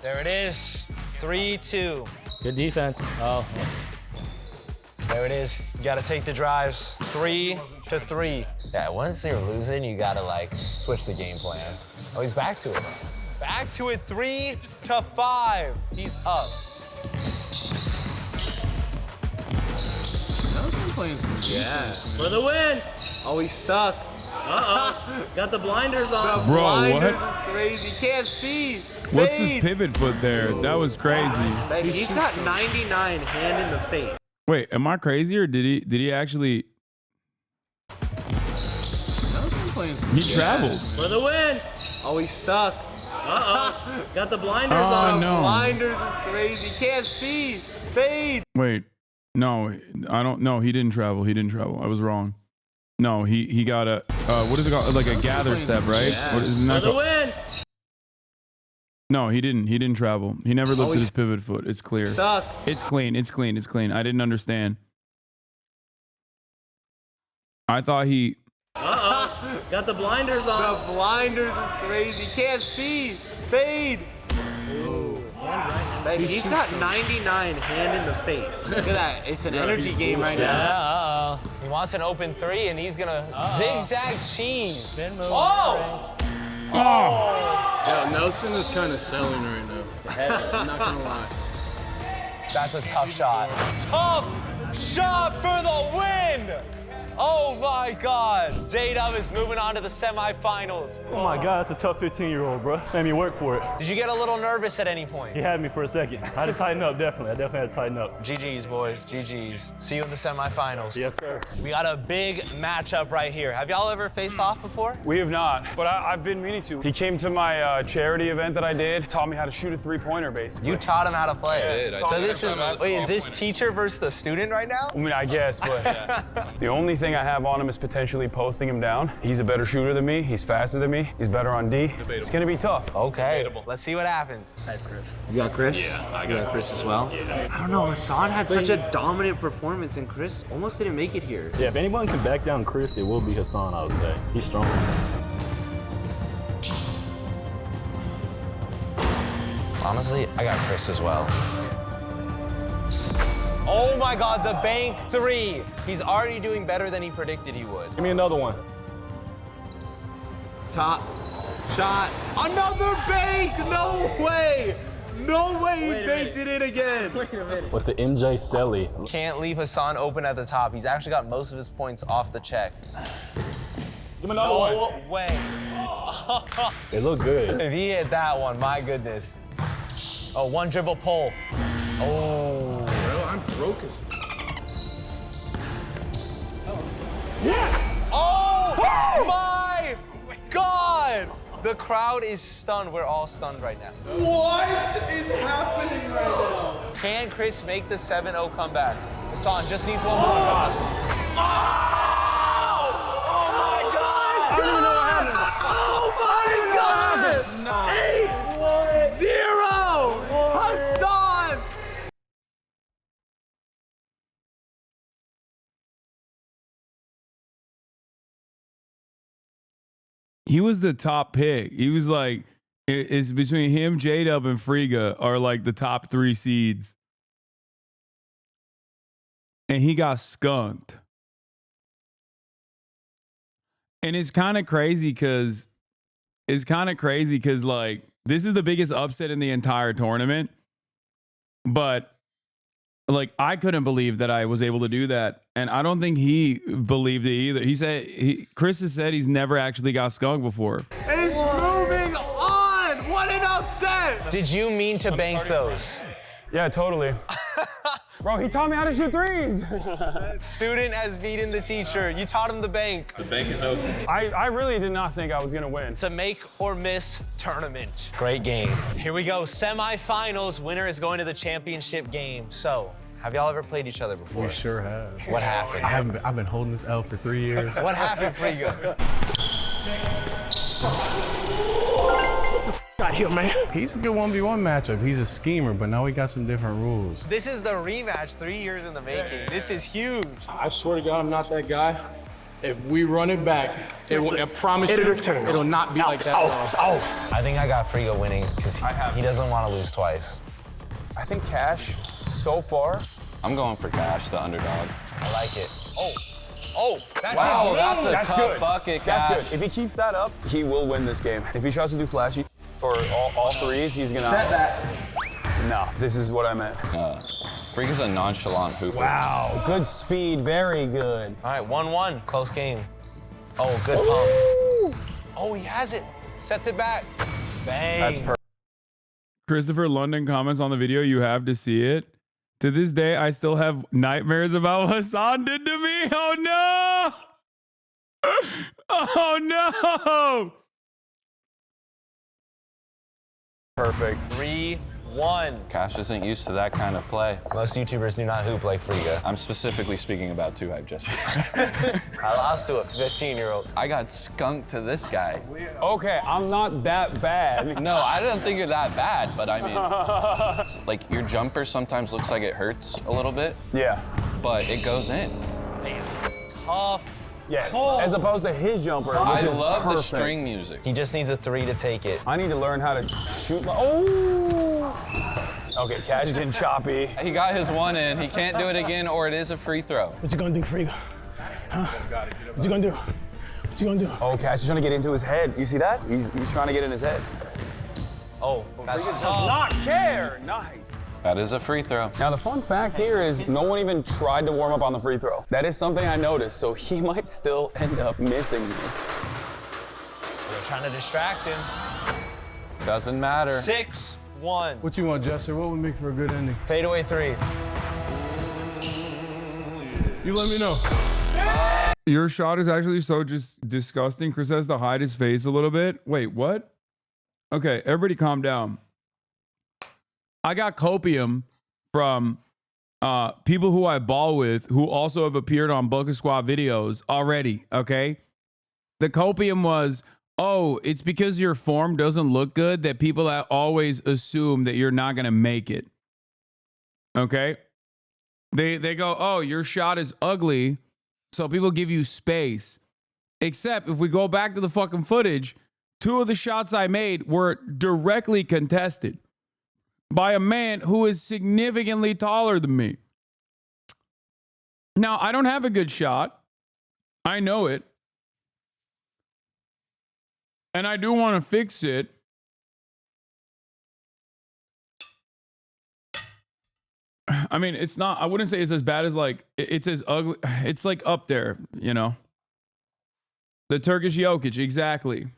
There it is. 3-2. Good defense. Oh. There it is. You gotta take the drives. 3-3. Yeah, once you're losing, you gotta like switch the game plan. Oh, he's back to it. Back to it. 3-5. He's up. Yeah. For the win. Oh, he's stuck. Uh-oh. Got the blinders on. Bro, Blinders what? is crazy. Can't see. What's Fade. this pivot foot there? That was crazy. Babe, he's got 99 hand in the face. Wait, am I crazy or did he actually? He traveled. For the win. Oh, he's stuck. Uh-oh. Got the blinders Oh, on. no. Blinders is crazy. Can't see. Fade. Wait, no, I don't. No, he didn't travel. He didn't travel. I was wrong. No, he got a what is it called? Like a gather step, right? Yeah. What is For that the called? win. No, he didn't. He didn't travel. He never lifted his pivot foot. It's clear. Stuck. It's clean. It's clean. It's clean. I didn't understand. I thought he. Uh-oh. Got the blinders on. The blinders is crazy. Can't see. Fade. Babe, he's got 99 hand in the face. Look at that. It's an energy game right now. Yeah, uh-oh. He wants an open three, and he's gonna zigzag cheese. Spin move. Oh! Yeah, Nelson is kind of selling right now. I'm not gonna lie. That's a tough shot. Tough shot for the win! Oh my God! J-Dub is moving on to the semifinals. Oh my God, that's a tough 15-year-old, bro. Made me work for it. Did you get a little nervous at any point? He had me for a second. I had to tighten up, definitely. I definitely had to tighten up. GG's, boys. GG's. See you in the semifinals. Yes, sir. We got a big matchup right here. Have y'all ever faced off before? We have not, but I've been meaning to. He came to my charity event that I did, taught me how to shoot a three-pointer, basically. You taught him how to play. I did. So this is, wait, is this teacher versus the student right now? I mean, I guess, but the only thing I have on him is potentially posting him down. He's a better shooter than me. He's faster than me. He's better on D. It's gonna be tough. Okay, let's see what happens. I have Chris. You got Chris? Yeah, I got Chris as well. Yeah. I don't know. Hasan had such a dominant performance, and Chris almost didn't make it here. Yeah, if anyone can back down Chris, it will be Hasan, I would say. He's strong. Honestly, I got Chris as well. Oh my God, the bank three. He's already doing better than he predicted he would. Give me another one. Top shot. Another bank! No way! No way he banked it in again. Wait a minute. With the MJ Selly. Can't leave Hasan open at the top. He's actually got most of his points off the check. Give him another one. No way. They look good. If he hit that one, my goodness. Oh, one dribble pull. Oh. Bro, I'm broke as Yes! Oh my God! The crowd is stunned. We're all stunned right now. What is happening right now? Can Chris make the 7-0 comeback? Hasan just needs one more. I don't even know what happened. Oh my God! 8-0! Hasan! He was the top pick. He was like, it's between him, J-Dub, and Friga are like the top 3 seeds. And he got skunked. And it's kind of crazy because like this is the biggest upset in the entire tournament. But like I couldn't believe that I was able to do that, and I don't think he believed it either. He said Chris has said he's never actually got skunked before. It's moving on. What an upset. Did you mean to bank those? Yeah, totally. Bro, he taught me how to shoot threes. Student has beaten the teacher. You taught him the bank. The bank is open. I really did not think I was gonna win. It's a make or miss tournament. Great game. Here we go, semifinals. Winner is going to the championship game. So, have y'all ever played each other before? We sure have. What happened? I've been holding this L for 3 years. What happened, Frigo? Got here, man. He's a good 1v1 matchup. He's a schemer, but now we got some different rules. This is the rematch, 3 years in the making. This is huge. I swear to God, I'm not that guy. If we run it back, I promise you, it'll not be like that. I think I got Frigo winning because he doesn't want to lose twice. I think Cash, so far. I'm going for Cash, the underdog. I like it. Oh, that's Wow, his that's a tough good. bucket, That's Cash. good. If he keeps that up, he will win this game. If he tries to do flashy or all threes, he's gonna. Set that. No, this is what I meant. Freak is a nonchalant hooper. Wow, good speed, very good. All right, 1-1, close game. Oh, good pump. Oh, he has it. Sets it back. Bang. That's perfect. Christopher London comments on the video. You have to see it. To this day, I still have nightmares about what Hasan did to me. Oh no! Oh no! Perfect. 3-1. Cash isn't used to that kind of play. Most YouTubers do not hoop like Frigo. I'm specifically speaking about 2Hype Jesse. I lost to a 15-year-old. I got skunked to this guy. Okay, I'm not that bad. No, I don't think you're that bad, but I mean, like your jumper sometimes looks like it hurts a little bit. Yeah. But it goes in. Damn. Tough. Yeah, as opposed to his jumper, which I is love perfect. the string music. He just needs a 3 to take it. I need to learn how to shoot. Oh! Okay, Cash is getting choppy. He got his one in. He can't do it again, or it is a free throw. What you gonna do, Frigo? Huh? What you gonna do? What you gonna do? Oh, Cash is trying to get into his head. You see that? He's trying to get in his head. Oh, that's does tough. not care. Nice. That is a free throw. Now, the fun fact here is no one even tried to warm up on the free throw. That is something I noticed, so he might still end up missing this. They're trying to distract him. Doesn't matter. 6-1. What you want, Jester? What would make for a good ending? Fadeaway 3. You let me know. Your shot is actually so just disgusting. Chris has to hide his face a little bit. Wait, what? Okay, everybody calm down. I got copium from people who I ball with who also have appeared on Bucket Squad videos already, okay? The copium was, oh, it's because your form doesn't look good that people always assume that you're not going to make it, okay? They go, oh, your shot is ugly, so people give you space. Except if we go back to the fucking footage, 2 of the shots I made were directly contested by a man who is significantly taller than me. Now, I don't have a good shot. I know it. And I do want to fix it. I mean, it's not, I wouldn't say it's as bad as like, it's as ugly. It's like up there, you know. The Turkish Jokic, exactly.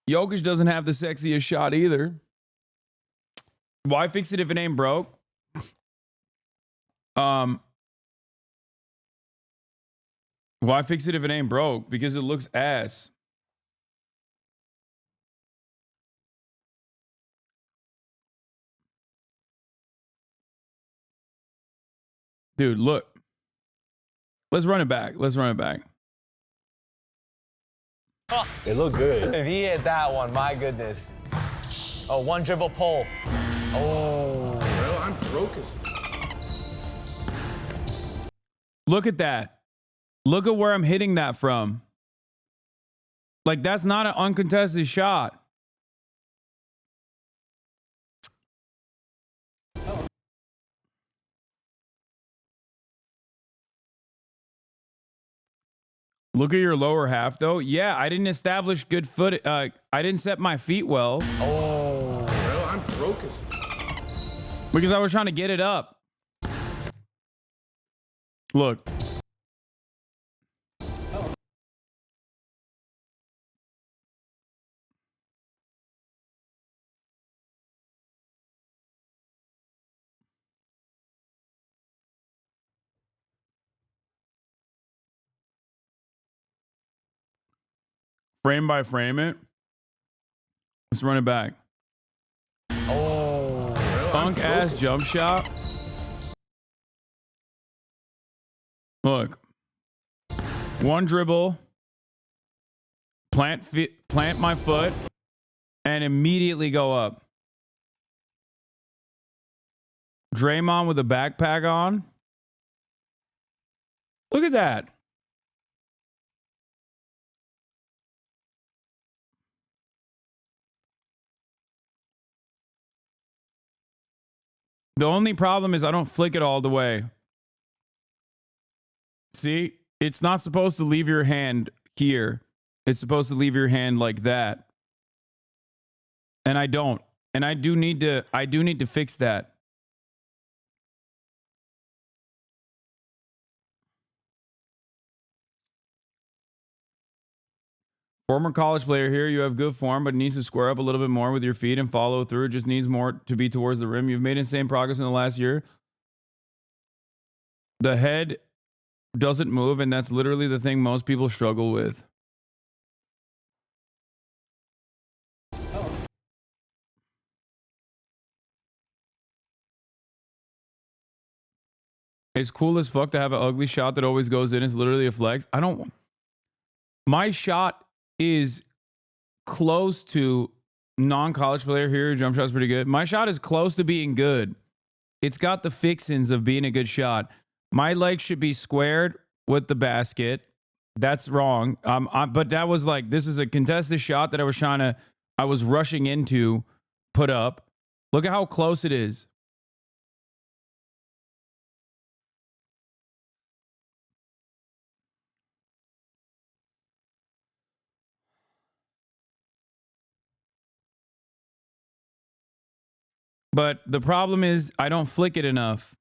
Jokic doesn't have the sexiest shot either. Why fix it if it ain't broke? Why fix it if it ain't broke? Because it looks ass. Dude, look. Let's run it back. Let's run it back. It looked good. If he hit that one, my goodness. Oh, 1 dribble pull. Oh. Well, I'm broke as. Look at that. Look at where I'm hitting that from. Like, that's not an uncontested shot. Look at your lower half, though. Yeah, I didn't establish good foot. I didn't set my feet well. Oh. Well, I'm broke as. Because I was trying to get it up. Look. Frame by frame it. Let's run it back. Oh. Punk ass jump shot. Look. One dribble. Plant my foot. And immediately go up. Draymond with a backpack on. Look at that. The only problem is I don't flick it all the way. See? It's not supposed to leave your hand here. It's supposed to leave your hand like that. And I don't. And I do need to fix that. Former college player here. You have good form, but it needs to square up a little bit more with your feet and follow through. It just needs more to be towards the rim. You've made insane progress in the last year. The head doesn't move, and that's literally the thing most people struggle with. It's cool as fuck to have an ugly shot that always goes in. It's literally a flex. My shot is close to non-college player here. Jump shot's pretty good. My shot is close to being good. It's got the fixins of being a good shot. My legs should be squared with the basket. That's wrong. But that was like, this is a contested shot that I was rushing into, put up. Look at how close it is. But the problem is I don't flick it enough.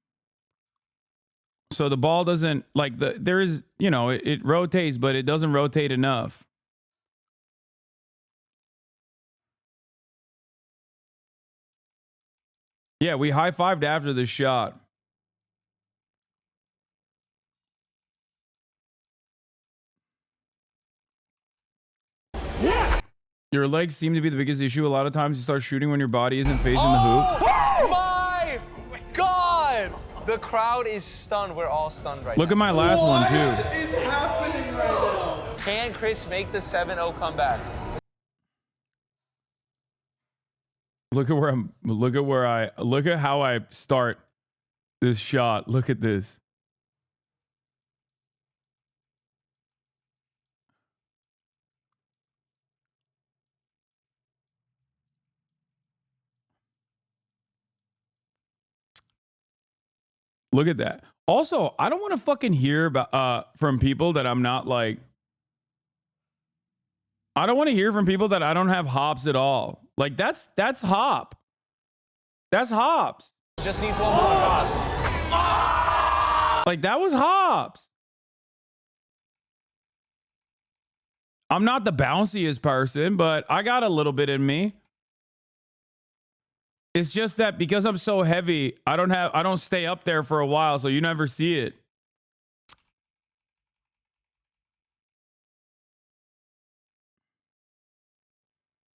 So the ball doesn't, like, there is, you know, it rotates, but it doesn't rotate enough. Yeah, we high-fived after the shot. Yes! Your legs seem to be the biggest issue. A lot of times you start shooting when your body isn't facing the hoop. Oh my God! The crowd is stunned. We're all stunned right now. Look at my last one, too. What is happening right now? Can Chris make the 7-0 comeback? Look at how I start this shot. Look at this. Look at that. Also, I don't want to fucking hear about from people that I'm not like. I don't want to hear from people that I don't have hops at all. Like that's hop. That's hops. Just needs one more. Like that was hops. I'm not the bounciest person, but I got a little bit in me. It's just that because I'm so heavy, I don't stay up there for a while, so you never see it.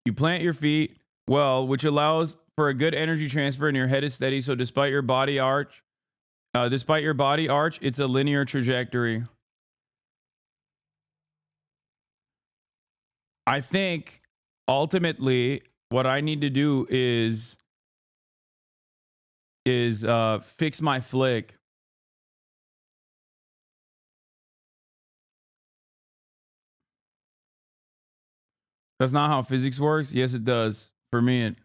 You plant your feet well, which allows for a good energy transfer and your head is steady. So despite your body arch, it's a linear trajectory. I think ultimately what I need to do is fix my flick. That's not how physics works. Yes, it does. For me,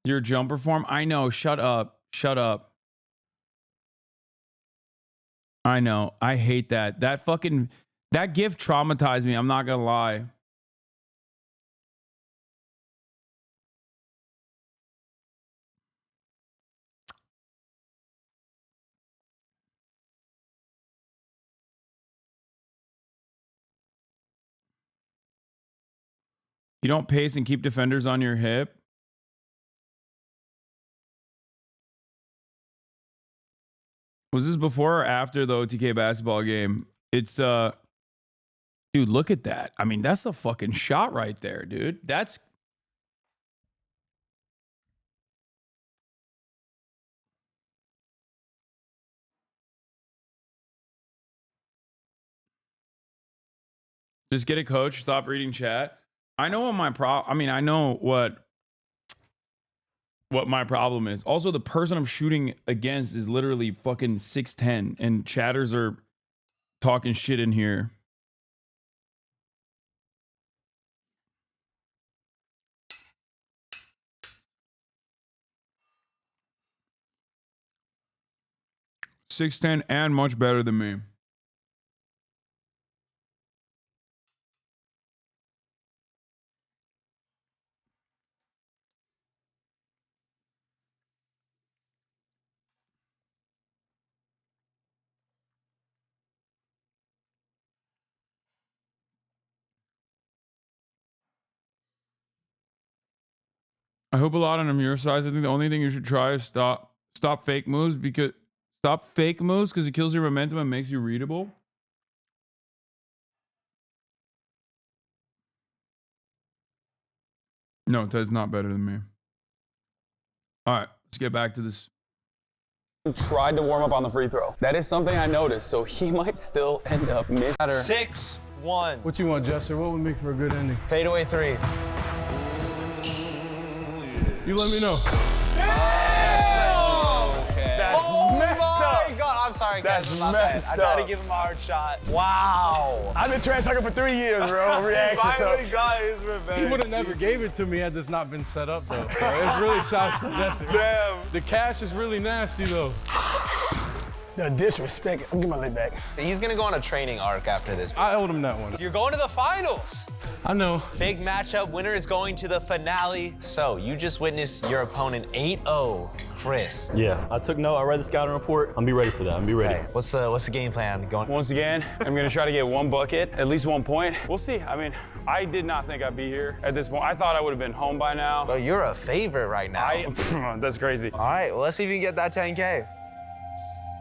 your jumper form. I know. Shut up. Shut up. I know. I hate that. That GIF traumatized me. I'm not gonna lie. You don't pace and keep defenders on your hip. Was this before or after the OTK basketball game? It's dude, look at that. I mean, that's a fucking shot right there, dude. That's just get a coach, stop reading chat. I know what my I know what my problem is. Also, the person I'm shooting against is literally fucking 6'10", and chatters are talking shit in here. .6'10" and much better than me. I hope a lot on your side. I think the only thing you should try is stop fake moves because it kills your momentum and makes you readable. No, Ted's not better than me. All right, let's get back to this. Tried to warm up on the free throw. That is something I noticed, so he might still end up missing. 6-1. What you want, Jester? What would make for a good ending? Fadeaway 3. You let me know. Oh my God! I'm sorry, guys. That's My bad. messed I tried to up. give him a hard shot. Wow. I've been trash talking for 3 years, bro. He Reaction. finally got his revenge. He would have never gave it to me had this not been set up, though. So it's really shouts to Jester. Damn. The cash is really nasty, though. The disrespect. I'm getting my leg back. He's gonna go on a training arc after this. I owed him that one. You're going to the finals. I know. Big matchup. Winner is going to the finale. So you just witnessed your opponent 8-0, Chris. Yeah, I took note. I read the scouting report. I'm be ready for that. I'm be ready. Hey, what's the game plan going? Once again, I'm gonna try to get one bucket, at least 1 point. We'll see. I mean, I did not think I'd be here at this point. I thought I would have been home by now. Well, you're a favorite right now. That's crazy. All right, well, let's see if you can get that 10K.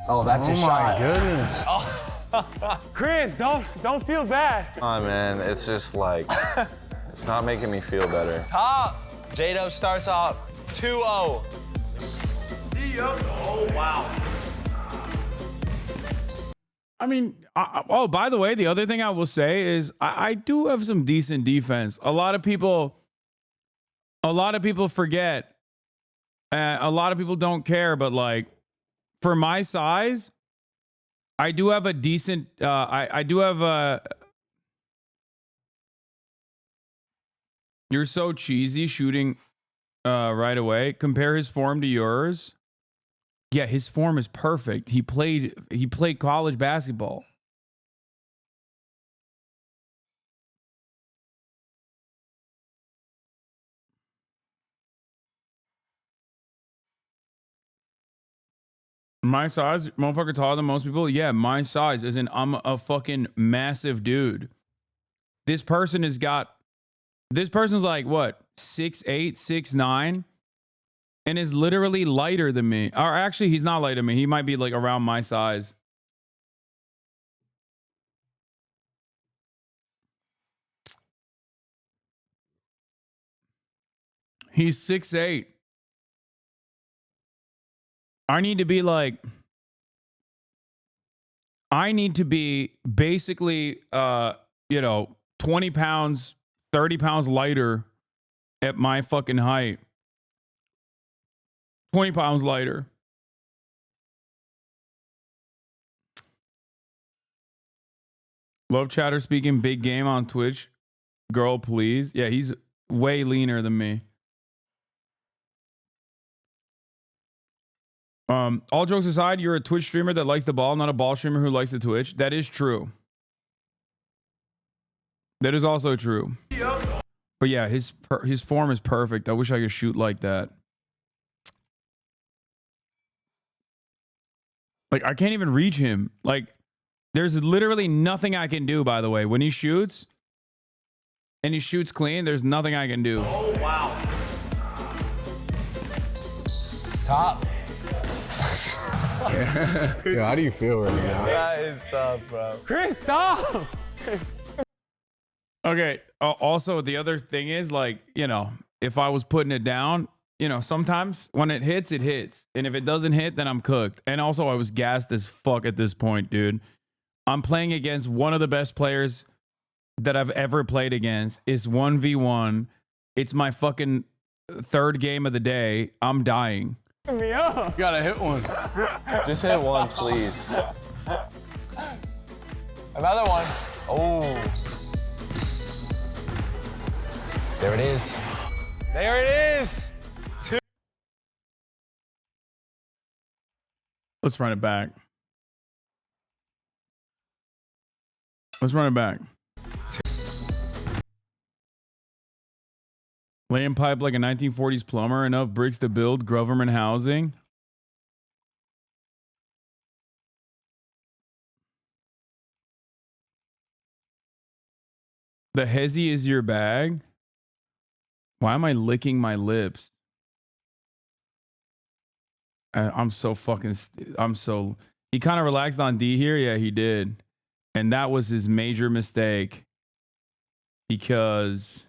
Oh, that's his Oh my shot. goodness. Chris, don't feel bad. Oh man, it's just like, it's not making me feel better. Top. J-Dub starts off 2-0. Oh, wow. I mean, oh, by the way, the other thing I will say is I do have some decent defense. A lot of people forget. A lot of people don't care, but like for my size, I do have a decent. I do have a. You're so cheesy shooting right away. Compare his form to yours. Yeah, his form is perfect. He played college basketball. My size, motherfucker taller than most people. Yeah, my size is I'm a fucking massive dude. This person's like what? 6'8", 6'9", and is literally lighter than me. Or actually, he's not lighter than me. He might be like around my size. He's 6'8". I need to be basically 20 pounds, 30 pounds lighter at my fucking height. 20 pounds lighter. Love chatter speaking big game on Twitch. Girl, please. Yeah, he's way leaner than me. All jokes aside, you're a Twitch streamer that likes the ball, not a ball streamer who likes the Twitch. That is true. That is also true. But yeah, his form is perfect. I wish I could shoot like that. Like, I can't even reach him. Like, there's literally nothing I can do, by the way. When he shoots, and he shoots clean, there's nothing I can do. Oh, wow. Top. Yo, how do you feel right now? That is tough, bro. Chris, stop. Okay. Also, the other thing is, like, you know, if I was putting it down, you know, sometimes when it hits, it hits. And if it doesn't hit, then I'm cooked. And also, I was gassed as fuck at this point, dude. I'm playing against one of the best players that I've ever played against. It's 1v1. It's my fucking third game of the day. I'm dying. Me up. You gotta hit one. Just hit one, please. Another one. Oh. There it is. There it is. 2. Let's run it back. Let's run it back. Laying pipe like a 1940s plumber, enough bricks to build government housing. The hezzy is your bag. Why am I licking my lips? I'm so fucking, he kind of relaxed on D here. Yeah, he did. And that was his major mistake because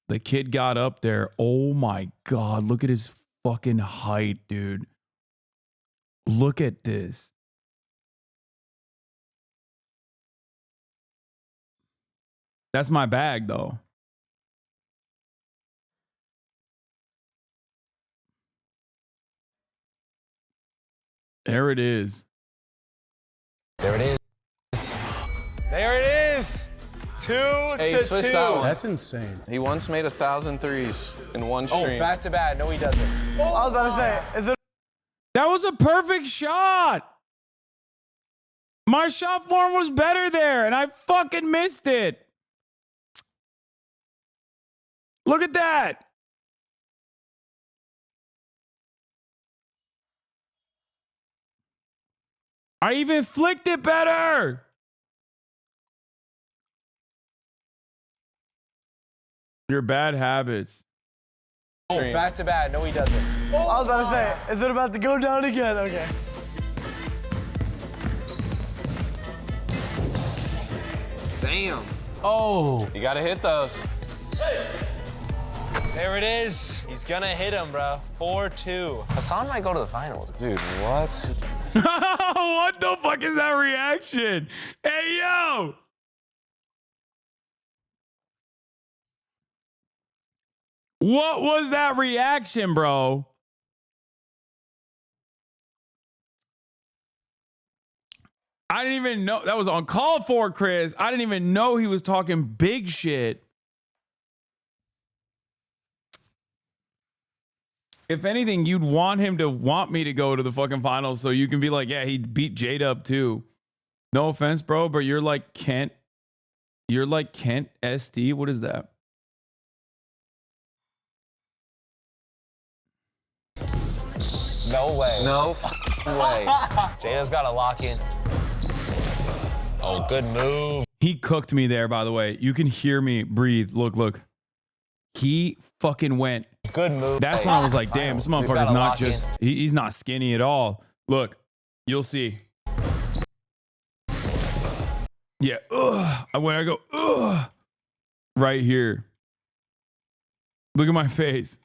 the kid got up there. Oh my God. Look at his fucking height, dude. Look at this. That's my bag, though. There it is. There it is. There it is. 2 Hey, to switch 2. that one. That's insane. He once made 1,000 threes in one stream. Oh, back to back. No, he doesn't. I was about to say, is it? That was a perfect shot. My shot form was better there, and I fucking missed it. Look at that. I even flicked it better. Your bad habits. Oh, back to back. No, he doesn't. I was about to say, is it about to go down again? Okay. Damn. Oh. You gotta hit those. There it is. He's gonna hit him, bro. 4-2. Hasan might go to the finals. Dude, what? What the fuck is that reaction? Hey, yo. What was that reaction, bro? I didn't even know. That was uncalled for, Chris. I didn't even know he was talking big shit. If anything, you'd want him to want me to go to the fucking finals so you can be like, yeah, he beat Jade up too. No offense, bro, but you're like Kent. You're like Kent SD. What is that? No way. No way. Jada's got to lock in. Oh, good move. He cooked me there, by the way. You can hear me breathe. Look, look. He fucking went. Good move. That's when I was like, damn, this motherfucker's not just, he's not skinny at all. Look, you'll see. Yeah. When I go, right here. Look at my face.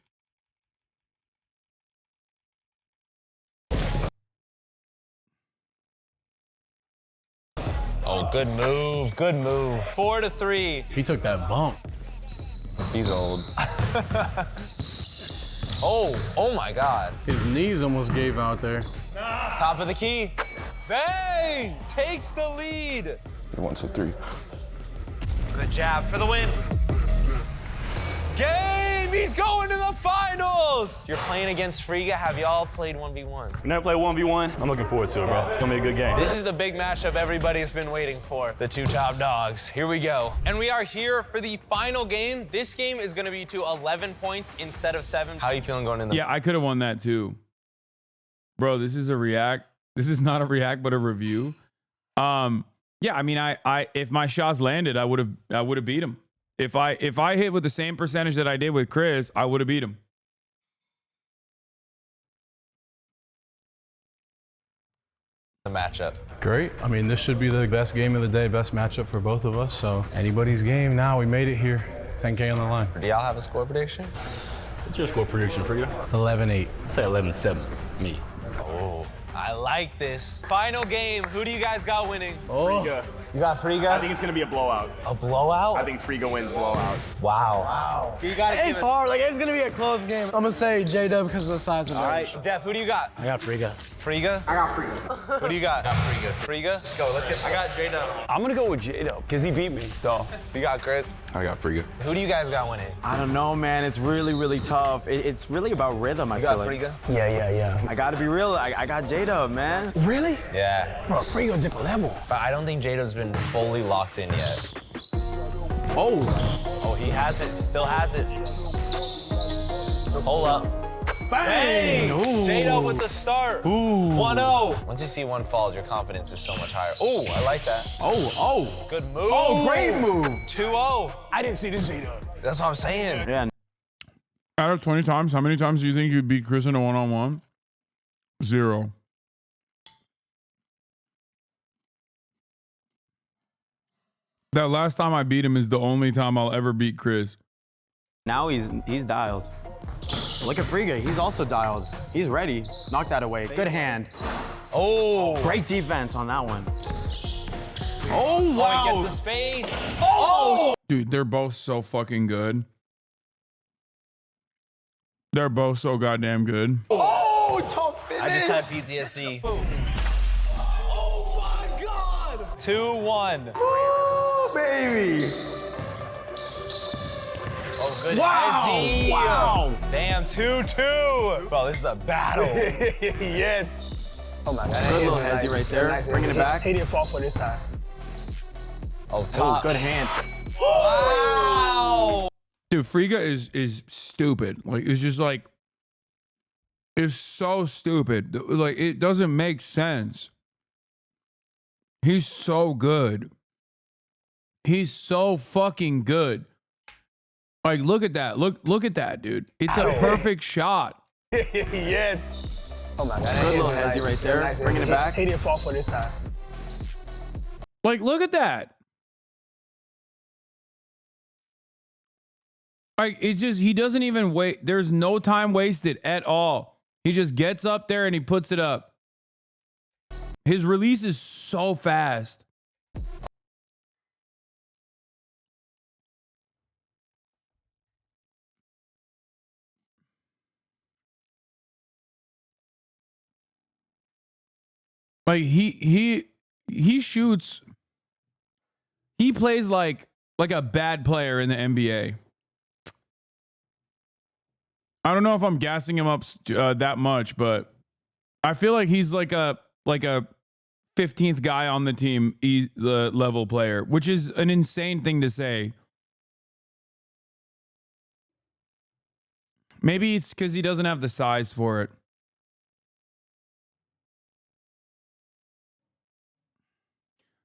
Oh, good move. Good move. 4-3. He took that bump. He's old. Oh my God. His knees almost gave out there. Top of the key. Bang! Takes the lead. He wants a 3. Good jab for the win. Game! He's going to the finals! You're playing against Friga. Have y'all played 1v1? We never played 1v1. I'm looking forward to it, bro. It's gonna be a good game. This is the big matchup everybody's been waiting for. The two top dogs. Here we go. And we are here for the final game. This game is gonna be to 11 points instead of 7. How are you feeling going in there? Yeah, I could have won that too. Bro, this is a react. This is not a react, but a review. Yeah, I mean, I if my shots landed, I would have beat him. If I hit with the same percentage that I did with Chris, I would have beat him. The matchup. Great. I mean, this should be the best game of the day, best matchup for both of us. So anybody's game now. We made it here. 10K on the line. Do y'all have a score prediction? What's your score prediction for you? 11-8. Say 11-7. Me. Oh, I like this. Final game. Who do you guys got winning? Friga. You got Friga? I think it's gonna be a blowout. A blowout? I think Friga wins blowout. Wow. You gotta give It's us... hard. Like, it's going to be a close game. I'm going to say J-Dub because of the size of it. All right, Jeff, who do you got? I got Friga. Friga? I got Friga. Who do you got? I got Friga. Friga? Let's go. Let's get. I got J-Dub. I'm gonna go with J-Dub because he beat me. So You got Chris? I got Friga. Who do you guys got winning? I don't know, man. It's really, really tough. It's really about rhythm. I You feel got like. Friga? Yeah. I gotta be real. I got J-Dub, man. Really? Yeah. Bro, Friga a different level. But I don't think Jadob's been fully locked in yet. Oh, he has it. Still has it. Hold up. Bang! J-Dub with the start. 1-0. Once you see one falls, your confidence is so much higher. Oh, I like that. Oh. Good move. Oh, great move. 2-0. I didn't see this J-Dub. That's what I'm saying. Yeah. Out of 20 times, how many times do you think you'd beat Chris in a one-on-one? 0. That last time I beat him is the only time I'll ever beat Chris. Now he's dialed. Look at Friga. He's also dialed. He's ready. Knock that away. Good hand. Oh. Great defense on that one. Oh, wow. He gets the space. Oh. Dude, they're both so fucking good. They're both so goddamn good. Oh, tough finish. I just had PTSD. Oh my God. 2-1. Oh, baby. Oh, good. Wow. Wow. Damn, 2-2. Bro, this is a battle. Yes. Oh my God. Good little hezzy right there. Nice. Bringing it back. He didn't fall for this time. Oh, top. Oh, good hand. Wow. Dude, Friga is stupid. Like, it's just like, it's so stupid. Like, it doesn't make sense. He's so good. He's so fucking good. Like, look at that. Look at that, dude. It's a perfect shot. Yes. Oh my God. Good little hezzy right there. Nice. Bringing it back. He didn't fall for this time. Like, look at that. Like, it's just, he doesn't even wait. There's no time wasted at all. He just gets up there and he puts it up. His release is so fast. Like, he shoots. He plays like a bad player in the NBA. I don't know if I'm gassing him up that much, but I feel like he's like a 15th guy on the team, the level player, which is an insane thing to say. Maybe it's because he doesn't have the size for it.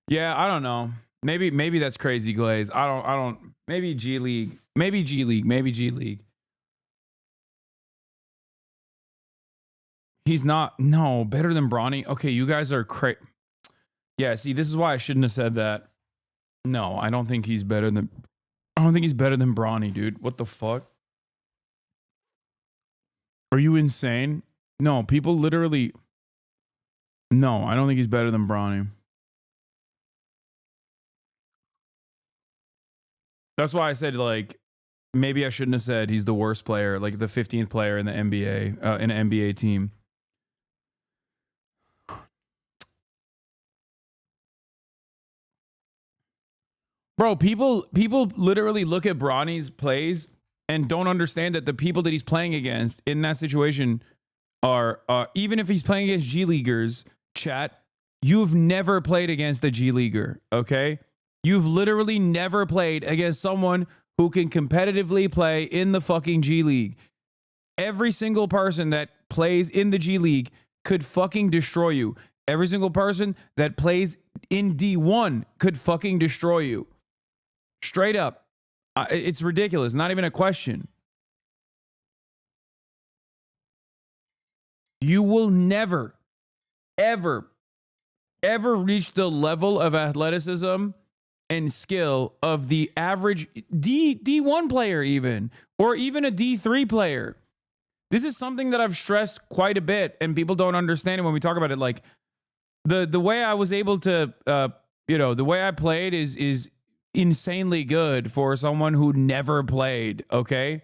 Yeah, I don't know. Maybe that's crazy, Glaze. I don't. Maybe G League. Maybe G League. He's not. No, better than Bronny. Okay, you guys are crazy. Yeah, see, this is why I shouldn't have said that. No, I don't think he's better than. I don't think he's better than Bronny, dude. What the fuck? Are you insane? No, people literally. No, I don't think he's better than Bronny. That's why I said, like, maybe I shouldn't have said he's the worst player, like the 15th player in the NBA, in an NBA team. Bro, people literally look at Bronny's plays and don't understand that the people that he's playing against in that situation are, even if he's playing against G Leaguers, chat, you've never played against a G Leaguer, okay? You've literally never played against someone who can competitively play in the fucking G League. Every single person that plays in the G League could fucking destroy you. Every single person that plays in D1 could fucking destroy you. Straight up. It's ridiculous. Not even a question. You will never, ever, ever reach the level of athleticism and skill of the average D1 player even, or even a D3 player. This is something that I've stressed quite a bit, and people don't understand it when we talk about it. Like, the way I was able to, the way I played is insanely good for someone who never played, okay?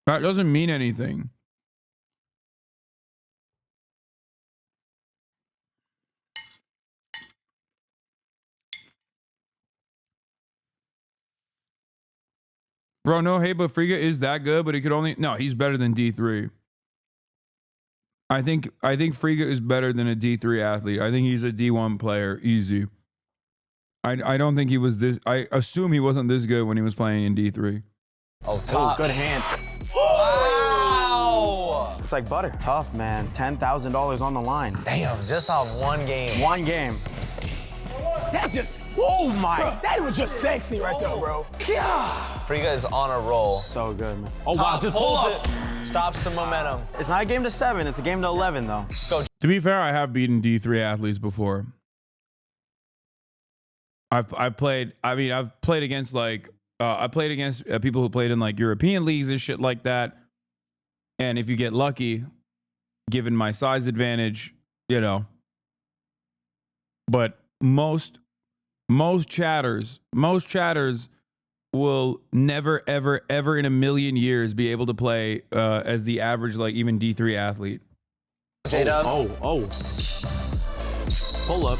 That doesn't mean anything. Bro, no hate, but Friga is that good, but he could only... No, he's better than D3. I think Friga is better than a D3 athlete. I think he's a D1 player, easy. I don't think he was this... I assume he wasn't this good when he was playing in D3. Oh, top. Good hand. Wow! It's like butter. Tough, man. $10,000 on the line. Damn, just on one game. One game. That just, oh my, bro, that was just sexy right there, bro. God. Friga is on a roll. So good, man. Oh, wow, just pulls it. Stops the momentum. It's not a game to 7, it's a game to 11, though. Let's go. To be fair, I have beaten D3 athletes before. I've played against like, I played against people who played in like European leagues and shit like that. And if you get lucky, given my size advantage, you know. But most chatters will never, ever, ever in a million years be able to play as the average, like even D3 athlete. J-Dub. Oh. Pull up.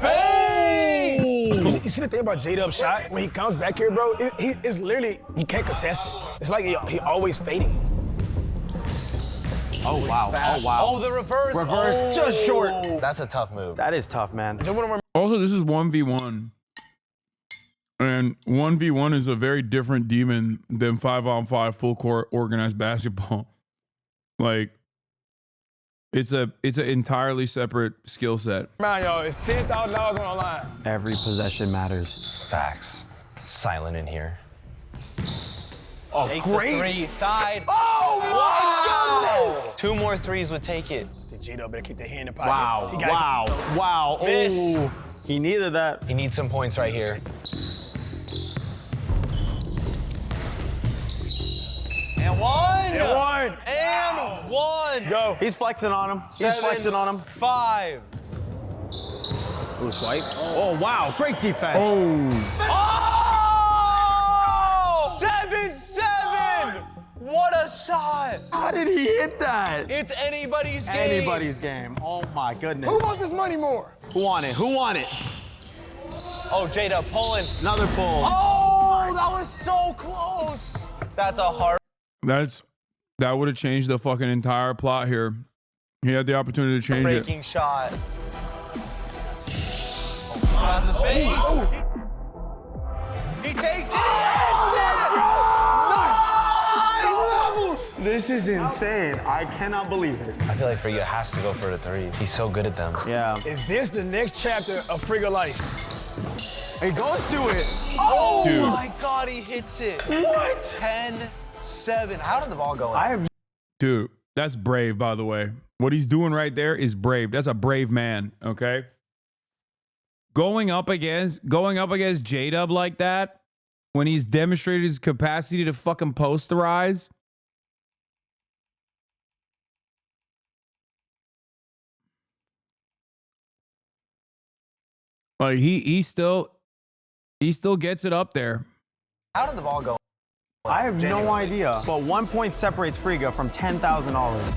Hey! You see the thing about J-Dub's shot? When he comes back here, bro, it's literally, you can't contest it. It's like he always fading. Oh, wow. Oh, wow. Oh, the reverse. Reverse, just short. That's a tough move. That is tough, man. Also, this is 1v1. And 1v1 is a very different demon than 5-on-5 full court organized basketball. Like, it's an entirely separate skill set. Man, yo, it's $10,000 on the line. Every possession matters. Facts. It's silent in here. Oh, Takes great. The three side. Oh, my goodness. 2 more threes would take it. I think J-Dub better keep the hand in the pocket. Wow. Wow. Miss. Oh, he needed that. He needs some points right here. And one. And one. Go. He's flexing on him. 5. Ooh, swipe. Oh, wow. Great defense. Oh! 7-7. What a shot. How did he hit that? It's anybody's game. Anybody's game. Oh, my goodness. Who wants this money more? Who won it? Oh, J-Dub pulling. Another pull. Oh, that was so close. That's a hard. That would have changed the fucking entire plot here. He had the opportunity to change breaking it. Shot. Oh, in the space. He takes it. This is insane. I cannot believe it. I feel like Friga has to go for the 3. He's so good at them. Yeah. Is this the next chapter of Friga life? He goes to it. Oh Dude. my God, he hits it. What? 10-7. How did the ball go in? Dude, that's brave, by the way. What he's doing right there is brave. That's a brave man, okay? Going up against J-Dub like that, when he's demonstrated his capacity to fucking posterize. Like he still gets it up there. How did the ball go? I have no idea. But 1 point separates Friga from $10,000.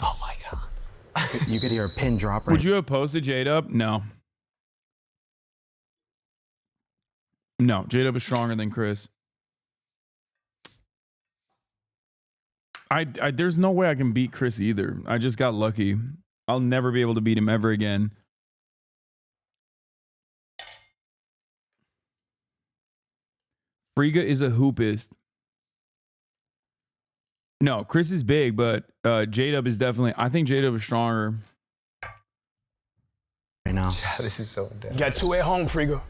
Oh my God. You could hear a pin drop right. Would you have posted J-Dub? No. No, J-Dub is stronger than Chris. There's no way I can beat Chris either. I just got lucky. I'll never be able to beat him ever again. Friga is a hoopist. No, Chris is big, but J-Dub is definitely... I think J-Dub is stronger. Right now. Yeah, this is so intense. You got 2 at home, Friga.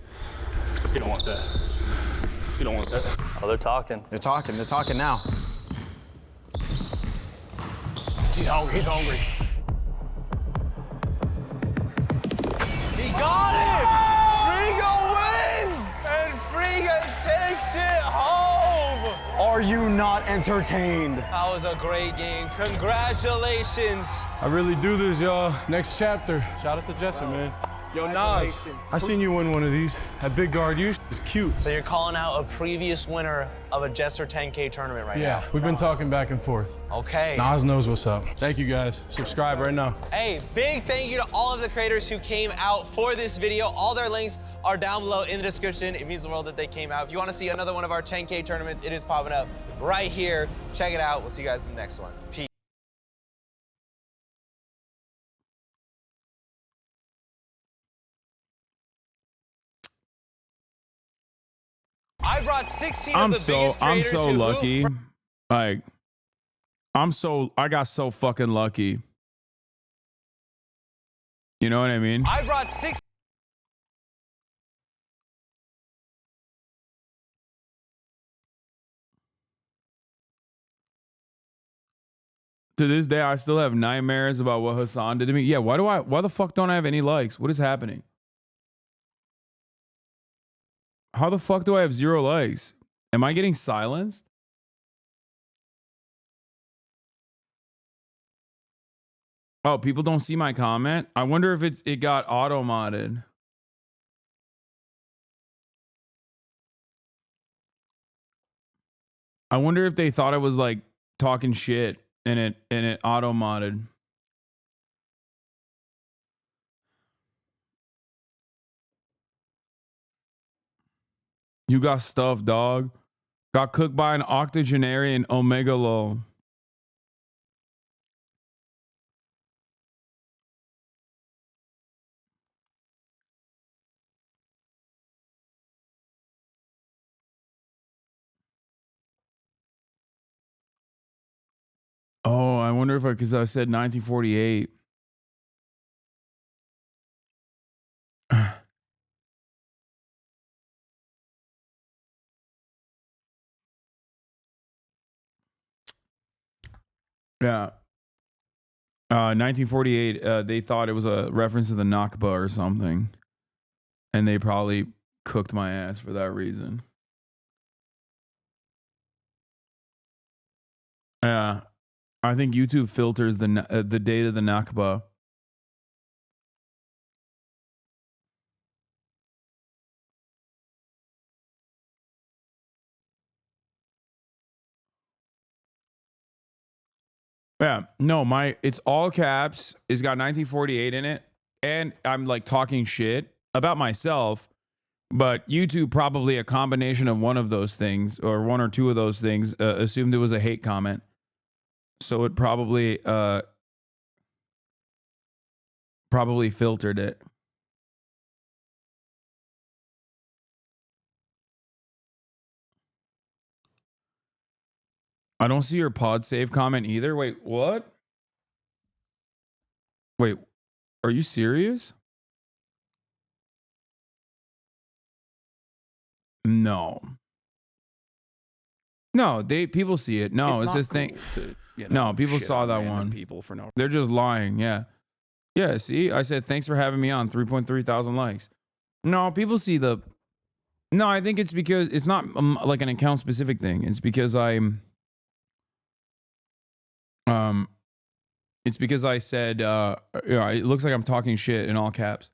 You don't want that. You don't want that. Oh, they're talking. They're talking now. He's hungry, he's hungry. He got it! Friga wins! And Friga takes it home! Are you not entertained? That was a great game. Congratulations. I really do this, y'all. Next chapter. Shout out to Jesse, man. Yo, Nas, I seen you win one of these. That big guard you is cute. So you're calling out a previous winner of a Jester 10K tournament right now? Yeah, we've been talking back and forth. Okay. Nas knows what's up. Thank you, guys. Subscribe right now. Hey, big thank you to all of the creators who came out for this video. All their links are down below in the description. It means the world that they came out. If you want to see another one of our 10K tournaments, it is popping up right here. Check it out. We'll see you guys in the next one. Peace. I brought 16 of the biggest I'm creators so who lucky. Like, I got so fucking lucky. You know what I mean? I brought 6. To this day, I still have nightmares about what Hasan did to me. Yeah, why the fuck don't I have any likes? What is happening? How the fuck do I have 0 likes? Am I getting silenced? Oh, people don't see my comment? I wonder if it got auto-modded. I wonder if they thought I was like talking shit and it auto-modded. You got stuffed, dog. Got cooked by an octogenarian Omega Lol. Oh, I wonder if because I said 1948. Yeah. 1948, they thought it was a reference to the Nakba or something. And they probably cooked my ass for that reason. Yeah. I think YouTube filters the date of the Nakba. Yeah, no, it's all caps. It's got 1948 in it, and I'm like talking shit about myself, but YouTube probably a combination of one of those things or one or two of those things assumed it was a hate comment, so it probably filtered it. I don't see your PodSave comment either. Wait, what? Wait, are you serious? No. No, people see it. No, it's this thing. No, people saw that one. People for no. They're just lying. Yeah. Yeah, see? I said thanks for having me on. 3.3 thousand likes. No, people see the... No, I think it's because it's not like an account specific thing. It's because it's because I said, it looks like I'm talking shit in all caps.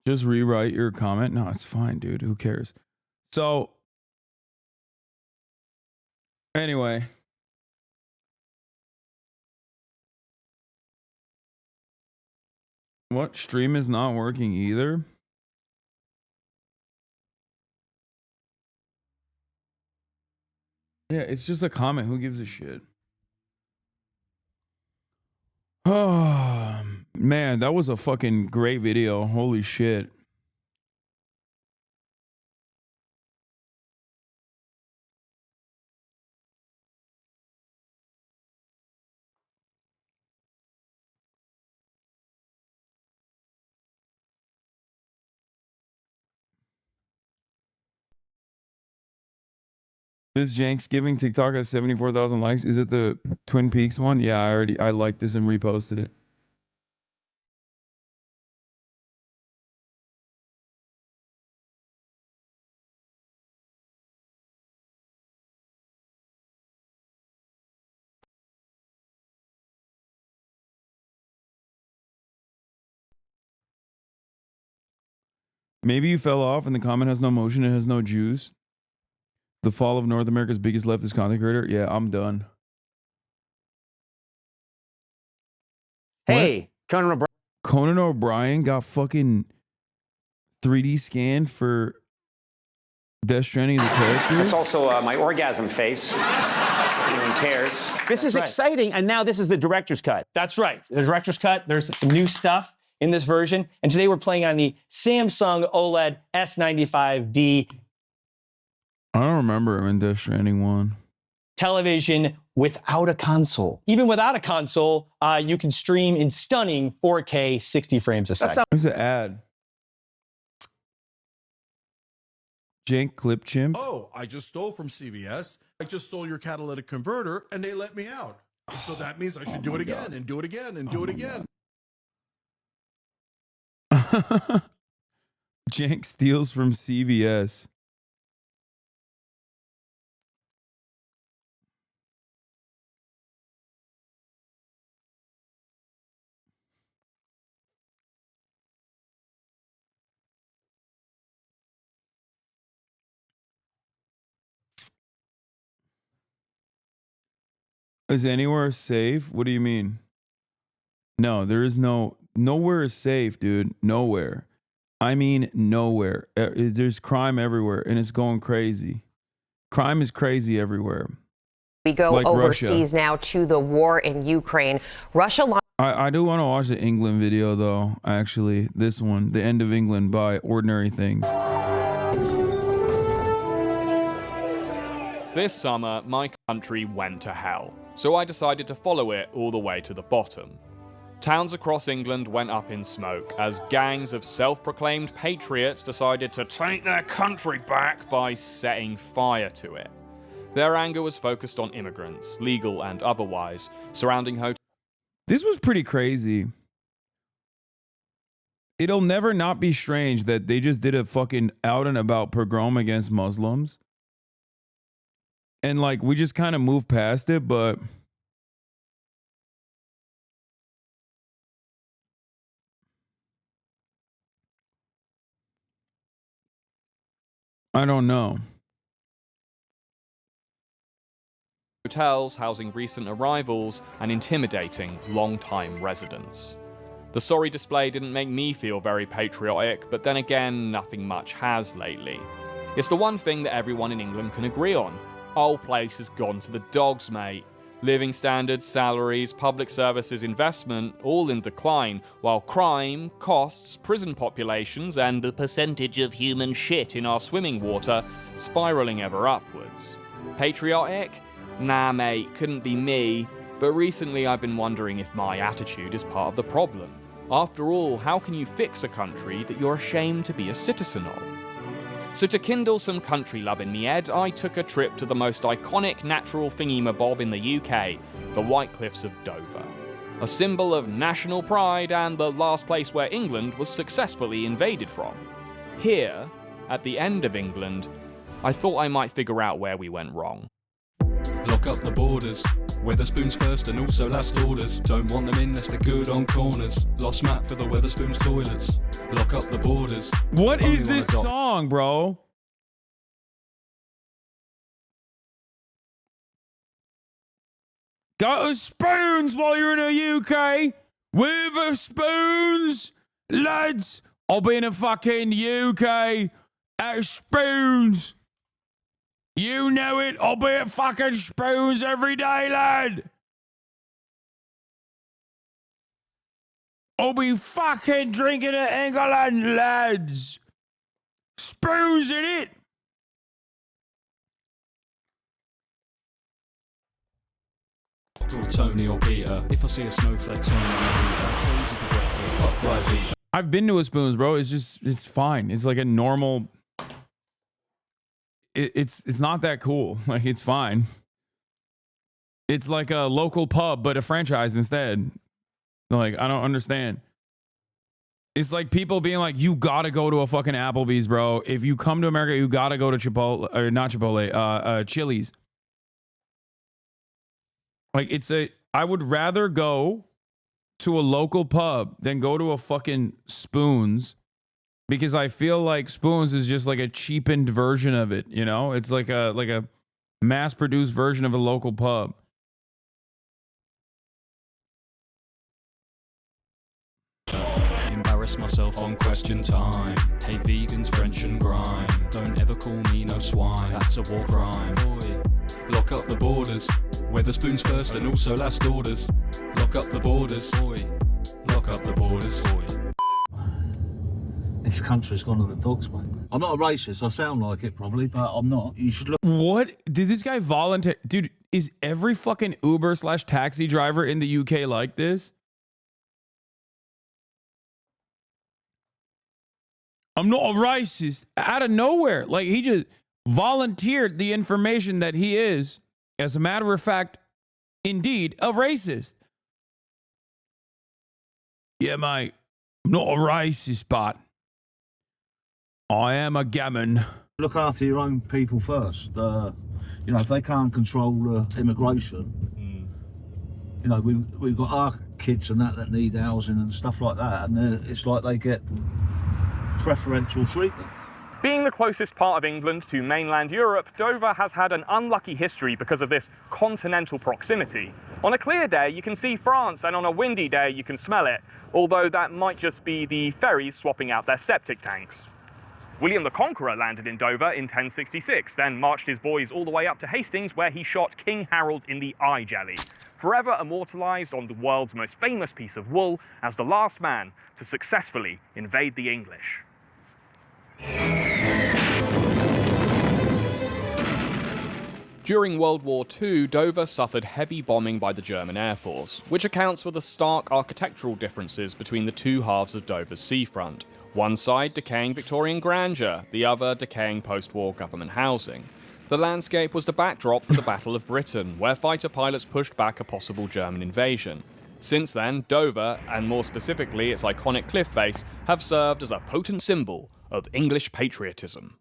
Just rewrite your comment. No, it's fine, dude. Who cares? So Anyway. What? Stream is not working either? Yeah, it's just a comment. Who gives a shit? Oh, man, that was a fucking great video. Holy shit. This CENKSGIVING TikTok has 74,000 likes. Is it the Twin Peaks one? Yeah, I liked this and reposted it. Maybe you fell off and the comment has no motion, it has no juice. The fall of North America's biggest leftist content creator. Yeah, I'm done. Hey, Conan O'Brien got fucking 3D scanned for Death Stranding the character. That's also my orgasm face. If anyone cares. This is exciting, and now this is the director's cut. That's right, the director's cut. There's some new stuff in this version, and today we're playing on the Samsung OLED S95D I don't remember him in Death Stranding 1. television without a console. Even without a console, you can stream in stunning 4K 60 frames a second. What's the ad? Jank Clip Chimp. Oh, I just stole from CVS. I just stole your catalytic converter and they let me out. So that means I should do it again and do it again and do it again. Jank steals from CVS. Is anywhere safe? What do you mean? No, there is nowhere is safe, dude. Nowhere. I mean, nowhere. There's crime everywhere, and it's going crazy. Crime is crazy everywhere. We go like overseas Russia. now to the war in Ukraine. Russia. I do want to watch the England video, though, actually. This one, The End of England by Ordinary Things. This summer, my country went to hell, so I decided to follow it all the way to the bottom. Towns across England went up in smoke as gangs of self-proclaimed patriots decided to take their country back by setting fire to it. Their anger was focused on immigrants, legal and otherwise, surrounding hotels. This was pretty crazy. It'll never not be strange that they just did a fucking out and about pogrom against Muslims. And like, we just kind of moved past it, but I don't know. Hotels housing recent arrivals and intimidating long-time residents. The sorry display didn't make me feel very patriotic, but then again, nothing much has lately. It's the one thing that everyone in England can agree on. Our place has gone to the dogs, mate. Living standards, salaries, public services, investment, all in decline, while crime, costs, prison populations, and the percentage of human shit in our swimming water spiraling ever upwards. Patriotic? Nah, mate, couldn't be me. But recently I've been wondering if my attitude is part of the problem. After all, how can you fix a country that you're ashamed to be a citizen of? So to kindle some country love in me, Ed, I took a trip to the most iconic natural thingy-mabob in the UK, the White Cliffs of Dover. A symbol of national pride and the last place where England was successfully invaded from. Here, at the end of England, I thought I might figure out where we went wrong. Lock up the borders. Weatherspoons first and also last orders. Don't want them in unless they're good on corners. Lost map for the Weatherspoons toilets. Lock up the borders. What is this song, bro? Go to Spoons while you're in the UK. With the Spoons. Lads, I'll be in the fucking UK at Spoons. You know it. I'll be at fucking Spoons every day, lad. I'll be fucking drinking at England, lads. Spoons in it. Or Tony or Peter. If I see a snowflake turn on the heat, I'm freezing for breakfast. Fuck right. I've been to a Spoons, bro. It's fine. It's like a normal. It's not that cool. Like, it's fine. It's like a local pub, but a franchise instead. Like, I don't understand. It's like people being like, you gotta go to a fucking Applebee's, bro. If you come to America, you gotta go to Chipotle, or not Chipotle, Chili's. Like, I would rather go to a local pub than go to a fucking Spoons, because I feel like Spoons is just like a cheapened version of it, you know? It's like a mass-produced version of a local pub. Embarrass myself on question time. Hey vegans, French and grime. Don't ever call me no swine. That's a war crime. Boy, lock up the borders. Wetherspoons first and also last orders. Lock up the borders. Boy, lock up the borders. Boy. This country's gone to the dogs, mate. I'm not a racist. I sound like it probably, but I'm not. You should look. What? Did this guy volunteer? Dude, is every fucking Uber/taxi driver in the UK like this? I'm not a racist. Out of nowhere. Like, he just volunteered the information that he is, as a matter of fact, indeed, a racist. Yeah, mate. I'm not a racist, but I am a gammon. Look after your own people first. You know, if they can't control immigration, you know, we've got our kids and that need housing and stuff like that, and it's like they get preferential treatment. Being the closest part of England to mainland Europe, Dover has had an unlucky history because of this continental proximity. On a clear day, you can see France, and on a windy day, you can smell it, although that might just be the ferries swapping out their septic tanks. William the Conqueror landed in Dover in 1066, then marched his boys all the way up to Hastings, where he shot King Harold in the eye jelly, forever immortalised on the world's most famous piece of wool as the last man to successfully invade the English. During World War II, Dover suffered heavy bombing by the German Air Force, which accounts for the stark architectural differences between the two halves of Dover's seafront. One side decaying Victorian grandeur, the other decaying post-war government housing. The landscape was the backdrop for the Battle of Britain, where fighter pilots pushed back a possible German invasion. Since then, Dover, and more specifically its iconic cliff face, have served as a potent symbol of English patriotism.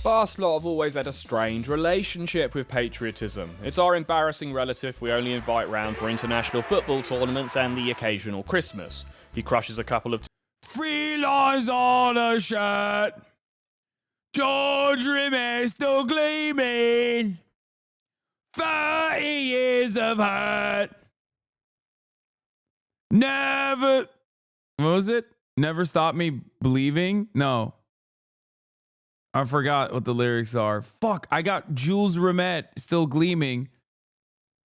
Us lot have always had a strange relationship with patriotism. It's our embarrassing relative we only invite round for international football tournaments and the occasional Christmas. He crushes a couple of 3 lines on a shirt. George Rimmer still gleaming. 30 years of hurt. Never. What was it? Never stop me believing? No. I forgot what the lyrics are. Fuck, I got Jules Rimet still gleaming.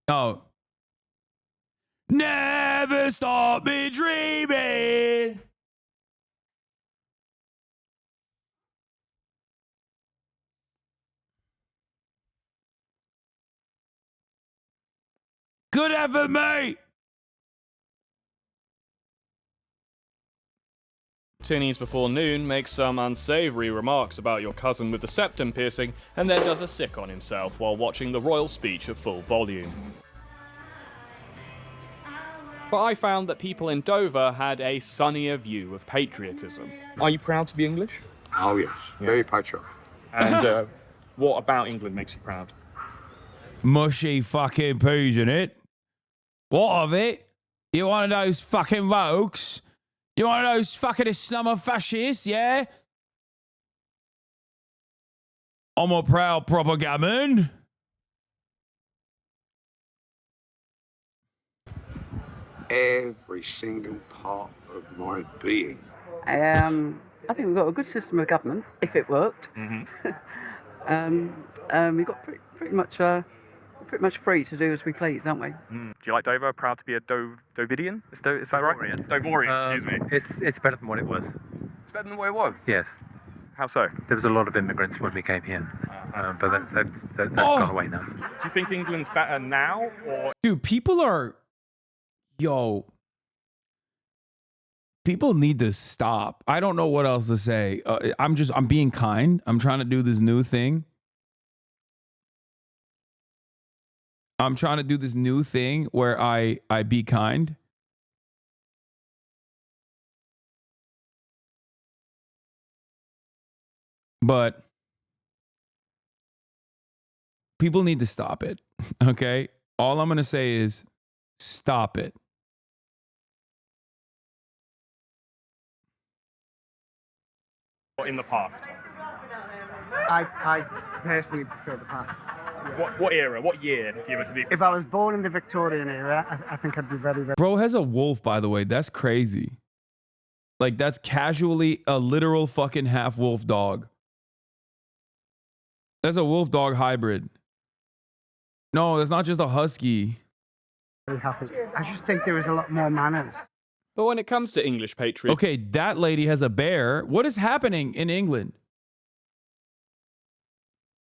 Oh. Never stop me dreaming. Good effort, mate. Tinnies before noon makes some unsavoury remarks about your cousin with the septum piercing and then does a sick on himself while watching the royal speech at full volume. But I found that people in Dover had a sunnier view of patriotism. Are you proud to be English? Oh yes, very patriotic. And what about England makes you proud? Mushy fucking poos in it. What of it? You one of those fucking rogues? You one of those fucking Islamo fascists, yeah? I'm a proud proper gammon. every single part of my being. I think we've got a good system of government, if it worked. We've got pretty much free to do as we please, aren't we? Do you like Dover? Proud to be a Dovidian? Is that right? Dovorian, excuse me. It's better than what it was. It's better than what it was? Yes. How so? There was a lot of immigrants when we came here, but that's gone away now. Do you think England's better now, or? Dude, people need to stop. I don't know what else to say. I'm being kind. I'm trying to do this new thing. I'm trying to do this new thing where I be kind. But people need to stop it. Okay? All I'm going to say is stop it. In the past? I personally prefer the past. What era? What year? If you were to be? If I was born in the Victorian era, I think I'd be very, very... Bro has a wolf, by the way. That's crazy. Like, that's casually a literal fucking half wolf dog. That's a wolf dog hybrid. No, that's not just a husky. Very happy. I just think there is a lot more manners. But when it comes to English patriotism... Okay, that lady has a bear. What is happening in England?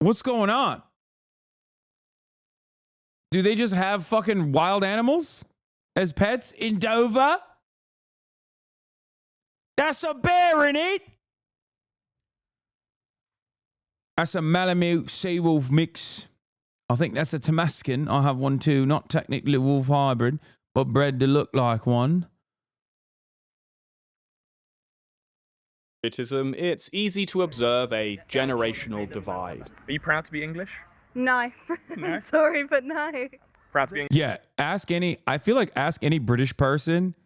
What's going on? Do they just have fucking wild animals as pets in Dover? That's a bear in it. That's a Malamute Seawolf mix. I think that's a Tamascan. I have one too. Not technically wolf hybrid, but bred to look like one. It's easy to observe a generational divide. Are you proud to be English? No. I'm sorry, but no. Proud to be English? Yeah, I feel like ask any British person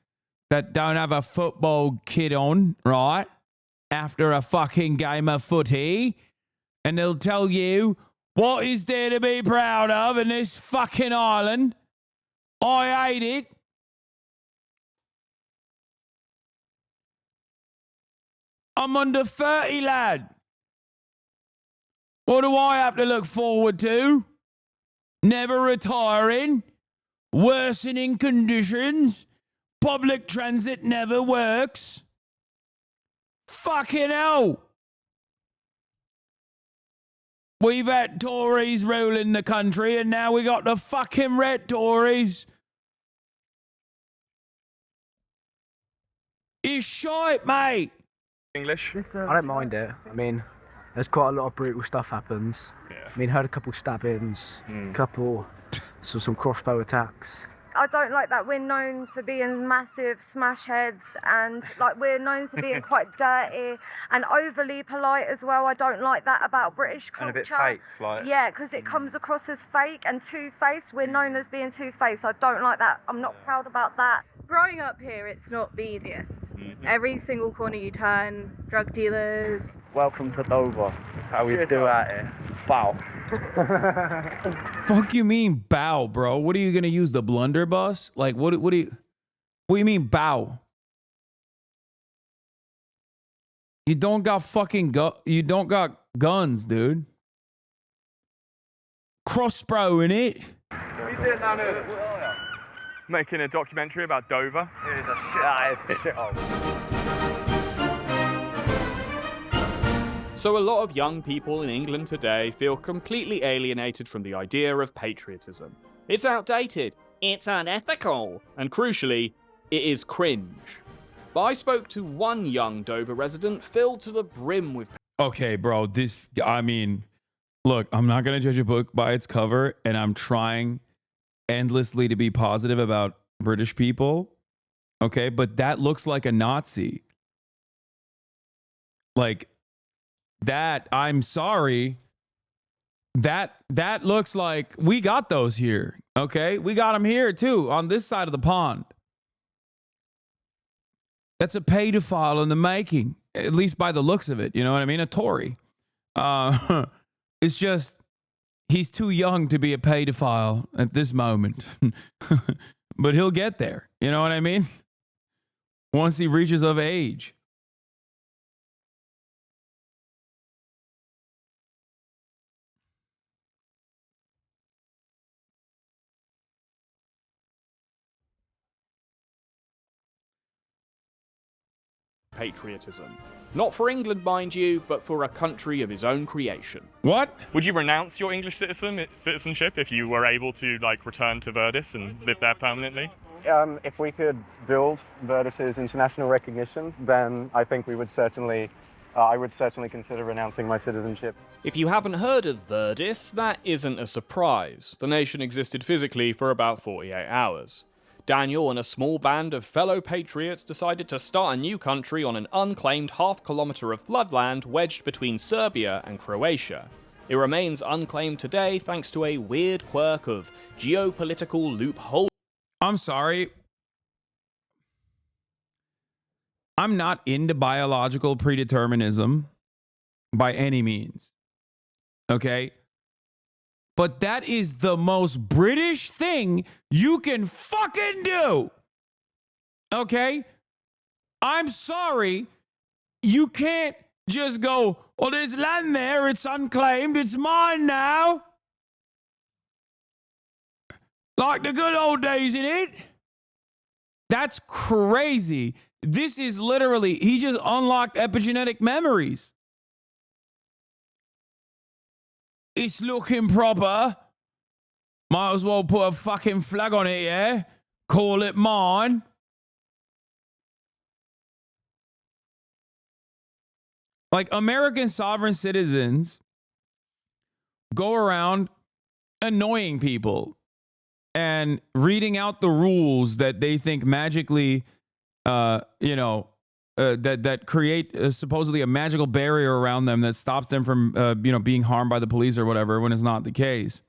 that don't have a football kit on, right? After a fucking game of footy, and they'll tell you, what is there to be proud of in this fucking island? I hate it. I'm under 30, lad. What do I have to look forward to? Never retiring, worsening conditions, public transit never works. Fucking hell. We've had Tories ruling the country, and now we got the fucking red Tories. It's shite, mate. English? I don't mind it. I mean, there's quite a lot of brutal stuff happens. Yeah. I mean, heard a couple stabbings, some crossbow attacks. I don't like that we're known for being massive smash heads, and like we're known to being quite dirty and overly polite as well. I don't like that about British culture. And a bit fake, like. Yeah, because it comes across as fake and two-faced. We're known as being two-faced. I don't like that. I'm not proud about that. Growing up here, it's not the easiest. Every single corner you turn, drug dealers. Welcome to Dover. That's how we do out here. Bow. Fuck you mean bow, bro? What are you gonna use, the blunderbuss? Like what do you mean bow? You don't got fucking you don't got guns, dude. Crossbow in it. Making a documentary about Dover. It is a shithole. So a lot of young people in England today feel completely alienated from the idea of patriotism. It's outdated, it's unethical, and crucially, it is cringe. But I spoke to one young Dover resident filled to the brim with... Okay, bro, look, I'm not going to judge a book by its cover, and I'm trying endlessly to be positive about British people, okay? But that looks like a Nazi. Like, that, I'm sorry, that looks like we got those here, okay? We got them here, too, on this side of the pond. That's a pedophile in the making, at least by the looks of it, you know what I mean? A Tory. It's just... he's too young to be a pedophile at this moment. but he'll get there. You know what I mean? Once he reaches of age. Patriotism. Not for England, mind you, but for a country of his own creation. What? Would you renounce your English citizenship if you were able to like return to Verdis and live there permanently? If we could build Verdis's international recognition, then I think we would certainly, I would certainly consider renouncing my citizenship. If you haven't heard of Verdis, that isn't a surprise. The nation existed physically for about 48 hours. Daniel and a small band of fellow patriots decided to start a new country on an unclaimed half-kilometre of floodland wedged between Serbia and Croatia. It remains unclaimed today thanks to a weird quirk of geopolitical loophole. I'm sorry. I'm not into biological predeterminism by any means. Okay? But that is the most British thing you can fucking do. Okay? I'm sorry. You can't just go, well, there's land there. It's unclaimed. It's mine now. Like the good old days, innit? That's crazy. This is literally, he just unlocked epigenetic memories. It's looking proper. Might as well put a fucking flag on it, yeah? Call it mine. Like, American sovereign citizens go around annoying people and reading out the rules that they think magically, that create supposedly a magical barrier around them that stops them from, being harmed by the police or whatever, when it's not the case.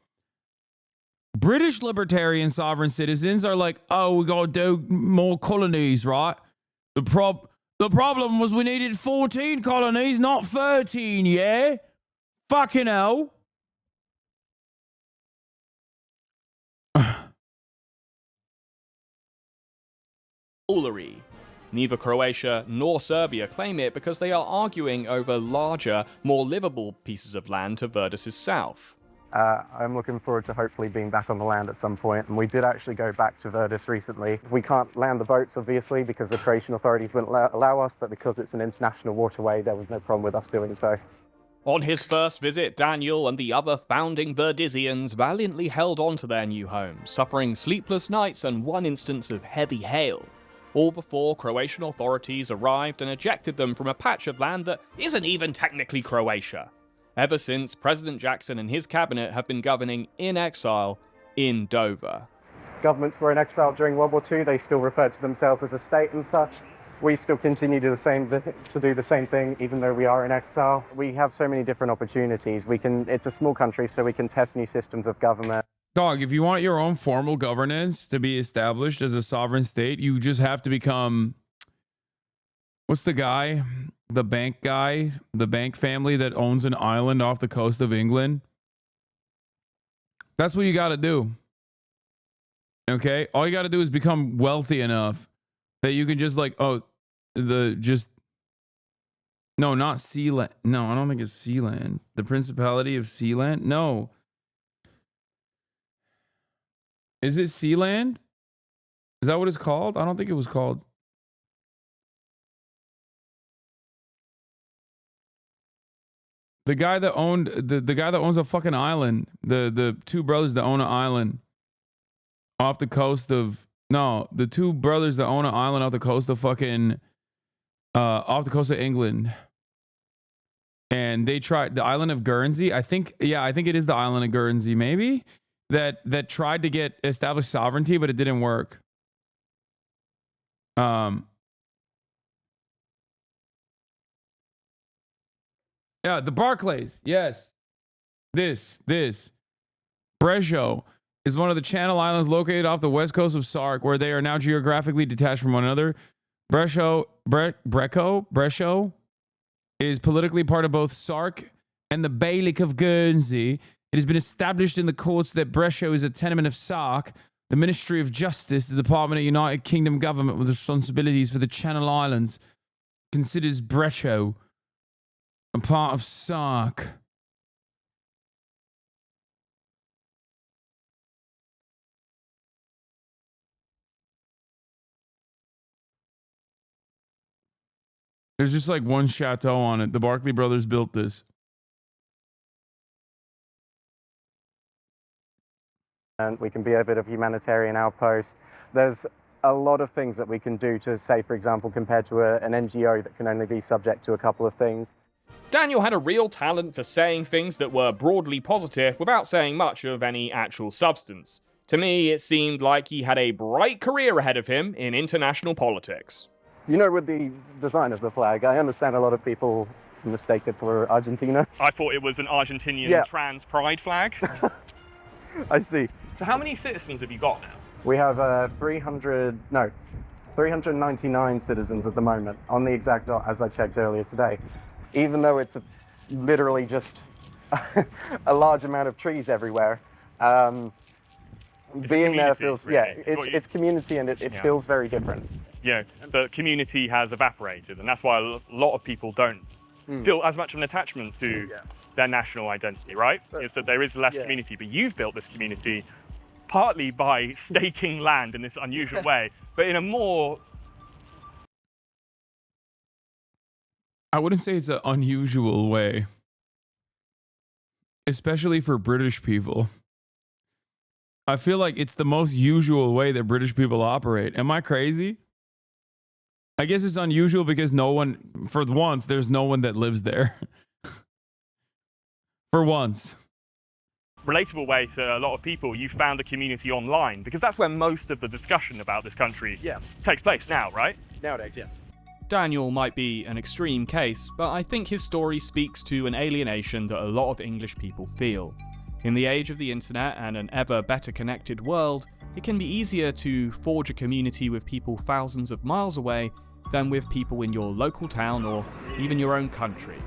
British libertarian sovereign citizens are like, oh, we got to do more colonies, right? The problem was we needed 14 colonies, not 13, yeah? Fucking hell. Neither Croatia nor Serbia claim it because they are arguing over larger, more livable pieces of land to Verdis's south. I'm looking forward to hopefully being back on the land at some point, and we did actually go back to Verdis recently. We can't land the boats, obviously, because the Croatian authorities wouldn't allow us, but because it's an international waterway, there was no problem with us doing so. On his first visit, Daniel and the other founding Verdisians valiantly held on to their new homes, suffering sleepless nights and one instance of heavy hail. All before Croatian authorities arrived and ejected them from a patch of land that isn't even technically Croatia. Ever since, President Jackson and his cabinet have been governing in exile in Dover. Governments were in exile during World War II. They still referred to themselves as a state and such. We still continue to do the same thing, even though we are in exile. We have so many different opportunities. It's a small country, so we can test new systems of government. Dog, if you want your own formal governance to be established as a sovereign state, you just have to become, what's the guy? The bank guy, the bank family that owns an island off the coast of England. That's what you got to do. Okay? All you got to do is become wealthy enough that you can just like, no, not Sealand. No, I don't think it's Sealand. The Principality of Sealand? No. Is it Sealand? Is that what it's called? I don't think it was called. The guy that owned the guy that owns a fucking island. The two brothers that own an island off the coast of the two brothers that own an island off the coast of fucking off the coast of England. And they tried the island of Guernsey. I think it is the island of Guernsey, maybe. That tried to get established sovereignty, but it didn't work. Yeah, the Barclays. Yes. This. Brescio is one of the Channel Islands located off the west coast of Sark, where they are now geographically detached from one another. Brescio is politically part of both Sark and the Bailiwick of Guernsey. It has been established in the courts that Brescio is a tenement of Sark, The Ministry of Justice, the Department of United Kingdom government with responsibilities for the Channel Islands, considers Brecho a part of SARC. There's just like one chateau on it. The Barclay brothers built this. And we can be a bit of humanitarian outpost. There's a lot of things that we can do to say, for example, compared to an NGO that can only be subject to a couple of things. Daniel had a real talent for saying things that were broadly positive without saying much of any actual substance. To me, it seemed like he had a bright career ahead of him in international politics. You know, with the design of the flag, I understand a lot of people mistake it for Argentina. I thought it was an Argentinian trans pride flag. I see. So how many citizens have you got now? We have 399 citizens at the moment, on the exact dot as I checked earlier today. Even though it's literally just a large amount of trees everywhere, being there feels, really. It's community, and it feels very different. Yeah, the community has evaporated, and that's why a lot of people don't feel as much of an attachment to their national identity, right? Is that there is less community, but you've built this community partly by staking land in this unusual way, but in a more... I wouldn't say it's an unusual way, especially for British people. I feel like it's the most usual way that British people operate. Am I crazy? I guess it's unusual because for once, there's no one that lives there. For once. Relatable way to a lot of people, you found a community online, because that's where most of the discussion about this country takes place now, right? Nowadays, yes. Daniel might be an extreme case, but I think his story speaks to an alienation that a lot of English people feel. In the age of the internet and an ever better connected world, it can be easier to forge a community with people thousands of miles away than with people in your local town or even your own country.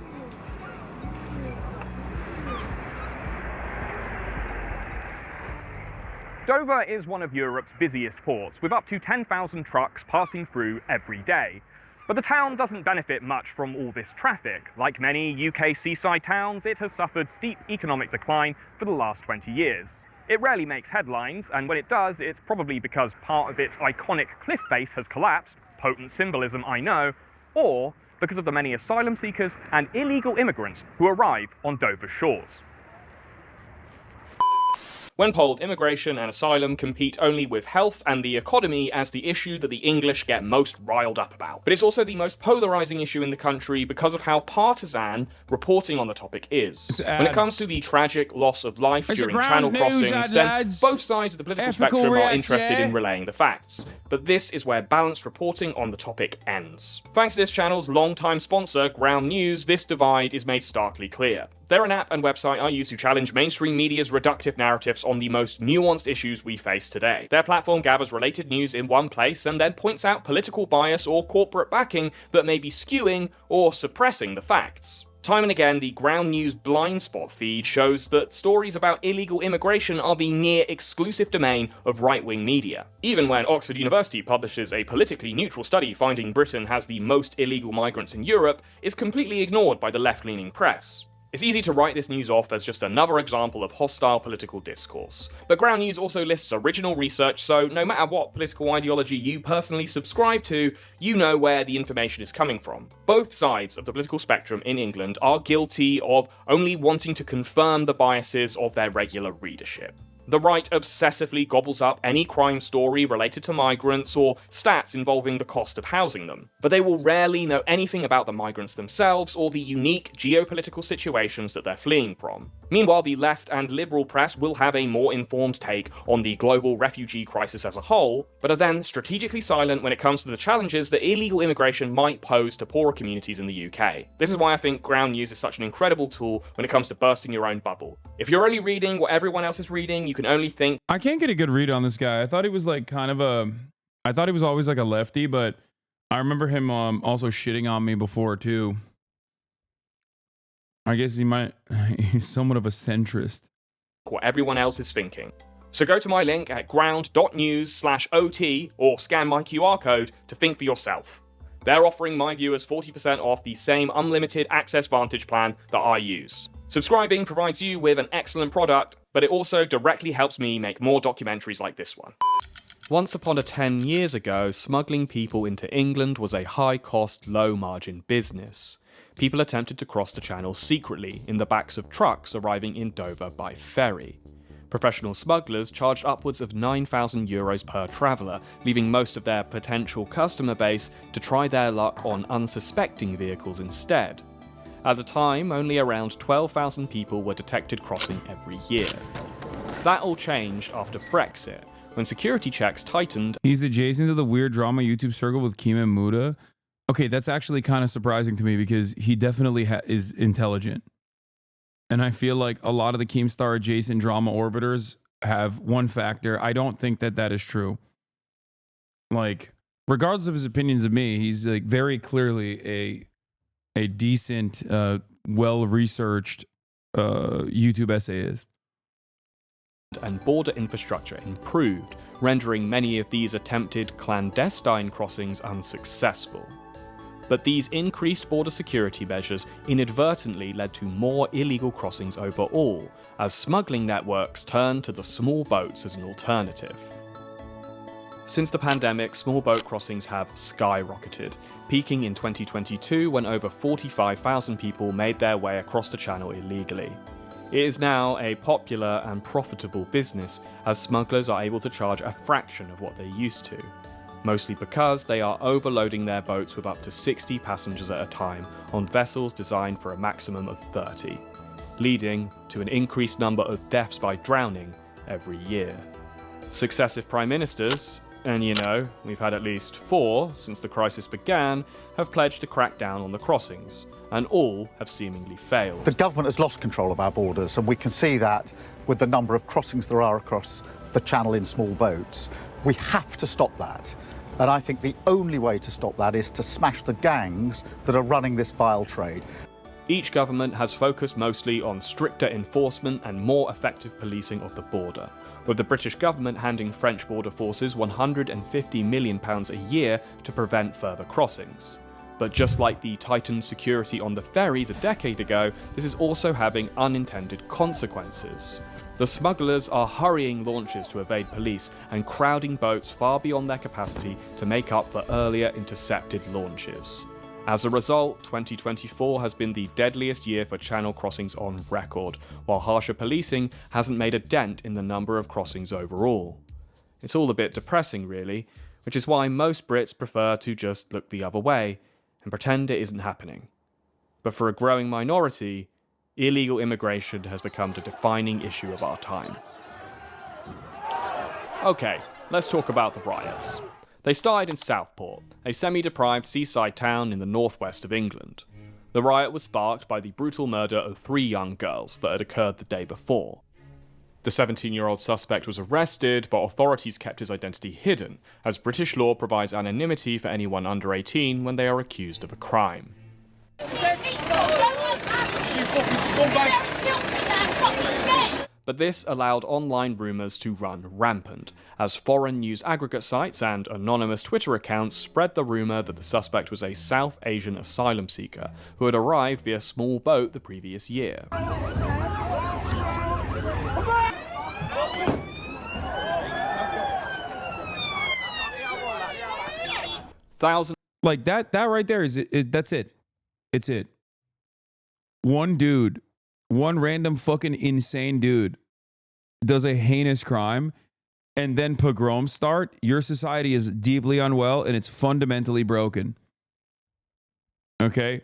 Dover is one of Europe's busiest ports, with up to 10,000 trucks passing through every day. But the town doesn't benefit much from all this traffic. Like many UK seaside towns, it has suffered steep economic decline for the last 20 years. It rarely makes headlines, and when it does, it's probably because part of its iconic cliff face has collapsed, potent symbolism I know, or because of the many asylum seekers and illegal immigrants who arrive on Dover's shores. When polled, immigration and asylum compete only with health and the economy as the issue that the English get most riled up about. But it's also the most polarising issue in the country because of how partisan reporting on the topic is. When it comes to the tragic loss of life during channel crossings, then both sides of the political spectrum are interested in relaying the facts. But this is where balanced reporting on the topic ends. Thanks to this channel's long-time sponsor, Ground News, this divide is made starkly clear. They're an app and website I use to challenge mainstream media's reductive narratives on the most nuanced issues we face today. Their platform gathers related news in one place and then points out political bias or corporate backing that may be skewing or suppressing the facts. Time and again, the Ground News blind spot feed shows that stories about illegal immigration are the near-exclusive domain of right-wing media. Even when Oxford University publishes a politically neutral study finding Britain has the most illegal migrants in Europe, is completely ignored by the left-leaning press. It's easy to write this news off as just another example of hostile political discourse. But Ground News also lists original research, so no matter what political ideology you personally subscribe to, you know where the information is coming from. Both sides of the political spectrum in England are guilty of only wanting to confirm the biases of their regular readership. The right obsessively gobbles up any crime story related to migrants or stats involving the cost of housing them, but they will rarely know anything about the migrants themselves or the unique geopolitical situations that they're fleeing from. Meanwhile, the left and liberal press will have a more informed take on the global refugee crisis as a whole, but are then strategically silent when it comes to the challenges that illegal immigration might pose to poorer communities in the UK. This is why I think Ground News is such an incredible tool when it comes to bursting your own bubble. If you're only reading what everyone else is reading, you can only think... I can't get a good read on this guy. I thought he was like kind of I thought he was always like a lefty, but I remember him also shitting on me before too. I guess he's somewhat of a centrist. What everyone else is thinking. So go to my link at ground.news/OT or scan my QR code to think for yourself. They're offering my viewers 40% off the same unlimited Access Vantage plan that I use. Subscribing provides you with an excellent product, but it also directly helps me make more documentaries like this one. Once upon a 10 years ago, smuggling people into England was a high-cost, low-margin business. People attempted to cross the channel secretly in the backs of trucks arriving in Dover by ferry. Professional smugglers charged upwards of €9,000 per traveller, leaving most of their potential customer base to try their luck on unsuspecting vehicles instead. At the time, only around 12,000 people were detected crossing every year. That all changed after Brexit, when security checks tightened. He's adjacent to the weird drama YouTube circle with Kima Muda. Okay, that's actually kind of surprising to me because he definitely is intelligent. And I feel like a lot of the Keemstar adjacent drama orbiters have one factor. I don't think that that is true. Like, regardless of his opinions of me, he's like very clearly a decent, well-researched YouTube essayist. And border infrastructure improved, rendering many of these attempted clandestine crossings unsuccessful. But these increased border security measures inadvertently led to more illegal crossings overall, as smuggling networks turned to the small boats as an alternative. Since the pandemic, small boat crossings have skyrocketed, peaking in 2022 when over 45,000 people made their way across the channel illegally. It is now a popular and profitable business, as smugglers are able to charge a fraction of what they used to. Mostly because they are overloading their boats with up to 60 passengers at a time on vessels designed for a maximum of 30, leading to an increased number of deaths by drowning every year. Successive prime ministers, and you know, we've had at least 4 since the crisis began, have pledged to crack down on the crossings, and all have seemingly failed. The government has lost control of our borders, and we can see that with the number of crossings there are across the channel in small boats. We have to stop that. And I think the only way to stop that is to smash the gangs that are running this vile trade. Each government has focused mostly on stricter enforcement and more effective policing of the border, with the British government handing French border forces £150 million a year to prevent further crossings. But just like the tightened security on the ferries a decade ago, this is also having unintended consequences. The smugglers are hurrying launches to evade police and crowding boats far beyond their capacity to make up for earlier intercepted launches. As a result, 2024 has been the deadliest year for channel crossings on record, while harsher policing hasn't made a dent in the number of crossings overall. It's all a bit depressing, really, which is why most Brits prefer to just look the other way and pretend it isn't happening. But for a growing minority, illegal immigration has become the defining issue of our time. Okay, let's talk about the riots. They started in Southport, a semi-deprived seaside town in the northwest of England. The riot was sparked by the brutal murder of 3 young girls that had occurred the day before. The 17-year-old suspect was arrested, but authorities kept his identity hidden, as British law provides anonymity for anyone under 18 when they are accused of a crime. But this allowed online rumours to run rampant, as foreign news aggregate sites and anonymous Twitter accounts spread the rumour that the suspect was a South Asian asylum seeker who had arrived via small boat the previous year. Thousands. Like that right there is it. That's it. It's it. One dude, one random fucking insane dude does a heinous crime, and then pogroms start. Your society is deeply unwell and it's fundamentally broken. Okay?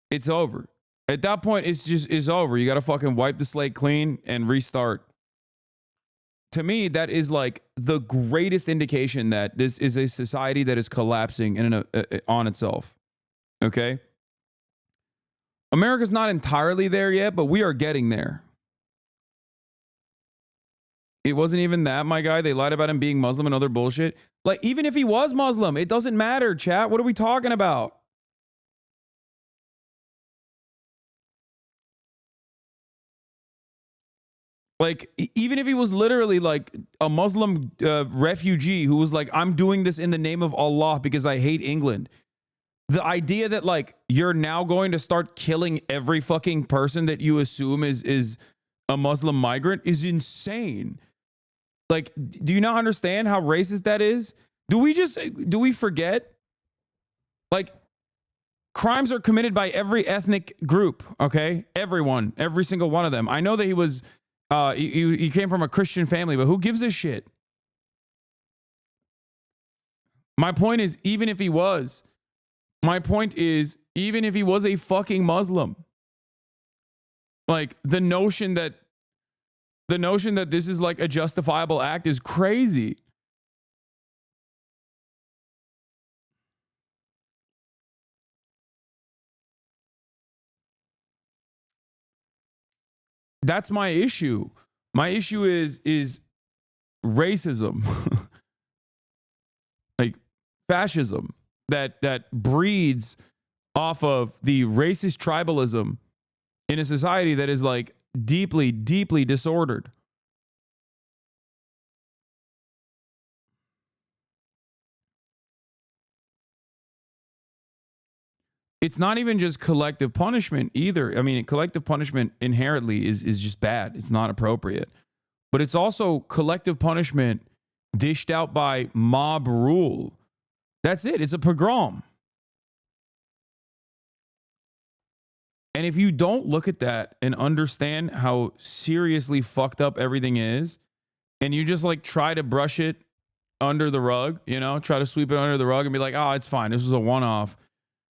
It's over. At that point, it's over. You got to fucking wipe the slate clean and restart. To me, that is like the greatest indication that this is a society that is collapsing on itself. Okay? America's not entirely there yet, but we are getting there. It wasn't even that, my guy. They lied about him being Muslim and other bullshit. Like, even if he was Muslim, it doesn't matter, chat. What are we talking about? Like, even if he was literally like a Muslim refugee who was like, I'm doing this in the name of Allah because I hate England. The idea that like you're now going to start killing every fucking person that you assume is a Muslim migrant is insane. Like, do you not understand how racist that is? Do we forget? Like, crimes are committed by every ethnic group, okay? Everyone, every single one of them. I know that he was, he came from a Christian family, but who gives a shit? My point is, even if he was a fucking Muslim, like the notion that this is like a justifiable act is crazy. That's my issue. My issue is racism. Like fascism that breeds off of the racist tribalism in a society that is like deeply, deeply disordered. It's not even just collective punishment either. I mean, collective punishment inherently is just bad. It's not appropriate. But it's also collective punishment dished out by mob rule. That's it. It's a pogrom. And if you don't look at that and understand how seriously fucked up everything is, and you just like try to brush it under the rug, you know, try to sweep it under the rug and be like, oh, it's fine. This was a one-off.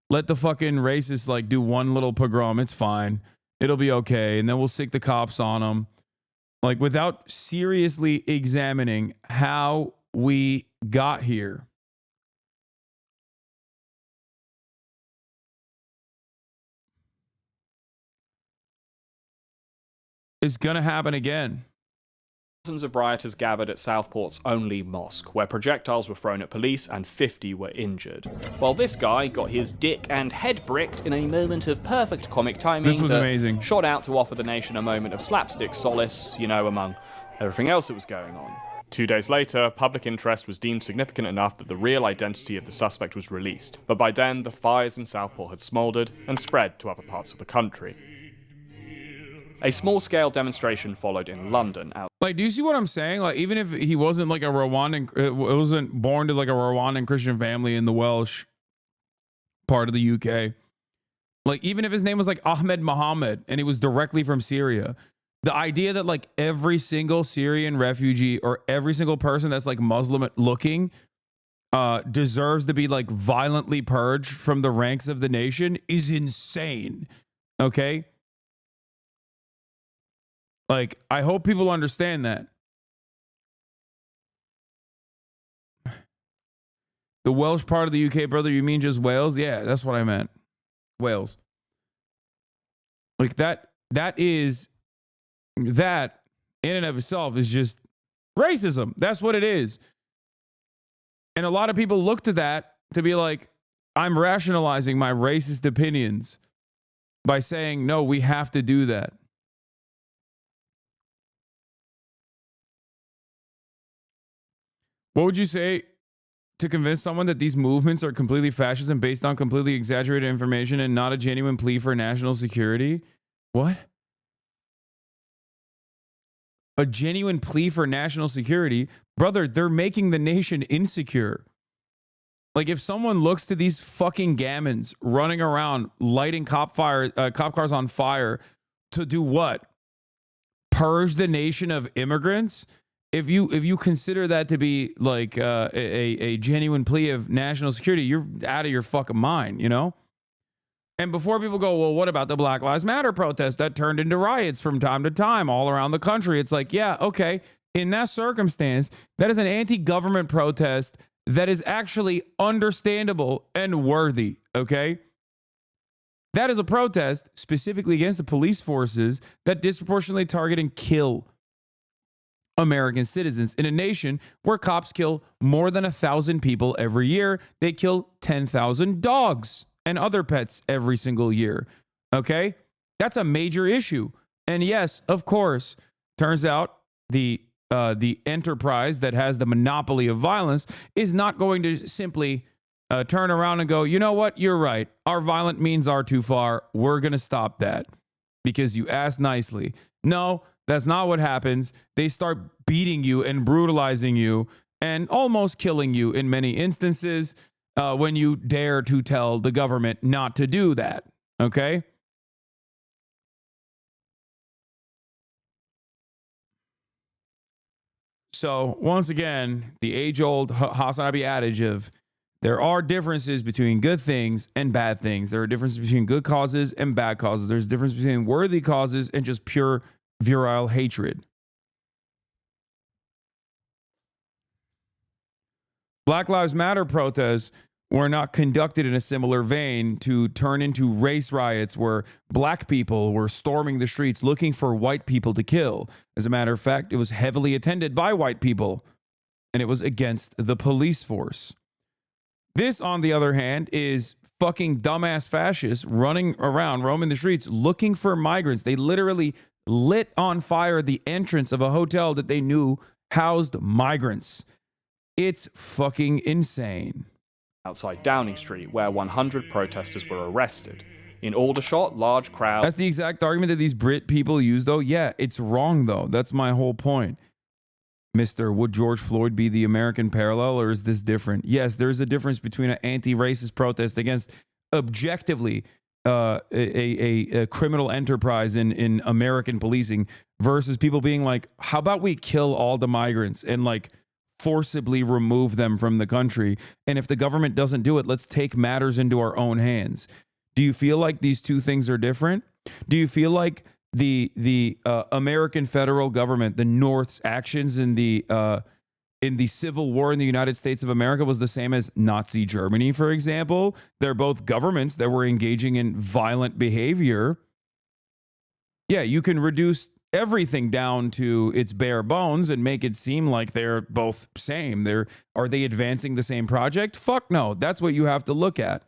Let the fucking racists like do one little pogrom. It's fine. It'll be okay. And then we'll stick the cops on them. Like without seriously examining how we got here. It's going to happen again. Thousands of rioters gathered at Southport's only mosque, where projectiles were thrown at police and 50 were injured. While this guy got his dick and head bricked in a moment of perfect comic timing. This was amazing. Shot out to offer the nation a moment of slapstick solace, you know, among everything else that was going on. 2 days later, public interest was deemed significant enough that the real identity of the suspect was released. But by then, the fires in Southport had smoldered and spread to other parts of the country. A small-scale demonstration followed in London. Like, do you see what I'm saying? Like, even if he wasn't like a Rwandan, it wasn't born to like a Rwandan Christian family in the Welsh part of the UK. Like, even if his name was like Ahmed Mohammed and he was directly from Syria, the idea that like every single Syrian refugee or every single person that's like Muslim looking deserves to be like violently purged from the ranks of the nation is insane. Okay? Like, I hope people understand that. The Welsh part of the UK, brother, you mean just Wales? Yeah, that's what I meant. Wales. Like that in and of itself is just racism. That's what it is. And a lot of people look to that to be like, I'm rationalizing my racist opinions by saying, no, we have to do that. What would you say to convince someone that these movements are completely fascist and based on completely exaggerated information and not a genuine plea for national security? What? A genuine plea for national security? Brother, they're making the nation insecure. Like, if someone looks to these fucking gammons running around lighting cop cars on fire to do what? Purge the nation of immigrants? If you consider that to be like a genuine plea of national security, you're out of your fucking mind, you know? And before people go, well, what about the Black Lives Matter protests that turned into riots from time to time all around the country? It's like, yeah, okay. In that circumstance, that is an anti-government protest that is actually understandable and worthy, okay? That is a protest specifically against the police forces that disproportionately target and kill American citizens in a nation where cops kill more than 1,000 people every year. They kill 10,000 dogs and other pets every single year. Okay? That's a major issue. And yes, of course, Turns out the enterprise that has the monopoly of violence is not going to simply turn around and go, you know what, you're right. Our violent means are too far. We're going to stop that because you asked nicely. No, that's not what happens. They start beating you and brutalizing you and almost killing you in many instances when you dare to tell the government not to do that. Okay? So once again, the age-old HasanAbi adage of there are differences between good things and bad things. There are differences between good causes and bad causes. There's a difference between worthy causes and just pure virile hatred. Black Lives Matter protests were not conducted in a similar vein to turn into race riots where black people were storming the streets looking for white people to kill. As a matter of fact, it was heavily attended by white people, and it was against the police force. This, on the other hand, is fucking dumbass fascists running around, roaming the streets, looking for migrants. They literally lit on fire the entrance of a hotel that they knew housed migrants. It's fucking insane. Outside Downing Street, where 100 protesters were arrested. In Aldershot, large crowds... That's the exact argument that these Brit people use, though. Yeah, it's wrong, though. That's my whole point. Mister, would George Floyd be the American parallel, or is this different? Yes, there's a difference between an anti-racist protest against objectively a criminal enterprise in American policing versus people being like, how about we kill all the migrants and like forcibly remove them from the country? And if the government doesn't do it, let's take matters into our own hands. Do you feel like these two things are different? Do you feel like the American federal government, the North's actions in the Civil War in the United States of America was the same as Nazi Germany, for example? They're both governments that were engaging in violent behavior. Yeah, you can reduce everything down to its bare bones and make it seem like they're both same. Are they advancing the same project? Fuck no. That's what you have to look at.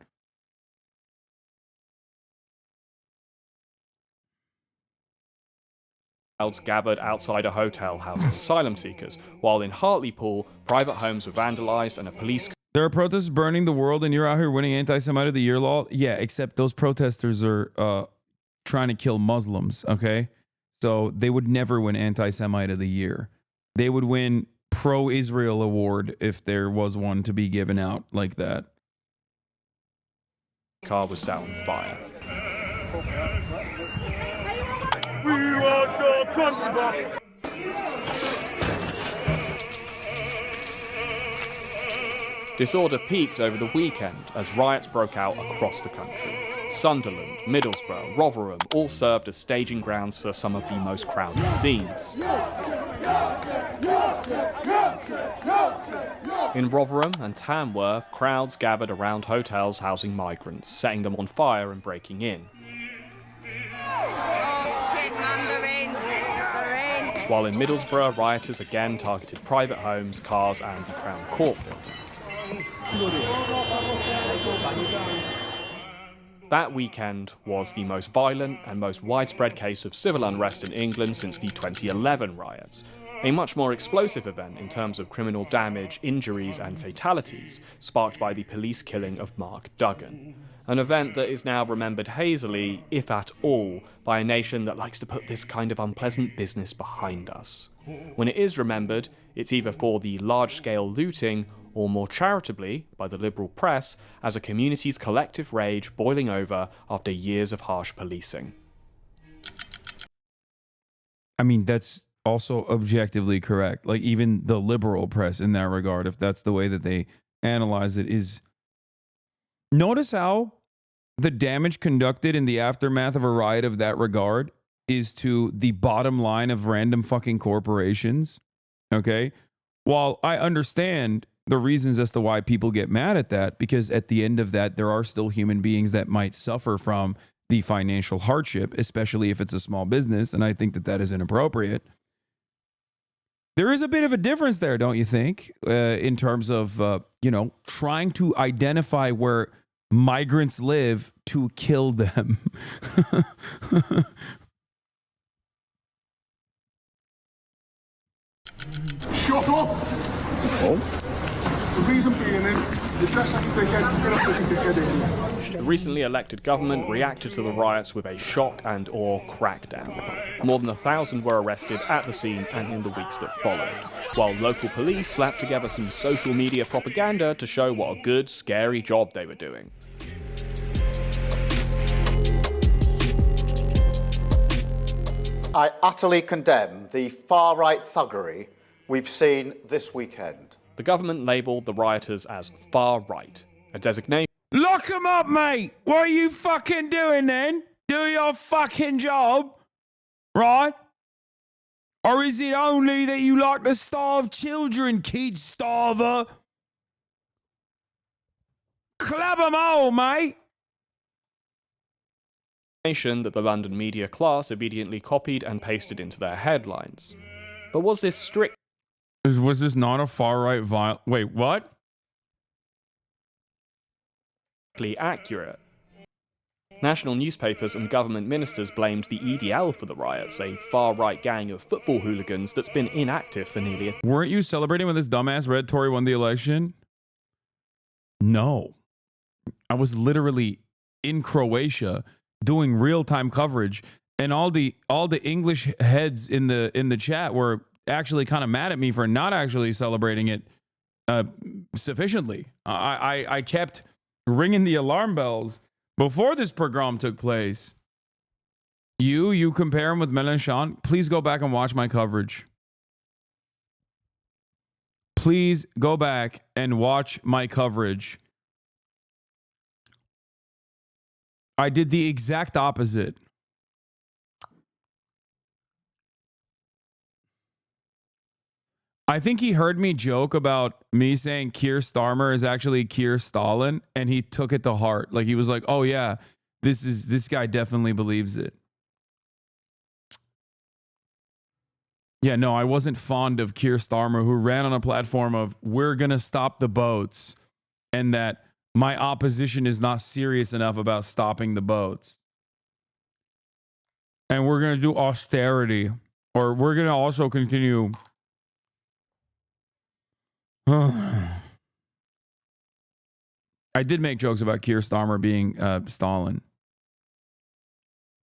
gathered outside a hotel housing asylum seekers, while in Hartlepool, private homes were vandalized and a police... There are protesters burning the world and you're out here winning anti-Semite of the Year law? Yeah, except those protesters are trying to kill Muslims, okay? So they would never win anti-Semite of the Year. They would win pro-Israel award if there was one to be given out like that. Car was set on fire. We want your country back. Disorder peaked over the weekend as riots broke out across the country. Sunderland, Middlesbrough, Rotherham all served as staging grounds for some of the most crowded scenes. In Rotherham and Tamworth, crowds gathered around hotels housing migrants, setting them on fire and breaking in. While in Middlesbrough, rioters again targeted private homes, cars and the Crown Court building. That weekend was the most violent and most widespread case of civil unrest in England since the 2011 riots, a much more explosive event in terms of criminal damage, injuries and fatalities, sparked by the police killing of Mark Duggan. An event that is now remembered hazily, if at all, by a nation that likes to put this kind of unpleasant business behind us. When it is remembered, it's either for the large-scale looting, or more charitably, by the liberal press, as a community's collective rage boiling over after years of harsh policing. I mean, that's also objectively correct. Like, even the liberal press in that regard, if that's the way that they analyze it, is... Notice how the damage conducted in the aftermath of a riot of that regard is to the bottom line of random fucking corporations, okay? While I understand the reasons as to why people get mad at that, because at the end of that, there are still human beings that might suffer from the financial hardship, especially if it's a small business, and I think that that is inappropriate. There is a bit of a difference there, don't you think, in terms of, trying to identify where migrants live to kill them. The reason being is, you dress like a dickhead, you're gonna put a dickhead in here. The recently elected government reacted to the riots with a shock and awe crackdown. More than 1,000 were arrested at the scene and in the weeks that followed, while local police slapped together some social media propaganda to show what a good, scary job they were doing. I utterly condemn the far-right thuggery we've seen this weekend. The government labelled the rioters as far-right, a designation. Lock them up, mate. What are you fucking doing then? Do your fucking job, right? Or is it only that you like to starve children, kid starver? Club them all, mate. That the London media class obediently copied and pasted into their headlines. But was this strict? Was this not a far-right violence? Wait, what? Accurate. National newspapers and government ministers blamed the EDL for the riots, a far-right gang of football hooligans that's been inactive for nearly a... Weren't you celebrating when this dumbass Red Tory won the election? No. I was literally in Croatia doing real-time coverage, and all the English heads in the chat were actually kind of mad at me for not actually celebrating it sufficiently. I kept ringing the alarm bells before this pogrom took place. You compare him with Mélenchon? Please go back and watch my coverage. Please go back and watch my coverage. I did the exact opposite. I think he heard me joke about me saying Keir Starmer is actually Keir Stalin, and he took it to heart. Like, he was like, oh yeah, this guy definitely believes it. Yeah, no, I wasn't fond of Keir Starmer, who ran on a platform of we're going to stop the boats, and that my opposition is not serious enough about stopping the boats. And we're going to do austerity, or we're going to also continue. I did make jokes about Keir Starmer being Stalin.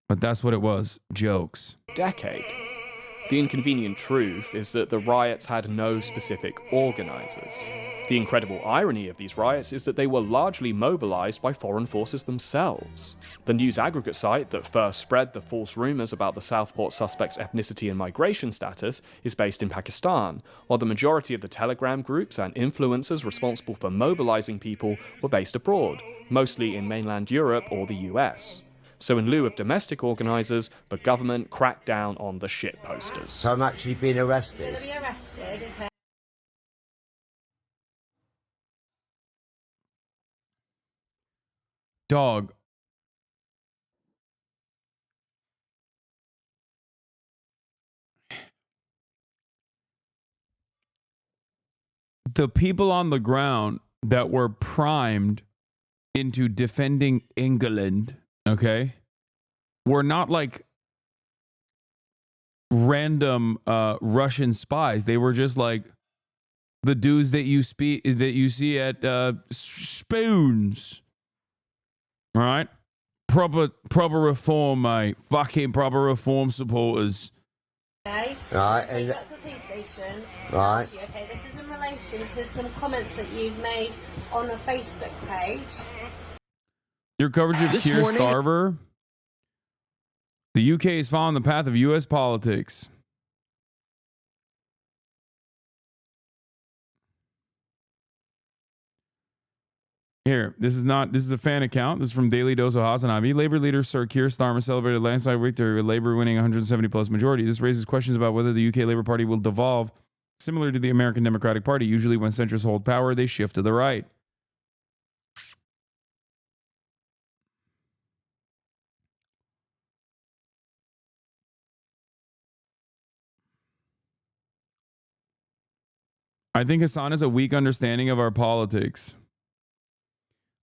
But that's what it was. Jokes. Decade. The inconvenient truth is that the riots had no specific organizers. The incredible irony of these riots is that they were largely mobilized by foreign forces themselves. The news aggregate site that first spread the false rumors about the Southport suspect's ethnicity and migration status is based in Pakistan, while the majority of the Telegram groups and influencers responsible for mobilizing people were based abroad, mostly in mainland Europe or the US. So in lieu of domestic organisers, the government cracked down on the shit posters. So I'm actually being arrested? Be arrested, okay. Dog. The people on the ground that were primed into defending England, okay, were not like random Russian spies. They were just like the dudes that you see at Spoons. All right, proper reform, mate. Fucking proper reform supporters. Okay. Right. Take that to the police station. Right. You, okay. This is in relation to some comments that you've made on a Facebook page. Your coverage of Keir Starmer. The UK is following the path of US politics. Here, this is a fan account. This is from Daily Dose of HasanAbi. Labour leader Sir Keir Starmer celebrated landslide victory with Labour winning 170 plus majority. This raises questions about whether the UK Labour Party will devolve similar to the American Democratic Party. Usually when centrists hold power, they shift to the right. I think Hasan has a weak understanding of our politics.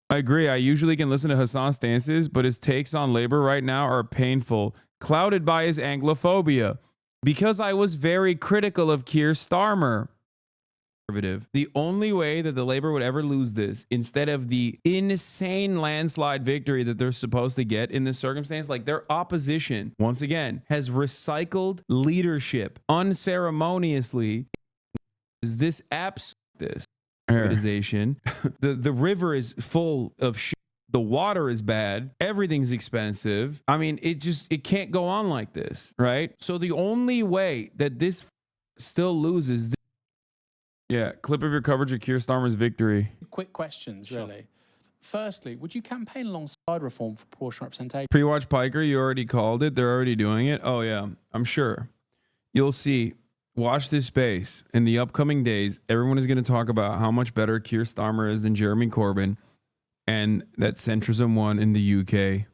I agree. I usually can listen to Hasan's stances, but his takes on labor right now are painful, clouded by his Anglophobia. Because I was very critical of Keir Starmer. The only way that the Labor would ever lose this, instead of the insane landslide victory that they're supposed to get in this circumstance, like their opposition, once again, has recycled leadership unceremoniously, is this privatization. The river is full of shit. The water is bad. Everything's expensive. I mean, it can't go on like this, right? So the only way that this still loses. Yeah, clip of your coverage of Keir Starmer's victory. Quick questions, really. Firstly, would you campaign alongside reform for proportional representation? Pre-watch Piker, you already called it. They're already doing it. Oh yeah, I'm sure. You'll see. Watch this space. In the upcoming days, everyone is going to talk about how much better Keir Starmer is than Jeremy Corbyn, and that centrism won in the UK.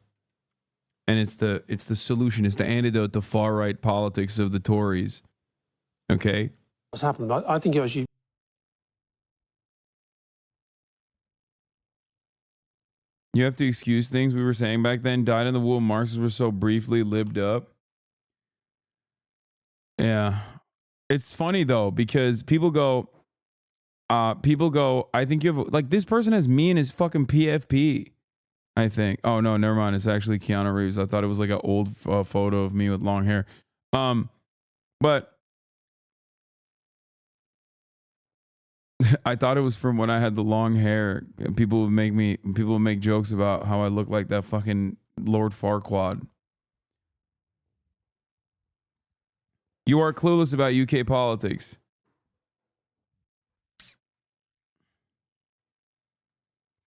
And it's the solution. It's the antidote to far right politics of the Tories. Okay. What's happened? I think it was you. You have to excuse things we were saying back then. Died in the wool. Marxists were so briefly libbed up. Yeah. It's funny though, because people go, I think you have, like, this person has me in his fucking PFP, I think. Oh no, never mind. It's actually Keanu Reeves. I thought it was like an old photo of me with long hair. But I thought it was from when I had the long hair. People would make jokes about how I look like that fucking Lord Farquaad. You are clueless about UK politics.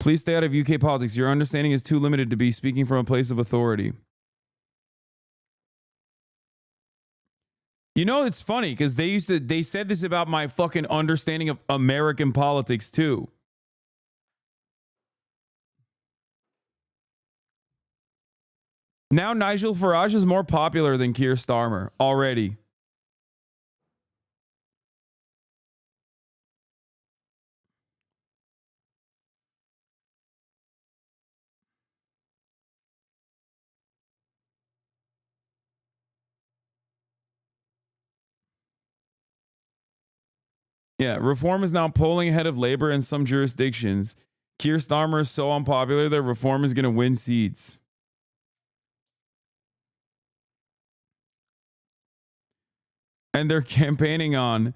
Please stay out of UK politics. Your understanding is too limited to be speaking from a place of authority. You know, it's funny because they said this about my fucking understanding of American politics too. Now Nigel Farage is more popular than Keir Starmer already. Yeah, Reform is now polling ahead of Labor in some jurisdictions. Keir Starmer is so unpopular that Reform is going to win seats. And they're campaigning on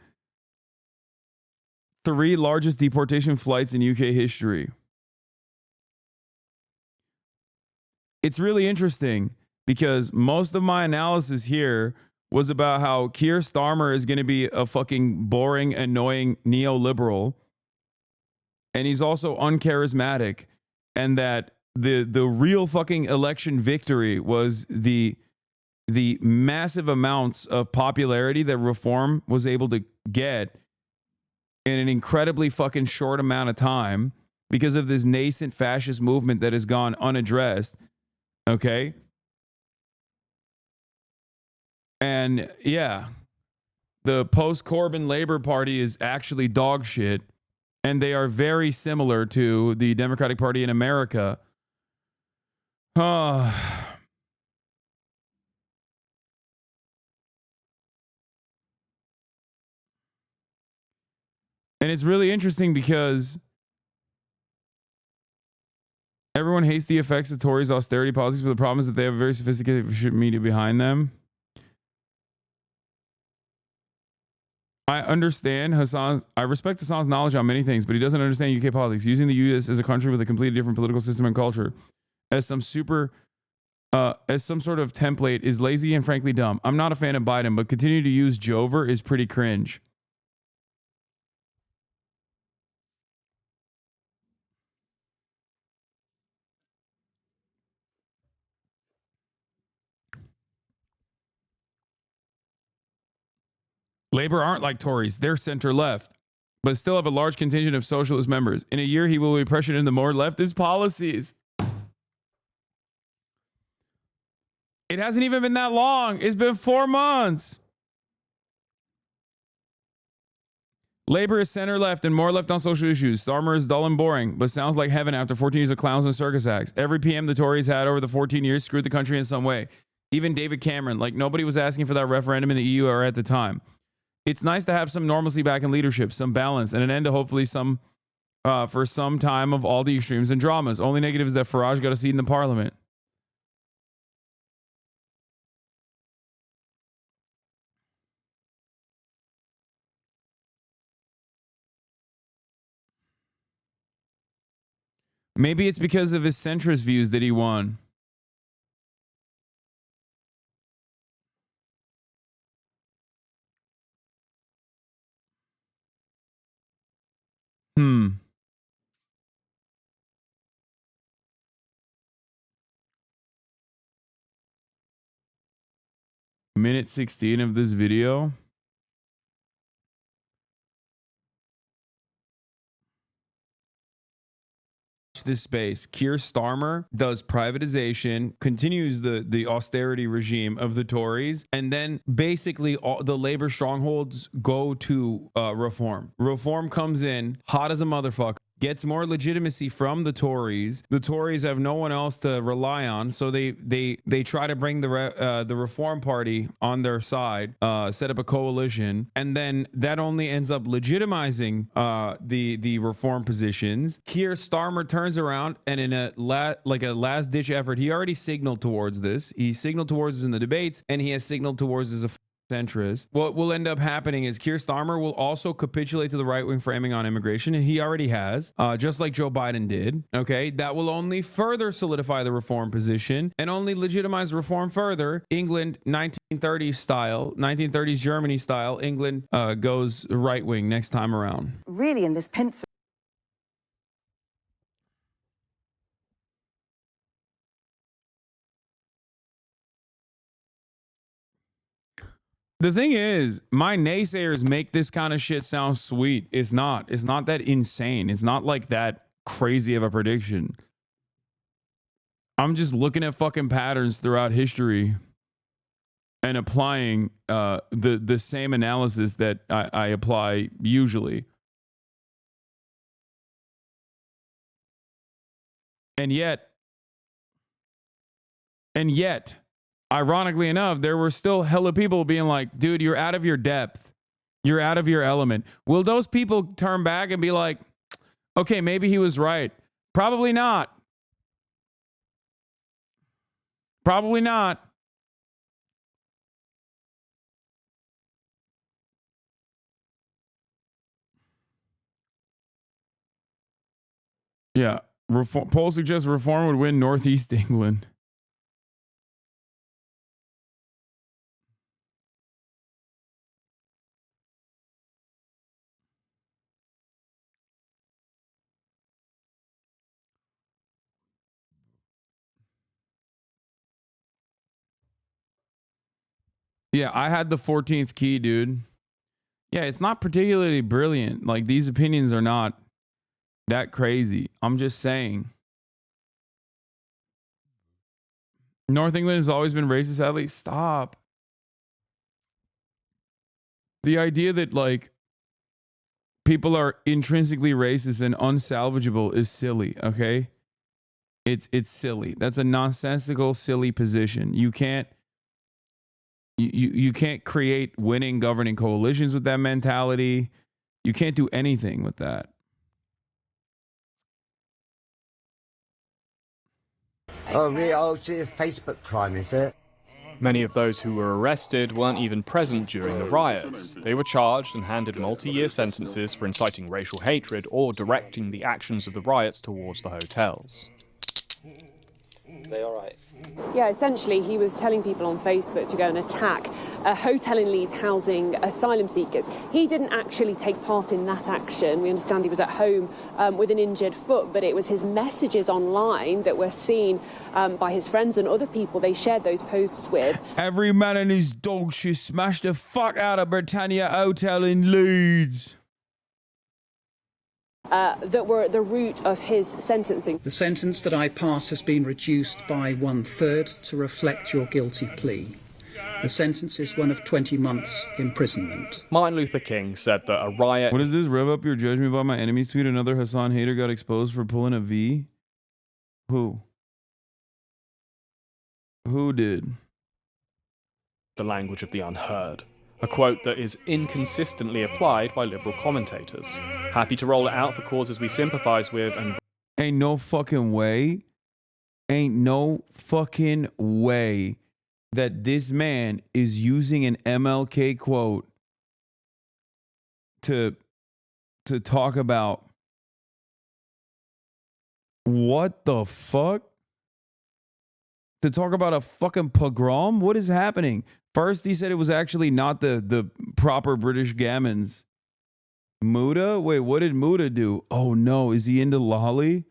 3 largest deportation flights in UK history. It's really interesting because most of my analysis here was about how Keir Starmer is going to be a fucking boring, annoying neoliberal. And he's also uncharismatic. And that the real fucking election victory was the massive amounts of popularity that Reform was able to get in an incredibly fucking short amount of time because of this nascent fascist movement that has gone unaddressed. Okay? And yeah, the post-Corbyn Labor Party is actually dog shit, and they are very similar to the Democratic Party in America. And it's really interesting because everyone hates the effects of Tories' austerity policies, but the problem is that they have a very sophisticated media behind them. I understand I respect Hasan's knowledge on many things, but he doesn't understand UK politics. Using the US as a country with a completely different political system and culture as some sort of template is lazy and frankly dumb. I'm not a fan of Biden, but continue to use Jover is pretty cringe. Labor aren't like Tories. They're center-left, but still have a large contingent of socialist members. In a year, he will be pressured into more leftist policies. It hasn't even been that long. It's been 4 months. Labor is center-left and more left on social issues. Starmer is dull and boring, but sounds like heaven after 14 years of clowns and circus acts. Every PM the Tories had over the 14 years screwed the country in some way. Even David Cameron, like nobody was asking for that referendum in the EU or at the time. It's nice to have some normalcy back in leadership, some balance, and an end to hopefully some for some time of all the extremes and dramas. Only negative is that Farage got a seat in the parliament. Maybe it's because of his centrist views that he won. Minute 16 of this video. This space. Keir Starmer does privatization, continues the austerity regime of the Tories, and then basically all the labor strongholds go to reform. Reform comes in hot as a motherfucker, gets more legitimacy from the Tories. The Tories have no one else to rely on, so they try to bring the Reform Party on their side, set up a coalition, and then that only ends up legitimizing the reform positions. Keir Starmer turns around and in a last ditch effort, he already signaled towards this. He signaled towards this in the debates, and he has signaled towards this. Centrist. What will end up happening is Keir Starmer will also capitulate to the right-wing framing on immigration, and he already has, just like Joe Biden did. Okay, that will only further solidify the reform position and only legitimize reform further. England 1930s style, 1930s Germany style, England goes right-wing next time around. Really, in this pencil. The thing is, my naysayers make this kind of shit sound sweet. It's not. It's not that insane. It's not like that crazy of a prediction. I'm just looking at fucking patterns throughout history and applying the same analysis that I apply usually. And yet, ironically enough, there were still hella people being like, dude, you're out of your depth. You're out of your element. Will those people turn back and be like, okay, maybe he was right? Probably not. Probably not. Yeah. Polls suggest reform would win Northeast England. Yeah, I had the 14th key, dude. Yeah, it's not particularly brilliant. Like, these opinions are not that crazy. I'm just saying. North England has always been racist, sadly. Stop. The idea that, like, people are intrinsically racist and unsalvageable is silly, okay? It's silly. That's a nonsensical, silly position. You can't create winning governing coalitions with that mentality. You can't do anything with that. Oh, really? Oh, it's a Facebook crime, is it? Many of those who were arrested weren't even present during the riots. They were charged and handed multi-year sentences for inciting racial hatred or directing the actions of the riots towards the hotels. They all right? Yeah, essentially he was telling people on Facebook to go and attack a hotel in Leeds housing asylum seekers. He didn't actually take part in that action. We understand he was at home with an injured foot, but it was his messages online that were seen by his friends and other people they shared those posts with. Every man and his dog should smash the fuck out of Britannia Hotel in Leeds. That were at the root of his sentencing. The sentence that I pass has been reduced by 1/3 to reflect your guilty plea. The sentence is one of 20 months imprisonment. Martin Luther King said that a riot... What is this? Rev up your judgment by my enemies tweet. Another Hasan hater got exposed for pulling a V. Who? Who did? The language of the unheard. a quote that is inconsistently applied by liberal commentators. Happy to roll it out for causes we sympathise with and... Ain't no fucking way that this man is using an MLK quote to talk about what the fuck? To talk about a fucking pogrom? What is happening? First, he said it was actually not the proper British gammons. Muda? Wait, what did Muda do? Oh no, is he into lolly?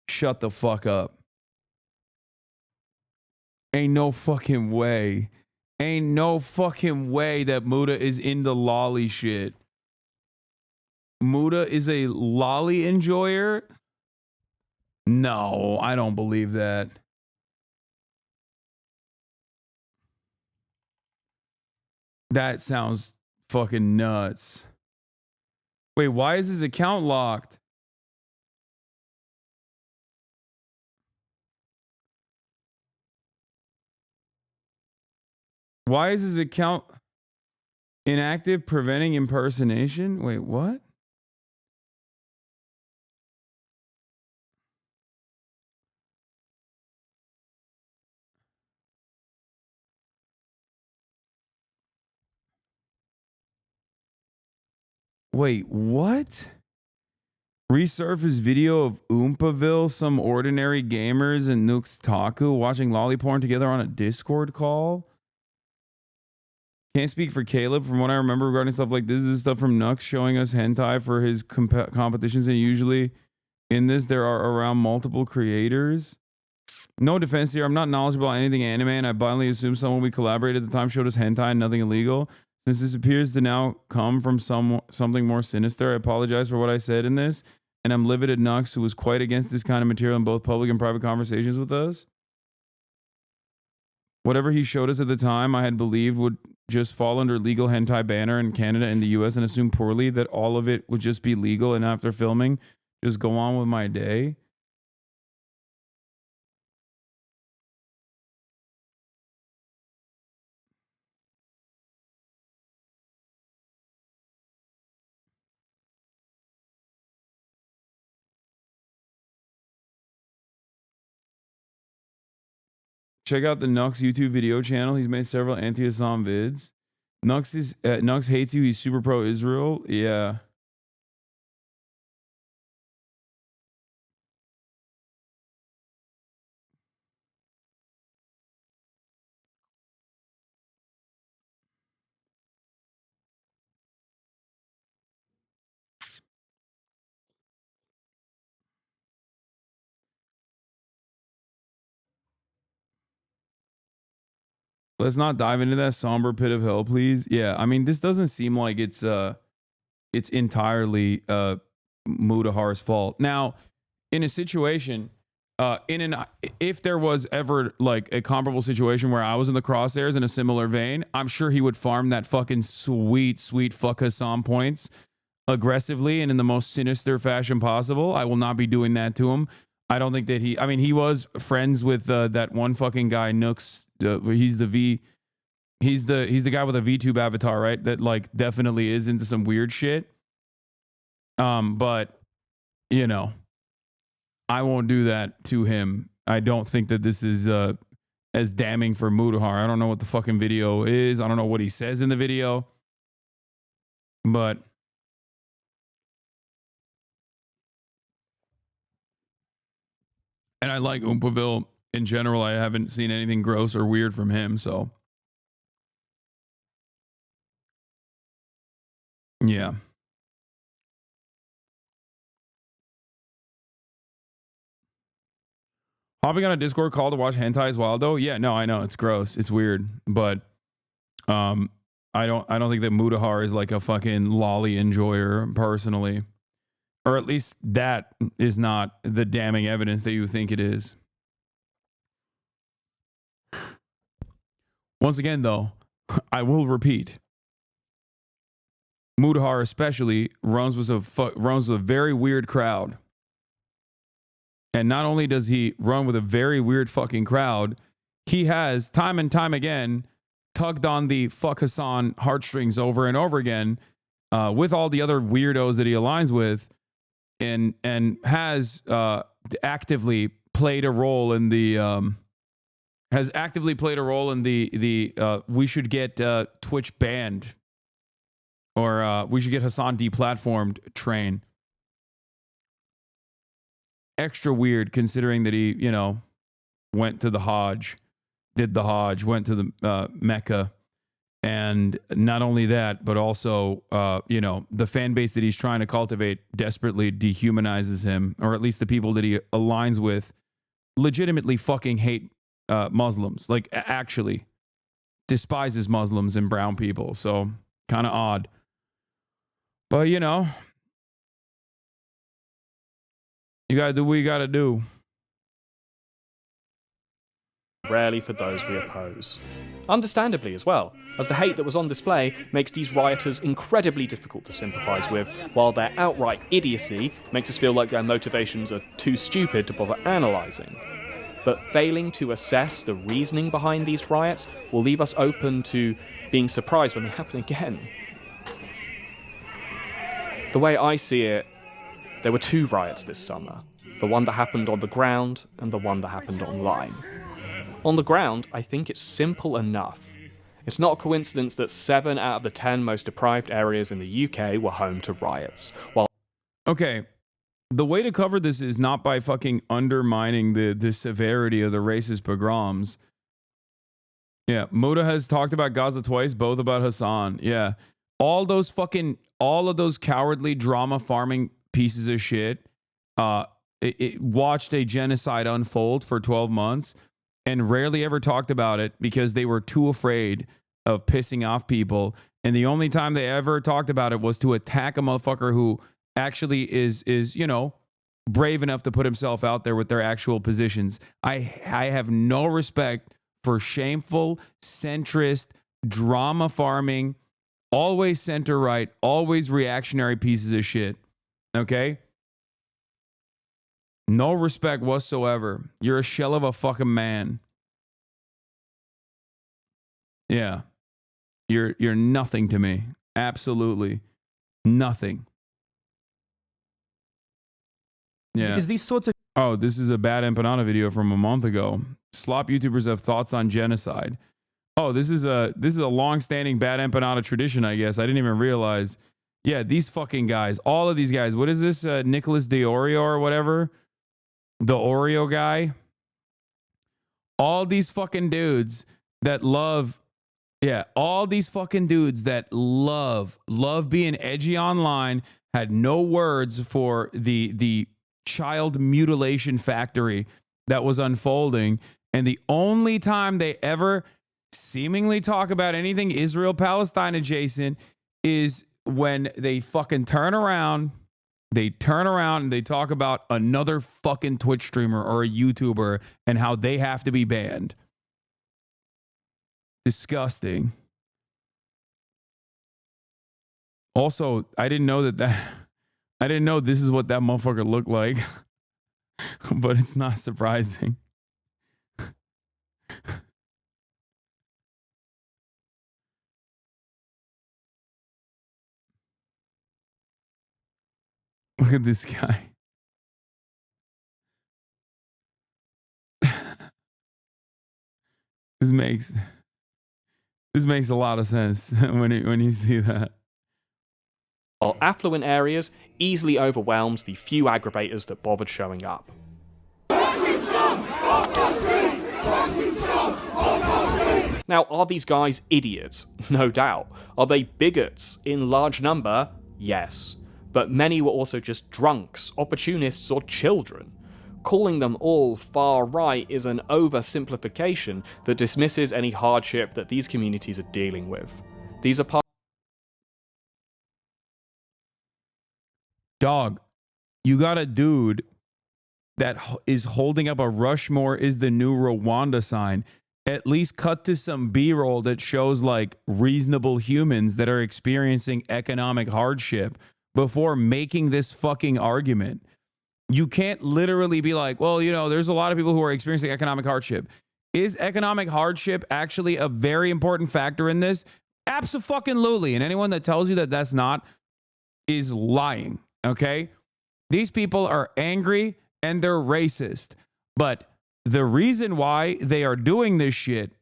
Shut the fuck up. Ain't no fucking way. Ain't no fucking way that Muda is into lolly shit. Muda is a lolly enjoyer? No, I don't believe that. That sounds fucking nuts. Wait, why is his account locked? Why is his account inactive, preventing impersonation? Wait, what? Wait, what? Resurface video of Oompaville, some ordinary gamers and Nooks Taku watching lolly porn together on a Discord call? Can't speak for Caleb. From what I remember regarding stuff like this is stuff from Nux showing us hentai for his competitions, and usually in this there are around multiple creators. No defense here. I'm not knowledgeable about anything anime, and I blindly assume someone we collaborated at the time showed us hentai and nothing illegal. Since this appears to now come from something more sinister, I apologize for what I said in this, and I'm livid at Nux, who was quite against this kind of material in both public and private conversations with us. Whatever he showed us at the time, I had believed would just fall under legal hentai banner in Canada and the US, and assumed poorly that all of it would just be legal, and after filming, just go on with my day. Check out the Nux YouTube video channel. He's made several anti-Assam vids. Nux hates you. He's super pro-Israel. Yeah. Let's not dive into that somber pit of hell, please. Yeah, I mean, this doesn't seem like it's entirely Mudahar's fault. Now, in a situation, if there was ever like a comparable situation where I was in the crosshairs in a similar vein, I'm sure he would farm that fucking sweet fuck Hasan points aggressively and in the most sinister fashion possible. I will not be doing that to him. I don't think that he was friends with that one fucking guy, Nooks. He's the guy with a VTube avatar, right? That like definitely is into some weird shit. But you know, I won't do that to him. I don't think that this is as damning for Mudahar. I don't know what the fucking video is. I don't know what he says in the video. But and I like Oompaville in general. I haven't seen anything gross or weird from him, so yeah. Hopping on a Discord call to watch hentai is wild though. Yeah, no, I know it's gross, it's weird, but I don't think that Mudahar is like a fucking lolly enjoyer personally, or at least that is not the damning evidence that you think it is. Once again, though, I will repeat, Mudahar especially runs with a very weird crowd. And not only does he run with a very weird fucking crowd, he has time and time again tugged on the fuck Hasan heartstrings over and over again with all the other weirdos that he aligns with, and has actively played a role in the we should get Twitch banned, or we should get Hasan deplatformed train. Extra weird considering that he, you know, went to the Hajj, did the Hajj, went to the Mecca. And not only that, but also, you know, the fan base that he's trying to cultivate desperately dehumanizes him, or at least the people that he aligns with legitimately fucking hate Muslims, like actually despises Muslims and brown people. So kind of odd. But, you know, you got to do what you got to do. Rarely for those we oppose. Understandably as well, as the hate that was on display makes these rioters incredibly difficult to sympathise with, while their outright idiocy makes us feel like their motivations are too stupid to bother analysing. But failing to assess the reasoning behind these riots will leave us open to being surprised when they happen again. The way I see it, there were two riots this summer. The one that happened on the ground and the one that happened online. On the ground, I think it's simple enough. It's not a coincidence that 7 out of the 10 most deprived areas in the UK were home to riots. While Okay, the way to cover this is not by fucking undermining the severity of the racist pogroms. Yeah, Muda has talked about Gaza twice, both about Hasan. Yeah, all of those cowardly drama farming pieces of shit it watched a genocide unfold for 12 months and rarely ever talked about it because they were too afraid of pissing off people. And the only time they ever talked about it was to attack a motherfucker who actually is you know, brave enough to put himself out there with their actual positions. I have no respect for shameful, centrist, drama farming, always center right, always reactionary pieces of shit. Okay? No respect whatsoever. You're a shell of a fucking man. Yeah. You're nothing to me. Absolutely nothing. Yeah. Because these sorts of... Oh, this is a bad empanada video from a month ago. Slop YouTubers have thoughts on genocide. Oh, this is a long-standing bad empanada tradition, I guess. I didn't even realize. Yeah, these fucking guys, all of these guys. What is this? Nicholas DeOrio or whatever? The Oreo guy. All these fucking dudes that love, yeah, all these fucking dudes that love being edgy online had no words for the child mutilation factory that was unfolding. And the only time they ever seemingly talk about anything Israel-Palestine adjacent is when they fucking turn around. They turn around and they talk about another fucking Twitch streamer or a YouTuber and how they have to be banned. Disgusting. Also, I didn't know I didn't know this is what that motherfucker looked like. But it's not surprising. Look at this guy. This makes a lot of sense when you see that. While affluent areas easily overwhelmed the few aggregators that bothered showing up. Now, are these guys idiots? No doubt. Are they bigots in large number? Yes. But many were also just drunks, opportunists, or children. Calling them all far right is an oversimplification that dismisses any hardship that these communities are dealing with. These are part. Dog, you got a dude that is holding up a Rushmore is the new Rwanda sign. At least cut to some B-roll that shows like reasonable humans that are experiencing economic hardship before making this fucking argument. You can't literally be like, well, you know, there's a lot of people who are experiencing economic hardship. Is economic hardship actually a very important factor in this? Abso-fucking-lutely. And anyone that tells you that that's not is lying, okay? These people are angry and they're racist. But the reason why they are doing this shit,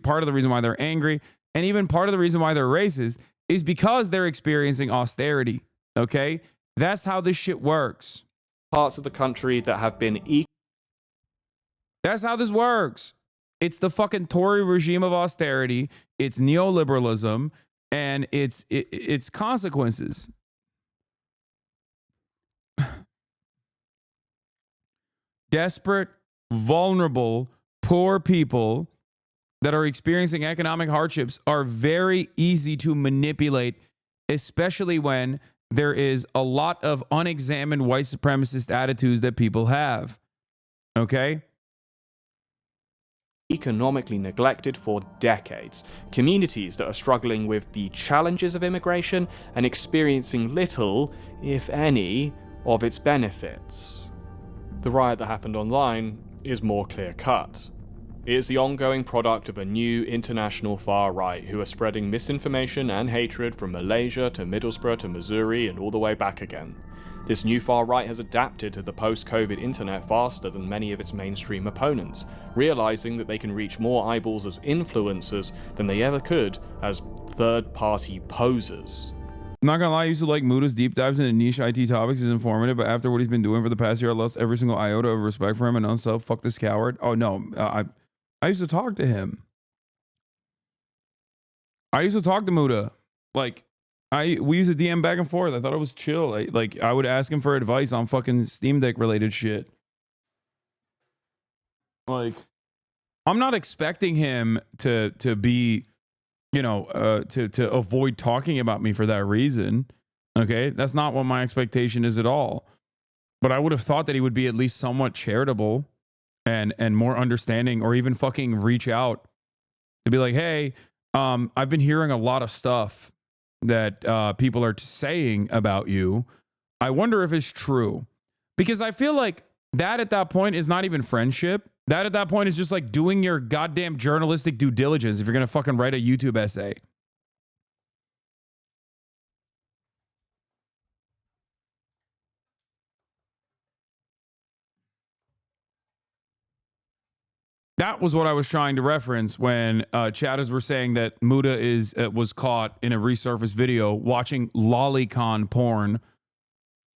part of the reason why they're angry, and even part of the reason why they're racist is because they're experiencing austerity, okay? That's how this shit works. Parts of the country that have been That's how this works. It's the fucking Tory regime of austerity. It's neoliberalism, and it's consequences. Desperate, vulnerable, poor people that are experiencing economic hardships are very easy to manipulate, especially when there is a lot of unexamined white supremacist attitudes that people have. Okay? Economically neglected for decades. Communities that are struggling with the challenges of immigration and experiencing little, if any, of its benefits. The riot that happened online is more clear-cut. It is the ongoing product of a new international far right who are spreading misinformation and hatred from Malaysia to Middlesbrough to Missouri and all the way back again. This new far right has adapted to the post-COVID internet faster than many of its mainstream opponents, realizing that they can reach more eyeballs as influencers than they ever could as third-party posers. I'm not gonna lie, I used to like Muda's deep dives into niche IT topics. Is informative, but after what he's been doing for the past year, I lost every single iota of respect for him and unself. Fuck this coward. Oh no, I used to talk to him. I used to talk to Muda. Like, we used to DM back and forth. I thought it was chill. I would ask him for advice on fucking Steam Deck related shit. Like, I'm not expecting him to be, you know, to avoid talking about me for that reason. Okay, that's not what my expectation is at all. But I would have thought that he would be at least somewhat charitable and more understanding, or even fucking reach out to be like, hey, I've been hearing a lot of stuff that people are saying about you. I wonder if it's true. Because I feel like that at that point is not even friendship. That at that point is just like doing your goddamn journalistic due diligence if you're going to fucking write a YouTube essay. That was what I was trying to reference when chatters were saying that Muda was caught in a resurfaced video watching lolicon porn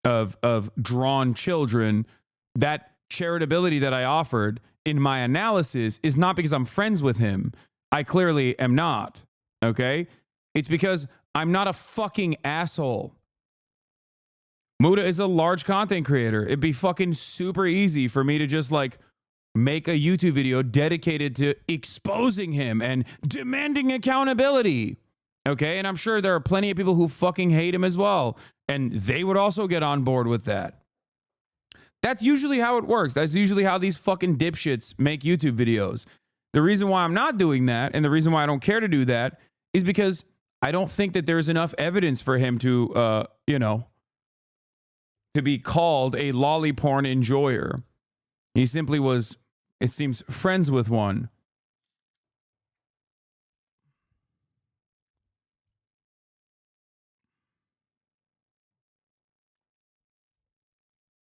of drawn children. That charitability that I offered in my analysis is not because I'm friends with him. I clearly am not. Okay? It's because I'm not a fucking asshole. Muda is a large content creator. It'd be fucking super easy for me to just like make a YouTube video dedicated to exposing him and demanding accountability. Okay? And I'm sure there are plenty of people who fucking hate him as well. And they would also get on board with that. That's usually how it works. That's usually how these fucking dipshits make YouTube videos. The reason why I'm not doing that, and the reason why I don't care to do that, is because I don't think that there's enough evidence for him to, to be called a lolly porn enjoyer. He simply was, it seems, friends with one.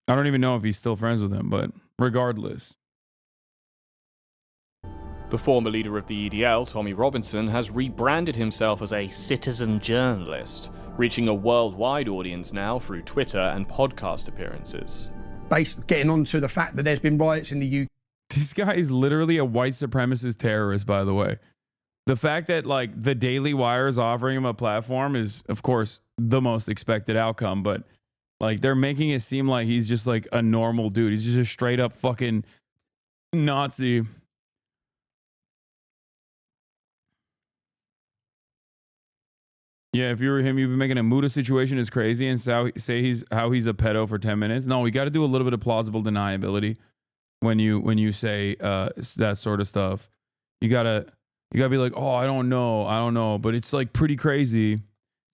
I don't even know if he's still friends with him, but regardless. The former leader of the EDL, Tommy Robinson, has rebranded himself as a citizen journalist, reaching a worldwide audience now through Twitter and podcast appearances. Getting on to the fact that there's been riots in the UK. This guy is literally a white supremacist terrorist, by the way. The fact that like the Daily Wire is offering him a platform is, of course, the most expected outcome, but like they're making it seem like he's just like a normal dude. He's just a straight up fucking Nazi. Yeah, if you were him, you'd be making a Muda situation is crazy and say he's a pedo for 10 minutes. No, we got to do a little bit of plausible deniability when you say that sort of stuff. You gotta be like, oh, I don't know, but it's like pretty crazy,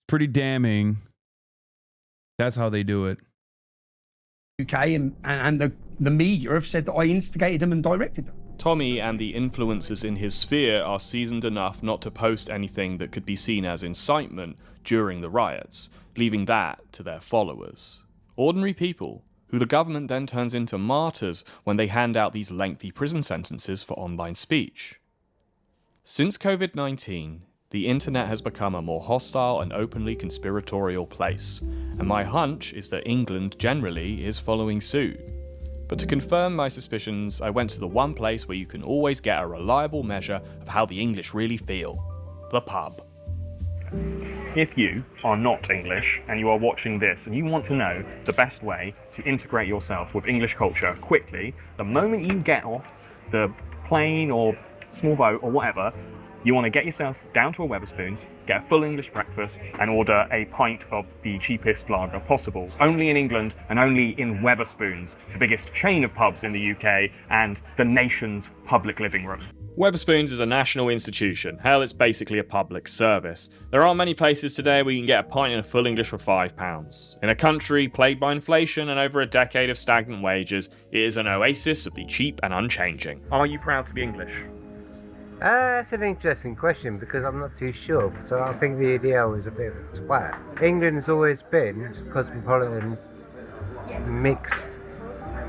pretty damning. That's how they do it. UK and the media have said that I instigated them and directed them. Tommy and the influencers in his sphere are seasoned enough not to post anything that could be seen as incitement during the riots, leaving that to their followers. Ordinary people, who the government then turns into martyrs when they hand out these lengthy prison sentences for online speech. Since COVID-19, the internet has become a more hostile and openly conspiratorial place, and my hunch is that England generally is following suit. But to confirm my suspicions, I went to the one place where you can always get a reliable measure of how the English really feel: the pub. If you are not English and you are watching this and you want to know the best way to integrate yourself with English culture quickly, the moment you get off the plane or small boat or whatever, you want to get yourself down to a Wetherspoons, get a full English breakfast and order a pint of the cheapest lager possible. Only in England and only in Wetherspoons, the biggest chain of pubs in the UK and the nation's public living room. Wetherspoons is a national institution. Hell, it's basically a public service. There aren't many places today where you can get a pint in a full English for £5. In a country plagued by inflation and over a decade of stagnant wages, it is an oasis of the cheap and unchanging. Are you proud to be English? That's an interesting question because I'm not too sure. So I think the EDL is a bit of a twat. England's always been a cosmopolitan, mixed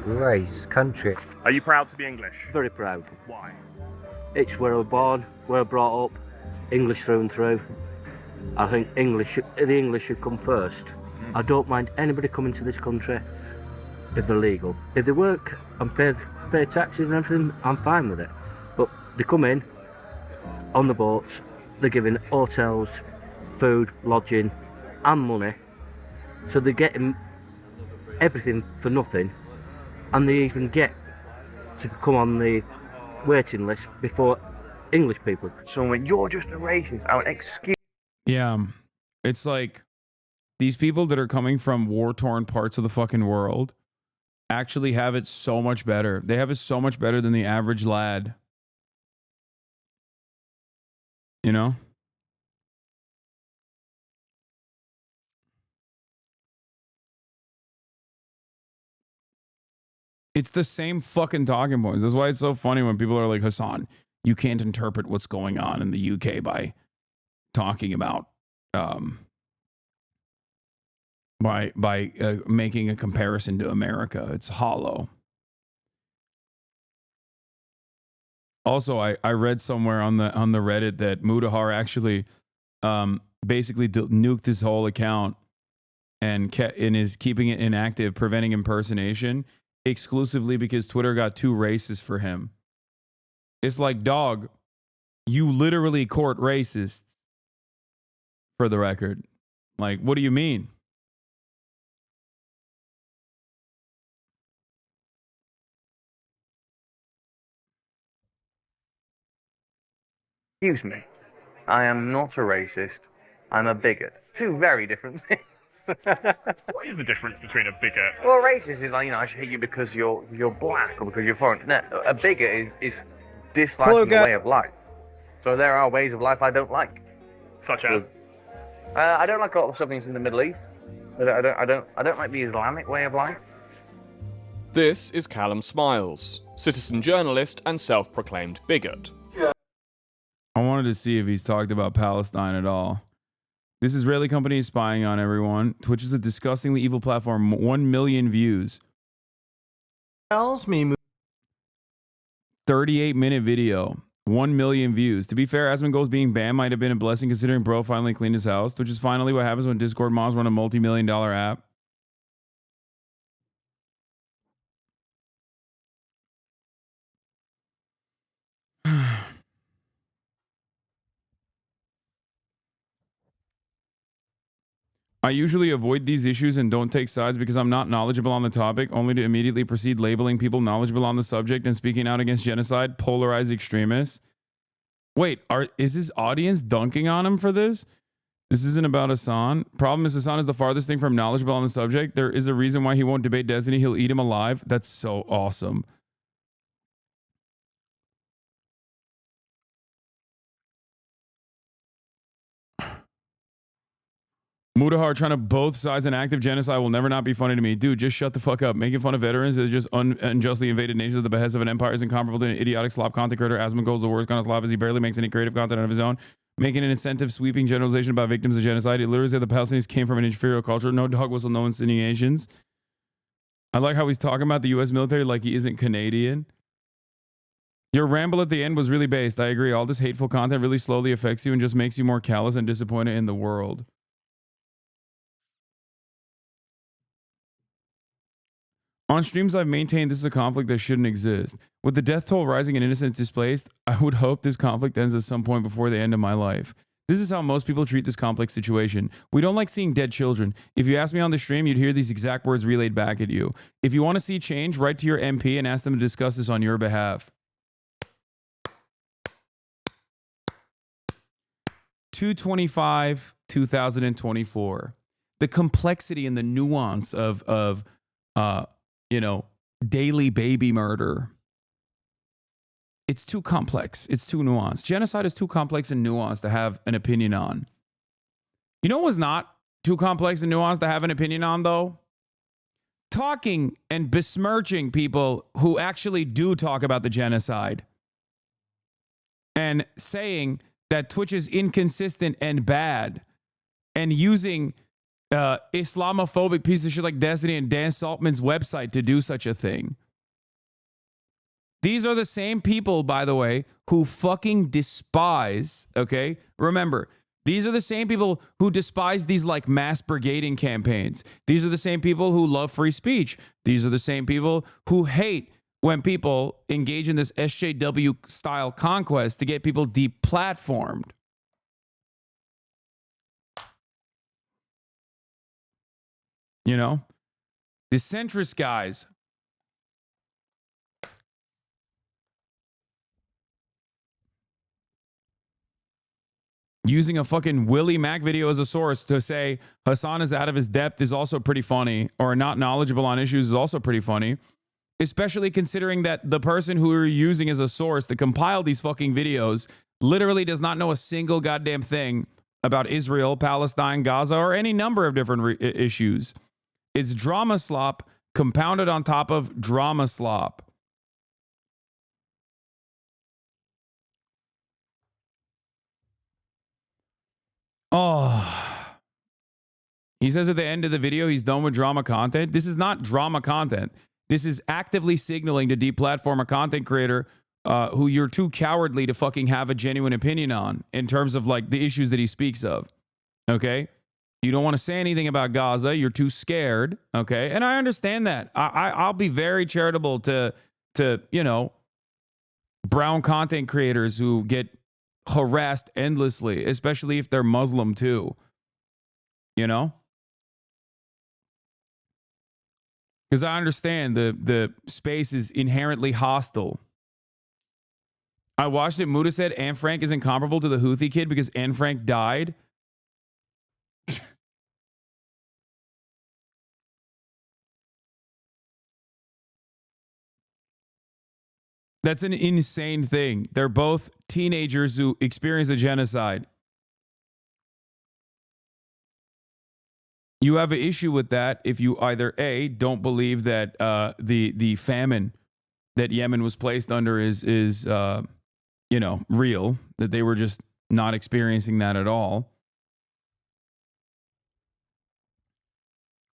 race country. Are you proud to be English? Very proud. Why? It's where I was born, where I brought up, English through and through. I think the English should come first. I don't mind anybody coming to this country if they're legal. If they work and pay taxes and everything, I'm fine with it. But they come in on the boats, they're giving hotels, food, lodging and money. So they're getting everything for nothing, and they even get to come on the waiting list before English people. So when you're just a racist, I would excuse. Yeah, it's like these people that are coming from war-torn parts of the fucking world actually have it so much better. They have it so much better than the average lad. You know? It's the same fucking talking points. That's why it's so funny when people are like, Hasan, you can't interpret what's going on in the UK by talking about making a comparison to America. It's hollow. Also, I read somewhere on the Reddit that Mudahar actually basically nuked his whole account and is keeping it inactive, preventing impersonation, exclusively because Twitter got too racist for him. It's like, dog, you literally court racists, for the record. Like, what do you mean? Excuse me. I am not a racist. I'm a bigot. Two very different things. What is the difference between a bigot? Well, racist is like, I should hate you because you're black or because you're foreign. No, a bigot is disliking a way of life. So there are ways of life I don't like. Such as? I don't like a lot of stuff in the Middle East. I don't like the Islamic way of life. This is Callum Smiles, citizen journalist and self-proclaimed bigot. I wanted to see if he's talked about Palestine at all. This Israeli company is spying on everyone. Twitch is a disgustingly evil platform. 1 million views. Tells me 38-minute video. 1 million views. To be fair, Asmongold's being banned might have been a blessing considering bro finally cleaned his house, which is finally what happens when Discord moms run a multi-million-dollar app. I usually avoid these issues and don't take sides because I'm not knowledgeable on the topic, only to immediately proceed labeling people knowledgeable on the subject and speaking out against genocide, polarized extremists. Wait, is his audience dunking on him for this? This isn't about Hasan. Problem is Hasan is the farthest thing from knowledgeable on the subject. There is a reason why he won't debate Destiny. He'll eat him alive. That's so awesome. Mudahar trying to both sides an active genocide will never not be funny to me. Dude, just shut the fuck up. Making fun of veterans is just unjustly invaded nations at the behest of an empire is incomparable to an idiotic slop content creator. Asmongold's the worst kind of slop as he barely makes any creative content of his own. Making an incentive sweeping generalization about victims of genocide. He literally said the Palestinians came from an inferior culture. No dog whistle, no insinuations. I like how he's talking about the U.S. military like he isn't Canadian. Your ramble at the end was really based. I agree. All this hateful content really slowly affects you and just makes you more callous and disappointed in the world. On streams, I've maintained this is a conflict that shouldn't exist. With the death toll rising and innocents displaced, I would hope this conflict ends at some point before the end of my life. This is how most people treat this complex situation. We don't like seeing dead children. If you asked me on the stream, you'd hear these exact words relayed back at you. If you want to see change, write to your MP and ask them to discuss this on your behalf. 2/25/2024. The complexity and the nuance of daily baby murder. It's too complex. It's too nuanced. Genocide is too complex and nuanced to have an opinion on. You know what was not too complex and nuanced to have an opinion on, though? Talking and besmirching people who actually do talk about the genocide. And saying that Twitch is inconsistent and bad. And using Islamophobic piece of shit like Destiny and Dan Saltman's website to do such a thing. These are the same people, by the way, who fucking despise, okay? Remember, these are the same people who despise these like mass brigading campaigns. These are the same people who love free speech. These are the same people who hate when people engage in this SJW style conquest to get people deplatformed. You know, the centrist guys. Using a fucking Willie Mac video as a source to say Hasan is out of his depth is also pretty funny, or not knowledgeable on issues is also pretty funny. Especially considering that the person who you're using as a source to compile these fucking videos literally does not know a single goddamn thing about Israel, Palestine, Gaza, or any number of different issues. It's drama slop compounded on top of drama slop. Oh. He says at the end of the video he's done with drama content. This is not drama content. This is actively signaling to deplatform a content creator who you're too cowardly to fucking have a genuine opinion on in terms of like the issues that he speaks of. Okay? You don't want to say anything about Gaza. You're too scared. Okay? And I understand that. I'll be very charitable to brown content creators who get harassed endlessly, especially if they're Muslim too. You know? Because I understand the space is inherently hostile. I watched it. Muda said Anne Frank is incomparable to the Houthi kid because Anne Frank died. That's an insane thing. They're both teenagers who experience a genocide. You have an issue with that if you either A, don't believe that the famine that Yemen was placed under is real, that they were just not experiencing that at all.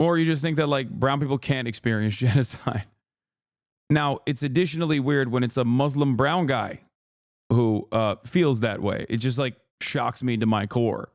Or you just think that like brown people can't experience genocide. Now, it's additionally weird when it's a Muslim brown guy who feels that way. It just like shocks me to my core.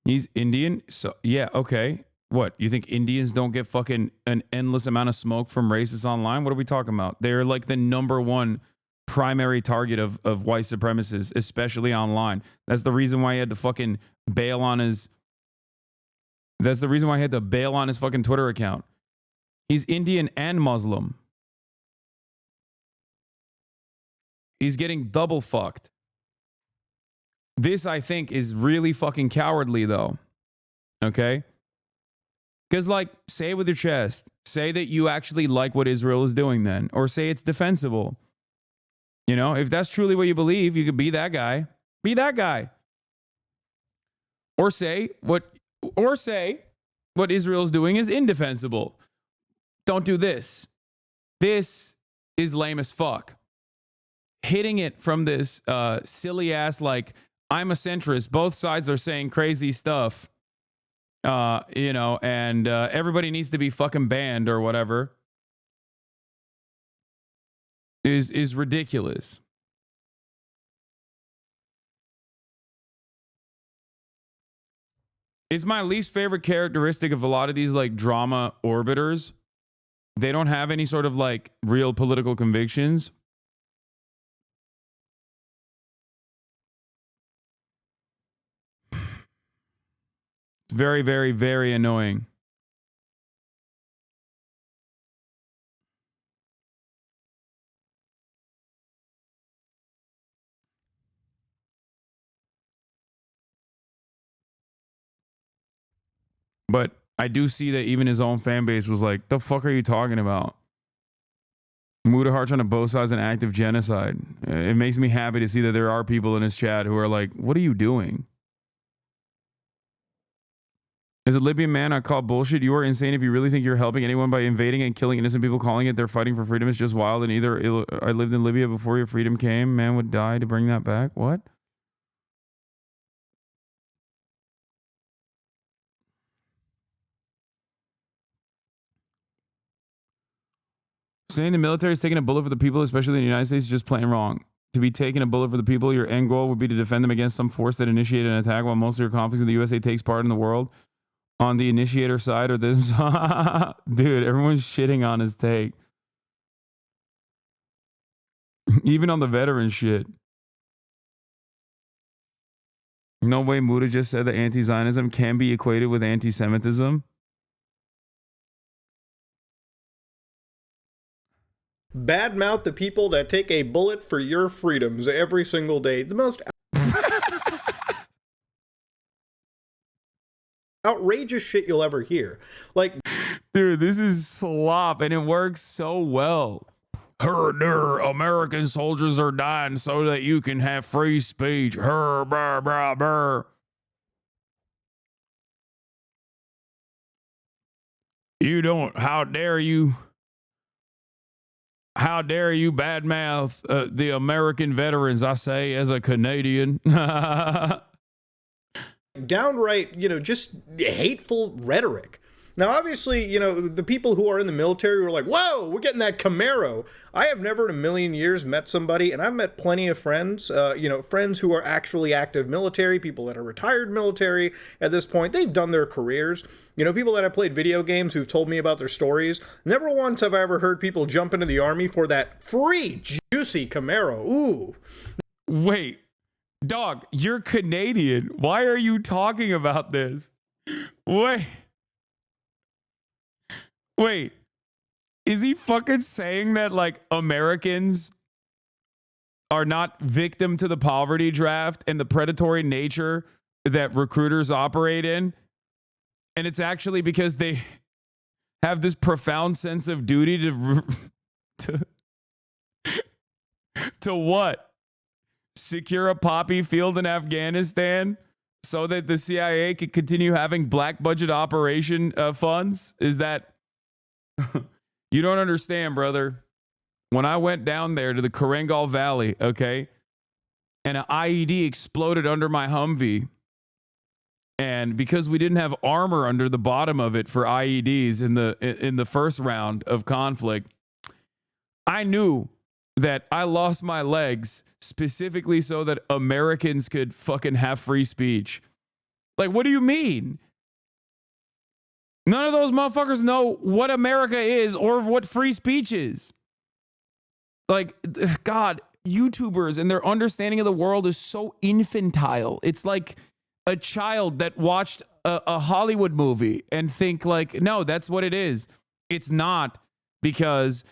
He's Indian? So, yeah, okay. What, you think Indians don't get fucking an endless amount of smoke from racists online? What are we talking about? They're like the number one primary target of white supremacists, especially online. That's the reason why he had to fucking bail on his... That's the reason why he had to bail on his fucking Twitter account. He's Indian and Muslim. He's getting double fucked. This, I think, is really fucking cowardly, though. Okay? Because, like, say it with your chest. Say that you actually like what Israel is doing then. Or say it's defensible. You know, if that's truly what you believe, you could be that guy. Be that guy. Or say what Israel is doing is indefensible. Don't do this. This is lame as fuck. Hitting it from this silly ass, like, I'm a centrist. Both sides are saying crazy stuff. You know, and everybody needs to be fucking banned or whatever. Is ridiculous. It's my least favorite characteristic of a lot of these like drama orbiters. They don't have any sort of like real political convictions. It's very, very, very annoying. But I do see that even his own fan base was like, the fuck are you talking about? Mudahar trying to both sides an act of genocide. It makes me happy to see that there are people in his chat who are like, what are you doing? As a Libyan man, I call bullshit. You are insane if you really think you're helping anyone by invading and killing innocent people. Calling it they're fighting for freedom is just wild. And either I lived in Libya before your freedom came. Man would die to bring that back. What? Saying the military is taking a bullet for the people, especially in the United States, is just plain wrong. To be taking a bullet for the people, your end goal would be to defend them against some force that initiated an attack, while most of your conflicts in the USA takes part in the world. On the initiator side or this. Dude, everyone's shitting on his take. Even on the veteran shit. No way Muda just said that anti-Zionism can be equated with anti-Semitism. Badmouth the people that take a bullet for your freedoms every single day. The most outrageous shit you'll ever hear. Like, dude, this is slop and it works so well. American soldiers are dying so that you can have free speech. Brr, brr, brr. You don't, how dare you badmouth the American veterans, I say, as a Canadian. Downright, just hateful rhetoric. Now, obviously, the people who are in the military were like, whoa, we're getting that Camaro. I have never in a million years met somebody, and I've met plenty of friends, friends who are actually active military, people that are retired military at this point. They've done their careers. People that have played video games who've told me about their stories. Never once have I ever heard people jump into the army for that free, juicy Camaro. Ooh. Wait, dog, you're Canadian. Why are you talking about this? Wait, is he fucking saying that, like, Americans are not victim to the poverty draft and the predatory nature that recruiters operate in? And it's actually because they have this profound sense of duty to what? Secure a poppy field in Afghanistan so that the CIA can continue having black budget operation funds? Is that... You don't understand, brother. When I went down there to the Karangal Valley, okay, and an IED exploded under my Humvee, and because we didn't have armor under the bottom of it for IEDs in the first round of conflict, I knew that I lost my legs specifically so that Americans could fucking have free speech. Like, what do you mean? None of those motherfuckers know what America is or what free speech is. Like, God, YouTubers and their understanding of the world is so infantile. It's like a child that watched a Hollywood movie and think like, no, that's what it is. It's not, because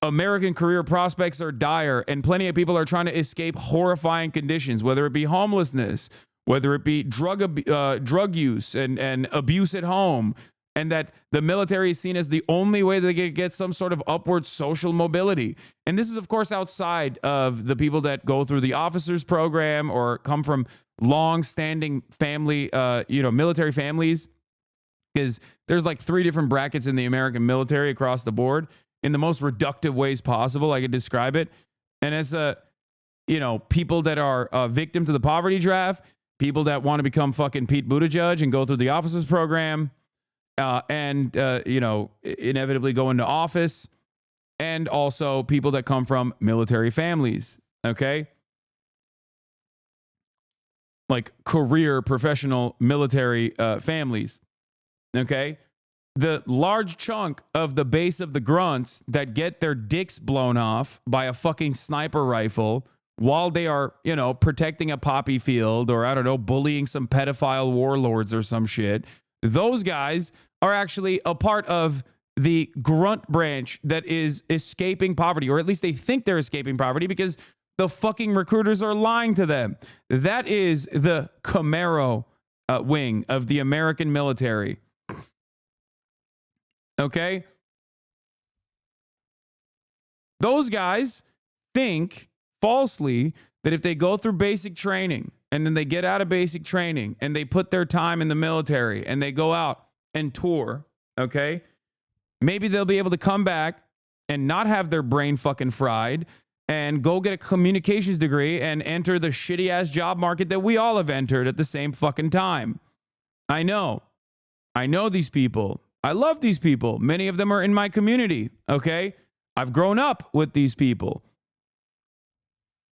American career prospects are dire and plenty of people are trying to escape horrifying conditions, whether it be homelessness, whether it be drug use and abuse at home, and that the military is seen as the only way they can get some sort of upward social mobility. And this is, of course, outside of the people that go through the officers program or come from long-standing family, military families, because there's like 3 different brackets in the American military across the board in the most reductive ways possible I could describe it. And it's people that are victim to the poverty draft, people that want to become fucking Pete Buttigieg and go through the officers program, and inevitably go into office, and also people that come from military families, okay? Like career professional military families, okay? The large chunk of the base of the grunts that get their dicks blown off by a fucking sniper rifle while they are, protecting a poppy field or, I don't know, bullying some pedophile warlords or some shit, those guys are actually a part of the grunt branch that is escaping poverty, or at least they think they're escaping poverty because the fucking recruiters are lying to them. That is the Camaro wing of the American military. Okay? Those guys think falsely that if they go through basic training and then they get out of basic training and they put their time in the military and they go out and tour, okay, maybe they'll be able to come back and not have their brain fucking fried and go get a communications degree and enter the shitty ass job market that we all have entered at the same fucking time. I know these people. I love these people. Many of them are in my community, okay? I've grown up with these people.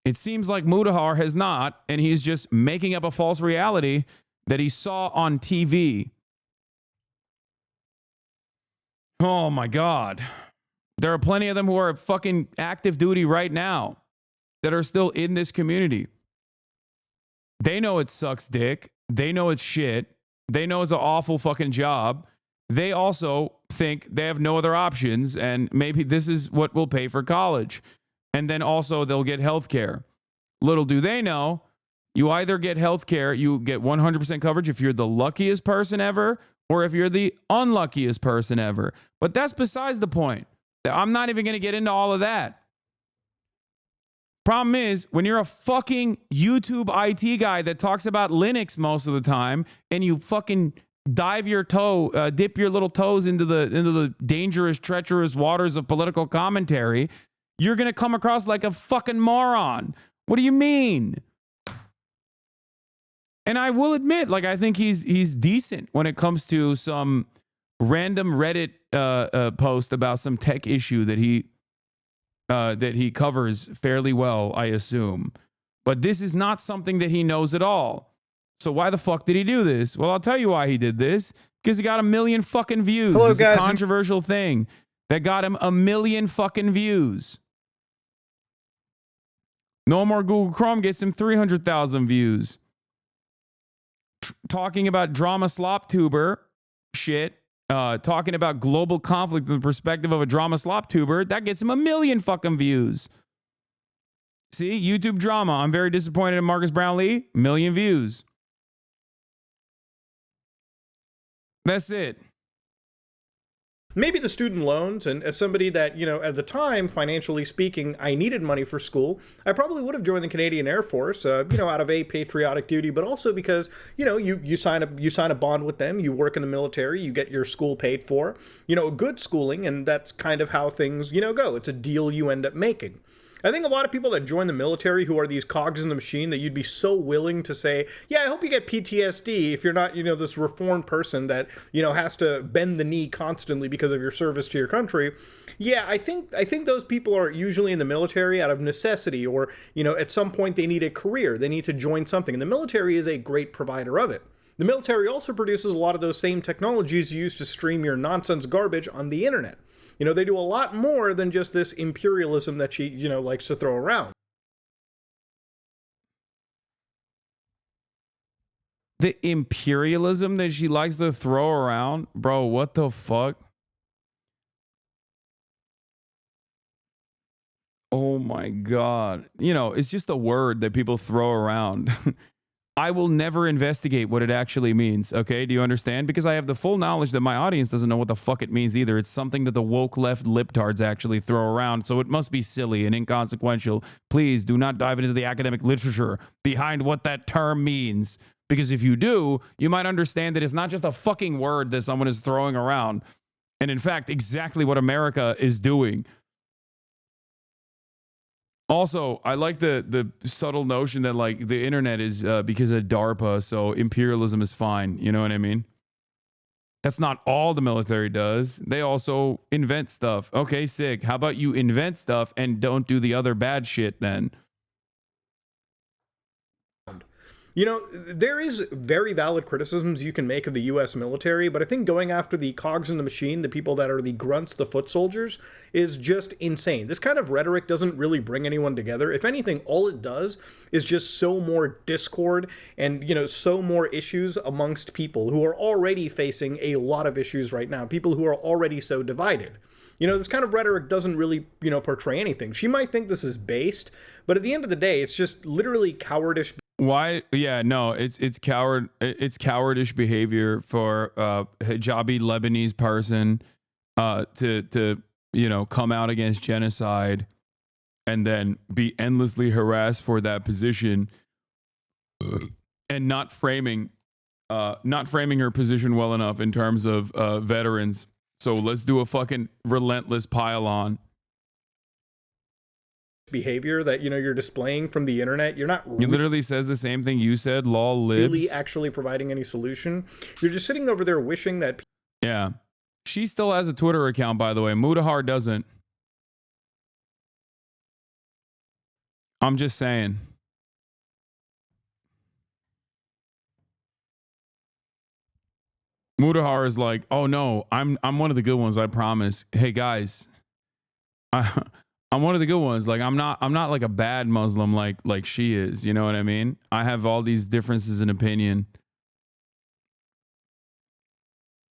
It seems like Mudahar has not, and he's just making up a false reality that he saw on TV. Oh my God. There are plenty of them who are fucking active duty right now that are still in this community. They know it sucks dick. They know it's shit. They know it's an awful fucking job. They also think they have no other options, and maybe this is what will pay for college. And then also they'll get health care. Little do they know, you either get health care, you get 100% coverage if you're the luckiest person ever, or if you're the unluckiest person ever. But that's besides the point. I'm not even going to get into all of that. Problem is, when you're a fucking YouTube IT guy that talks about Linux most of the time, and you fucking dip your little toes into the dangerous, treacherous waters of political commentary, you're going to come across like a fucking moron. What do you mean? And I will admit, like, I think he's decent when it comes to some random Reddit post about some tech issue that he covers fairly well, I assume. But this is not something that he knows at all. So why the fuck did he do this? Well, I'll tell you why he did this. Because he got 1 million fucking views. Hello, it's guys. a controversial thing that got him 1 million fucking views. No More Google Chrome gets him 300,000 views. Talking about drama slop tuber shit, talking about global conflict from the perspective of a drama slop tuber, that gets him 1 million fucking views. See, YouTube drama. I'm very disappointed in Marcus Brownlee. 1 million views. That's it. Maybe the student loans, and as somebody that, at the time, financially speaking, I needed money for school, I probably would have joined the Canadian Air Force, out of a patriotic duty, but also because, you sign a bond with them, you work in the military, you get your school paid for, good schooling, and that's kind of how things, go. It's a deal you end up making. I think a lot of people that join the military who are these cogs in the machine that you'd be so willing to say, yeah, I hope you get PTSD if you're not, this reformed person that, has to bend the knee constantly because of your service to your country. Yeah, I think those people are usually in the military out of necessity, or, at some point they need a career. They need to join something. And the military is a great provider of it. The military also produces a lot of those same technologies used to stream your nonsense garbage on the internet. They do a lot more than just this imperialism that she, likes to throw around. The imperialism that she likes to throw around? Bro, what the fuck? Oh my God. It's just a word that people throw around. I will never investigate what it actually means. Okay, do you understand? Because I have the full knowledge that my audience doesn't know what the fuck it means either. It's something that the woke left libtards actually throw around, so it must be silly and inconsequential. Please do not dive into the academic literature behind what that term means, because if you do, you might understand that it's not just a fucking word that someone is throwing around, and in fact, exactly what America is doing. Also, I like the subtle notion that like the internet is because of DARPA, so imperialism is fine. You know what I mean? That's not all the military does. They also invent stuff. Okay, sick. How about you invent stuff and don't do the other bad shit then? You know, there is very valid criticisms you can make of the U.S. military, but I think going after the cogs in the machine, the people that are the grunts, the foot soldiers, is just insane. This kind of rhetoric doesn't really bring anyone together. If anything, all it does is just sow more discord and, you know, sow more issues amongst people who are already facing a lot of issues right now, people who are already so divided. You know, this kind of rhetoric doesn't really, you know, portray anything. She might think this is based, but at the end of the day, it's just literally cowardice. Why? Yeah, no, it's cowardish behavior for hijabi Lebanese person to you know, come out against genocide and then be endlessly harassed for that position and not framing her position well enough in terms of veterans. So let's do a fucking relentless pile on Behavior that, you know, you're displaying from the internet. You're not He literally says the same thing you said, lol libs. Really actually providing any solution. You're just sitting over there wishing that. Yeah. She still has a Twitter account, by the way. Mudahar doesn't. I'm just saying. Mudahar is like, oh no, I'm one of the good ones, I promise. Hey guys, I'm one of the good ones. Like I'm not like a bad Muslim like she is. You know what I mean? I have all these differences in opinion,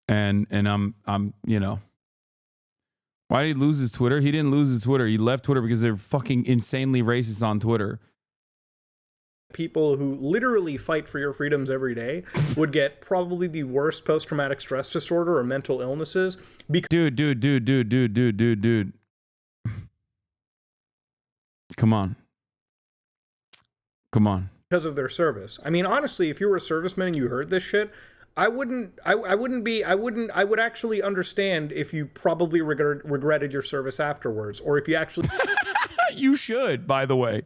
and I'm you know. Why did he lose his Twitter? He didn't lose his Twitter. He left Twitter because they're fucking insanely racist on Twitter. People who literally fight for your freedoms every day would get probably the worst post-traumatic stress disorder or mental illnesses. Dude. Come on. Because of their service. I mean, honestly, if you were a serviceman and you heard this shit, I would actually understand if you probably regretted your service afterwards, or if you actually. You should, by the way.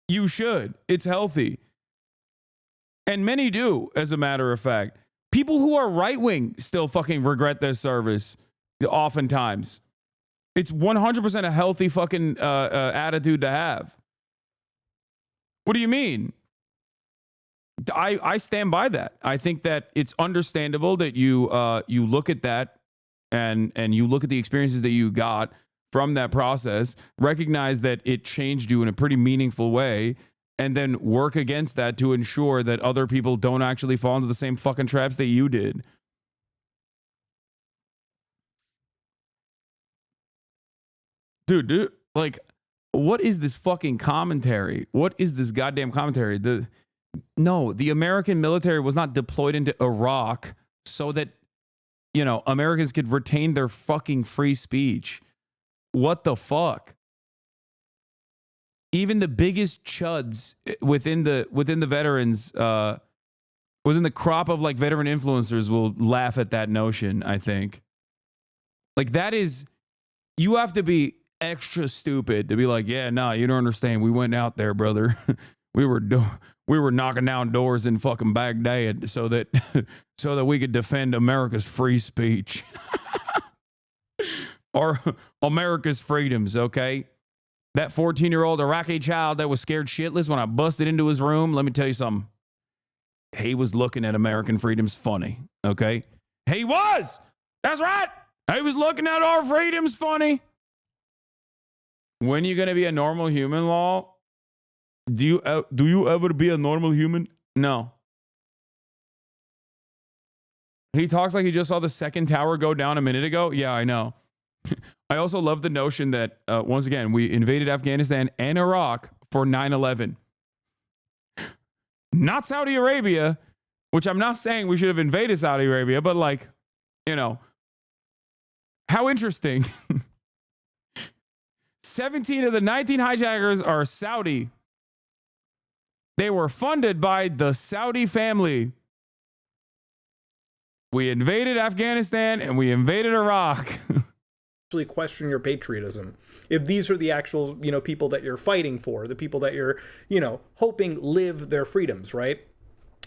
You should. It's healthy. And many do, as a matter of fact. People who are right-wing still fucking regret their service, oftentimes. It's 100% a healthy fucking attitude to have. What do you mean? I stand by that. I think that it's understandable that you look at that and you look at the experiences that you got from that process, recognize that it changed you in a pretty meaningful way, and then work against that to ensure that other people don't actually fall into the same fucking traps that you did. Dude, like, what is this fucking commentary? What is this goddamn commentary? The American military was not deployed into Iraq so that, you know, Americans could retain their fucking free speech. What the fuck? Even the biggest chuds within the veterans, within the crop of like veteran influencers will laugh at that notion, I think. Like that is, you have to be extra stupid to be like, yeah, no, you don't understand. We went out there, brother. we were knocking down doors in fucking Baghdad so that we could defend America's free speech. Or America's freedoms, okay? That 14-year-old Iraqi child that was scared shitless when I busted into his room, let me tell you something. He was looking at American freedoms funny, okay? He was! That's right! He was looking at our freedoms funny. When are you going to be a normal human, Law? Do you ever be a normal human? No. He talks like he just saw the second tower go down a minute ago. Yeah, I know. I also love the notion that, once again, we invaded Afghanistan and Iraq for 9/11. not Saudi Arabia, which I'm not saying we should have invaded Saudi Arabia, but like, you know, how interesting. 17 of the 19 hijackers are Saudi. They were funded by the Saudi family. We invaded Afghanistan and we invaded Iraq. Actually question your patriotism. If these are the actual, you know, people that you're fighting for, the people that you're, you know, hoping live their freedoms, right?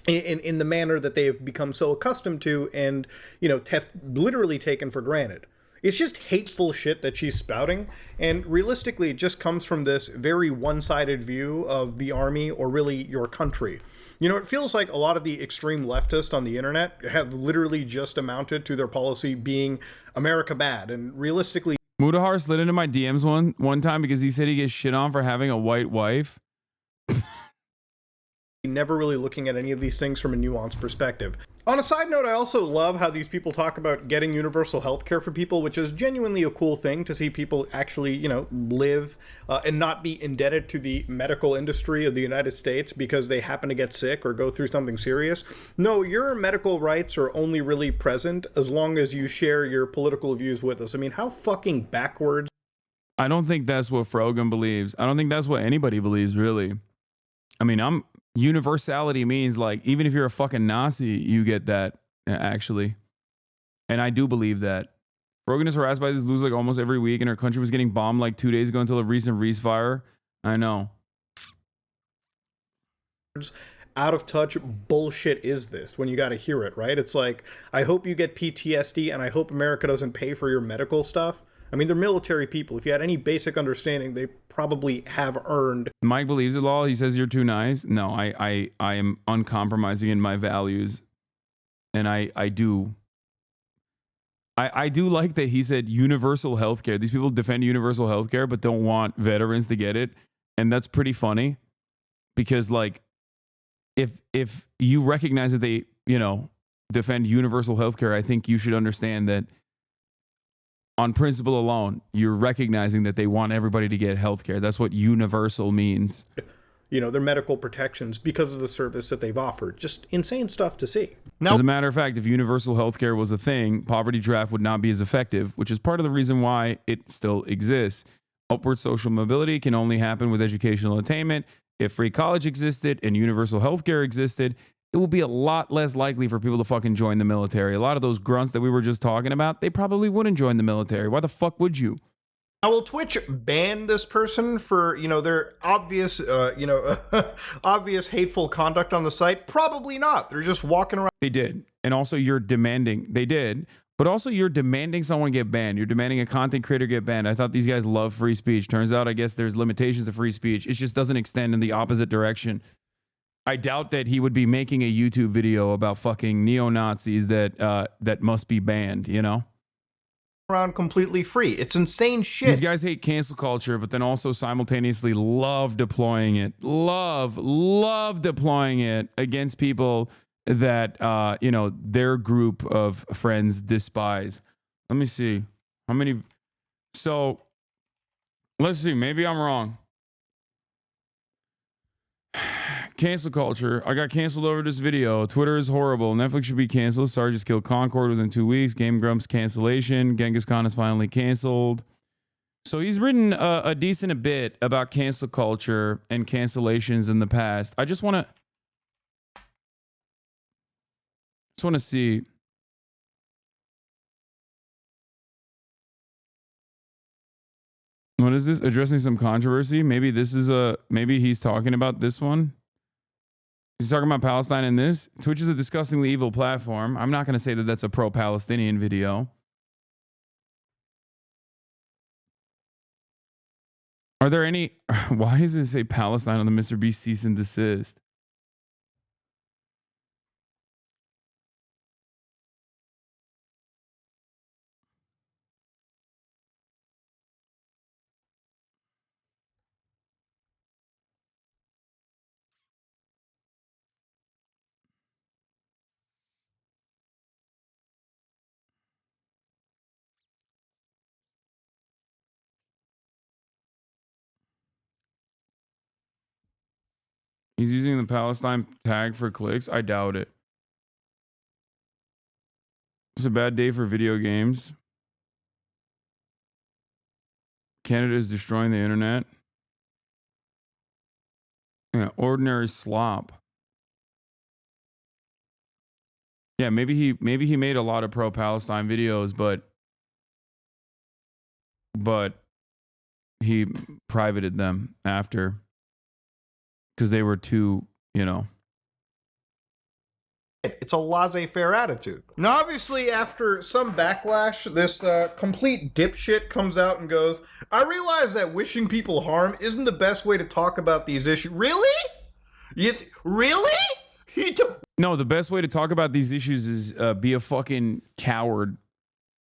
In the manner that they've become so accustomed to and, you know, have literally taken for granted. It's just hateful shit that she's spouting, and realistically it just comes from this very one-sided view of the army or really your country. You know, it feels like a lot of the extreme leftists on the internet have literally just amounted to their policy being America bad, and realistically... Mudahar slid into my DMs one time because he said he gets shit on for having a white wife. Never really looking at any of these things from a nuanced perspective. On a side note, I also love how these people talk about getting universal health care for people, which is genuinely a cool thing to see people actually, you know, live and not be indebted to the medical industry of the United States because they happen to get sick or go through something serious. No, your medical rights are only really present as long as you share your political views with us. I mean, how fucking backwards. I don't think that's what Frogan believes. I don't think that's what anybody believes, really. I mean, universality means like, even if you're a fucking Nazi, you get that, actually. And I do believe that. Rogan is harassed by these lose like almost every week, and her country was getting bombed like 2 days ago until a recent ceasefire. I know. Out of touch bullshit is this when you got to hear it, right? It's like, I hope you get PTSD and I hope America doesn't pay for your medical stuff. I mean, they're military people. If you had any basic understanding, they probably have earned. Mike believes it all. He says you're too nice. No, I am uncompromising in my values. And I do like that he said universal healthcare. These people defend universal healthcare, but don't want veterans to get it. And that's pretty funny because like, if you recognize that they, you know, defend universal healthcare, I think you should understand that on principle alone, you're recognizing that they want everybody to get healthcare. That's what universal means. You know, their medical protections because of the service that they've offered. Just insane stuff to see. As a matter of fact, if universal healthcare was a thing, poverty draft would not be as effective, which is part of the reason why it still exists. Upward social mobility can only happen with educational attainment. If free college existed and universal healthcare existed, it will be a lot less likely for people to fucking join the military. A lot of those grunts that we were just talking about, they probably wouldn't join the military. Why the fuck would you? Now, will Twitch ban this person for, you know, their obvious, obvious hateful conduct on the site? Probably not. They're just walking around. They did. And also you're demanding, they did, but also you're demanding someone get banned. You're demanding a content creator get banned. I thought these guys love free speech. Turns out, I guess there's limitations to free speech. It just doesn't extend in the opposite direction. I doubt that he would be making a YouTube video about fucking neo-Nazis that must be banned, you know? Around completely free. It's insane shit. These guys hate cancel culture, but then also simultaneously love deploying it. Love deploying it against people that, you know, their group of friends despise. Let me see. How many? So, let's see. Maybe I'm wrong. Cancel culture. I got canceled over this video. Twitter is horrible. Netflix should be canceled. Sorry, just killed Concord within 2 weeks. Game Grumps cancellation. Genghis Khan is finally canceled. So he's written a decent bit about cancel culture and cancellations in the past. I just want to see. What is this? Addressing some controversy? Maybe this is maybe he's talking about this one. He's talking about Palestine in this. Twitch is a disgustingly evil platform. I'm not going to say that that's a pro-Palestinian video. Are there any... Why does it say Palestine on the Mr. Beast cease and desist? He's using the Palestine tag for clicks. I doubt it. It's a bad day for video games. Canada is destroying the internet. Yeah, ordinary slop. Yeah, maybe he made a lot of pro-Palestine videos, but he privated them after because they were too, you know. It's a laissez-faire attitude. Now, obviously, after some backlash, this complete dipshit comes out and goes, I realize that wishing people harm isn't the best way to talk about these issues. Really? Really? No, the best way to talk about these issues is be a fucking coward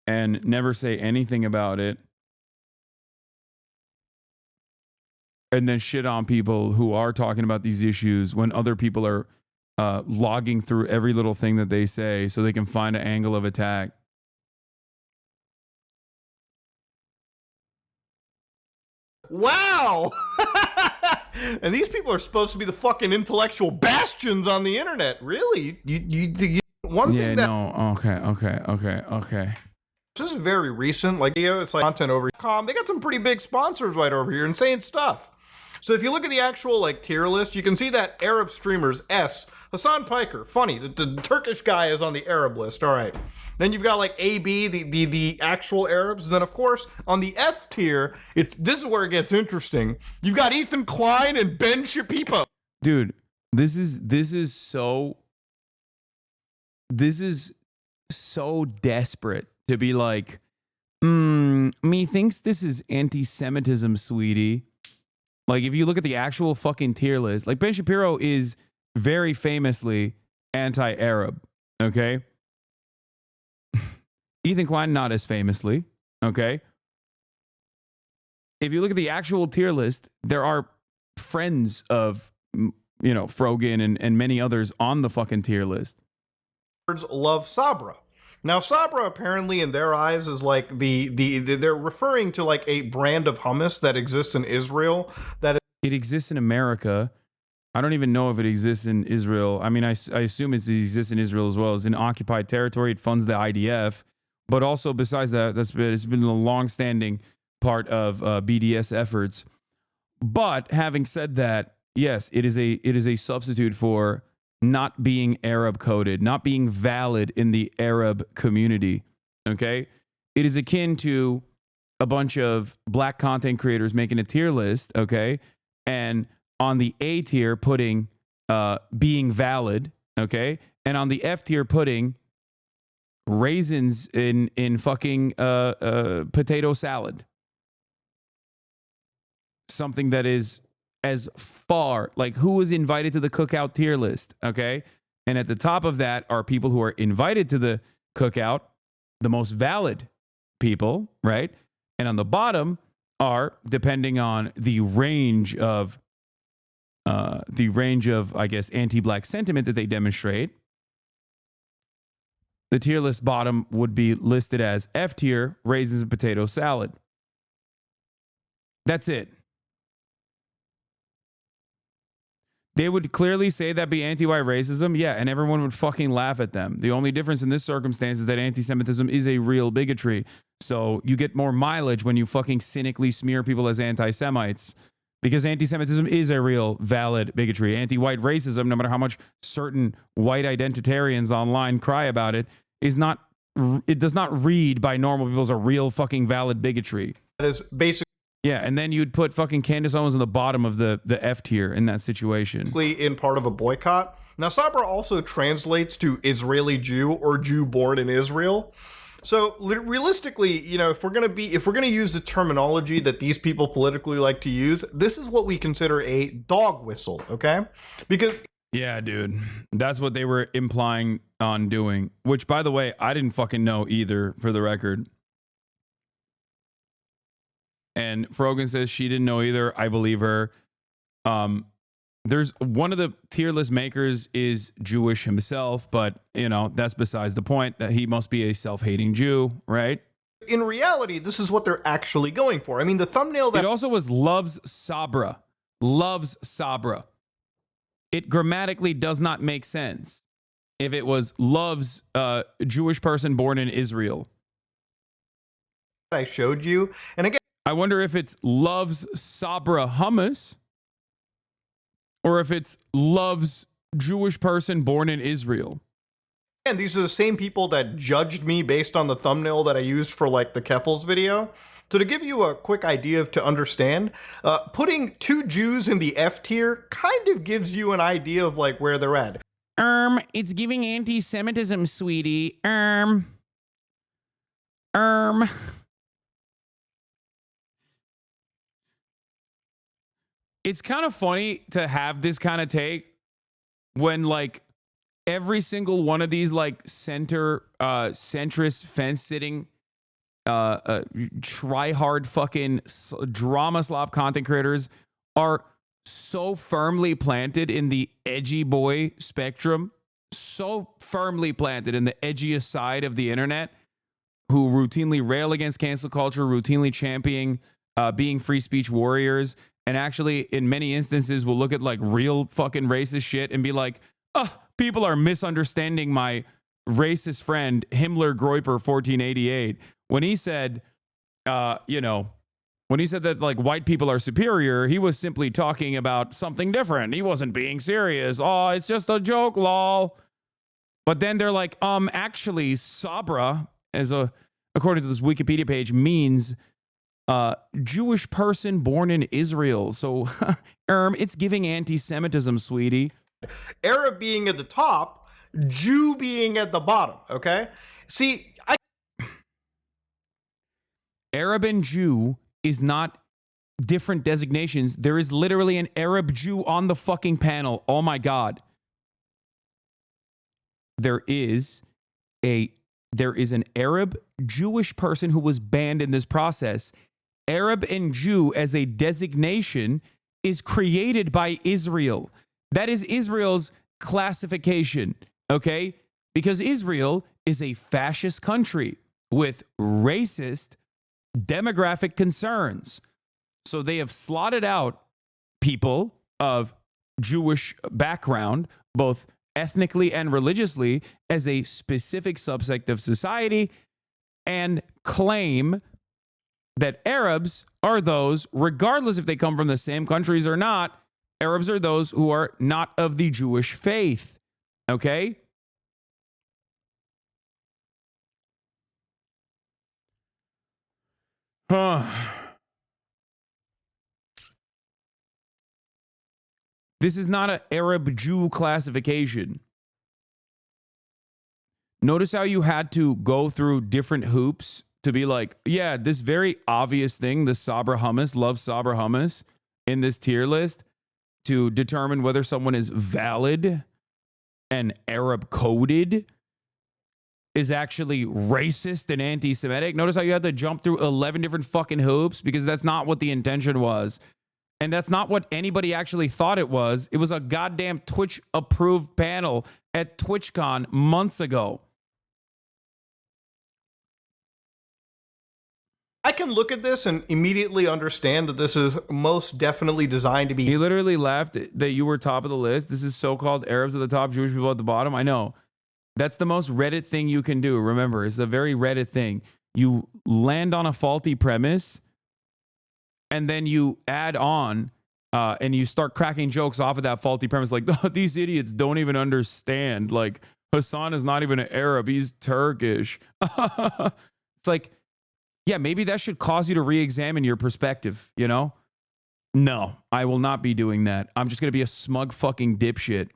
and never say anything about it. And then shit on people who are talking about these issues when other people are logging through every little thing that they say so they can find an angle of attack. Wow! And these people are supposed to be the fucking intellectual bastions on the internet. Really? One thing that... No, okay. This is very recent. Like, it's like content over .com. They got some pretty big sponsors right over here and saying stuff. So if you look at the actual like tier list, you can see that Arab streamers S, hasanpiker, funny. The Turkish guy is on the Arab list. All right. Then you've got like AB, the actual Arabs. And then of course on the F tier, this is where it gets interesting. You've got Ethan Klein and Ben Shapipo. Dude, this is so desperate to be like, me thinks this is anti-Semitism, sweetie. Like, if you look at the actual fucking tier list, like Ben Shapiro is very famously anti-Arab, okay? Ethan Klein, not as famously, okay? If you look at the actual tier list, there are friends of, Frogan and many others on the fucking tier list. Love Sabra. Now, Sabra apparently in their eyes is like they're referring to like a brand of hummus that exists in Israel. It exists in America. I don't even know if it exists in Israel. I mean, I assume it exists in Israel as well. It's in occupied territory. It funds the IDF. But also besides that, it's been a long-standing part of BDS efforts. But having said that, yes, it is a substitute for not being Arab coded, not being valid in the Arab community. Okay. It is akin to a bunch of black content creators making a tier list. Okay. And on the A tier putting being valid. Okay. And on the F tier putting raisins in fucking potato salad. Something that is as far, like who was invited to the cookout tier list, okay? And at the top of that are people who are invited to the cookout, the most valid people, right? And on the bottom are, depending on the range of, I guess, anti-black sentiment that they demonstrate, the tier list bottom would be listed as F tier, raisins and potato salad. That's it. They would clearly say that be anti-white racism, yeah, and everyone would fucking laugh at them. The only difference in this circumstance is that anti-Semitism is a real bigotry. So you get more mileage when you fucking cynically smear people as anti-Semites, because anti-Semitism is a real valid bigotry. Anti-white racism, no matter how much certain white identitarians online cry about it, it does not read by normal people as a real fucking valid bigotry. That is basically. Yeah, and then you'd put fucking Candace Owens on the bottom of the F tier in that situation. In part of a boycott. Now, Sabra also translates to Israeli Jew or Jew born in Israel. So realistically, if we're gonna use the terminology that these people politically like to use, this is what we consider a dog whistle, okay? Because yeah, dude, that's what they were implying on doing. Which, by the way, I didn't fucking know either, for the record. And Frogan says she didn't know either. I believe her. There's one of the tier list makers is Jewish himself, but that's besides the point. That he must be a self-hating Jew, right? In reality, this is what they're actually going for. I mean, the thumbnail that it also was loves Sabra. it grammatically does not make sense if it was loves Jewish person born in Israel. I showed you. And again, I wonder if it's loves Sabra hummus or if it's loves Jewish person born in Israel. and these are the same people that judged me based on the thumbnail that I used for like the Keffels video. So to give you a quick idea of to understand, putting two Jews in the F tier kind of gives you an idea of like where they're at. It's giving anti-Semitism, sweetie. It's kind of funny to have this kind of take when like every single one of these like centrist fence sitting try hard fucking drama slop content creators are so firmly planted in the edgy boy spectrum, so firmly planted in the edgiest side of the internet, who routinely rail against cancel culture, routinely championing being free speech warriors, and actually in many instances will look at like real fucking racist shit and be like, oh, people are misunderstanding my racist friend Himmler Groiper 1488 when he said, when he said that like white people are superior, he was simply talking about something different. He wasn't being serious. Oh, it's just a joke, lol. But then they're like, actually, Sabra, according to this Wikipedia page, means Jewish person born in Israel. So, it's giving anti-Semitism, sweetie. Arab being at the top, Jew being at the bottom. Okay, see, Arab and Jew is not different designations. There is literally an Arab Jew on the fucking panel. Oh my God. There is an Arab Jewish person who was banned in this process. Arab and Jew as a designation is created by Israel. That is Israel's classification, okay? Because Israel is a fascist country with racist demographic concerns. So they have slotted out people of Jewish background, both ethnically and religiously, as a specific subsect of society, and claim that Arabs are those, regardless if they come from the same countries or not, Arabs are those who are not of the Jewish faith. Okay? This is not an Arab Jew classification. Notice how you had to go through different hoops to be like, yeah, this very obvious thing, the Sabra hummus, love Sabra hummus in this tier list to determine whether someone is valid and Arab coded is actually racist and anti-Semitic. Notice how you had to jump through 11 different fucking hoops because that's not what the intention was. And that's not what anybody actually thought it was. It was a goddamn Twitch approved panel at TwitchCon months ago. I can look at this and immediately understand that this is most definitely designed to be. He literally laughed that you were top of the list. This is so-called Arabs at the top, Jewish people at the bottom. I know. That's the most Reddit thing you can do. Remember, it's a very Reddit thing. You land on a faulty premise and then you add on and you start cracking jokes off of that faulty premise. Like, oh, these idiots don't even understand. Like, Hasan is not even an Arab. He's Turkish. It's like, yeah, maybe that should cause you to re-examine your perspective, you know? No, I will not be doing that. I'm just going to be a smug fucking dipshit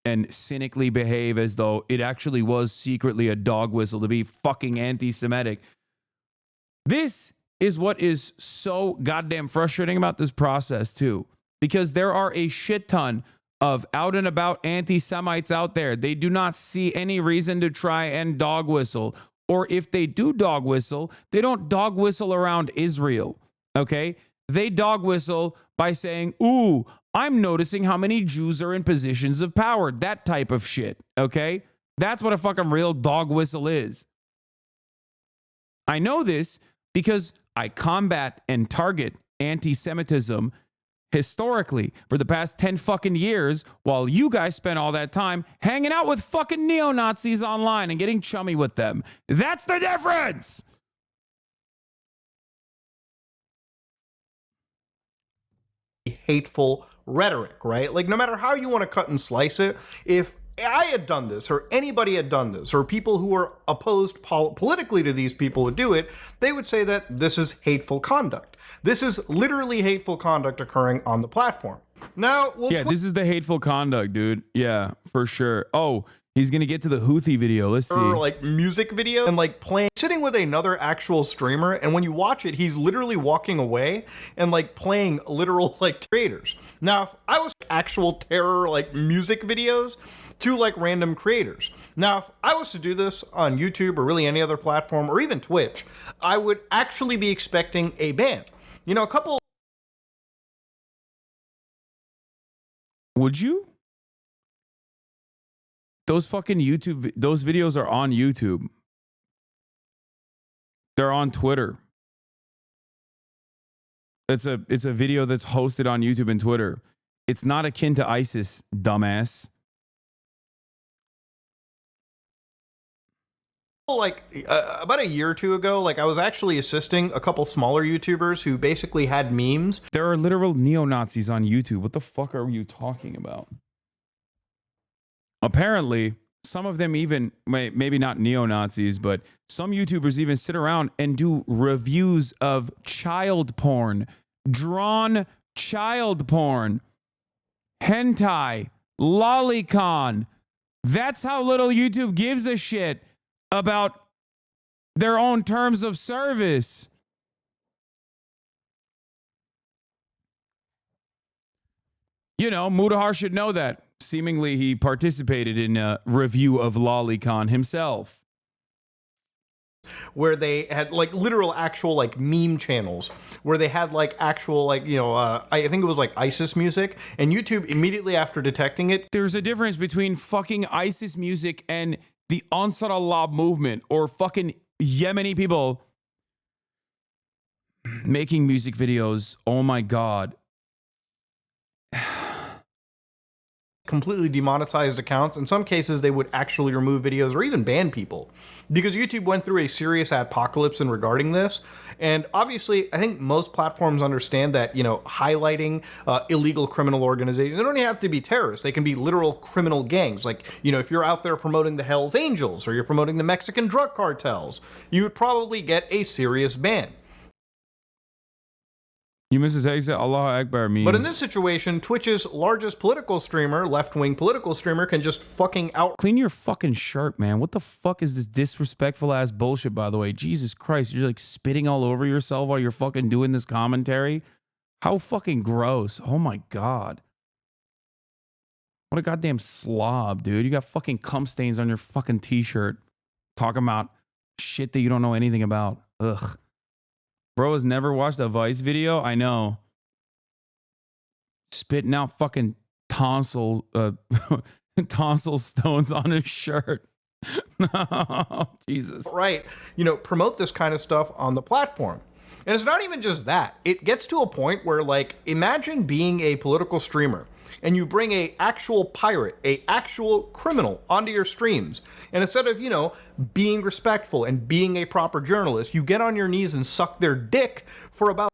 and cynically behave as though it actually was secretly a dog whistle to be fucking anti-Semitic. This is what is so goddamn frustrating about this process too, because there are a shit ton of out and about anti-Semites out there. They do not see any reason to try and dog whistle. Or if they do dog whistle, they don't dog whistle around Israel, okay? They dog whistle by saying, ooh, I'm noticing how many Jews are in positions of power. That type of shit, okay? That's what a fucking real dog whistle is. I know this because I combat and target anti-Semitism historically for the past 10 fucking years, while you guys spent all that time hanging out with fucking neo-Nazis online and getting chummy with them. That's the difference. Hateful rhetoric, right? Like, no matter how you want to cut and slice it, if I had done this, or anybody had done this, or people who were opposed politically to these people would do it, they would say that this is hateful conduct. This is literally hateful conduct occurring on the platform. Now, yeah, this is the hateful conduct, dude. Yeah, for sure. Oh, he's gonna get to the Houthi video. Let's see. Or like music video and like playing, sitting with another actual streamer, and when you watch it, he's literally walking away and like playing literal like creators. Now, if I was actual terror like music videos to like random creators. Now, if I was to do this on YouTube or really any other platform or even Twitch, I would actually be expecting a ban. You know, a couple. Would you? Those fucking YouTube, those videos are on YouTube. They're on Twitter. It's a video that's hosted on YouTube and Twitter. It's not akin to ISIS, dumbass. Like about a year or two ago, like I was actually assisting a couple smaller YouTubers who basically had memes. There are literal neo-Nazis on YouTube. What the fuck are you talking about? Apparently, some of them even, maybe not neo-Nazis, but some YouTubers even sit around and do reviews of child porn, drawn child porn, hentai, lolicon. That's how little YouTube gives a shit about their own terms of service. You know, Mudahar should know that. Seemingly, he participated in a review of lolicon himself. Where they had like literal actual like meme channels where they had like actual like, you know, I think it was like ISIS music, and YouTube immediately after detecting it. There's a difference between fucking ISIS music and the Ansar Allah movement or fucking Yemeni people making music videos. Oh my God. Completely demonetized accounts. In some cases, they would actually remove videos or even ban people because YouTube went through a serious apocalypse in regarding this. And obviously, I think most platforms understand that, you know, highlighting illegal criminal organizations, they don't even have to be terrorists. They can be literal criminal gangs. Like, you know, if you're out there promoting the Hells Angels or you're promoting the Mexican drug cartels, you would probably get a serious ban. You Mrs. Haig said Allah Akbar means. But in this situation, Twitch's largest political streamer, left-wing political streamer, can just fucking out. Clean your fucking shirt, man. What the fuck is this disrespectful ass bullshit, by the way? Jesus Christ, you're like spitting all over yourself while you're fucking doing this commentary? How fucking gross. Oh my God. What a goddamn slob, dude. You got fucking cum stains on your fucking t-shirt. Talking about shit that you don't know anything about. Ugh. Bro has never watched a Vice video? I know. Spitting out fucking tonsil stones on his shirt. Oh, Jesus. Right. You know, promote this kind of stuff on the platform. And it's not even just that. It gets to a point where, like, imagine being a political streamer and you bring a actual pirate, a actual criminal onto your streams. And instead of, you know, being respectful and being a proper journalist, you get on your knees and suck their dick for about...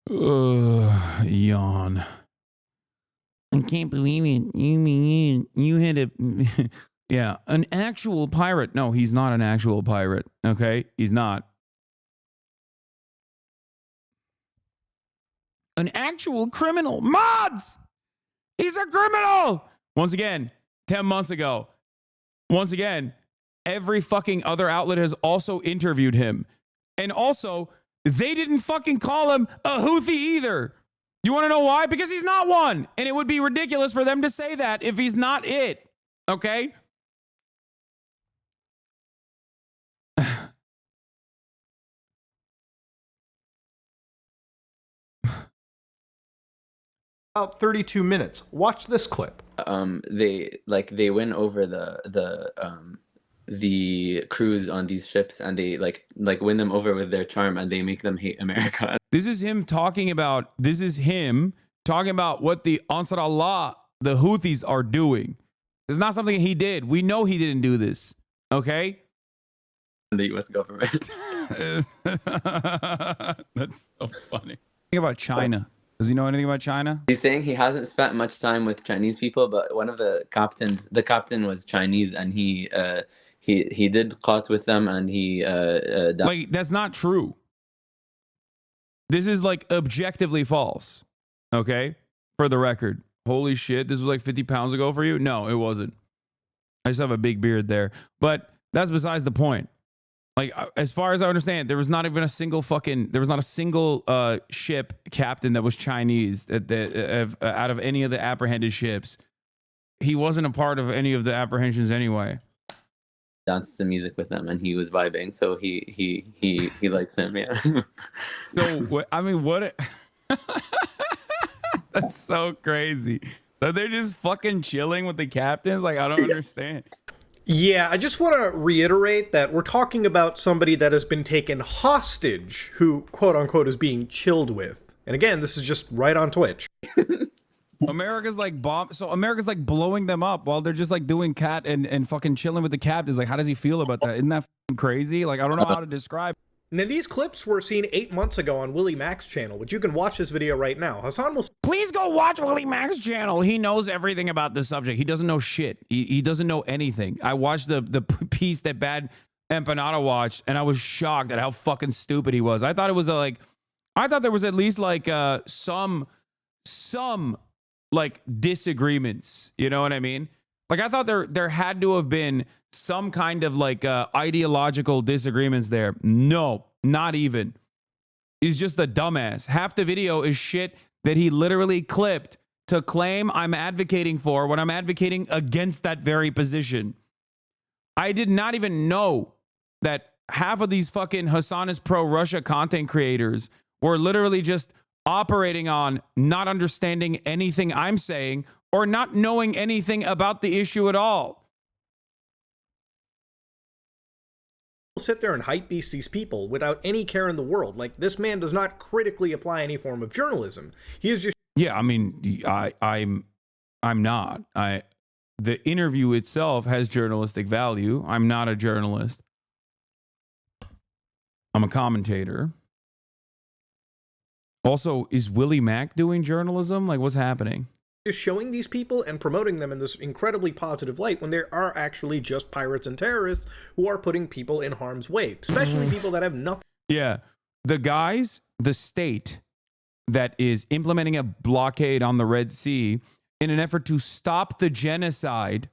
Yawn. I can't believe it. You mean you had a... Yeah, an actual pirate. No, he's not an actual pirate. Okay? He's not. An actual criminal. Mods! He's a criminal! Once again, 10 months ago. Once again, every fucking other outlet has also interviewed him. And also, they didn't fucking call him a Houthi either. You want to know why? Because he's not one. And it would be ridiculous for them to say that if he's not it. Okay? About 32 minutes. Watch this clip. They went over the crews on these ships, and they like win them over with their charm, and they make them hate America. This is him talking about what the Ansar Allah, the Houthis, are doing. It's not something he did. We know he didn't do this. Okay? The U.S. government. That's so funny. Think about China. Does he know anything about China? He's saying he hasn't spent much time with Chinese people, but one of the captain was Chinese, and he did caught with them, and he died. Like, that's not true. This is like objectively false. Okay? For the record. Holy shit, this was like 50 pounds ago for you? No, it wasn't. I just have a big beard there. But that's besides the point. Like, as far as I understand, there was not even a single ship captain that was Chinese out of any of the apprehended ships. He wasn't a part of any of the apprehensions anyway. Danced to music with them, and he was vibing, so he likes him, yeah. So, I mean, what... That's so crazy. So they're just fucking chilling with the captains? Like, I don't understand. Yeah, I just want to reiterate that we're talking about somebody that has been taken hostage, who, quote unquote, is being chilled with. And again, this is just right on Twitch. America's like America's like blowing them up while they're just like doing cat and fucking chilling with the captains. Like, how does he feel about that? Isn't that fucking crazy? Like, I don't know how to describe it. Now, these clips were seen 8 months ago on Willie Mack's channel, but you can watch this video right now. Hasan will... Please go watch Willie Mack's channel. He knows everything about this subject. He doesn't know shit. He doesn't know anything. I watched the piece that Bad Empanada watched, and I was shocked at how fucking stupid he was. I thought it was I thought there was at least like some like disagreements. You know what I mean? Like, I thought there had to have been some kind of like ideological disagreements there. No, not even. He's just a dumbass. Half the video is shit that he literally clipped to claim I'm advocating for when I'm advocating against that very position. I did not even know that half of these fucking Hasan is pro-Russia content creators were literally just operating on not understanding anything I'm saying or not knowing anything about the issue at all. Sit there and hype beast these people without any care in the world. Like, this man does not critically apply any form of journalism. He is just... Yeah, I mean, I'm not. The interview itself has journalistic value. I'm not a journalist. I'm a commentator. Also, is Willie Mack doing journalism? Like, what's happening? Just showing these people and promoting them in this incredibly positive light when there are actually just pirates and terrorists who are putting people in harm's way, especially people that have nothing. Yeah. The state that is implementing a blockade on the Red Sea in an effort to stop the genocide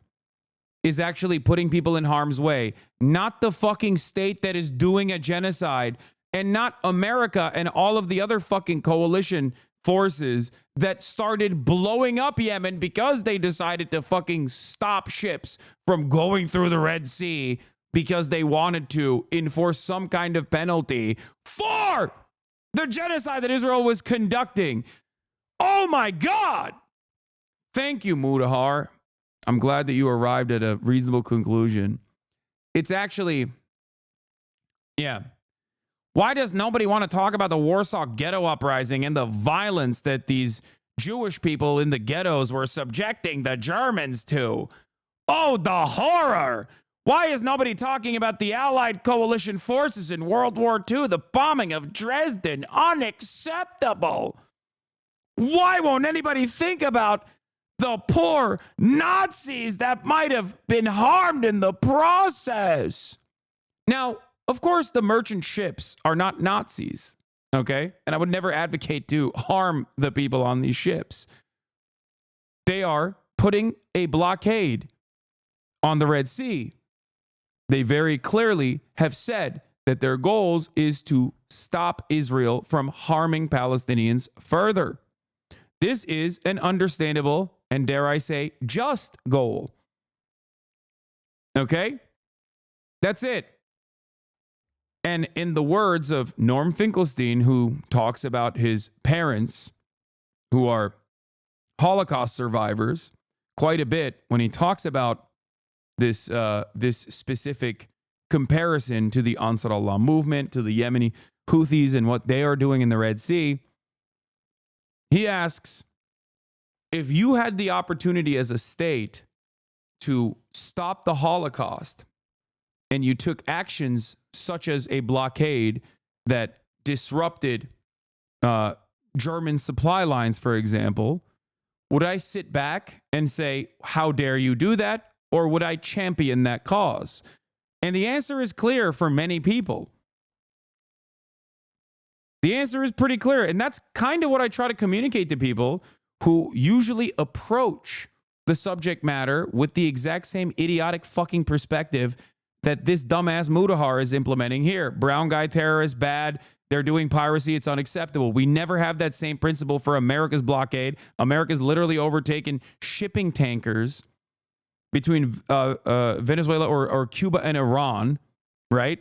is actually putting people in harm's way, not the fucking state that is doing a genocide, and not America and all of the other fucking coalition forces that started blowing up Yemen because they decided to fucking stop ships from going through the Red Sea because they wanted to enforce some kind of penalty for the genocide that Israel was conducting. Oh my God. Thank you, Mudahar. I'm glad that you arrived at a reasonable conclusion. It's actually, yeah. Why does nobody want to talk about the Warsaw Ghetto Uprising and the violence that these Jewish people in the ghettos were subjecting the Germans to? Oh, the horror! Why is nobody talking about the Allied coalition forces in World War II, the bombing of Dresden? Unacceptable! Why won't anybody think about the poor Nazis that might have been harmed in the process? Now, of course, the merchant ships are not Nazis, okay? And I would never advocate to harm the people on these ships. They are putting a blockade on the Red Sea. They very clearly have said that their goals is to stop Israel from harming Palestinians further. This is an understandable and, dare I say, just goal. Okay? That's it. And in the words of Norm Finkelstein, who talks about his parents, who are Holocaust survivors, quite a bit, when he talks about this specific comparison to the Ansar Allah movement, to the Yemeni Houthis and what they are doing in the Red Sea. He asks, if you had the opportunity as a state to stop the Holocaust and you took actions such as a blockade that disrupted German supply lines, for example, would I sit back and say, how dare you do that? Or would I champion that cause? And the answer is clear for many people. The answer is pretty clear. And that's kind of what I try to communicate to people who usually approach the subject matter with the exact same idiotic fucking perspective that this dumbass Mudahar is implementing here. Brown guy terrorists, bad. They're doing piracy. It's unacceptable. We never have that same principle for America's blockade. America's literally overtaken shipping tankers between Venezuela or Cuba and Iran, right?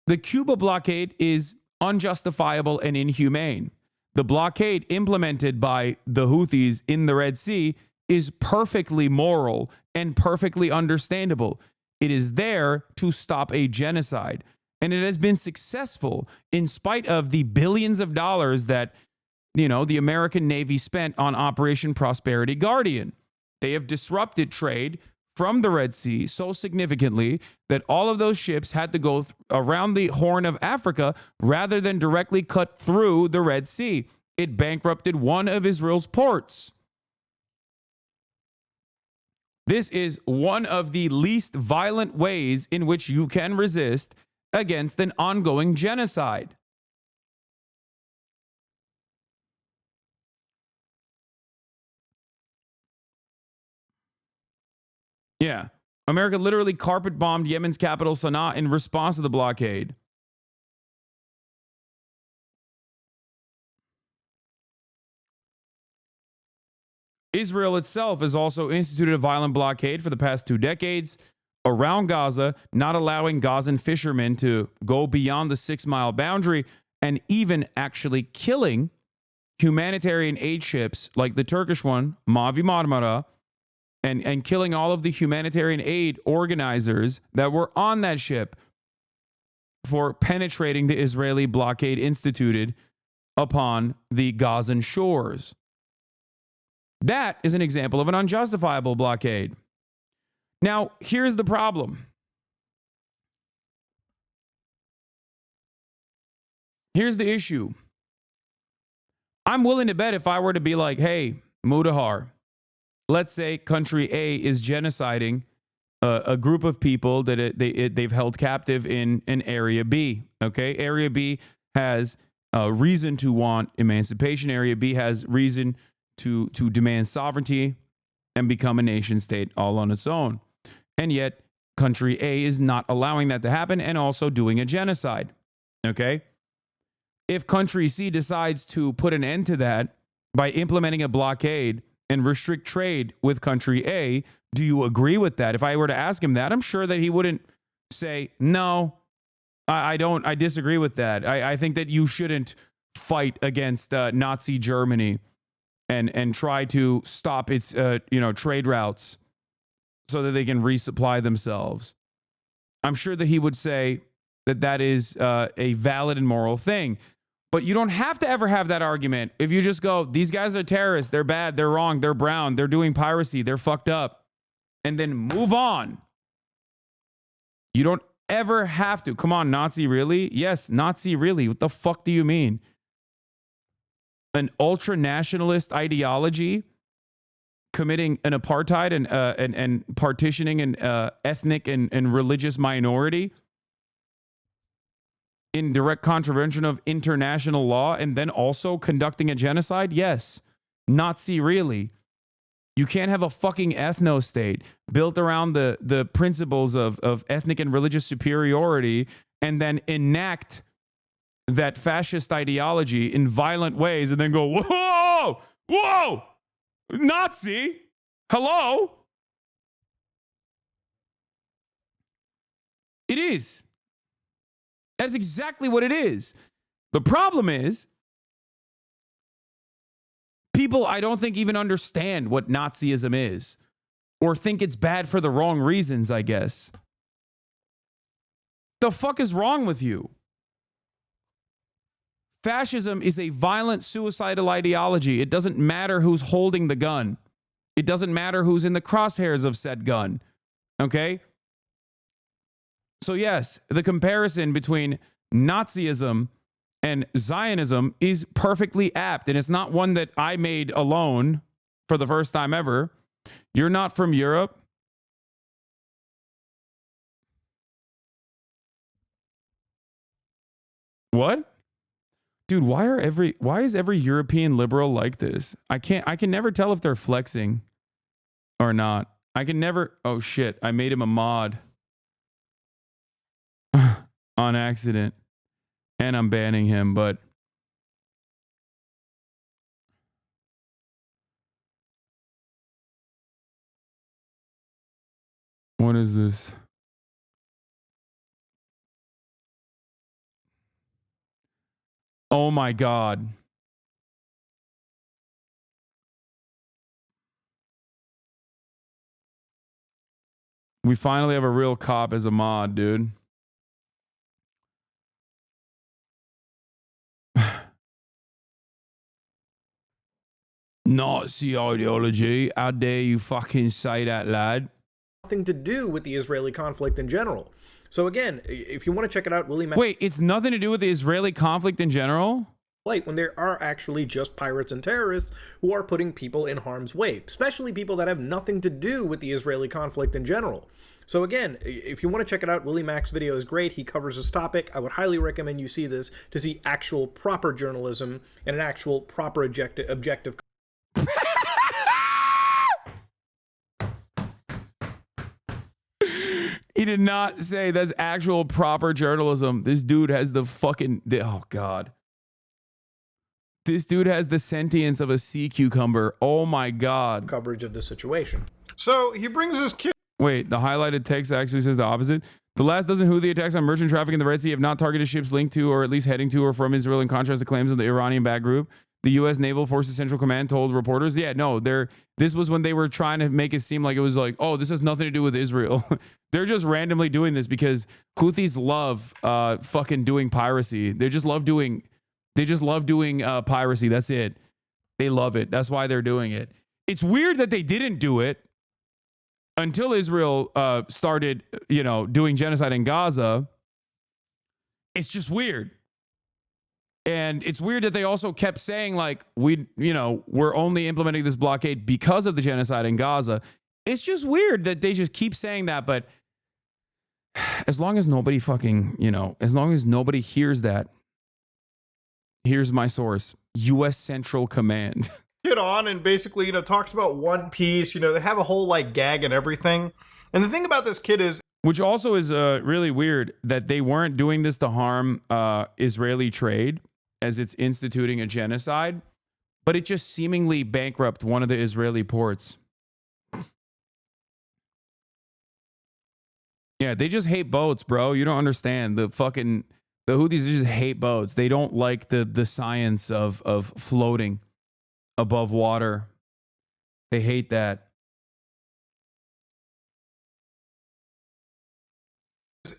The Cuba blockade is unjustifiable and inhumane. The blockade implemented by the Houthis in the Red Sea is perfectly moral and perfectly understandable. It is there to stop a genocide. And it has been successful in spite of the billions of dollars that, the American Navy spent on Operation Prosperity Guardian. They have disrupted trade from the Red Sea so significantly that all of those ships had to go around the Horn of Africa rather than directly cut through the Red Sea. It bankrupted one of Israel's ports. This is one of the least violent ways in which you can resist against an ongoing genocide. Yeah. America literally carpet bombed Yemen's capital, Sana'a, in response to the blockade. Israel itself has also instituted a violent blockade for the past 2 decades around Gaza, not allowing Gazan fishermen to go beyond the 6-mile boundary, and even actually killing humanitarian aid ships like the Turkish one, Mavi Marmara, and killing all of the humanitarian aid organizers that were on that ship for penetrating the Israeli blockade instituted upon the Gazan shores. That is an example of an unjustifiable blockade. Now, here's the problem. Here's the issue. I'm willing to bet if I were to be like, hey, Mudahar, let's say country A is genociding a group of people that they've held captive in Area B. Okay, Area B has reason to want emancipation. Area B has reason to demand sovereignty and become a nation state all on its own. And yet, country A is not allowing that to happen and also doing a genocide. Okay? If country C decides to put an end to that by implementing a blockade and restrict trade with country A, do you agree with that? If I were to ask him that, I'm sure that he wouldn't say, no, I don't. I disagree with that. I think that you shouldn't fight against Nazi Germany and try to stop its trade routes so that they can resupply themselves. I'm sure that he would say that that is a valid and moral thing. But you don't have to ever have that argument if you just go, these guys are terrorists, they're bad, they're wrong, they're brown, they're doing piracy, they're fucked up, and then move on. You don't ever have to. Come on, Nazi, really? Yes, Nazi, really. What the fuck do you mean? An ultra-nationalist ideology committing an apartheid and partitioning an ethnic and religious minority in direct contravention of international law and then also conducting a genocide? Yes. Nazi, really. You can't have a fucking ethno-state built around the principles of ethnic and religious superiority and then enact that fascist ideology in violent ways and then go, whoa, whoa, Nazi, hello? It is. That's exactly what it is. The problem is, people, I don't think, even understand what Nazism is. or think it's bad for the wrong reasons, I guess. The fuck is wrong with you? Fascism is a violent, suicidal ideology. It doesn't matter who's holding the gun. It doesn't matter who's in the crosshairs of said gun. Okay? So yes, the comparison between Nazism and Zionism is perfectly apt, and it's not one that I made alone for the first time ever. You're not from Europe. What? Dude, why is every European liberal like this? I can never tell if they're flexing or not. I can never. Oh shit, I made him a mod on accident. And I'm banning him, but what is this? Oh my God. We finally have a real cop as a mod, dude. Nazi ideology. How dare you fucking say that, lad? Nothing to do with the Israeli conflict in general. So again, if you want to check it out, Willie Mack. Wait, it's nothing to do with the Israeli conflict in general? When there are actually just pirates and terrorists who are putting people in harm's way, especially people that have nothing to do with the Israeli conflict in general. So again, if you want to check it out, Willie Mack's video is great. He covers this topic. I would highly recommend you see this to see actual proper journalism and an actual proper objective. He did not say that's actual proper journalism. This dude has the fucking... Oh, God. This dude has the sentience of a sea cucumber. Oh, my God. Coverage of the situation. So he brings his kid... Wait, the highlighted text actually says the opposite. The last dozen Houthi attacks on merchant traffic in the Red Sea have not targeted ships linked to or at least heading to or from Israel, in contrast to claims of the Iranian-backed group. The U.S. Naval Forces Central Command told reporters, yeah, no, this was when they were trying to make it seem like it was like, oh, this has nothing to do with Israel. They're just randomly doing this because Houthis love fucking doing piracy. They just love doing piracy. That's it. They love it. That's why they're doing it. It's weird that they didn't do it until Israel started, doing genocide in Gaza. It's just weird. And it's weird that they also kept saying, like, we're only implementing this blockade because of the genocide in Gaza. It's just weird that they just keep saying that. But as long as nobody fucking, as long as nobody hears that, here's my source, U.S. Central Command. Get on and basically, talks about One Piece. They have a whole, gag and everything. And the thing about this kid is... Which also is really weird that they weren't doing this to harm Israeli trade, as it's instituting a genocide, but it just seemingly bankrupt one of the Israeli ports. Yeah, they just hate boats, bro. You don't understand. The Houthis just hate boats. They don't like the science of floating above water. They hate that.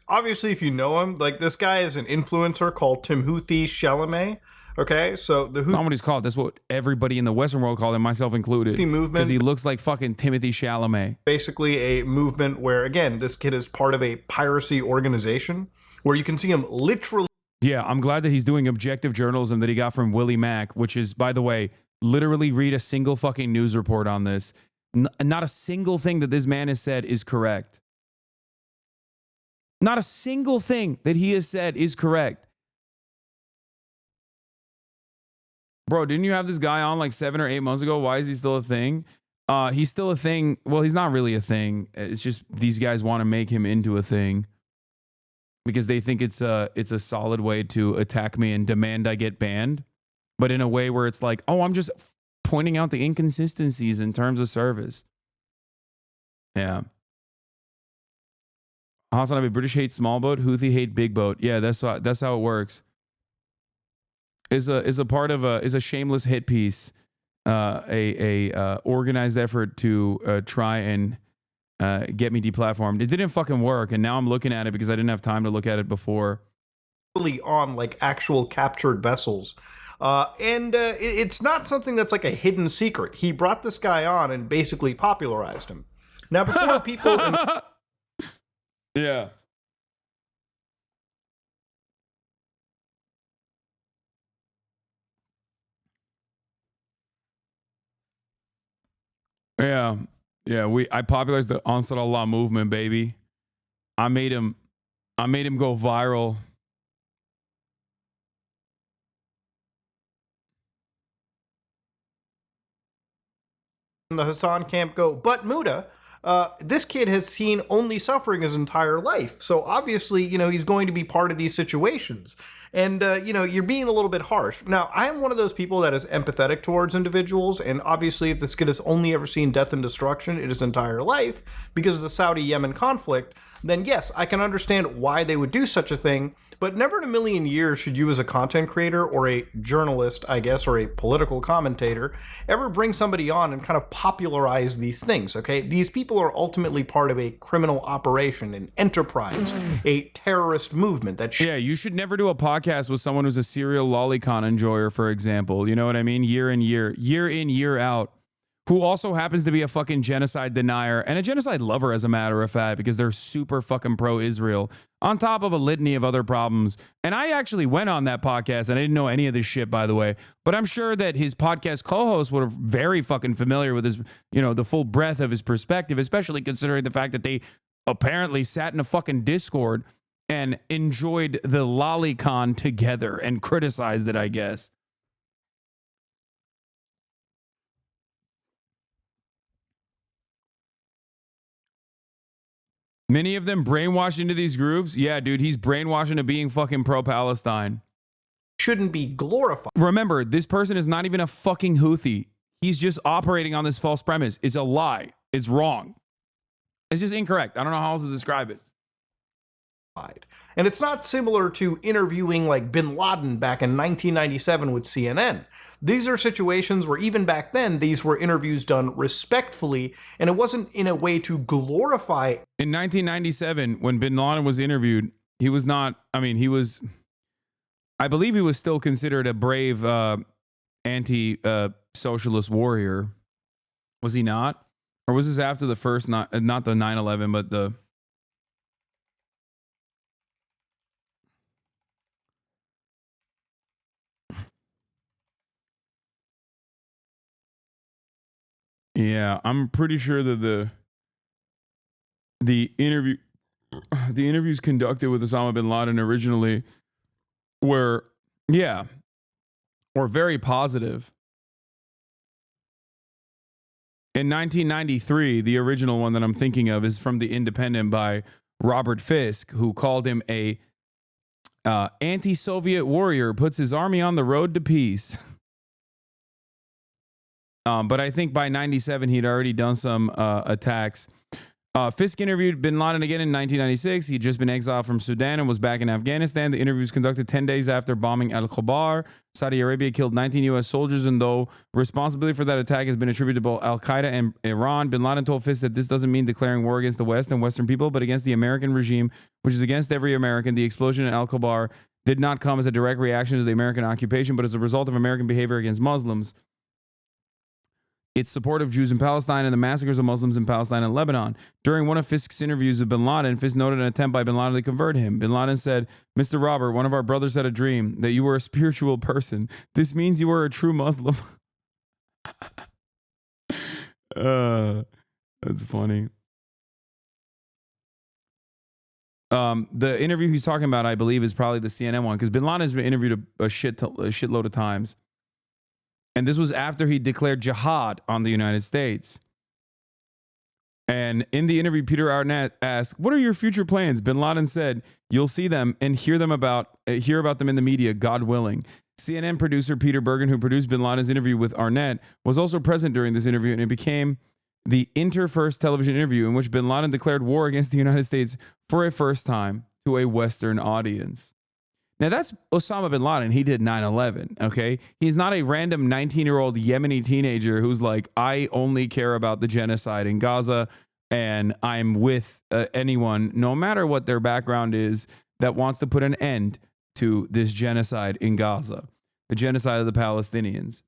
Obviously, if you know him, this guy is an influencer called Timothée Chalamet. Okay, so the not what he's called. That's what everybody in the Western world called him, myself included. Because he looks like fucking Timothée Chalamet. Basically, a movement where, again, this kid is part of a piracy organization where you can see him literally. Yeah, I'm glad that he's doing objective journalism that he got from Willie Mack, which is, by the way, literally read a single fucking news report on this. Not a single thing that this man has said is correct. Not a single thing that he has said is correct. Bro, didn't you have this guy on 7 or 8 months ago? Why is he still a thing? He's still a thing. Well, he's not really a thing. It's just these guys want to make him into a thing because they think it's a solid way to attack me and demand I get banned, but in a way where it's like, oh, I'm just pointing out the inconsistencies in terms of service. Yeah. HasanAbi, British hate small boat, Houthi hate big boat. Yeah, that's how it works. Is a shameless hit piece, a organized effort to try and get me deplatformed. It didn't fucking work, and now I'm looking at it because I didn't have time to look at it before. On like actual captured vessels. It's not something that's like a hidden secret. He brought this guy on and basically popularized him. Now, before people... Yeah. Yeah. Yeah, I popularized the Ansar Allah movement, baby. I made him go viral. The Hasan camp go, but Muda, this kid has seen only suffering his entire life. So obviously, he's going to be part of these situations. And, you're being a little bit harsh. Now, I am one of those people that is empathetic towards individuals. And obviously, if this kid has only ever seen death and destruction in his entire life because of the Saudi-Yemen conflict, then yes, I can understand why they would do such a thing. But never in a million years should you as a content creator or a journalist, I guess, or a political commentator ever bring somebody on and kind of popularize these things, okay? These people are ultimately part of a criminal operation, an enterprise, a terrorist movement that... Yeah, you should never do a podcast with someone who's a serial lolicon enjoyer, for example. You know what I mean? Year in, year out. Who also happens to be a fucking genocide denier and a genocide lover, as a matter of fact, because they're super fucking pro-Israel, on top of a litany of other problems. And I actually went on that podcast, and I didn't know any of this shit, by the way. But I'm sure that his podcast co-hosts were very fucking familiar with his, the full breadth of his perspective, especially considering the fact that they apparently sat in a fucking Discord and enjoyed the lolicon together and criticized it, I guess. Many of them brainwashed into these groups. Yeah, dude, he's brainwashed into being fucking pro-Palestine. Shouldn't be glorified. Remember, this person is not even a fucking Houthi. He's just operating on this false premise. It's a lie. It's wrong. It's just incorrect. I don't know how else to describe it. And it's not similar to interviewing like bin Laden back in 1997 with CNN. These are situations where even back then, these were interviews done respectfully, and it wasn't in a way to glorify. In 1997, when bin Laden was interviewed, he was not, I believe he was still considered a brave anti-socialist warrior. Was he not? Or was this after the first, not the 9/11, but the... Yeah, I'm pretty sure that the interviews conducted with Osama bin Laden originally were very positive. In 1993, the original one that I'm thinking of is from The Independent by Robert Fisk, who called him a anti-Soviet warrior, puts his army on the road to peace. But I think by 97, he'd already done some attacks. Fisk interviewed bin Laden again in 1996. He'd just been exiled from Sudan and was back in Afghanistan. The interview was conducted 10 days after bombing Al-Khobar. Saudi Arabia killed 19 U.S. soldiers, and though responsibility for that attack has been attributed to both Al-Qaeda and Iran, bin Laden told Fisk that this doesn't mean declaring war against the West and Western people, but against the American regime, which is against every American. The explosion in Al-Khobar did not come as a direct reaction to the American occupation, but as a result of American behavior against Muslims. Its support of Jews in Palestine and the massacres of Muslims in Palestine and Lebanon. During one of Fisk's interviews with bin Laden, Fisk noted an attempt by bin Laden to convert him. Bin Laden said, "Mr. Robert, one of our brothers had a dream that you were a spiritual person. This means you are a true Muslim." That's funny. The interview he's talking about, I believe, is probably the CNN one, because bin Laden has been interviewed a shitload of times. And this was after he declared jihad on the United States. And in the interview, Peter Arnett asked, "What are your future plans?" Bin Laden said, "You'll see them and hear about them in the media, God willing." CNN producer Peter Bergen, who produced bin Laden's interview with Arnett, was also present during this interview, and it became the first television interview in which bin Laden declared war against the United States for a first time to a Western audience. Now, that's Osama bin Laden. He did 9/11, okay? He's not a random 19-year-old Yemeni teenager who's like, I only care about the genocide in Gaza. And I'm with anyone, no matter what their background is, that wants to put an end to this genocide in Gaza, the genocide of the Palestinians.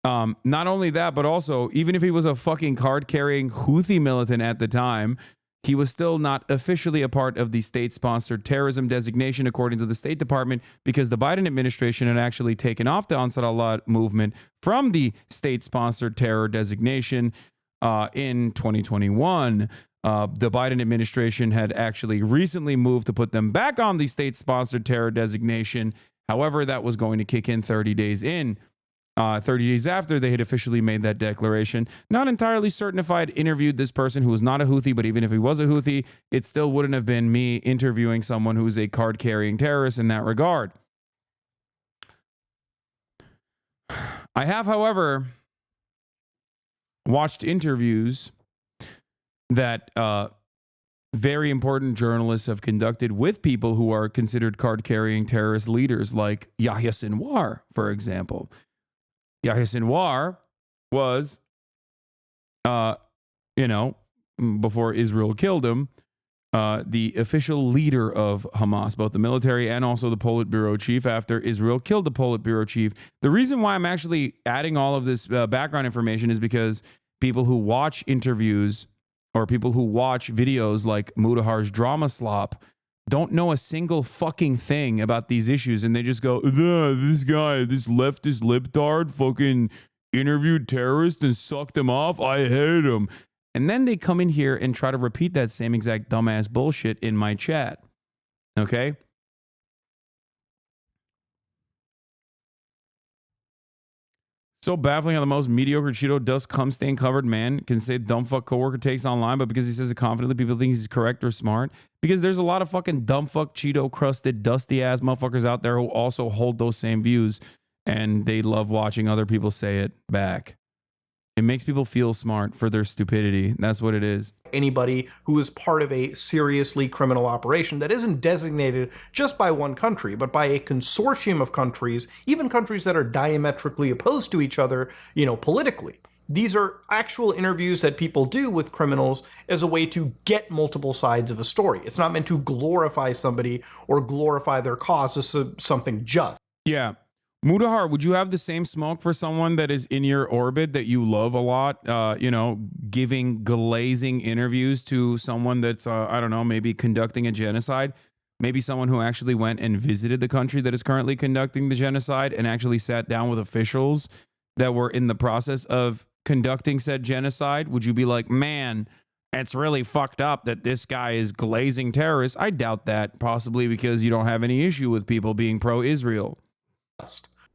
Not only that, but also, even if he was a fucking card-carrying Houthi militant at the time, he was still not officially a part of the state-sponsored terrorism designation, according to the State Department, because the Biden administration had actually taken off the Ansar Allah movement from the state-sponsored terror designation in 2021. The Biden administration had actually recently moved to put them back on the state-sponsored terror designation. However, that was going to kick in 30 days in. 30 days after they had officially made that declaration. Not entirely certain if I'd interviewed this person who was not a Houthi, but even if he was a Houthi, it still wouldn't have been me interviewing someone who's a card-carrying terrorist in that regard. I have, however, watched interviews that very important journalists have conducted with people who are considered card-carrying terrorist leaders, like Yahya Sinwar, for example. Yahya Sinwar was, before Israel killed him, the official leader of Hamas, both the military and also the Politburo chief, after Israel killed the Politburo chief. The reason why I'm actually adding all of this background information is because people who watch interviews or people who watch videos like Mudahar's Drama Slop don't know a single fucking thing about these issues, and they just go, this guy, this leftist libtard fucking interviewed terrorists and sucked him off. I hate him. And then they come in here and try to repeat that same exact dumbass bullshit in my chat. Okay? So baffling how the most mediocre Cheeto dust cum stain covered man can say dumb fuck coworker takes online, but because he says it confidently, people think he's correct or smart. Because there's a lot of fucking dumb fuck Cheeto crusted dusty ass motherfuckers out there who also hold those same views, and they love watching other people say it back. It makes people feel smart for their stupidity. That's what it is. Anybody who is part of a seriously criminal operation that isn't designated just by one country, but by a consortium of countries, even countries that are diametrically opposed to each other, politically. These are actual interviews that people do with criminals as a way to get multiple sides of a story. It's not meant to glorify somebody or glorify their cause as something just. Yeah. Mudahar, would you have the same smoke for someone that is in your orbit that you love a lot, giving glazing interviews to someone that's, maybe conducting a genocide? Maybe someone who actually went and visited the country that is currently conducting the genocide and actually sat down with officials that were in the process of conducting said genocide? Would you be like, man, it's really fucked up that this guy is glazing terrorists? I doubt that, possibly because you don't have any issue with people being pro-Israel.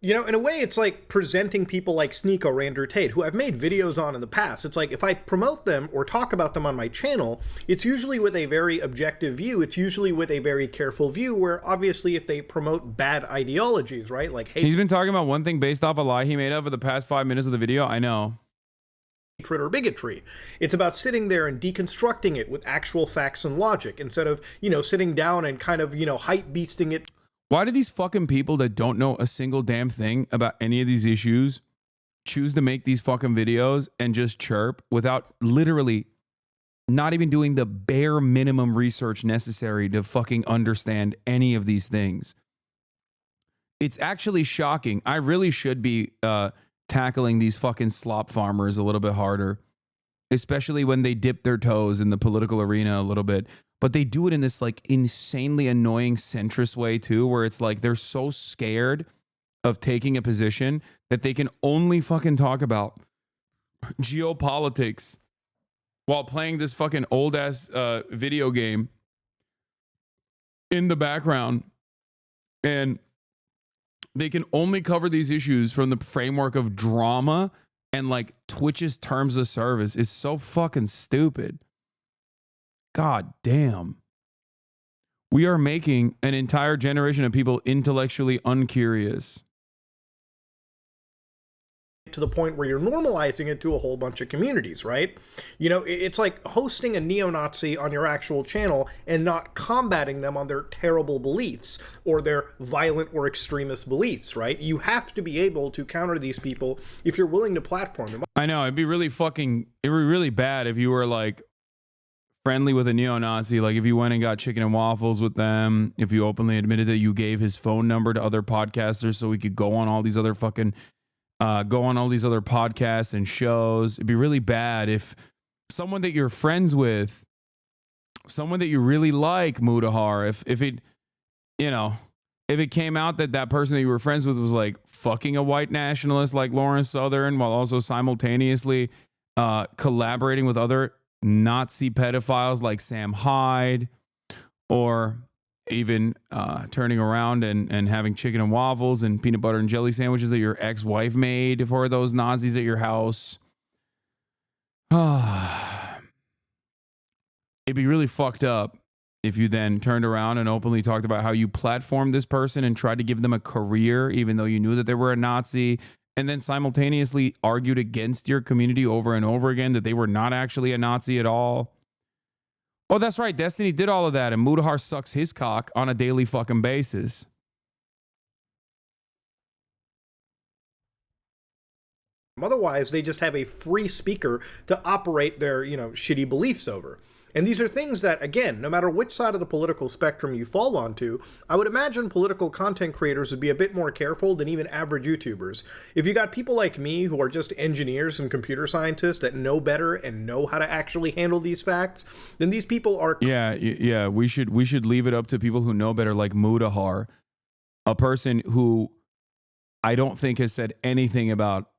In a way, it's like presenting people like Sneeko or Andrew Tate, who I've made videos on in the past. It's like if I promote them or talk about them on my channel, it's usually with a very objective view. It's usually with a very careful view, where obviously if they promote bad ideologies, right? Like hate. He's been talking about one thing based off a lie he made up for the past 5 minutes of the video. I know. Hatred or bigotry. It's about sitting there and deconstructing it with actual facts and logic instead of, sitting down and kind of, hype beasting it. Why do these fucking people that don't know a single damn thing about any of these issues choose to make these fucking videos and just chirp without literally not even doing the bare minimum research necessary to fucking understand any of these things? It's actually shocking. I really should be tackling these fucking slop farmers a little bit harder, especially when they dip their toes in the political arena a little bit. But they do it in this like insanely annoying centrist way too, where it's like they're so scared of taking a position that they can only fucking talk about geopolitics while playing this fucking old ass video game in the background. And they can only cover these issues from the framework of drama, and like Twitch's terms of service is so fucking stupid. God damn. We are making an entire generation of people intellectually uncurious. to the point where you're normalizing it to a whole bunch of communities, right? You know, it's like hosting a neo-Nazi on your actual channel and not combating them on their terrible beliefs or their violent or extremist beliefs, right? You have to be able to counter these people if you're willing to platform them. I know, it'd be really bad if you were like friendly with a neo-Nazi, like if you went and got chicken and waffles with them, if you openly admitted that you gave his phone number to other podcasters so he could go on all these other podcasts and shows. It'd be really bad if someone that you're friends with, someone that you really like, Mudahar, if it came out that that person that you were friends with was like fucking a white nationalist like Lawrence Southern while also simultaneously collaborating with other Nazi pedophiles like Sam Hyde, or even turning around and having chicken and waffles and peanut butter and jelly sandwiches that your ex-wife made for those Nazis at your house. It'd be really fucked up if you then turned around and openly talked about how you platformed this person and tried to give them a career even though you knew that they were a Nazi, and then simultaneously argued against your community over and over again that they were not actually a Nazi at all. Oh, that's right. Destiny did all of that, and Mudahar sucks his cock on a daily fucking basis. Otherwise, they just have a free speaker to operate their, shitty beliefs over. And these are things that, again, no matter which side of the political spectrum you fall onto, I would imagine political content creators would be a bit more careful than even average YouTubers. If you got people like me who are just engineers and computer scientists that know better and know how to actually handle these facts, then these people are... Yeah, we should leave it up to people who know better, like Mudahar, a person who I don't think has said anything about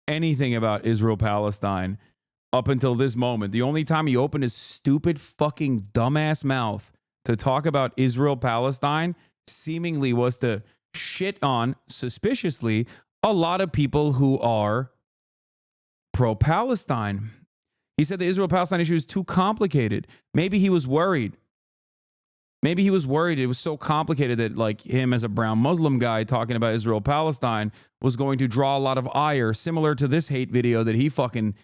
Israel-Palestine up until this moment. The only time he opened his stupid fucking dumbass mouth to talk about Israel-Palestine seemingly was to shit on, suspiciously, a lot of people who are pro-Palestine. He said the Israel-Palestine issue is too complicated. Maybe he was worried. Maybe he was worried it was so complicated that, like, him as a brown Muslim guy talking about Israel-Palestine was going to draw a lot of ire, similar to this hate video that he fucking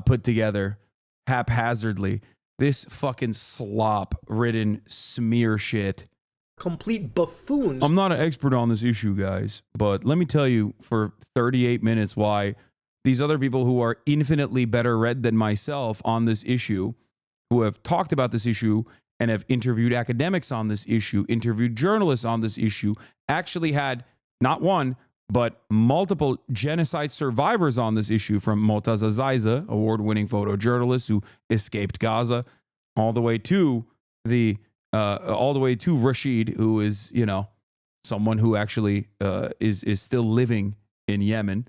put together haphazardly. This fucking slop-ridden smear shit. Complete buffoons. I'm not an expert on this issue, guys, but let me tell you for 38 minutes why these other people who are infinitely better read than myself on this issue, who have talked about this issue and have interviewed academics on this issue, interviewed journalists on this issue, actually had not one, but multiple genocide survivors on this issue, from Motaza Zaiza, award-winning photojournalist who escaped Gaza, all the way to Rashid, who is, someone who actually is still living in Yemen.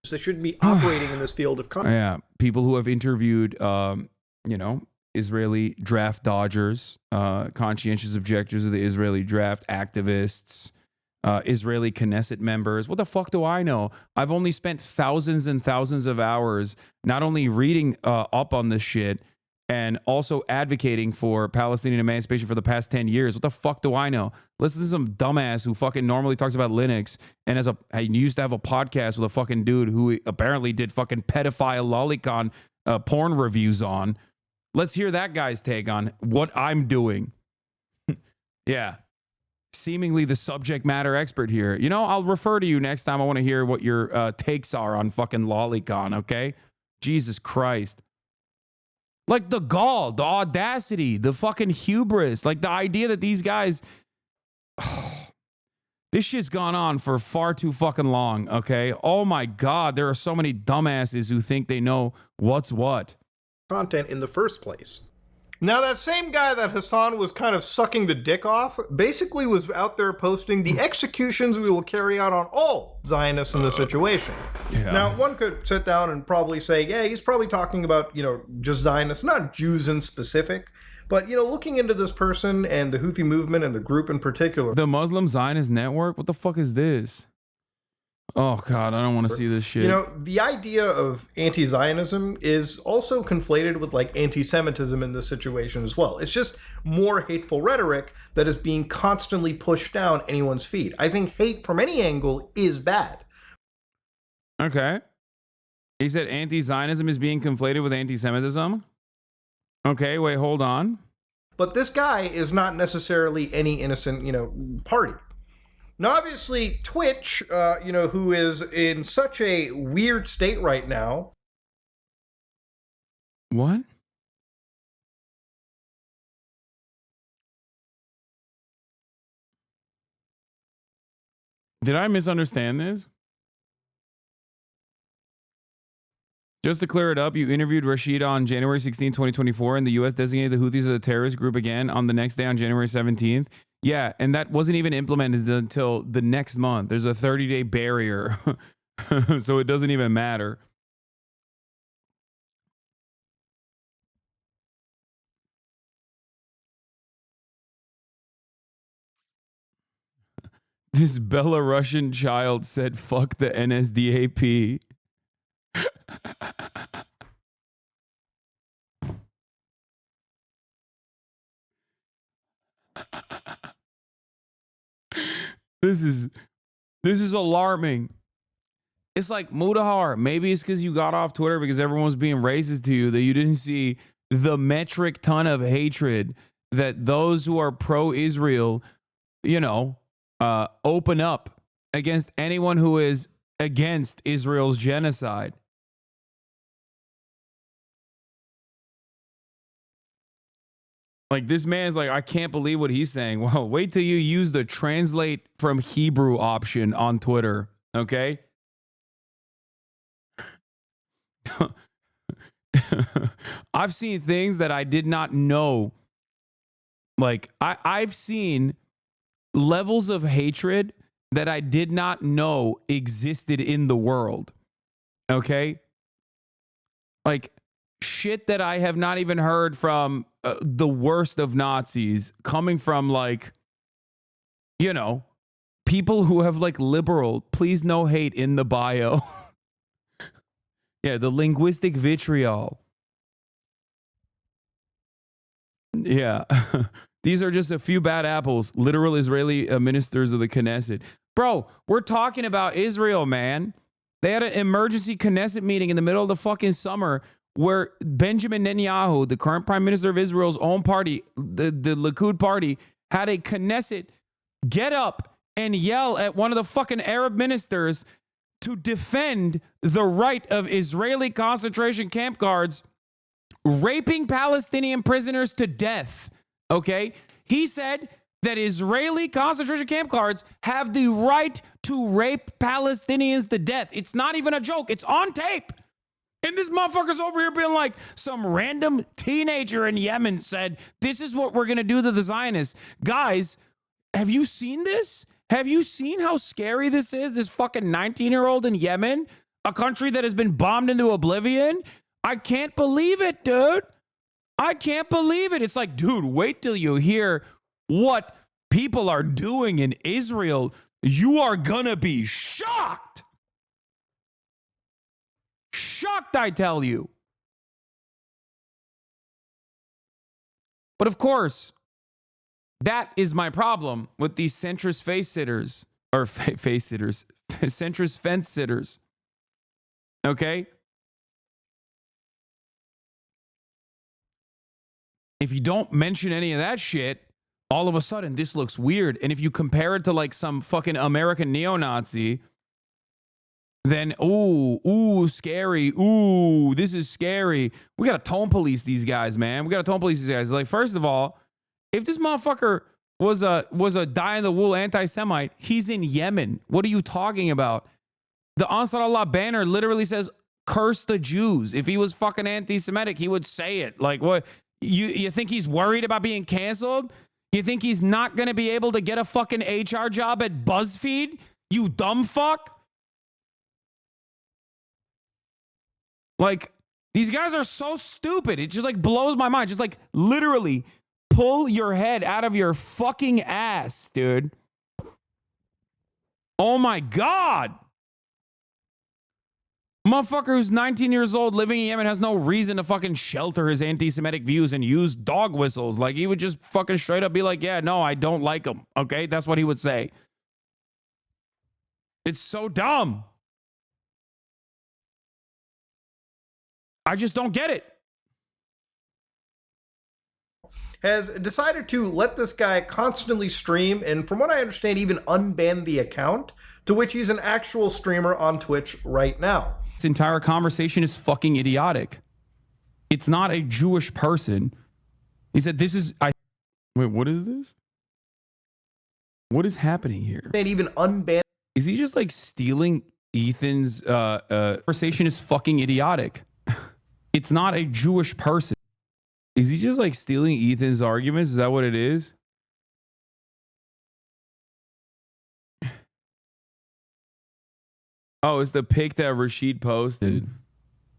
They shouldn't be operating in this field of content. Yeah, people who have interviewed, Israeli draft dodgers, conscientious objectors of the Israeli draft, activists, Israeli Knesset members. What the fuck do I know? I've only spent thousands and thousands of hours not only reading up on this shit and also advocating for Palestinian emancipation for the past 10 years. What the fuck do I know? Listen to some dumbass who fucking normally talks about Linux and I used to have a podcast with a fucking dude who apparently did fucking pedophile lolicon porn reviews on. Let's hear that guy's take on what I'm doing. Yeah. Seemingly the subject matter expert here. I'll refer to you next time I want to hear what your takes are on fucking lolicon, okay? Jesus Christ. Like the gall, the audacity, the fucking hubris, like the idea that these guys... This shit's gone on for far too fucking long, okay? Oh my God, there are so many dumbasses who think they know what's what. Content in the first place. Now, that same guy that Hasan was kind of sucking the dick off basically was out there posting the executions we will carry out on all Zionists in this situation. Yeah. Now, one could sit down and probably say, yeah, he's probably talking about, just Zionists, not Jews in specific. But, looking into this person and the Houthi movement and the group in particular. The Muslim Zionist Network? What the fuck is this? Oh God, I don't want to see this shit. You know, the idea of anti-Zionism is also conflated with like anti-Semitism in this situation as well. It's just more hateful rhetoric that is being constantly pushed down anyone's feed. I think hate from any angle is bad. Okay. He said anti-Zionism is being conflated with anti-Semitism. Okay, wait, hold on. But this guy is not necessarily any innocent, you know, party. Now, obviously, Twitch, you know, who is in such a weird state right now. What? Did I misunderstand this? Just to clear it up, you interviewed Rashid on January 16, 2024, and the U.S. designated the Houthis as a terrorist group again on the next day on January 17th. Yeah, and that wasn't even implemented until the next month. There's a 30-day barrier, so it doesn't even matter. This Belarusian child said, fuck the NSDAP. This is alarming. It's like, Mudahar, maybe it's because you got off Twitter because everyone was being racist to you that you didn't see the metric ton of hatred that those who are pro-Israel, you know, open up against anyone who is against Israel's genocide. Like, this man's like, I can't believe what he's saying. Well, wait till you use the translate from Hebrew option on Twitter, okay? I've seen things that I did not know. Like, I've seen levels of hatred that I did not know existed in the world, okay? Like, shit that I have not even heard from the worst of Nazis coming from, like, you know, people who have, like, liberal, please no hate in the bio. Yeah, the linguistic vitriol. Yeah. These are just a few bad apples, literal Israeli ministers of the Knesset. Bro, we're talking about Israel, man. They had an emergency Knesset meeting in the middle of the fucking summer where Benjamin Netanyahu, the current prime minister of Israel's own party, the Likud party, had a Knesset get up and yell at one of the fucking Arab ministers to defend the right of Israeli concentration camp guards raping Palestinian prisoners to death. Okay? He said that Israeli concentration camp guards have the right to rape Palestinians to death. It's not even a joke. It's on tape. And this motherfucker's over here being like, some random teenager in Yemen said, this is what we're going to do to the Zionists. Guys, have you seen this? Have you seen how scary this is? This fucking 19-year-old in Yemen, a country that has been bombed into oblivion. I can't believe it, dude. I can't believe it. It's like, dude, wait till you hear what people are doing in Israel. You are gonna be shocked. Shocked, I tell you. But of course, that is my problem with these centrist face sitters, or face sitters, centrist fence sitters. Okay? If you don't mention any of that shit, all of a sudden this looks weird. And if you compare it to like some fucking American neo-Nazi, then, ooh, scary. Ooh, this is scary. We got to tone police these guys, man. We got to tone police these guys. Like, first of all, if this motherfucker was a die-in-the-wool anti-Semite, he's in Yemen. What are you talking about? The Ansar Allah banner literally says, curse the Jews. If he was fucking anti-Semitic, he would say it. Like, what? You think he's worried about being canceled? You think he's not going to be able to get a fucking HR job at BuzzFeed? You dumb fuck? Like, these guys are so stupid. It just like blows my mind. Just like literally pull your head out of your fucking ass, dude. Oh my God. Motherfucker who's 19 years old living in Yemen has no reason to fucking shelter his anti-Semitic views and use dog whistles. Like, he would just fucking straight up be like, yeah, no, I don't like them. Okay? That's what he would say. It's so dumb. I just don't get it. Has decided to let this guy constantly stream, and from what I understand, even unban the account, to which he's an actual streamer on Twitch right now. This entire conversation is fucking idiotic. It's not a Jewish person. He said, this is... Wait, what is this? What is happening here? And even unban... Is he just like stealing Ethan's... conversation is fucking idiotic. It's not a Jewish person. Is he just like stealing Ethan's arguments? Is that what it is? Oh, it's the pic that Rashid posted.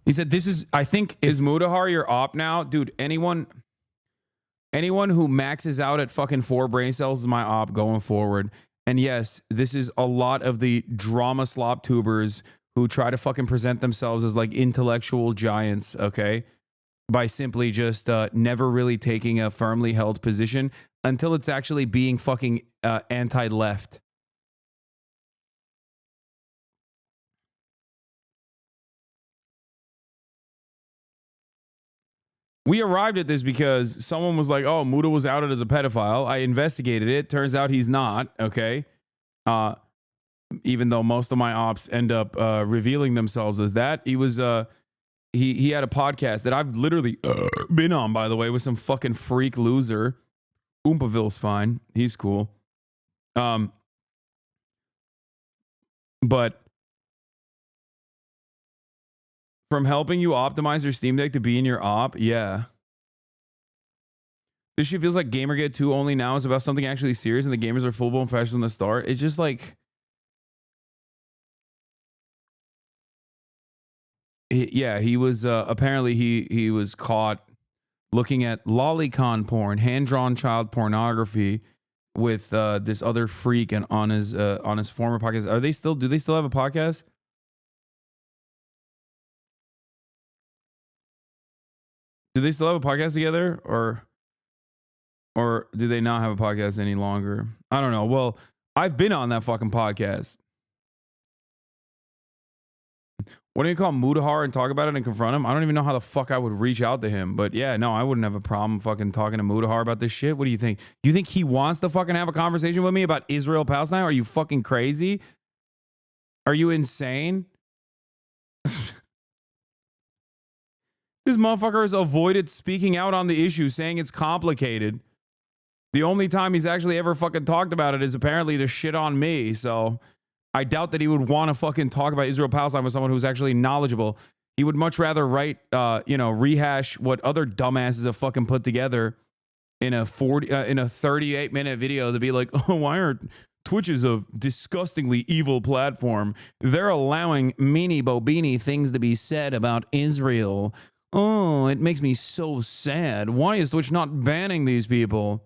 He said, this is, I think, is Mudahar your op now? Dude, anyone who maxes out at fucking 4 brain cells is my op going forward. And yes, this is a lot of the drama slop tubers who try to fucking present themselves as like intellectual giants, okay? By simply just never really taking a firmly held position until it's actually being fucking anti-left. We arrived at this because someone was like, oh, Muda was outed as a pedophile. I investigated it. Turns out he's not, okay? Even though most of my ops end up revealing themselves as that. He was, he had a podcast that I've literally been on, by the way, with some fucking freak loser. Oompaville's fine. He's cool. But from helping you optimize your Steam Deck to be in your op, yeah. This shit feels like Gamergate 2 only now is about something actually serious and the gamers are full-blown fascists from the start. It's just like... Yeah, he was, apparently he was caught looking at lolicon porn, hand-drawn child pornography with this other freak and on his former podcast. Do they still have a podcast? Do they still have a podcast together, or do they not have a podcast any longer? I don't know. Well, I've been on that fucking podcast. What do you call Mudahar and talk about it and confront him? I don't even know how the fuck I would reach out to him. But yeah, no, I wouldn't have a problem fucking talking to Mudahar about this shit. What do you think? You think he wants to fucking have a conversation with me about Israel Palestine? Are you fucking crazy? Are you insane? This motherfucker has avoided speaking out on the issue, saying it's complicated. The only time he's actually ever fucking talked about it is apparently to shit on me. So I doubt that he would want to fucking talk about Israel Palestine with someone who's actually knowledgeable. He would much rather write, rehash what other dumbasses have fucking put together in a 38-minute video to be like, oh, why are Twitch is a disgustingly evil platform. They're allowing meanie bobini things to be said about Israel. Oh, it makes me so sad. Why is Twitch not banning these people?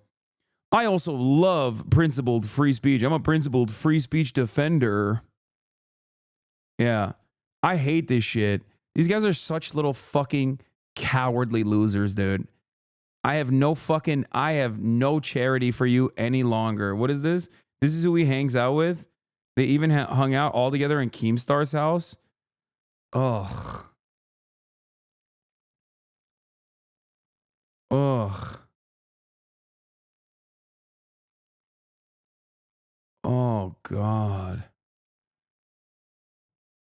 I also love principled free speech. I'm a principled free speech defender. Yeah. I hate this shit. These guys are such little fucking cowardly losers, dude. I have no charity for you any longer. What is this? This is who he hangs out with? They even hung out all together in Keemstar's house? Ugh. Ugh. Oh, God.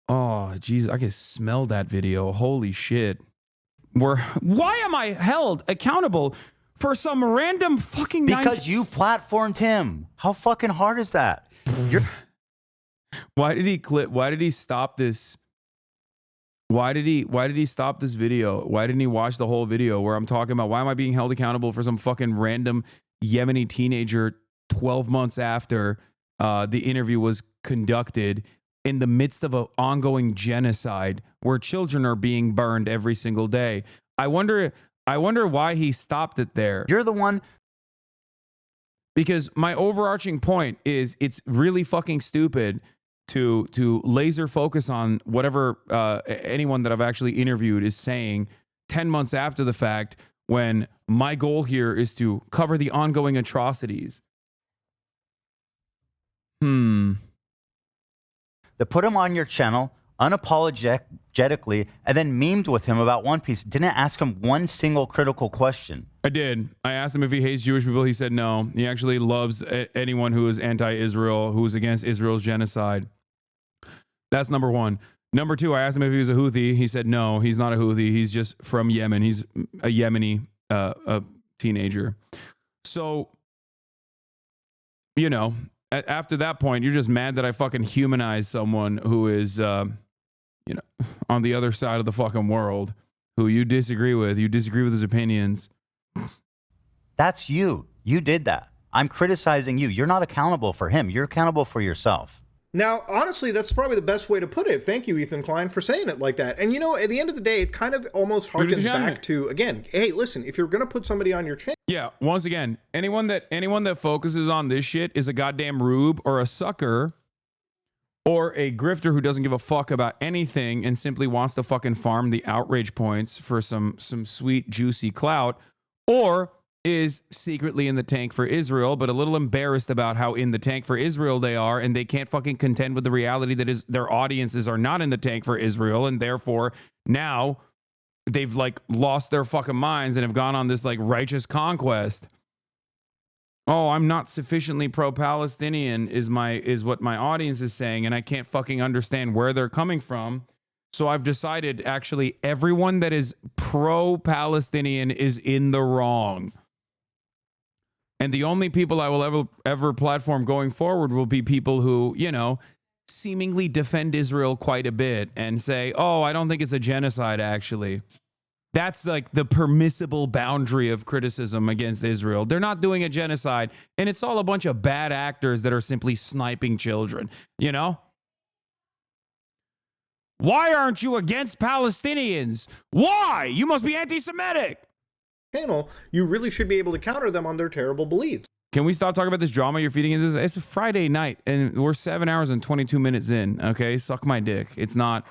Oh, jeez. I can smell that video. Holy shit. Why am I held accountable for some random fucking... Because you platformed him. How fucking hard is that? Why did he stop this? Why did he stop this video? Why didn't he watch the whole video where I'm talking about why am I being held accountable for some fucking random Yemeni teenager 12 months after the interview was conducted in the midst of an ongoing genocide where children are being burned every single day? I wonder why he stopped it there. You're the one. Because my overarching point is it's really fucking stupid to laser focus on whatever anyone that I've actually interviewed is saying 10 months after the fact, when my goal here is to cover the ongoing atrocities. To put him on your channel unapologetically and then memed with him about One Piece. Didn't ask him one single critical question. I did. I asked him if he hates Jewish people. He said no. He actually loves anyone who is anti-Israel, who is against Israel's genocide. That's number one. Number two, I asked him if he was a Houthi. He said no, he's not a Houthi. He's just from Yemen. He's a Yemeni a teenager. So, you know, after that point, you're just mad that I fucking humanize someone who is, you know, on the other side of the fucking world, who you disagree with. You disagree with his opinions. That's you. You did that. I'm criticizing you. You're not accountable for him. You're accountable for yourself. Now, honestly, that's probably the best way to put it. Thank you, Ethan Klein, for saying it like that. And, you know, at the end of the day, it kind of almost harkens back to, again, hey, listen, if you're going to put somebody on your channel. Yeah, once again, anyone that focuses on this shit is a goddamn rube or a sucker or a grifter who doesn't give a fuck about anything and simply wants to fucking farm the outrage points for some sweet, juicy clout, or is secretly in the tank for Israel, but a little embarrassed about how in the tank for Israel they are, and they can't fucking contend with the reality that is their audiences are not in the tank for Israel, and therefore now they've like lost their fucking minds and have gone on this like righteous conquest. Oh, I'm not sufficiently pro-Palestinian is what my audience is saying, and I can't fucking understand where they're coming from. So I've decided actually everyone that is pro-Palestinian is in the wrong. And the only people I will ever platform going forward will be people who, you know, seemingly defend Israel quite a bit and say, oh, I don't think it's a genocide, actually. That's like the permissible boundary of criticism against Israel. They're not doing a genocide, and it's all a bunch of bad actors that are simply sniping children, you know? Why aren't you against Palestinians? Why? You must be anti-Semitic. Channel, you really should be able to counter them on their terrible beliefs. Can we stop talking about this drama you're feeding into this? It's a Friday night, and we're 7 hours and 22 minutes in, okay? Suck my dick. It's not,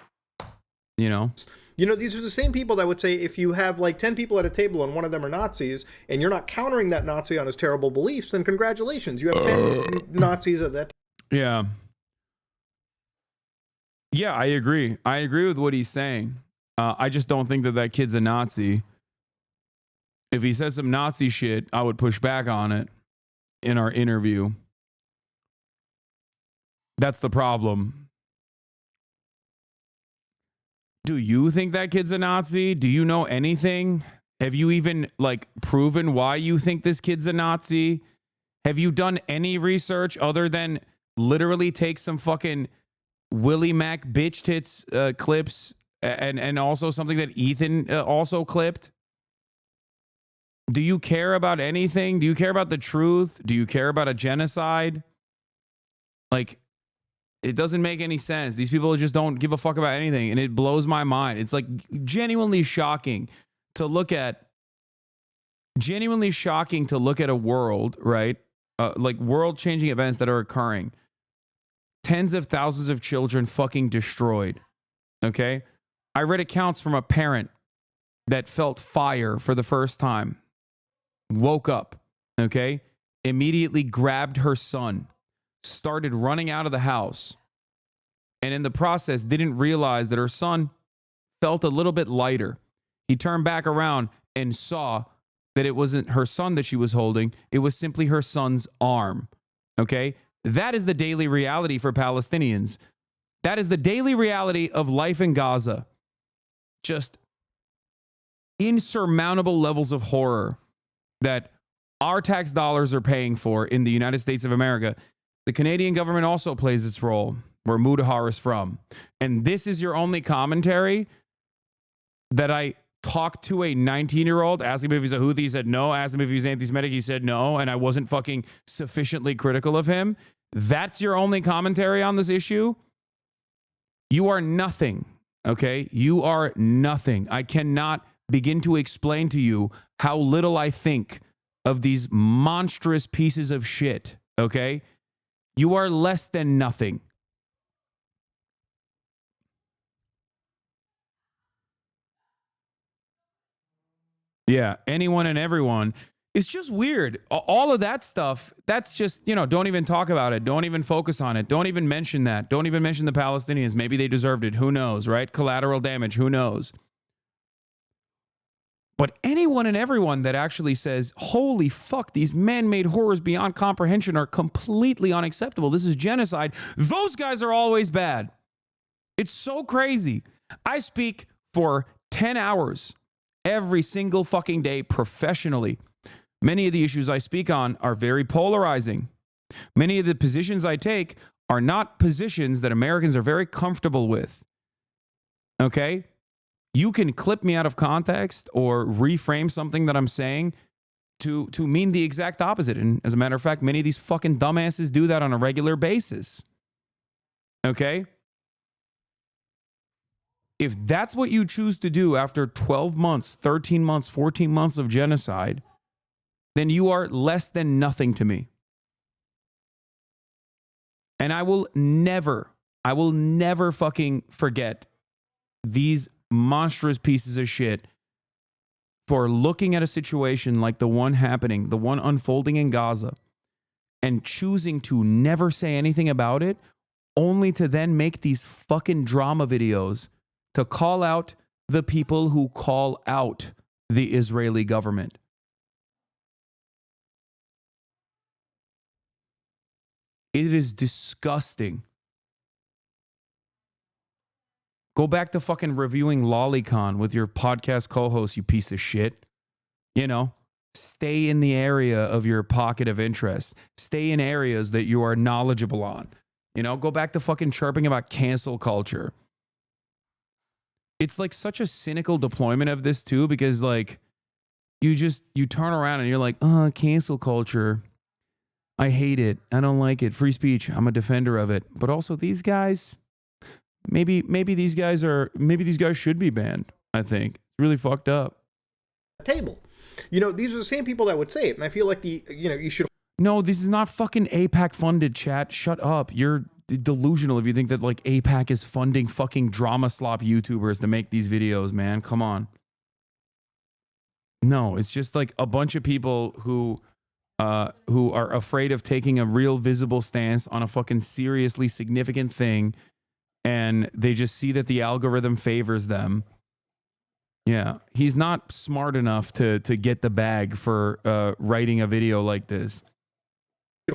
you know. You know, these are the same people that would say if you have like 10 people at a table and one of them are Nazis, and you're not countering that Nazi on his terrible beliefs, then congratulations. You have 10 Nazis at that. Yeah. Yeah, I agree. I agree with what he's saying. I just don't think that kid's a Nazi. If he says some Nazi shit, I would push back on it in our interview. That's the problem. Do you think that kid's a Nazi? Do you know anything? Have you even like proven why you think this kid's a Nazi? Have you done any research other than literally take some fucking Willie Mac bitch tits clips and also something that Ethan also clipped? Do you care about anything? Do you care about the truth? Do you care about a genocide? Like, it doesn't make any sense. These people just don't give a fuck about anything, and it blows my mind. It's like genuinely shocking to look at a world, right? Like world-changing events that are occurring. Tens of thousands of children fucking destroyed. Okay? I read accounts from a parent that felt fire for the first time. Woke up, okay? Immediately grabbed her son, started running out of the house, and in the process didn't realize that her son felt a little bit lighter. He turned back around and saw that it wasn't her son that she was holding. It was simply her son's arm, okay? That is the daily reality for Palestinians. That is the daily reality of life in Gaza. Just insurmountable levels of horror that our tax dollars are paying for in the United States of America. The Canadian government also plays its role, where Mudahar is from. And this is your only commentary that I talked to a 19-year-old, asked him if he's a Houthi, he said no, asked him if he was anti-Semitic, he said no, and I wasn't fucking sufficiently critical of him. That's your only commentary on this issue? You are nothing, okay? You are nothing. I cannot begin to explain to you how little I think of these monstrous pieces of shit, okay? You are less than nothing. Yeah, anyone and everyone. It's just weird. All of that stuff, that's just, don't even talk about it. Don't even focus on it. Don't even mention that. Don't even mention the Palestinians. Maybe they deserved it. Who knows, right? Collateral damage. Who knows? But anyone and everyone that actually says, holy fuck, these man-made horrors beyond comprehension are completely unacceptable. This is genocide. Those guys are always bad. It's so crazy. I speak for 10 hours every single fucking day professionally. Many of the issues I speak on are very polarizing. Many of the positions I take are not positions that Americans are very comfortable with. Okay? You can clip me out of context or reframe something that I'm saying to mean the exact opposite. And as a matter of fact, many of these fucking dumbasses do that on a regular basis. Okay? If that's what you choose to do after 12 months, 13 months, 14 months of genocide, then you are less than nothing to me. And I will never fucking forget these monstrous pieces of shit for looking at a situation like the one happening, the one unfolding in Gaza, and choosing to never say anything about it, only to then make these fucking drama videos to call out the people who call out the Israeli government. It is disgusting. Go back to fucking reviewing Lolicon with your podcast co-host, you piece of shit. Stay in the area of your pocket of interest. Stay in areas that you are knowledgeable on. Go back to fucking chirping about cancel culture. It's like such a cynical deployment of this too, because like you turn around and you're like, cancel culture. I hate it. I don't like it. Free speech. I'm a defender of it. But also these guys, maybe these guys should be banned. I think it's really fucked up. Table. These are the same people that would say it. And I feel like you should. No, this is not fucking AIPAC funded, chat. Shut up. You're delusional if you think that like AIPAC is funding fucking drama slop YouTubers to make these videos, man. Come on. No, it's just like a bunch of people who are afraid of taking a real visible stance on a fucking seriously significant thing, and they just see that the algorithm favors them. Yeah, he's not smart enough to get the bag for writing a video like this.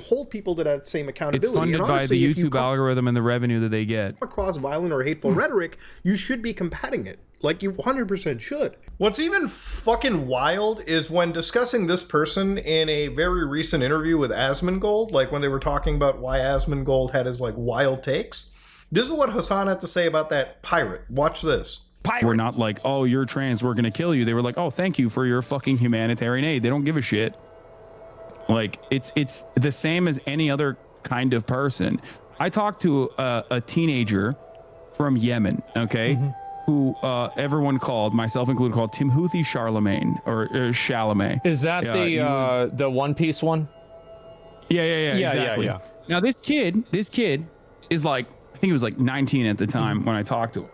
Hold people to that same accountability. It's funded by the YouTube algorithm and the revenue that they get. Across violent or hateful rhetoric, you should be combating it. Like you 100% should. What's even fucking wild is when discussing this person in a very recent interview with Asmongold, like when they were talking about why Asmongold had his like wild takes. This is what Hasan had to say about that pirate. Watch this. We're not like, oh, you're trans, we're gonna kill you. They were like, oh, thank you for your fucking humanitarian aid. They don't give a shit. Like it's the same as any other kind of person. I talked to a teenager from Yemen, okay, who everyone called, myself included, called Timothy Charlemagne or Chalamet. Is that the One Piece one? Yeah, exactly. Yeah. Now this kid is like, I think he was like 19 at the time when I talked to him.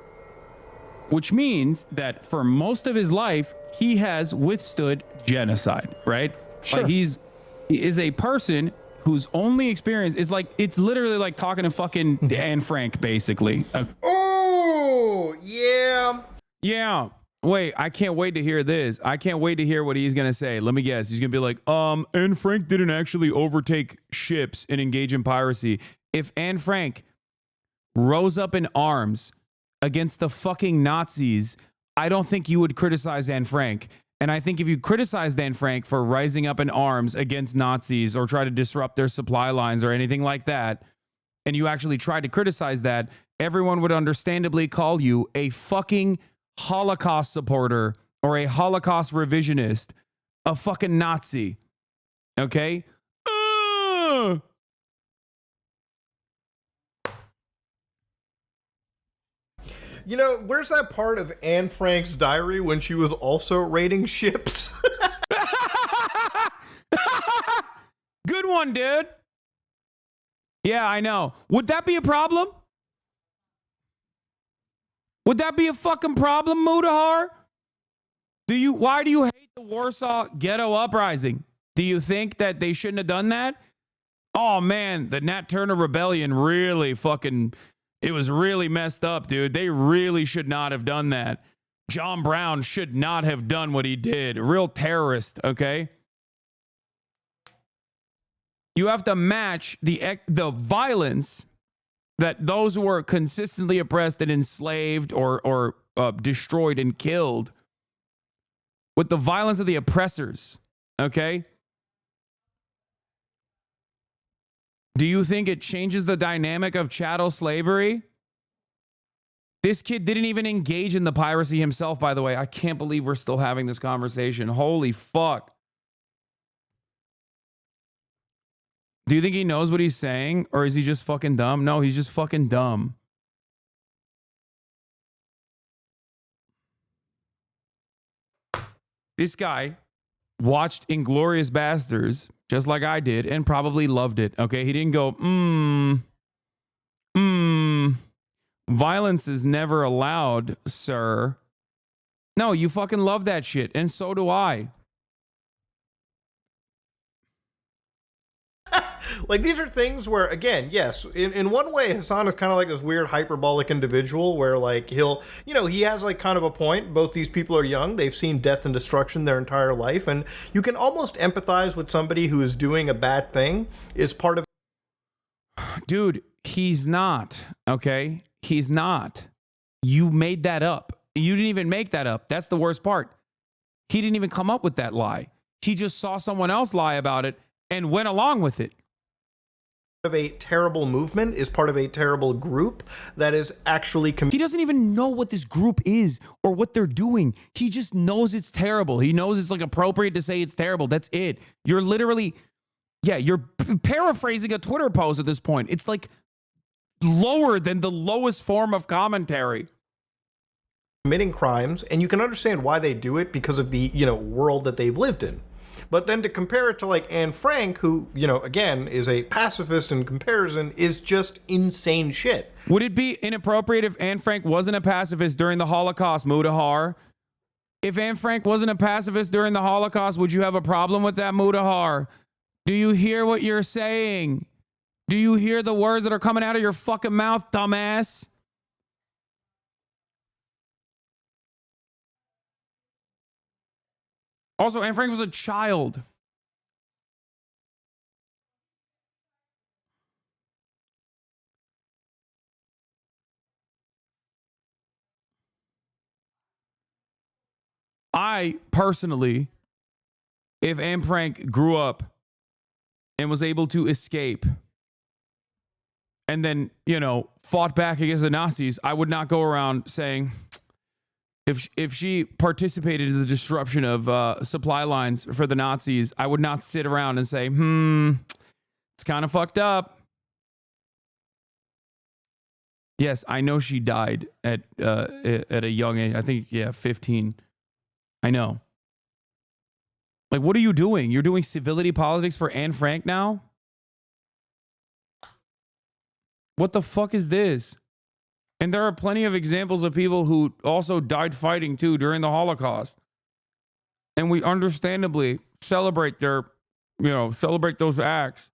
Which means that for most of his life, he has withstood genocide, right? Sure. Like he is a person whose only experience is like, it's literally like talking to fucking Anne Frank, basically. Oh, yeah. Yeah. Wait, I can't wait to hear this. I can't wait to hear what he's going to say. Let me guess. He's going to be like, Anne Frank didn't actually overtake ships and engage in piracy. If Anne Frank rose up in arms against the fucking Nazis, I don't think you would criticize Anne Frank. And I think if you criticized Anne Frank for rising up in arms against Nazis or try to disrupt their supply lines or anything like that, and you actually tried to criticize that, everyone would understandably call you a fucking Holocaust supporter or a Holocaust revisionist, a fucking Nazi. Okay? Where's that part of Anne Frank's diary when she was also raiding ships? Good one, dude. Yeah, I know. Would that be a problem? Would that be a fucking problem, Mudahar? Why do you hate the Warsaw Ghetto Uprising? Do you think that they shouldn't have done that? Oh man, the Nat Turner Rebellion really fucking, it was really messed up, dude. They really should not have done that. John Brown should not have done what he did. Real terrorist, okay? You have to match the violence that those who were consistently oppressed and enslaved or destroyed and killed with the violence of the oppressors, okay? Do you think it changes the dynamic of chattel slavery? This kid didn't even engage in the piracy himself, by the way. I can't believe we're still having this conversation. Holy fuck. Do you think he knows what he's saying, or is he just fucking dumb? No, he's just fucking dumb. This guy watched Inglourious Basterds just like I did and probably loved it. Okay, he didn't go, violence is never allowed, sir. No, you fucking love that shit, and so do I. Like, these are things where, again, yes, in one way, Hasan is kind of like this weird hyperbolic individual where, like, he'll, you know, he has, like, kind of a point. Both these people are young. They've seen death and destruction their entire life. And you can almost empathize with somebody who is doing a bad thing is part of... Dude, he's not, okay? He's not. You made that up. You didn't even make that up. That's the worst part. He didn't even come up with that lie. He just saw someone else lie about it and went along with it. Of a terrible movement, is part of a terrible group that is actually... He doesn't even know what this group is or what they're doing. He just knows it's terrible. He knows it's like appropriate to say it's terrible. That's it. You're literally, yeah, you're paraphrasing a Twitter post at this point. It's like lower than the lowest form of commentary. Committing crimes, and you can understand why they do it because of the, you know, world that they've lived in. But then to compare it to, like, Anne Frank, who, you know, again, is a pacifist in comparison, is just insane shit. Would it be inappropriate if Anne Frank wasn't a pacifist during the Holocaust, Mudahar? If Anne Frank wasn't a pacifist during the Holocaust, would you have a problem with that, Mudahar? Do you hear what you're saying? Do you hear the words that are coming out of your fucking mouth, dumbass? Also, Anne Frank was a child. I personally, if Anne Frank grew up and was able to escape and then, you know, fought back against the Nazis, I would not go around saying... If she participated in the disruption of supply lines for the Nazis, I would not sit around and say, it's kind of fucked up. Yes, I know she died at a young age. I think, 15. I know. Like, what are you doing? You're doing civility politics for Anne Frank now? What the fuck is this? And there are plenty of examples of people who also died fighting too during the Holocaust. And we understandably celebrate their, you know, celebrate those acts.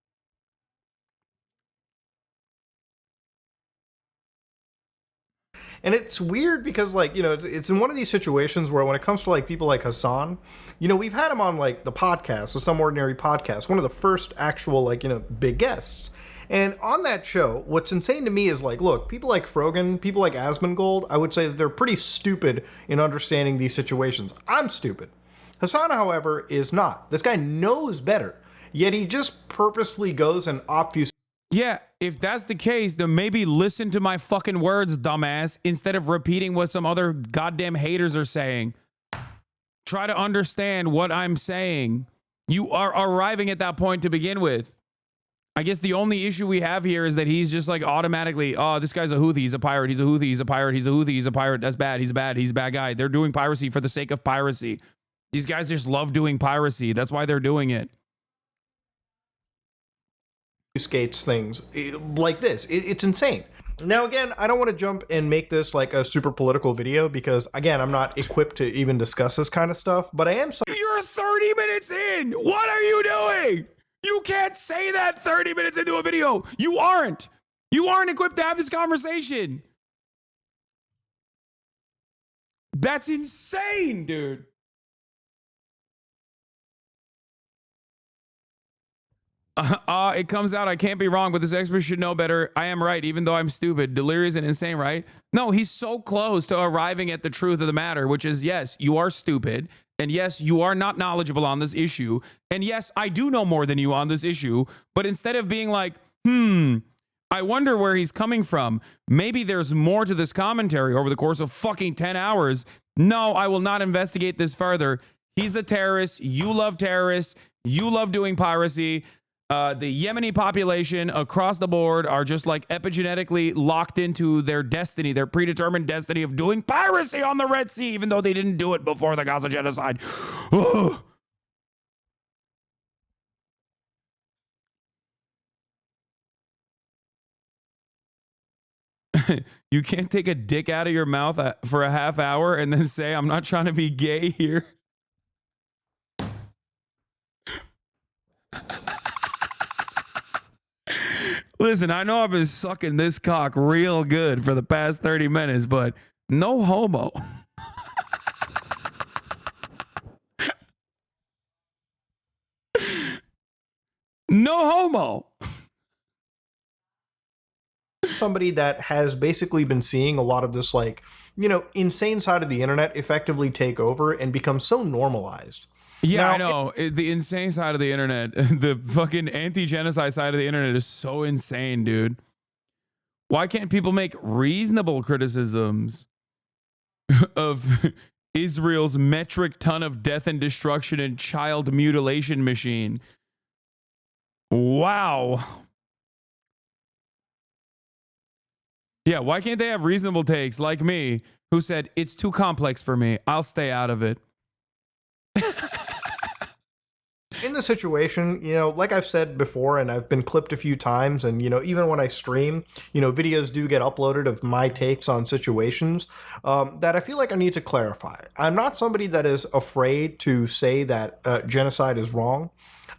And it's weird because, like, you know, it's in one of these situations where when it comes to, like, people like Hasan, you know, we've had him on, like, the podcast, the Some Ordinary podcast, one of the first actual, like, you know, big guests. And on that show, what's insane to me is, like, look, people like Frogan, people like Asmongold, I would say that they're pretty stupid in understanding these situations. I'm stupid. Hasan, however, is not. This guy knows better, yet he just purposefully goes and obfuscates. Yeah, if that's the case, then maybe listen to my fucking words, dumbass, instead of repeating what some other goddamn haters are saying. Try to understand what I'm saying. You are arriving at that point to begin with. I guess the only issue we have here is that he's just like automatically, oh, this guy's a Houthi, he's a pirate, he's a Houthi, he's a pirate, he's a Houthi, he's a pirate, that's bad, he's a bad guy. They're doing piracy for the sake of piracy. These guys just love doing piracy. That's why they're doing it. Skates things like this. It's insane. Now, again, I don't want to jump and make this like a super political video because, again, I'm not equipped to even discuss this kind of stuff, but I am... You're 30 minutes in! What are you doing? You can't say that 30 minutes into a video. You aren't. You aren't equipped to have this conversation. That's insane, dude. It comes out I can't be wrong, but this expert should know better. I am right, even though I'm stupid. Delirious and insane, right? No, he's so close to arriving at the truth of the matter, which is, yes, you are stupid. And yes, you are not knowledgeable on this issue. And yes, I do know more than you on this issue. But instead of being like, I wonder where he's coming from. Maybe there's more to this commentary over the course of fucking 10 hours. No, I will not investigate this further. He's a terrorist. You love terrorists. You love doing piracy. The Yemeni population across the board are just like epigenetically locked into their destiny, their predetermined destiny of doing piracy on the Red Sea, even though they didn't do it before the Gaza genocide. You can't take a dick out of your mouth for a half hour and then say, I'm not trying to be gay here. Listen, I know I've been sucking this cock real good for the past 30 minutes, but no homo. No homo. Somebody that has basically been seeing a lot of this, like, you know, insane side of the internet effectively take over and become so normalized. Yeah, Now, I know. The insane side of the internet, the fucking anti-genocide side of the internet is so insane, dude. Why can't people make reasonable criticisms of Israel's metric ton of death and destruction and child mutilation machine? Wow. Yeah, why can't they have reasonable takes like me, who said, it's too complex for me. I'll stay out of it. in the situation, you know, like I've said before, and I've been clipped a few times, and, you know, even when I stream, you know, videos do get uploaded of my takes on situations that I feel like I need to clarify. I'm not somebody that is afraid to say that genocide is wrong.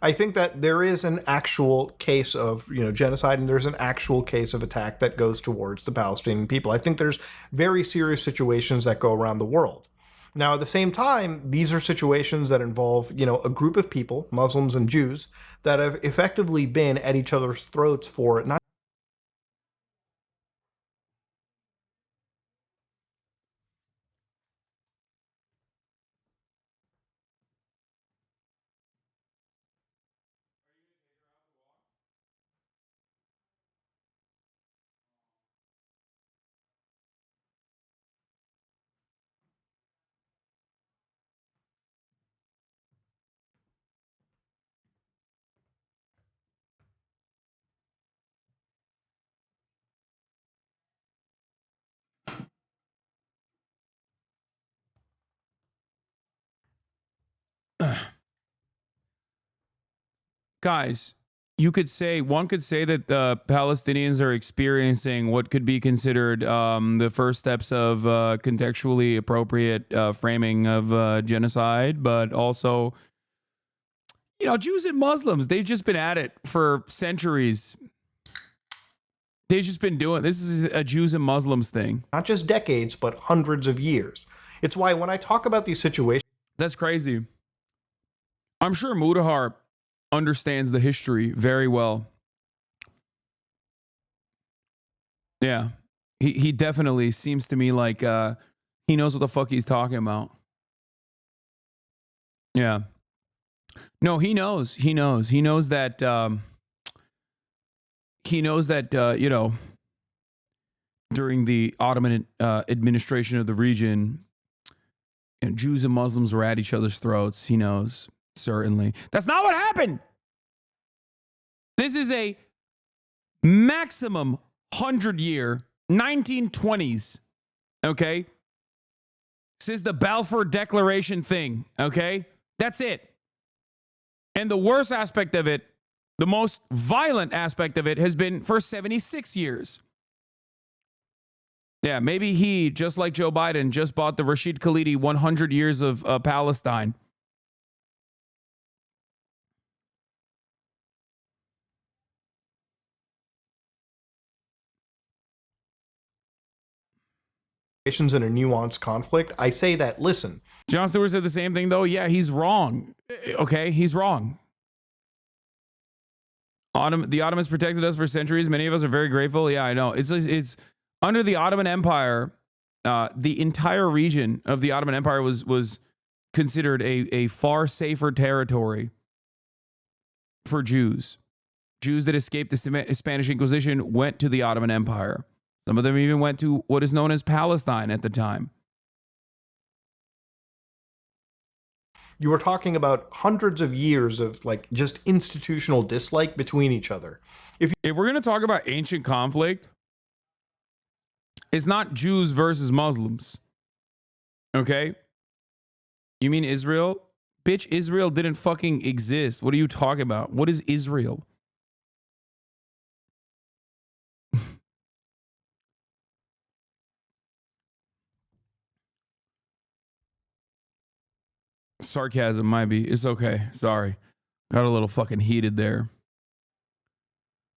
I think that there is an actual case of, you know, genocide, and there's an actual case of attack that goes towards the Palestinian people. I think there's very serious situations that go around the world. Now, at the same time, these are situations that involve, you know, a group of people, Muslims and Jews, that have effectively been at each other's throats for not Guys, you could say, one could say that the Palestinians are experiencing what could be considered the first steps of contextually appropriate framing of genocide, but also, you know, Jews and Muslims, they've just been at it for centuries. They've just been doing, this is a Jews and Muslims thing. not just decades, but hundreds of years. It's why when I talk about these situations... That's crazy. I'm sure Mudahar understands the history very well. Yeah. He definitely seems to me like he knows what the fuck he's talking about. Yeah. No, he knows. He knows. He knows that you know, during the Ottoman administration of the region, you know, Jews and Muslims were at each other's throats. He knows. Certainly. That's not what happened. This is a maximum 100-year, 1920s, okay? This is the Balfour Declaration thing, okay? That's it. And the worst aspect of it, the most violent aspect of it, has been for 76 years. Yeah, maybe he, just like Joe Biden, just bought the Rashid Khalidi 100 years of Palestine. in a nuanced conflict. I say that, listen. Jon Stewart said the same thing, though. Yeah, he's wrong. Okay, he's wrong. The Ottomans protected us for centuries. Many of us are very grateful. Yeah, I know. It's under the Ottoman Empire, the entire region of the Ottoman Empire was considered a far safer territory for Jews. Jews that escaped the Spanish Inquisition went to the Ottoman Empire. Some of them even went to what is known as Palestine at the time. You were talking about hundreds of years of like just institutional dislike between each other. If we're going to talk about ancient conflict, it's not Jews versus Muslims. Okay? You mean Israel? Bitch, Israel didn't fucking exist. What are you talking about? What is Israel? Sarcasm might be. It's okay. Sorry. Got a little fucking heated there.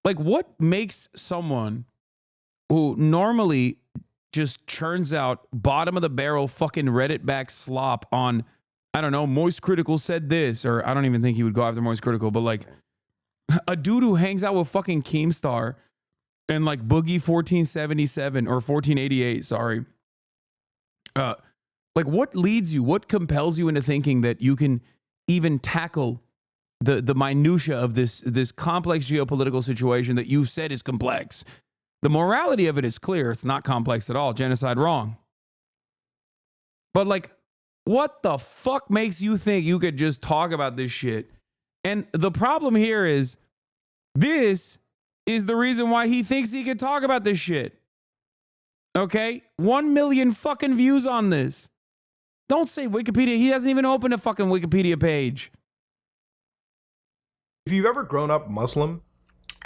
Like, what makes someone who normally just churns out bottom of the barrel fucking Reddit back slop on, I don't know, Moist Critical said this, or I don't even think he would go after Moist Critical, but like a dude who hangs out with fucking Keemstar and like Boogie 1477 or 1488, sorry. Like, what leads you, what compels you into thinking that you can even tackle the minutia of this complex geopolitical situation that you said is complex? The morality of it is clear. It's not complex at all. Genocide, wrong. But like, what the fuck makes you think you could just talk about this shit? And the problem here is, this is the reason why he thinks he could talk about this shit. Okay? 1 million fucking views on this. Don't say Wikipedia. He hasn't even opened a fucking Wikipedia page. If you've ever grown up Muslim,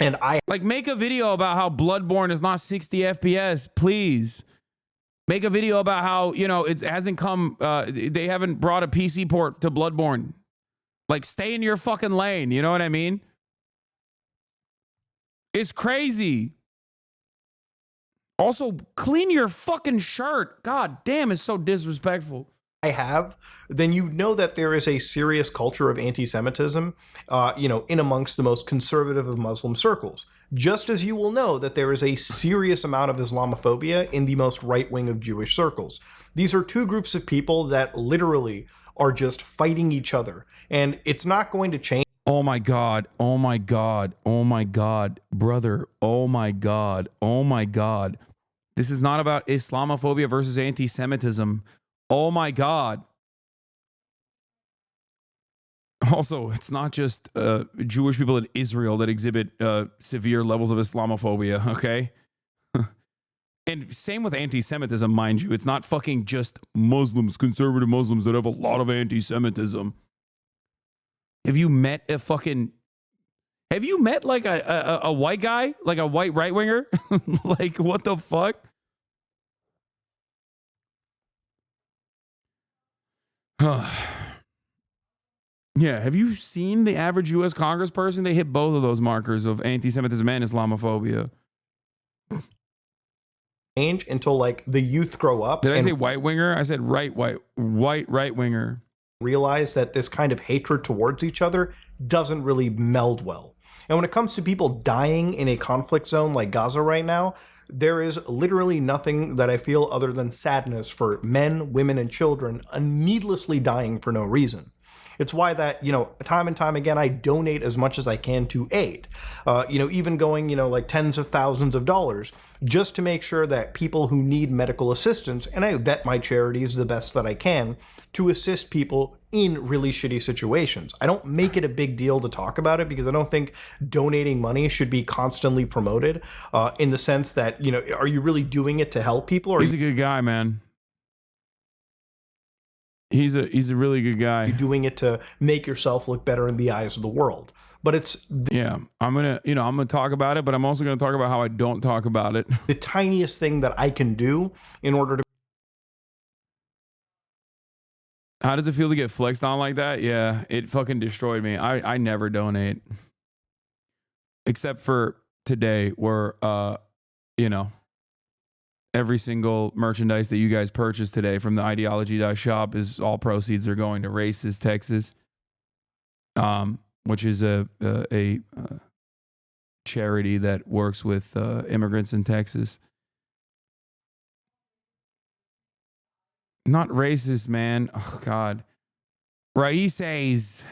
and like, make a video about how Bloodborne is not 60 FPS, please. Make a video about how, you know, it hasn't come, they haven't brought a PC port to Bloodborne. Like, stay in your fucking lane, you know what I mean? It's crazy. Also, clean your fucking shirt. God damn, it's so disrespectful. Then you know that there is a serious culture of anti-Semitism, in amongst the most conservative of Muslim circles. Just as you will know that there is a serious amount of Islamophobia in the most right-wing of Jewish circles. These are two groups of people that literally are just fighting each other, and it's not going to change. Oh my God, oh my God, oh my God, brother, oh my God, oh my God. This is not about Islamophobia versus anti-Semitism. Oh my God. Also, it's not just Jewish people in Israel that exhibit severe levels of Islamophobia, okay? And same with anti-Semitism, mind you. It's not fucking just Muslims, conservative Muslims that have a lot of anti-Semitism. Have you met like a white guy? Like a white right-winger? Like, what the fuck? Yeah, have you seen the average U.S. congressperson? They hit both of those markers of anti-Semitism and Islamophobia. Change until like the youth grow up. Did I say white winger? I said right winger. Realize that this kind of hatred towards each other doesn't really meld well. And when it comes to people dying in a conflict zone like Gaza right now, there is literally nothing that I feel other than sadness for men, women, and children needlessly dying for no reason. It's why that, time and time again, I donate as much as I can to aid. Even going, like tens of thousands of dollars just to make sure that people who need medical assistance, and I vet my charities the best that I can, to assist people in really shitty situations. I don't make it a big deal to talk about it because I don't think donating money should be constantly promoted in the sense that, are you really doing it to help people? Or he's a good guy, man. He's a really good guy. You're doing it to make yourself look better in the eyes of the world. but it's yeah. I'm gonna talk about it, but I'm also gonna talk about how I don't talk about it. the tiniest thing that I can do in order to. How does it feel to get flexed on like that? Yeah, it fucking destroyed me. I never donate, except for today, where every single merchandise that you guys purchased today from the ideology.shop is all proceeds are going to Races Texas, which is a charity that works with immigrants in Texas. Not racist, man. Oh, God. Races.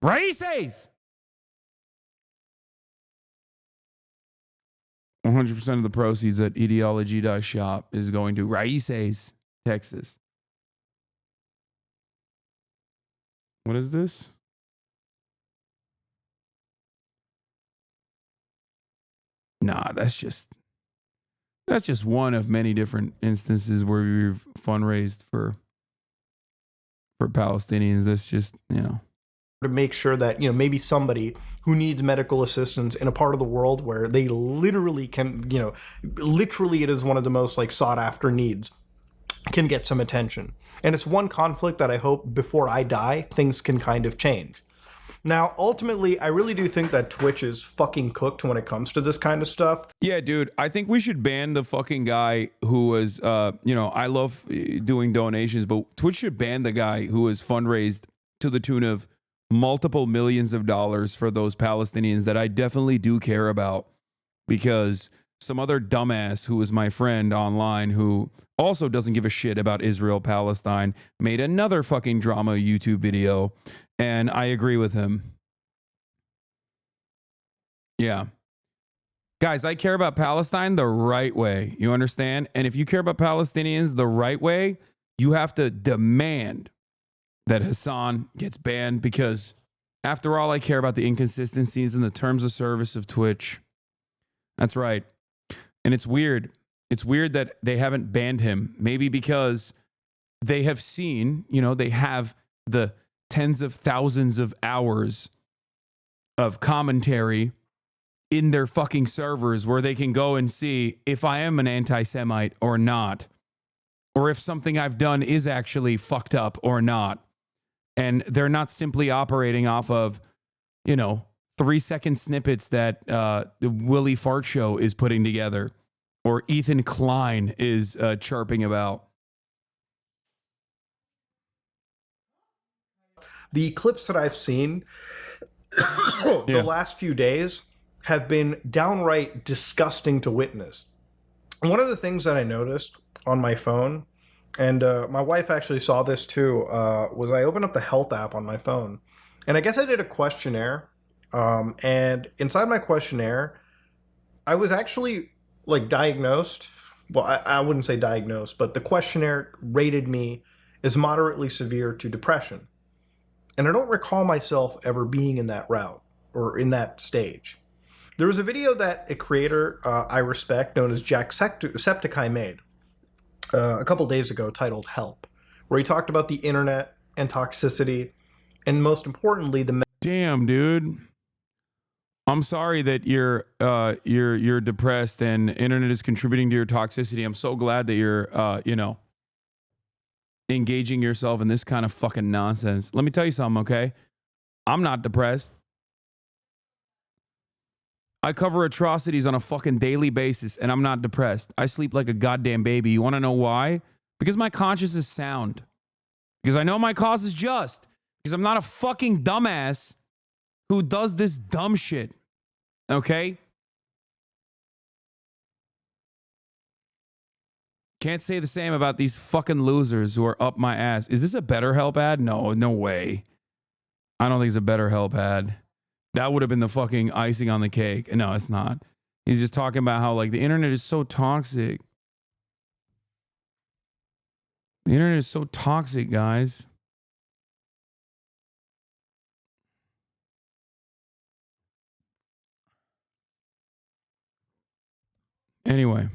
100% of the proceeds at ideology.shop is going to Races, Texas. What is this? Nah, that's just one of many different instances where we've fundraised for Palestinians. That's just, To make sure that maybe somebody who needs medical assistance in a part of the world where they literally can literally it is one of the most like sought after needs can get some attention. And it's one conflict that I hope before I die things can kind of change. Now, ultimately, I really do think that Twitch is fucking cooked when it comes to this kind of stuff. Yeah, dude, I think we should ban the fucking guy who was, I love doing donations, but Twitch should ban the guy who was fundraised to the tune of multiple millions of dollars for those Palestinians that I definitely do care about, because some other dumbass who was my friend online who also doesn't give a shit about Israel, Palestine, made another fucking drama YouTube video. And I agree with him. Yeah. Guys, I care about Palestine the right way. You understand? And if you care about Palestinians the right way, you have to demand that Hasan gets banned, because after all, I care about the inconsistencies in the terms of service of Twitch. That's right. And it's weird. It's weird that they haven't banned him. Maybe because they have seen, they have the tens of thousands of hours of commentary in their fucking servers where they can go and see if I am an anti-Semite or not, or if something I've done is actually fucked up or not. And they're not simply operating off of, 3-second snippets that the Willie Fart Show is putting together, or Ethan Klein is chirping about. The clips that I've seen the last few days have been downright disgusting to witness. One of the things that I noticed on my phone, and my wife actually saw this too, was I opened up the health app on my phone. And I guess I did a questionnaire. And inside my questionnaire, I was actually like diagnosed. Well, I wouldn't say diagnosed, but the questionnaire rated me as moderately severe to depression. And I don't recall myself ever being in that route or in that stage. There was a video that a creator I respect, known as Jacksepticeye, made a couple days ago titled Help, where he talked about the internet and toxicity, and most importantly, the... Damn, dude. I'm sorry that you're depressed and internet is contributing to your toxicity. I'm so glad that you're, engaging yourself in this kind of fucking nonsense. Let me tell you something, okay? I'm not depressed. I cover atrocities on a fucking daily basis, and I'm not depressed. I sleep like a goddamn baby. You want to know why? Because my conscience is sound. Because I know my cause is just. Because I'm not a fucking dumbass who does this dumb shit. Okay? Can't say the same about these fucking losers who are up my ass. Is this a BetterHelp ad? No, no way. I don't think it's a BetterHelp ad. That would have been the fucking icing on the cake. No, it's not. He's just talking about how like the internet is so toxic. The internet is so toxic, guys. Anyway.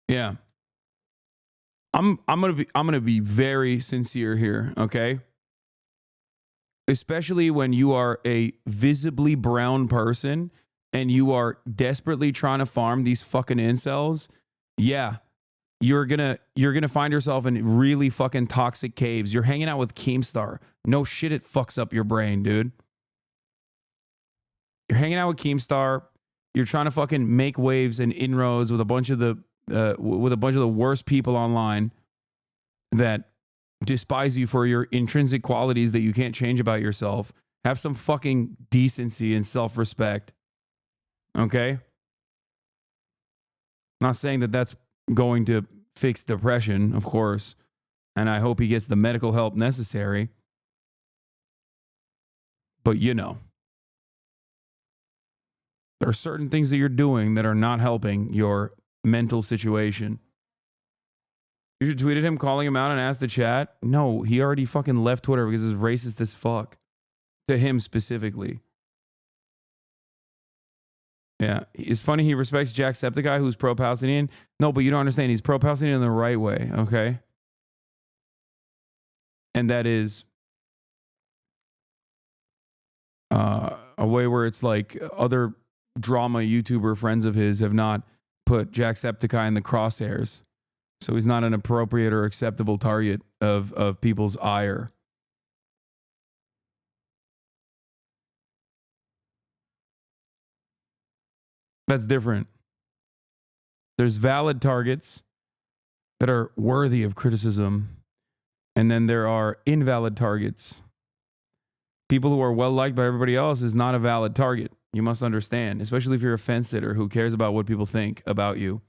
Yeah. I'm gonna be very sincere here, okay? especially when you are a visibly brown person and you are desperately trying to farm these fucking incels. Yeah, you're gonna find yourself in really fucking toxic caves. You're hanging out with Keemstar. No shit, it fucks up your brain, dude. You're hanging out with Keemstar. You're trying to fucking make waves and inroads with a bunch of the worst people online that despise you for your intrinsic qualities that you can't change about yourself. Have some fucking decency and self-respect. Okay? Not saying that that's going to fix depression, of course, and I hope he gets the medical help necessary. But you know, there are certain things that you're doing that are not helping your mental situation. You should tweet at him, calling him out and ask the chat. No, he already fucking left Twitter because it's racist as fuck. To him specifically. Yeah, it's funny he respects Jacksepticeye, who's pro-Palestinian. No, but you don't understand. He's pro-Palestinian in the right way, okay? And that is a way where it's like other drama YouTuber friends of his have not put Jacksepticeye in the crosshairs. So he's not an appropriate or acceptable target of people's ire. That's different. There's valid targets that are worthy of criticism, and then there are invalid targets. People who are well liked by everybody else is not a valid target. You must understand, especially if you're a fence sitter who cares about what people think about you.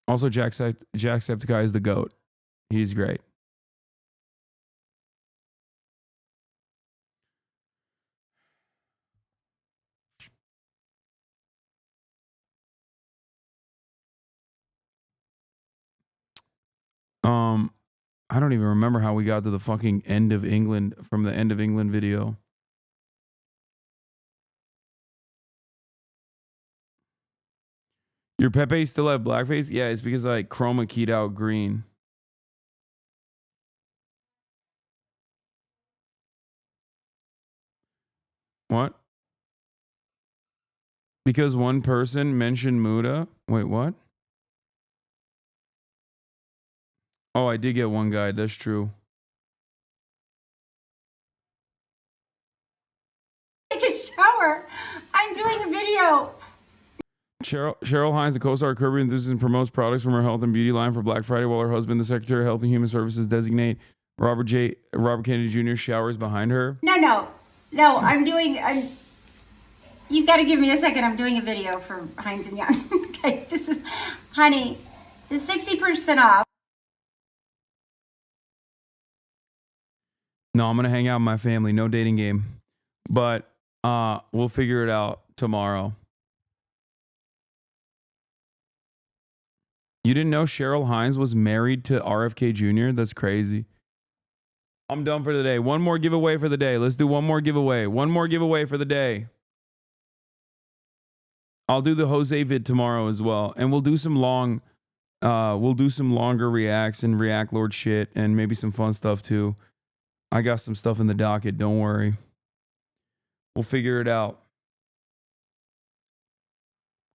Also, Jacksepticeye is the GOAT. He's great. I don't even remember how we got to the fucking end of England from the end of England video. Your Pepe still have blackface? Yeah, it's because I chroma keyed out green. What? Because one person mentioned Muda? Wait, what? Oh, I did get one guide. That's true. Take a shower. I'm doing a video. Cheryl Hines, the co-star of Curb Your Enthusiasm, promotes products from her health and beauty line for Black Friday, while her husband, the Secretary of Health and Human Services designate Robert Kennedy Jr. showers behind her. No. You've got to give me a second. I'm doing a video for Heinz and Young. Okay, this is, honey, the 60% off. No, I'm going to hang out with my family. No dating game. But we'll figure it out tomorrow. You didn't know Cheryl Hines was married to RFK Jr.? That's crazy. I'm done for the day. One more giveaway for the day. Let's do one more giveaway. One more giveaway for the day. I'll do the Jose vid tomorrow as well. And we'll do some longer reacts and react Lord shit and maybe some fun stuff too. I got some stuff in the docket. Don't worry. We'll figure it out.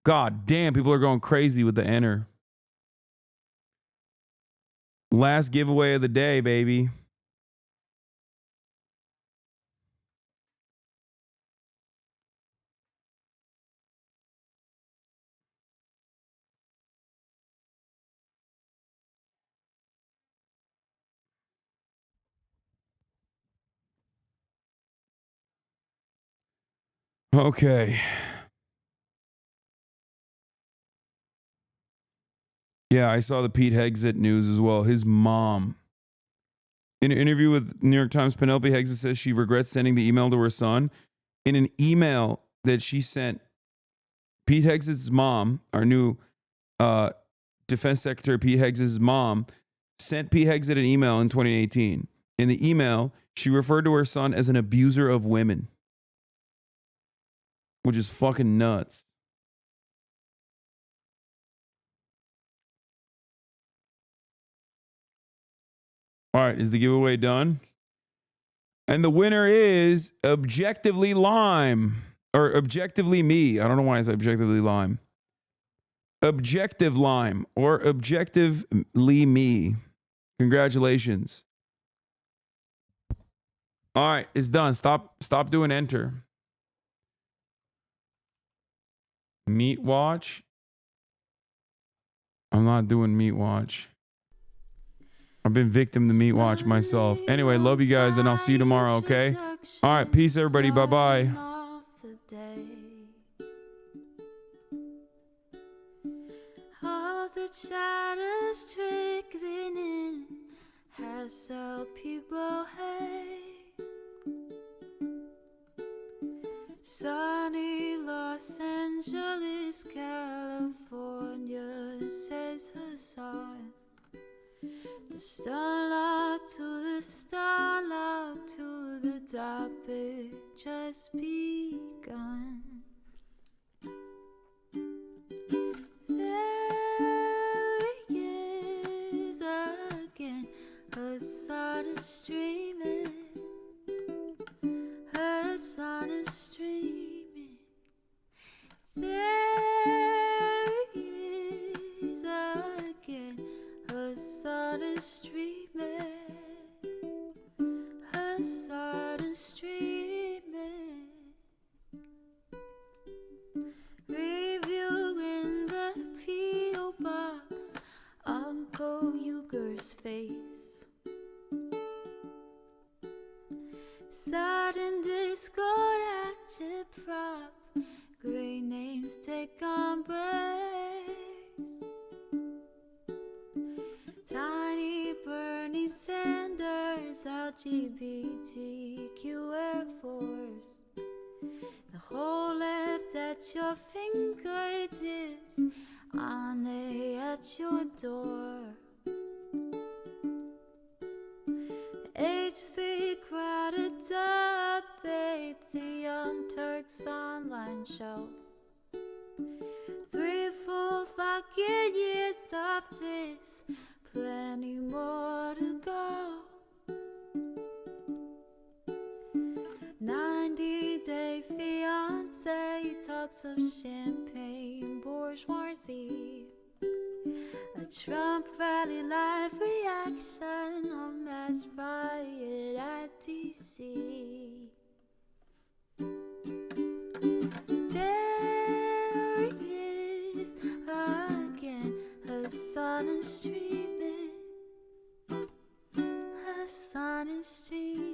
God damn, people are going crazy with the enter. Last giveaway of the day, baby. Okay. Yeah, I saw the Pete Hegseth news as well. His mom. In an interview with New York Times, Penelope Hegseth says she regrets sending the email to her son. In an email that she sent, Pete Hegseth's mom, our new Defense Secretary Pete Hegseth's mom, sent Pete Hegseth an email in 2018. In the email, she referred to her son as an abuser of women. which is fucking nuts. All right, is the giveaway done? And the winner is Objectively Lime. Or Objectively Me. I don't know why it's Objectively Lime. Objective Lime or Objectively Me. Congratulations. All right, it's done. Stop doing enter. Meat Watch. I'm not doing Meat Watch. I've been victim to Meat Watch myself. Anyway, love you guys, and I'll see you tomorrow, okay? All right, peace, everybody. Bye-bye. All the shadows trickling in has helped people hate. Sunny Los Angeles, California, says Hasan. The starlight to the starlight to the topic just begun. There he is again, Hasan is streaming. Hasan is streaming. There he is again, Hasan is streaming. Hasan is streaming. Reviewing the P.O. box, Uncle Uger's face. Sudden Discord agitprop, great names take embrace. Tiny Bernie Sanders, LGBTQ Air Force. The whole left at your fingertips, Ane at your door. The H3 crowded debate, the Young Turks online show. 3 full fucking years of this, plenty more to go. 90-day fiance talks of champagne bourgeoisie. A Trump rally live reaction on mass riot at DC. There he is again, Hasan is streaming. Hasan is streaming.